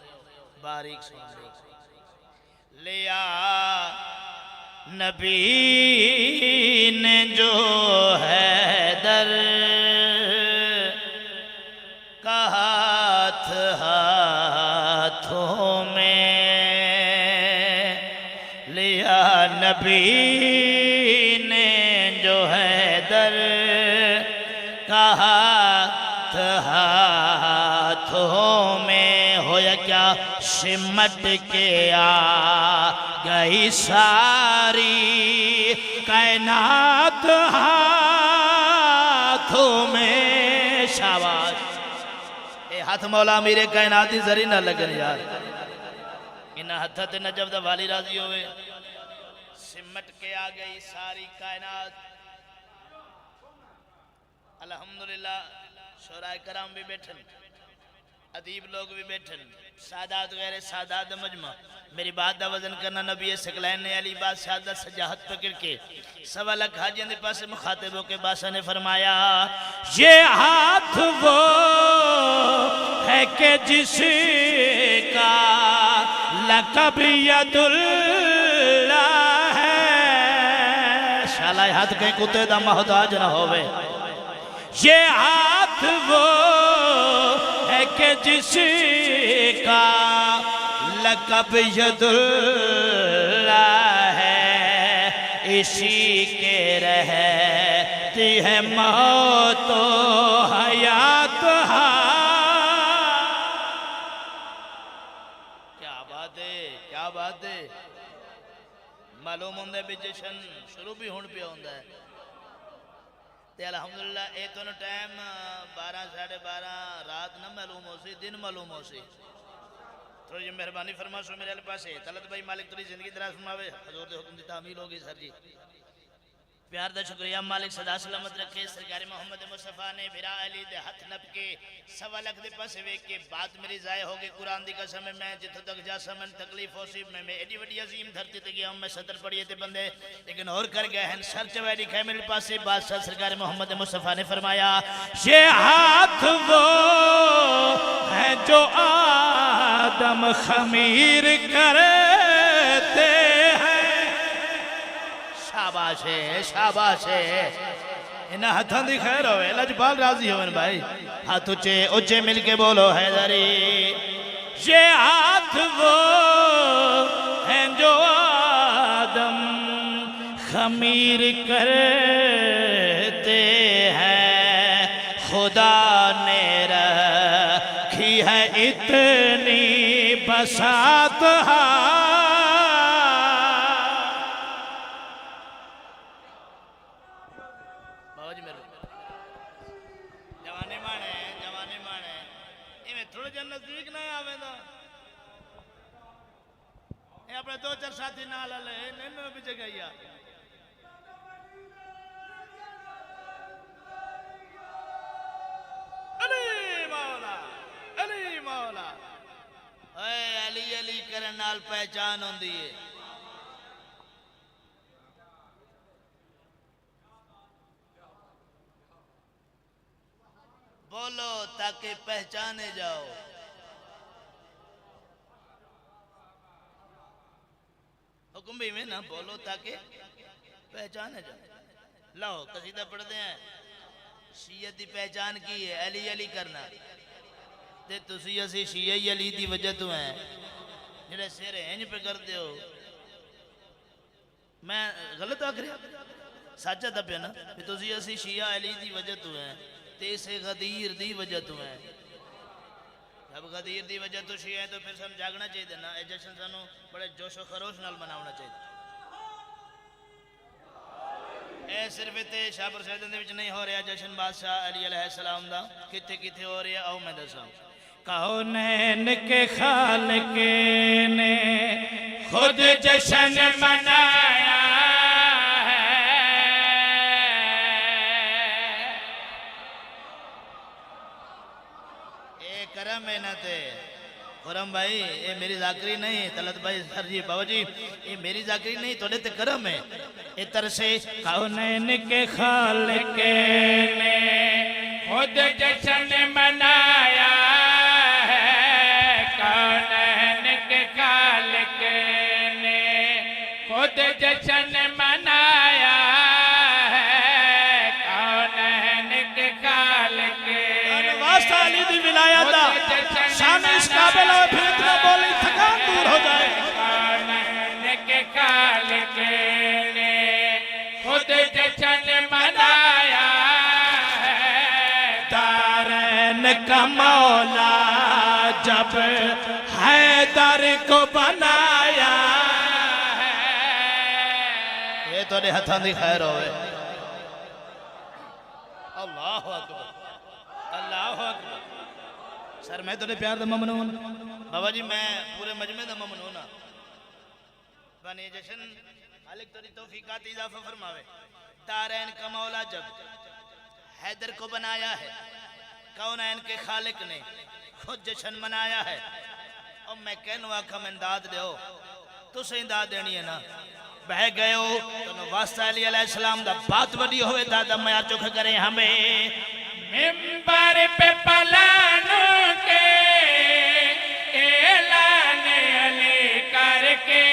बारीक सुन दे। लिया नबी ने जो है दर का हाथ हाथों में। लिया नबी ने जो है दर का हाथ हाथों में। होया क्या सिमट के आ गई सारी कायनात हाथों में। शाबाश। ए हाथ मौला मेरे कायनात ही जरी ना लगन यार। इन हथ ते नजब दा वाली राजी होवे। सिमट के आ गई सारी कायनात। अल्हम्दुलिल्लाह शोराए कराम भी बैठन, अदीब लोग भी बैठन, सादात गैर सादात मजमा। मेरी बात का वजन करना नबी सकलैन ने अली बादशाह दा सजाहत पकड़ के 1.25 लाख हाजियों के पास मुखातिब होकर बादशाह ने फरमाया ये हाथ वो है कि जिसका लक़ब यदुल्ला है। शाला हाथ कहीं कुत्ते दा मोहताज ना होवे। ये हाथ वो है कि जिसका लक़ब यदुल्ला है। इसी के रहती है मौत हयात। क्या बात है, क्या बात है। मालूम होंगे भी जश्न शुरू भी होने पे होंगे। ते अल्हम्दुलिल्लाह ये तो टाइम 12 साढ़े 12 रात ना मालूम हो सी, दिन मालूम हो सी। थोड़ी जी मेहरबानी फरमाशो मेरे पास तलत भाई मालिक थोड़ी जिंदगी दराज फरमावे। हजूर दे हुक्म दी तामील होगी सर जी। प्यार दा शुक्रिया मालिक सदा सलामत रखे। सरकार मोहम्मद मुस्तफा ने बिरा अली दे हथ नप के 1.25 लाख दे पास वेख के बात मेरी जाय हो गई। कुरान दी कसम है मैं जिथों तक जा समन तकलीफ हो सी मैं एडी वडी अजीम धरती ते गया मैं सतर पढ़िए ते बंदे लेकिन और कर गए हैं। सर चवैडी खाए मेरे पास बादशाह सरकार मोहम्मद मुस्तफा ने फरमाया ये हाथ वो है जो आदम खमीर करते हैं। शाबाश है, शाबाश है। इन हाथों की खैर होवे, लजपाल राजी होवन भाई। हाथ ऊंचे ऊंचे मिलके बोलो हैदरी। ये हाथ वो हैं जो आदम खमीर करते हैं, खुदा ने रखी है इतनी बसात। अपने दो चार साथी नाल ले नैनो भी जगह अली मौला अली मौला। ओए अली अली करन नाल पहचान होंदी है। बोलो ताकि पहचाने जाओ। हुक्म भी में ना बोलो ताकि पहचाने जाओ। लो कसीदा पढ़ते हैं। शीयत की पहचान की है अली अली करना। ते तुसी असी शीया ही अली की वजह तो हैं जेड़े सिर इंज पे करते हो। मैं गलत आख रहा सच है पे ना भी तुसी असी शीया अली की वजह तो हैं ते इसे गदीर की वजह तो हैं। जब गदीर की वजह तो शी है तो फिर हम जागना चाहिए ना। ये जश्न सानू बड़े जोशो खरोश नाल मनाना चाहिए। ए सिर्फ इतने शाहपुर सैयदन दे विच नहीं हो रहा जश्न बादशाह अली अलैहिस्सलाम दा किथे किथे हो रहा। आओ मैं दसा कौनैन के खालिक ने खुद जश्न मनाया है। ए करम है ना ते खुरम भाई ये मेरी जाकरी नहीं। तलत भाई सर जी बाबा जी ये मेरी जाकरी नहीं थोड़े ते करम है। ए तरसे कौनैन के खालिक ने खुद जश्न मनाया है। कौनैन के खालिक ने खुद जश्न मनाया है। कौनैन के खालिक वास्ता अली दी विलायत दा शान इस काबिल है फिर इतना बोली थकान दूर हो जाए। कौनैन के खालिक ने खुद जश्न मनाया है। दारैन का मौला जब हैदर को बनाया है। ये थोड़े हथां दी खैर होवे। अल्लाह अकबर अल्लाह अकबर। सर मैं थोड़े प्यार दा ममनून बाबा जी मैं पूरे मजमे दा ममनून हां। बने जश्न खालिक तेरी तौफीकात इजाफा फरमावे। दारैन का मौला जब हैदर को बनाया है। कौनैन के खालिक ने खुद जश्न मनाया है। और मैं कहनू आखा मैं दाद दो तुसे दाद देनी है ना। बह गए हो तो वास्ता अली अलैहिस्सलाम दा बात बड़ी होवे दादा मैं चुख करे हमें। मिंबर पे पलान के ऐलान अली करके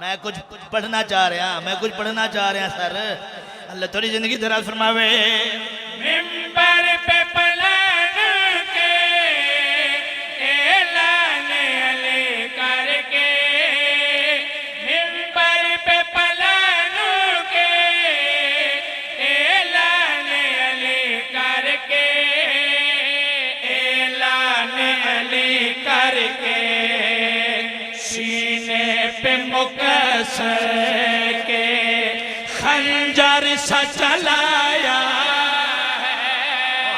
मैं कुछ पढ़ना चाह रहा सर अल्लाह थोड़ी जिंदगी दराज फरमावे। मिंबर पे पलान के ऐलान अली करके। मिंबर पे पलान के ऐलान अली करके। ऐलान अली करके सीने पे मुकस्सर के खंजर सा चलाया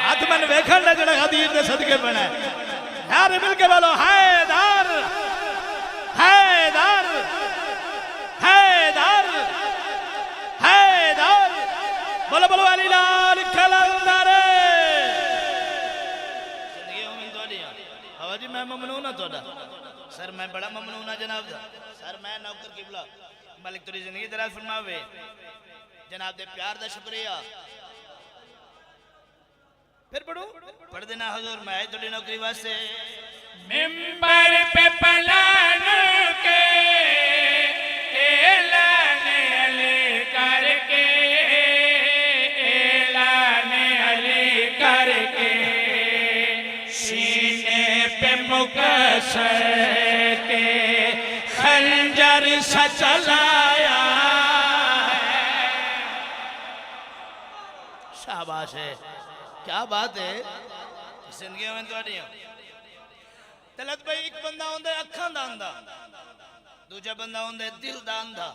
हाथ मन वेखन लगना गदीर दे सदके बना यार मिल के बोलो हैदर हैदर हैदर हैदर बोलो बोलो अली लाल कलंदर। जिंदगी उम्मीद तोड़ी बाबा जी मैं ममनून हां तोड़ा सर मैं बड़ा ममनून हां जनाब दा सर मैं नौकर किबला मालिक तेरी जिंदगी दराज फरमावे। जनाब दे प्यार दा शुक्रिया। फिर पढ़ो पढ़ देना हुजूर मैं थोड़ी नौकरी वास्ते। मिंबर पे पलान के ऐलान अली करके। मुकस्सर के खंजर सा चलाया है। शाबाश है, क्या बात है। जिंदगी में थोड़ियां तलत भाई एक बंदा होंदा अखां दा अंधा, दूजा बंदा होंदा दिल दा अंधा।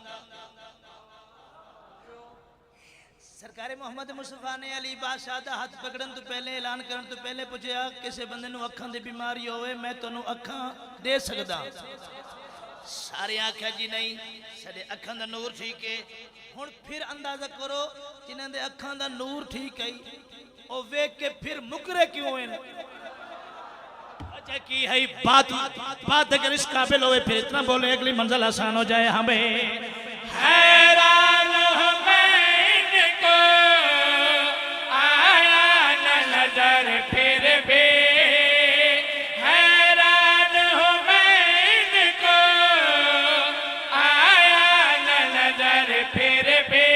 सरकार मोहम्मद मुस्तफा ने अली बादशाह दा हाथ पकड़न तो पहले, ऐलान करन तो पहले पूछया किसी बंदे नूं अखां दी बीमारी होवे मैं तैनूं अखां दे सकदा? सारे आख्या जी नहीं, साडे अखां दा नूर ठीक है। हुण फिर अंदाजा करो जिन्हां दे अखां दा नूर ठीक है ओ वेख के फिर मुकरे क्यों हैं? अच्छा की है बात अगर इस काबिल होवे फिर इतना बोले अगली मंजिल आसान हो जाए। हमें हैरान हूं मैं इनको आया न नजर फिर भी, हैरान हूं मैं इनको आया न नजर फिर भी,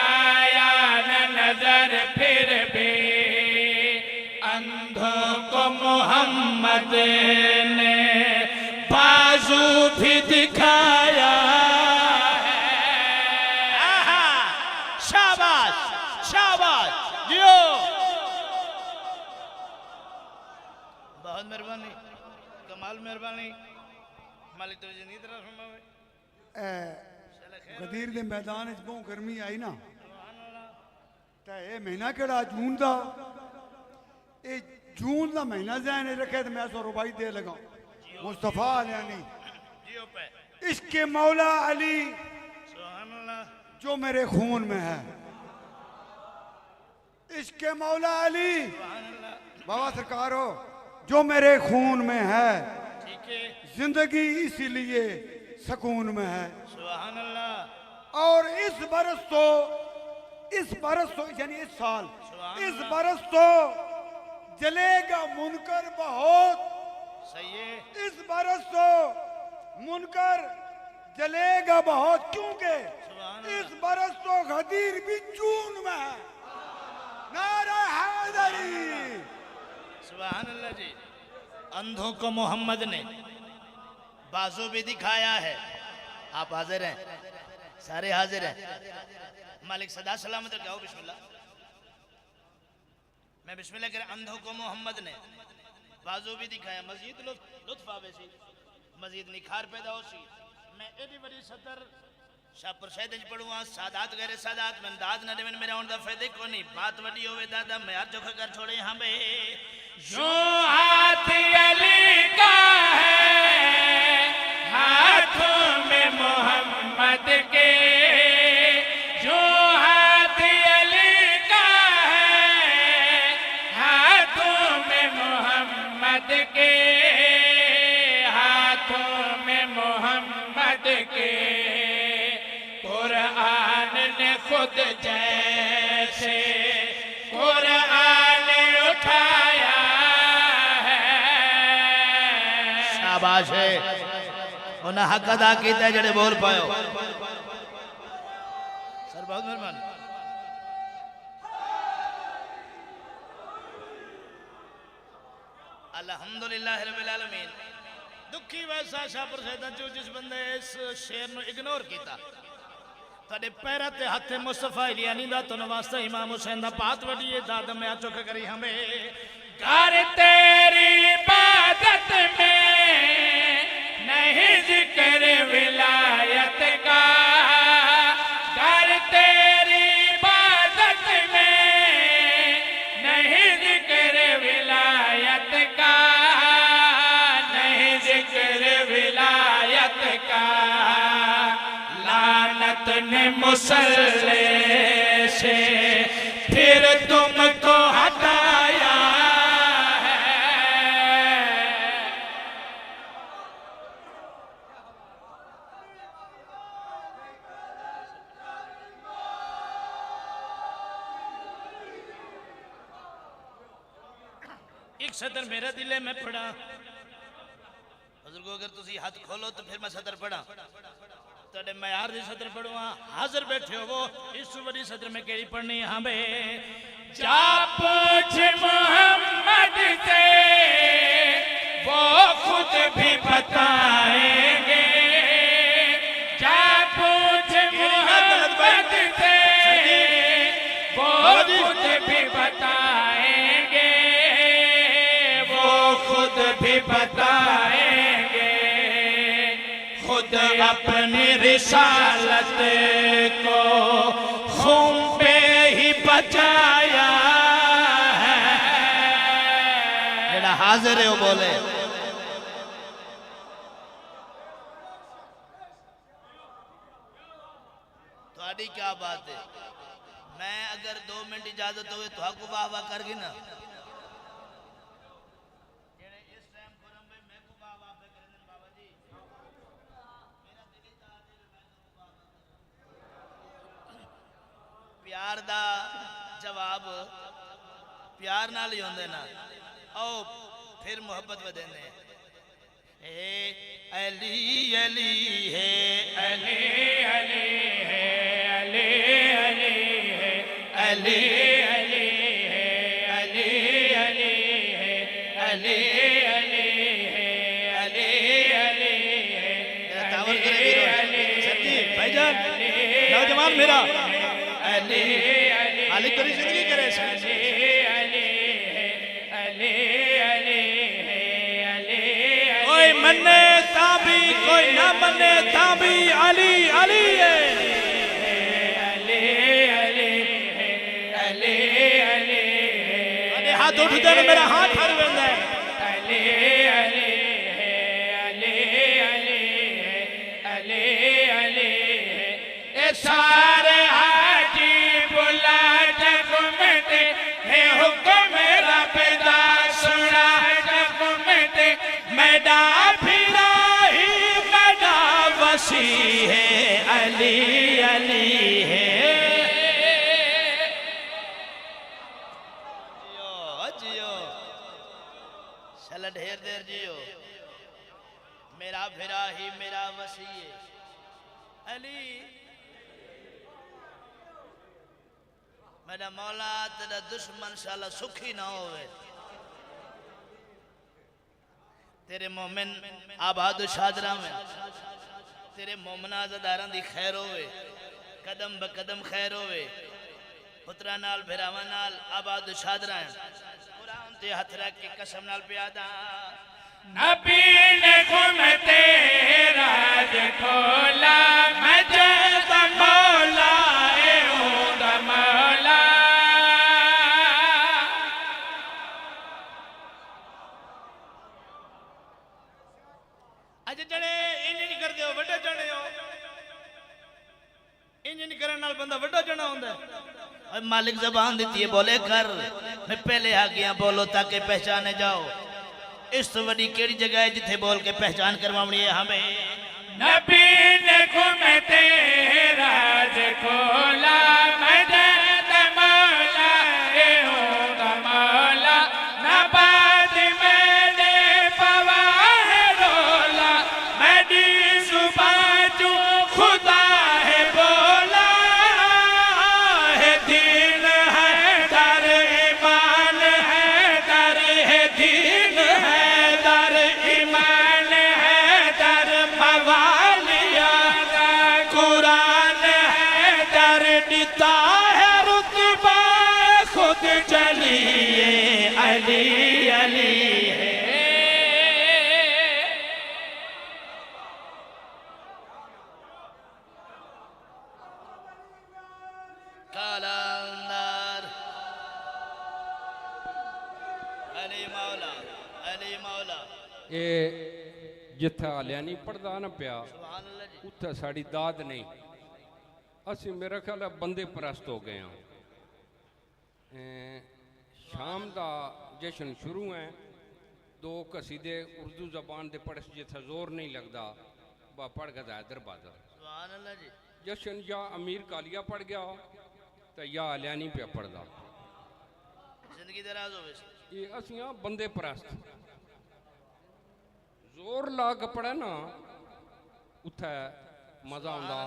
आया न नजर फिर भी। अंधों को मोहम्मद ने बाजू भी दिखाया है। शाबाश शाबाश जियो, बहुत मेहरबानी, कमाल मेहरबानी। मालिक तो जिंदगी तरह फरमावे। गदीर दे मैदान च बहुत गर्मी आई ना, तो ये महीना केड़ा जून दा, ये जून का महीना ज़हन रखे तो मैं 100 रुपये दे लगा मुस्तफा यानी इसके मौला अली जो मेरे खून में है। इसके मौला अली बाबा सरकार हो जो मेरे खून में है, जिंदगी इसीलिए सुकून में है। और इस बरस तो यानी इस साल इस बरस तो जलेगा मुनकर बहुत। सही है। इस बरस तो मुनकर जलेगा बहुत, क्योंकि इस बरस तो गदीर भी जून में है। नारा हैदरी। सुभान अल्लाह जी। अंधों को मोहम्मद ने बाजू भी दिखाया है। आप हाजिर हैं, सारे हाजिर हैं। मालिक सदा सलामत रखो। बिस्मिल्लाह। मैं बिस्मिल्लाह कर। अंधों को मोहम्मद ने बाजू भी दिखाया, मजीद लुत्फ आवे सी, मजीद निखार पैदा हो सी। मैं एडी बड़ी सदर शाहपुर शहद पढ़ुआ सादात गैर सादात में दाद न देवन मेरा उनका फायदे को नहीं। बात वडी होवे दादा मैं हाथ जोखा कर छोड़े। हमें जो हाथ अली का है हाथों में मोहम्मद के, जो हाथ अली का है हाथों में मोहम्मद के, हाथों में मोहम्मद के। कुरान ने खुद जैसे कुरान उठाया है। शाबाश है, उन्हें हक अदा किया जड़े बोल पायो। सर बहुत मेहरबानी। अल्हम्दुलिल्लाह रब्बिल आलमीन। दुखी वैसा शाहपुर सैदा जो जिस बंदे इस शेर नु इग्नोर किया तेरे पैरा ते हाथ मुस्तफा इलियानी दा तो वास्ता इमाम हुसैन दा पात वडी दाद में आ चुक करी। हमें घर तेरी इबादत में नहीं जिक्र विलायत का, घर तेरी इबादत में नहीं जिक्र विलायत का, नहीं जिक्र विलायत का। लानत ने मुसल्ले से फिर तुमको हटाया है। एक सदर मेरा दिल है, मैं पढ़ा। हजर को अगर तुसी हाथ खोलो तो फिर मैं सदर पढ़ा। तेरे मयार दी सदर पढ़वा हाजिर बैठे हो वो इस बड़ी सदर में केड़ी पढ़नी है। हमें जा पूछ मोहम्मद से खुद भी बताएंगे क्या पूछ मोहब्बत से, वो खुद भी बताएंगे, वो खुद भी बताएंगे। खुद अपनी रिसालत को खून पे ही बचाया है। जेड़ा हाजिर है वो बोले। थोड़ी क्या बात है, मैं अगर 2 मिनट इजाजत हो तो आपको वाह वाह करगी ना। प्यार दा जवाब प्यार नाल ही होंदे ना। आओ फिर मोहब्बत वधेंदे। हे अली अली है अली अली है अली अली है अली अली है अली अली है अली अली है अली अली है। तावर करे सच्ची भाईजान नौजवान मेरा अली हाली तेरी जिंदगी करे अली अली है अली अली है अली। कोई मन्ने ताबी कोई ना मन्ने ताबी अली अली है अली अली है अली अली है। अरे हाथ उठ दे मेरा हाथ हर वेंदा है। अली अली है अली अली है अली अली है। ए सारे हाजी बुला जगमते है हुक्म रब दा सुना जगमते। मैडा फिरा ही मैडा वसी है अली अली है। जियो जियो चल ढेर देर जियो। मेरा फिरा ही मेरा वसी है अली। मेरा मौला तेरा दुश्मन शाला सुखी ना होवे। तेरे मोमिन आबाद शादरा में तेरे मोमना ज़दारां दी खैर होवे। कदम ब कदम खैर होवे। पुत्रा नाल भिरावां नाल आबाद शादरा है। कुरान ते हथ रख के कसम नाल प्यादा। नबी ने घूमते राज खोला मैं जैसा मौला दा मौला। अज जड़े इंज नहीं करते हो वड्डे जने हो। इंज नहीं करने नाल बंदा वड्डा जना होंदा है। और मालिक जबान देती है बोले कर। मैं पहले आ गया बोलो ताकि पहचाने जाओ। इस तो बड़ी केड़ी जगह है जिथे बोल के पहचान करवानी है हमें। नबी ने घूमते राज खोला मैं जैसा मौला दा मौला। नबाद मैंने पवा है रोला मेरी सुबह जो खुदा है बोला है। दीन है दर ईमान है दर है दीन है दर ईमान है दर मवालिया। कुरान है दर दिता है रुतबा खुद चलिए अली अली है। कालांदार अली मौला अली मौला। ये जिथा हलिया नहीं पढ़दा ना पिया सुभान अल्लाह जी। उत्थे साड़ी दाद नहीं। असी मेरा ख्याल है बंदे परस्त हो गए हैं। शाम का जश्न शुरू है। 2 कसीदे उर्दू जबान दे पढ़ जिथे जोर नहीं लगता बा पढ़ गया हैदर बादल। सुभान अल्लाह जी। जश्न या अमीर कालिया पढ़ गया तो या हलिया नहीं पिया पढ़दा। जिंदगी दराज होवे। ये असियां बंदे परस्त जोर ला के पढ़े ना उथे मजा आंदा।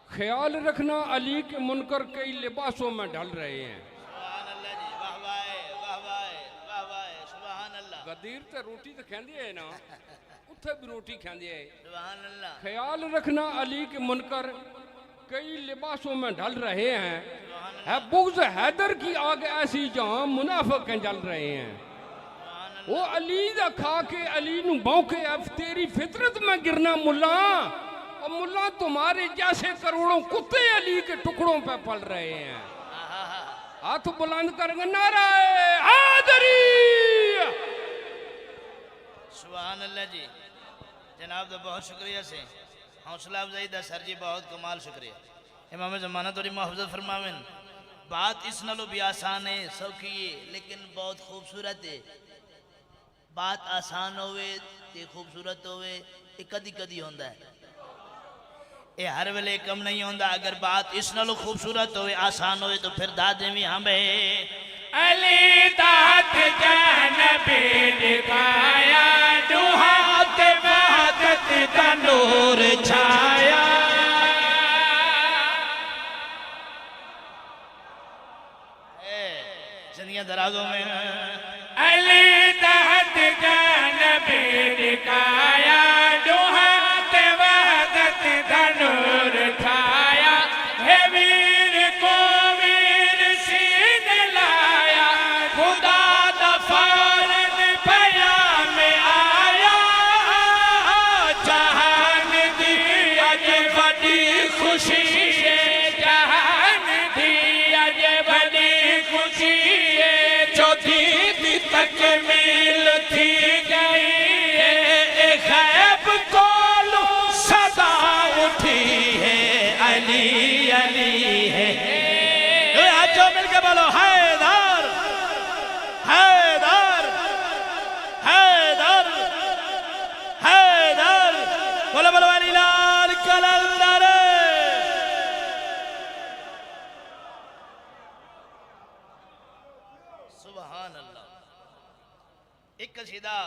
ख्याल रखना अली के मुनकर कई लिबासों में ढल रहे हैं। सुभान अल्लाह जी। वाह वाह वाह वाह वाह वाह सुभान अल्लाह। गदीर ते रोटी तो खांदे है ना, उत्थे भी रोटी खांदे है। सुभान अल्लाह। ख्याल रखना अली के मुनकर कई लिबासों में ढल रहे हैं, है बुग़्ज़ हैदर की आग ऐसी जहां मुनाफिक जल रहे हैं। वो अली दा खा के अली नु भौंके, अब तेरी फितरत में गिरना मुल्ला, और मुल्ला तुम्हारे जैसे करोड़ों कुत्ते अली के टुकड़ों पे पल रहे हैं। हाथ बुलंद करेंगे, नाराए हैदरी। सुभान अल्लाह जी, जनाब का बहुत शुक्रिया से हौसला अफजाई दा सर जी, बहुत कमाल शुक्रिया। इमाम ज़माना थोड़ी मुहफ़्फ़ज़त फरमावेन। बात इस नालों भी आसान है, सौखी है, लेकिन बहुत खूबसूरत है। बात आसान होवे ते खूबसूरत होवे, ये कदी कदी होंदा है, ये हर वेले कम नहीं होंदा। अगर बात इस नालों खूबसूरत होवे, आसान होवे, तो फिर दादे भी हमें अली दात जान भी दिखाया, दुहात वहदत का नूर छाया। जिंदगी दराजों में अली दात जान भी दिखाया, दुहात वहदत का नूर छाया। हे वीर को वीर सीन लाया, खुदा दा फौरन पयाम आया। जहान दी अज बड़ी खुशी है, जहान दी अज बड़ी खुशी है। जो दीदी तक मिल थी गई है, खैब कोलू सदा उठी है, अली अली है। आज जो मिलके बोलो हैदर हैदर हैदर हैदर, बोलो बोलो अली लाल कलंदर। सुभान अल्लाह। एक कसीदा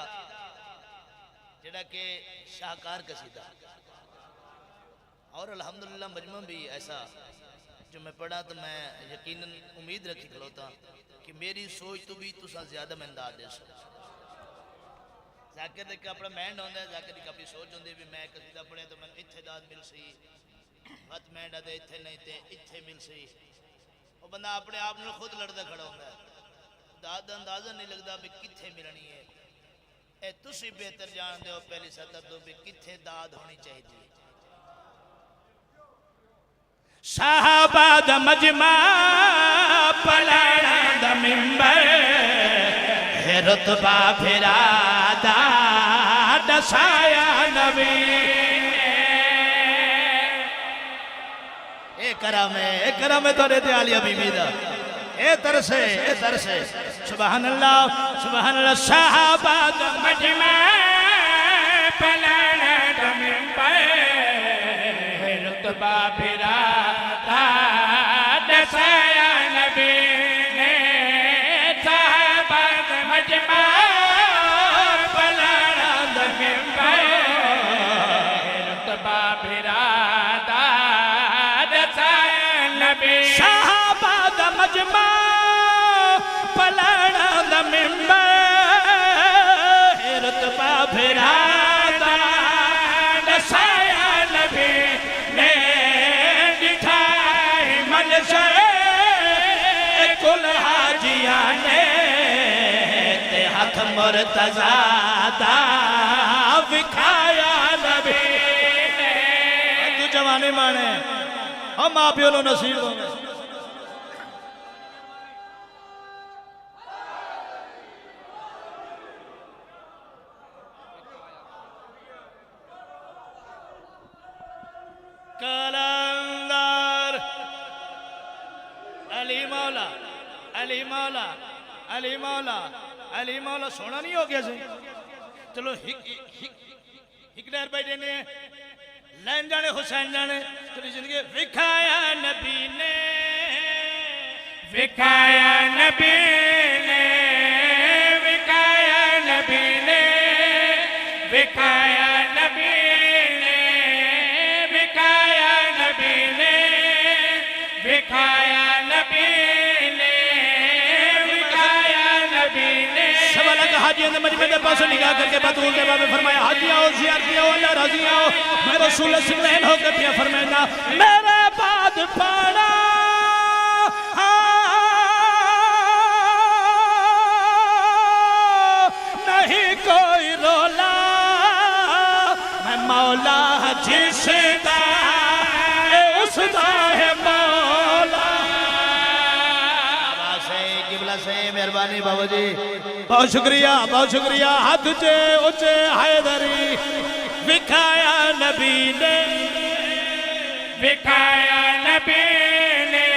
जेड़ा के शाहकार कसीदा, और अल्हम्दुलिल्लाह मजमू भी ऐसा जो मैं पढ़ा तो मैं यकीनन उम्मीद रखी खलोता कि मेरी सोच तो भी तुसा ज्यादा मैं दाद दे सो। जाकिर का अपना मैंड होंदा है, जाकिर की अपनी सोच होंदी भी मैं कसीदा पढ़े तो मैं इत्थे दाद मिल सी, हथ मैंड आदे इत्थे नहीं ते इत्थे मिल सी। वो बंदा अपने आप में खुद लड़दा खड़ा होंदा है, दाद दा अंदाजा नहीं लगता भी कित्थे मिलनी है। ए तुसी बेहतर जानदे हो पहली सतह तो भी कित्थे दाद होनी चाहिए। साहबा दा मजमा पलाना दा मिंबर, है रुतबा फिरा दा दसाया नबी। ए करम तोरे ते आलिया बीबी दा ए तरसे सुभान अल्लाह सुभान अल्लाह। साहबा दा मजमा पलाना दा मिंबर, रुतबा फिरा दसाया नबी ने। साहबा दा मजमा पलाना दा मिंबर, रुतबा फिरा दसाया नबी। साहबा दा मजमा पलाना दा मिंबर, रुतबा फिरा दसाया नबी ने। दिखाई मंजर कुल हाजिया ने ते हथ मुर्तज़ा दा विखाया नबी ने। तू जवानी माने हम माँ प्यो लो नसीब दो। कलंदर अली मौला अली मौला अली मौला अली मौला। सोना नहीं हो गया सही, चलो हिक डर बैठे ने लैन जाने हुसैन जाने तेरी जिंदगी विखाया नबी ने। विखाया नबी ने, विखाया नबी ने, विखाया नबी ने, विखाया नबी ने, विखाया नबी ने, विखाया नबी ने। सब लगा हाजियों ने मजमे के पास निगाह करके बतूल के बाबे फरमाया हाजी आओ ज़ियारती आओ अल्लाह राजी आओ। मैं रसूल सुलैन होकर पिया फरमाया मेरे बाद पड़ा नहीं कोई रोला मैं मौला जिसदा उसदा है मौला। किबला से मेहरबानी बाबा जी, बहुत शुक्रिया बहुत शुक्रिया। हाथ चे ऊंचे हैदरी विखाया नबी ने, विखाया नबी ने,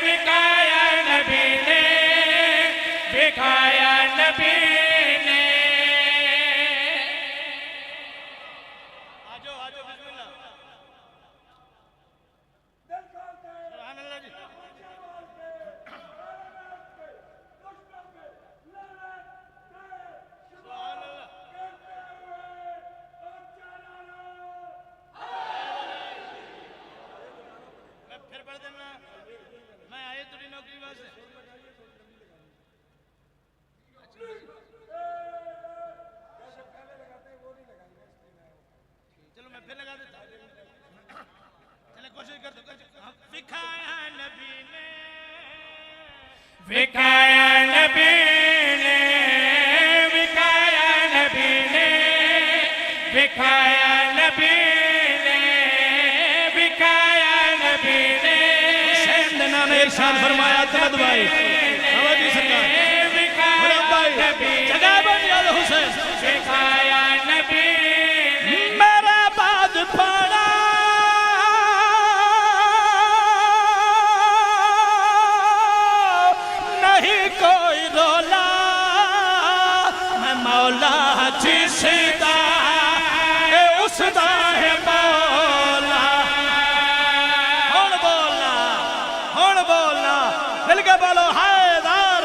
विखाया नबी ने, विखाया नबी ने। आजो आजो बिस्मिल्लाह। सुभान अल्लाह जी। फिर पढ़ देना, मैं आए तेरी नौकरी वास्ते। चलो मैं फिर लगा देता, चले कोशिश कर दो। विखाया नबी ने, विखाया नबी ने, विखाया नबी ने, विखाया नबी ने, विखाया नबी ने। ने इरशाद फरमाया तलत भाई आवाजी सरकार गुलाम भाई जगह बन याद हुसैन विखाया नबी मेरे बाद पड़ा नहीं कोई रोला मैं मौला जिसदा उसदा है मौला। मिल के बोलो हैदर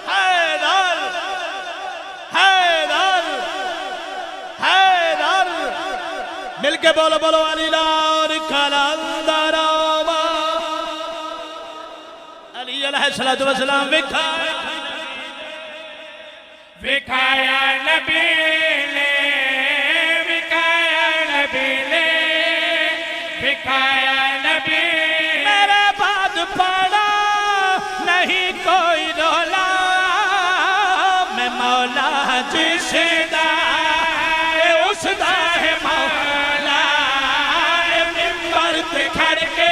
हैदर हैदर हैदर मिल के बोलो बोलो अली लाल कलंदर अली अलैहिस्सलातु वस्सलाम विखाया नबी ने, विखाया नबी ने, विखाया नबी मेरे बाद पड़ा नहीं कोई रोला मैं मौला जिसदा उसदा है मौला। मिंबर पे खड़ के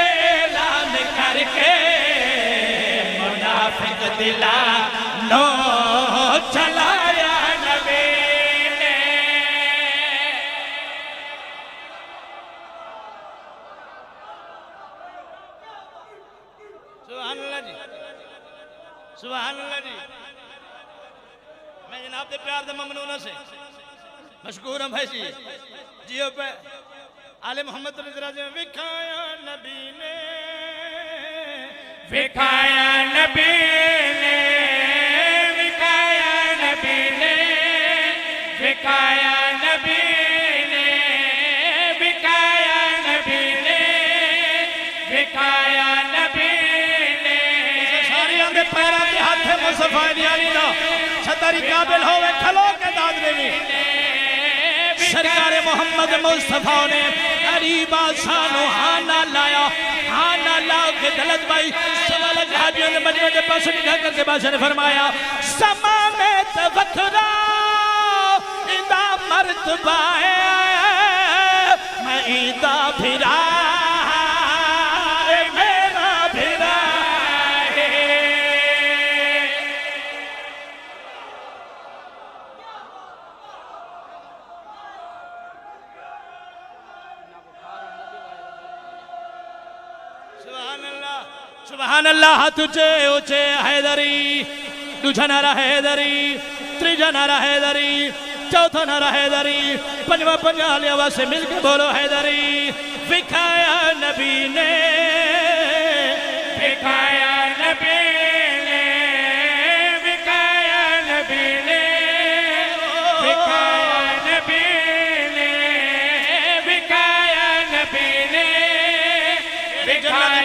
ऐलान करके मुनाफिक दिला नो चलाया नबी ने। सुभान अल्लाह जी, सुभान अल्लाह जी। मैं जनाब के प्यार दे ममनूना से मशकूर हूं भाई जी जियो पे आले मोहम्मद विखाया नबी ने, विखाया नबी ने, विखाया नबी ने, विखाया नबी ने, विखाया नबी ने, विखाया नबी ने। सारियां दे पैरां दे हाथ मुस्तफा दी अली दा छतरी काबिल होवे खलो के दाद देवी सरकार मोहम्मद मुस्तफा ने अली बादशाह नु हाना लाया। हाना ला के दलत भाई सवाल हाजियों ने मजमे के पास निगाह करके बादशाह ने फरमाया समा में तवखरा इंदा मर्तबा है मैं इंदा फिरा मेरा फिरा सुभान अल्लाह। हाथ ऊंचे ऊंचे हैदरी दूजा नारा हैदरी त्रीजा नारा हैदरी चौथा नारा हैदरी पंजवा पंजाली आवाज से मिलकर बोलो हैदरी। विखाया नबी ने, विखाया नबी ने, विखाया नबी ने, विखाया नबी ने, विखाया नबी ने,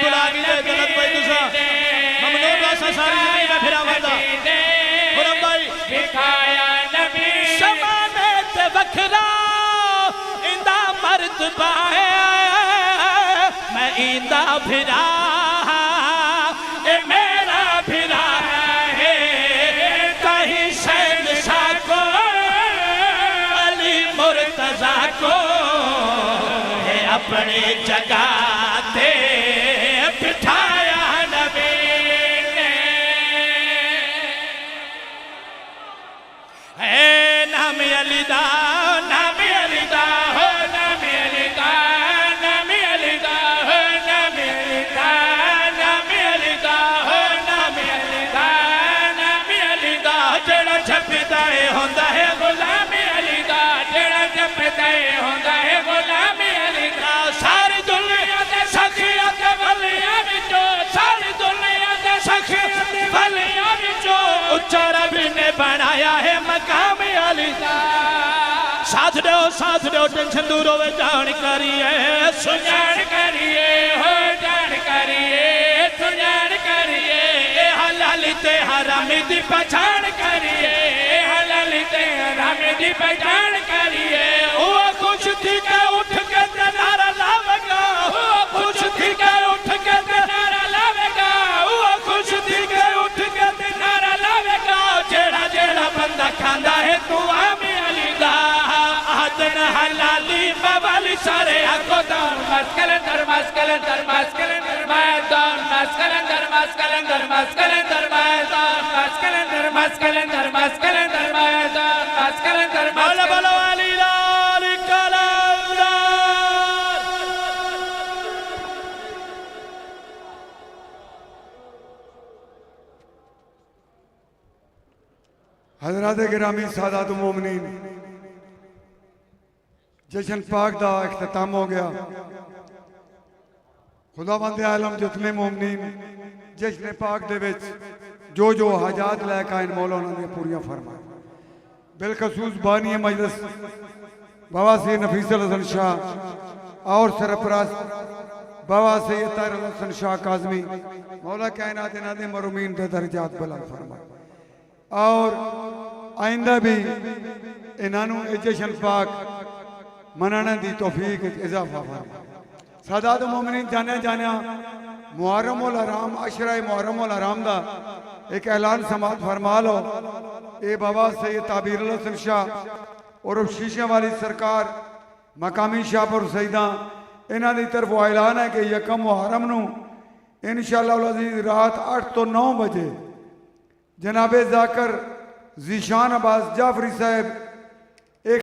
बुला के दलत भाई दूसरा ममनून वासा सारी फिरावंदा खुरम भाई दिखाया नबी शमाने ते वखरा इंदा मर्तबा है मैं इंदा फिरा ए मेरा फिरा है कहीं शहंशाह को अली मुर्तजा को है अपनी जगह ते बिठाया नबी ने है नाम अली दा नाम अली दा हो नाम अली दा नाम अली दा हो नाम अली दा नाम अली दा हो नाम अली दा नाम अली दा जेड़ा छपदा है होंदा है गुलाम अली दा जेड़ा छपदा है होंदा है गुलाम अली दा सारी दुनिया दे सखियां ते वलियां विचों सारी दुनिया दे सखियां ते वलियां विचों उच्चा रब ने बनाया है मकाम अली दा साथ दो टेंशन दूर होवे जान करिए सुजान करिए हो जान करिए सुजान करिए हलाल ते हराम दी पहचान करिए हलाल ते हराम दी पहचान करिए ओ खुश थी के उठ के नारा लावेगा ओ खुश थी के उठ के नारा लावेगा ओ खुश थी के उठ के नारा लावेगा जेड़ा जेड़ा बंदा खांदा है तू आमी अली दा आदन हलाली बवाली सारे आको दान मस्कलंदर मस्कलंदर मस्कलंदर मैदान मस्कलंदर मस्कलंदर मस्कलंदर मैदान मस्कलंदर मस्कलंदर मस्कलंदर मैदान मस्कलंदर बोलो बोलो अली लाल कलंदर हजरात गिरामी सादात मोमिनीन जशन पाक दा इख्तिताम हो गया खुदावंद आलम जितने मोमिनीन जशन पाक दे विच जो हाजात लैके आए मौला उन्होंने पूरियां फरमाए बिलखसूस बानी मजलिस बाबा सैयद नफीसुल हसन शाह और सरपरस्त बाबा सैयद ताहिर हसन शाह काज़मी मौला कायनात इन्हां दे मरूमीन दे दर्जात बुलंद फरमाए और आइंदा भी इन्हों जशन पाक मनाने की तौफीक इजाफा फरमाए सादात मोमिनीन जाने जाने मुहर्रम उल हराम अशरा मुहर्रम उल हराम दा एक ऐलान समात फरमा लो ये बाबा सैयद ताबीर हसन शाह और शीशे वाली सरकार मकामी शाहपुर सईदा इन्हों की तरफ ऐलान है कि यकम मुहर्रम नूं इंशाअल्लाह अज़ीज़ रात 8 तो 9 बजे जनाबे जाकर जीशान अब्बास जाफरी साहब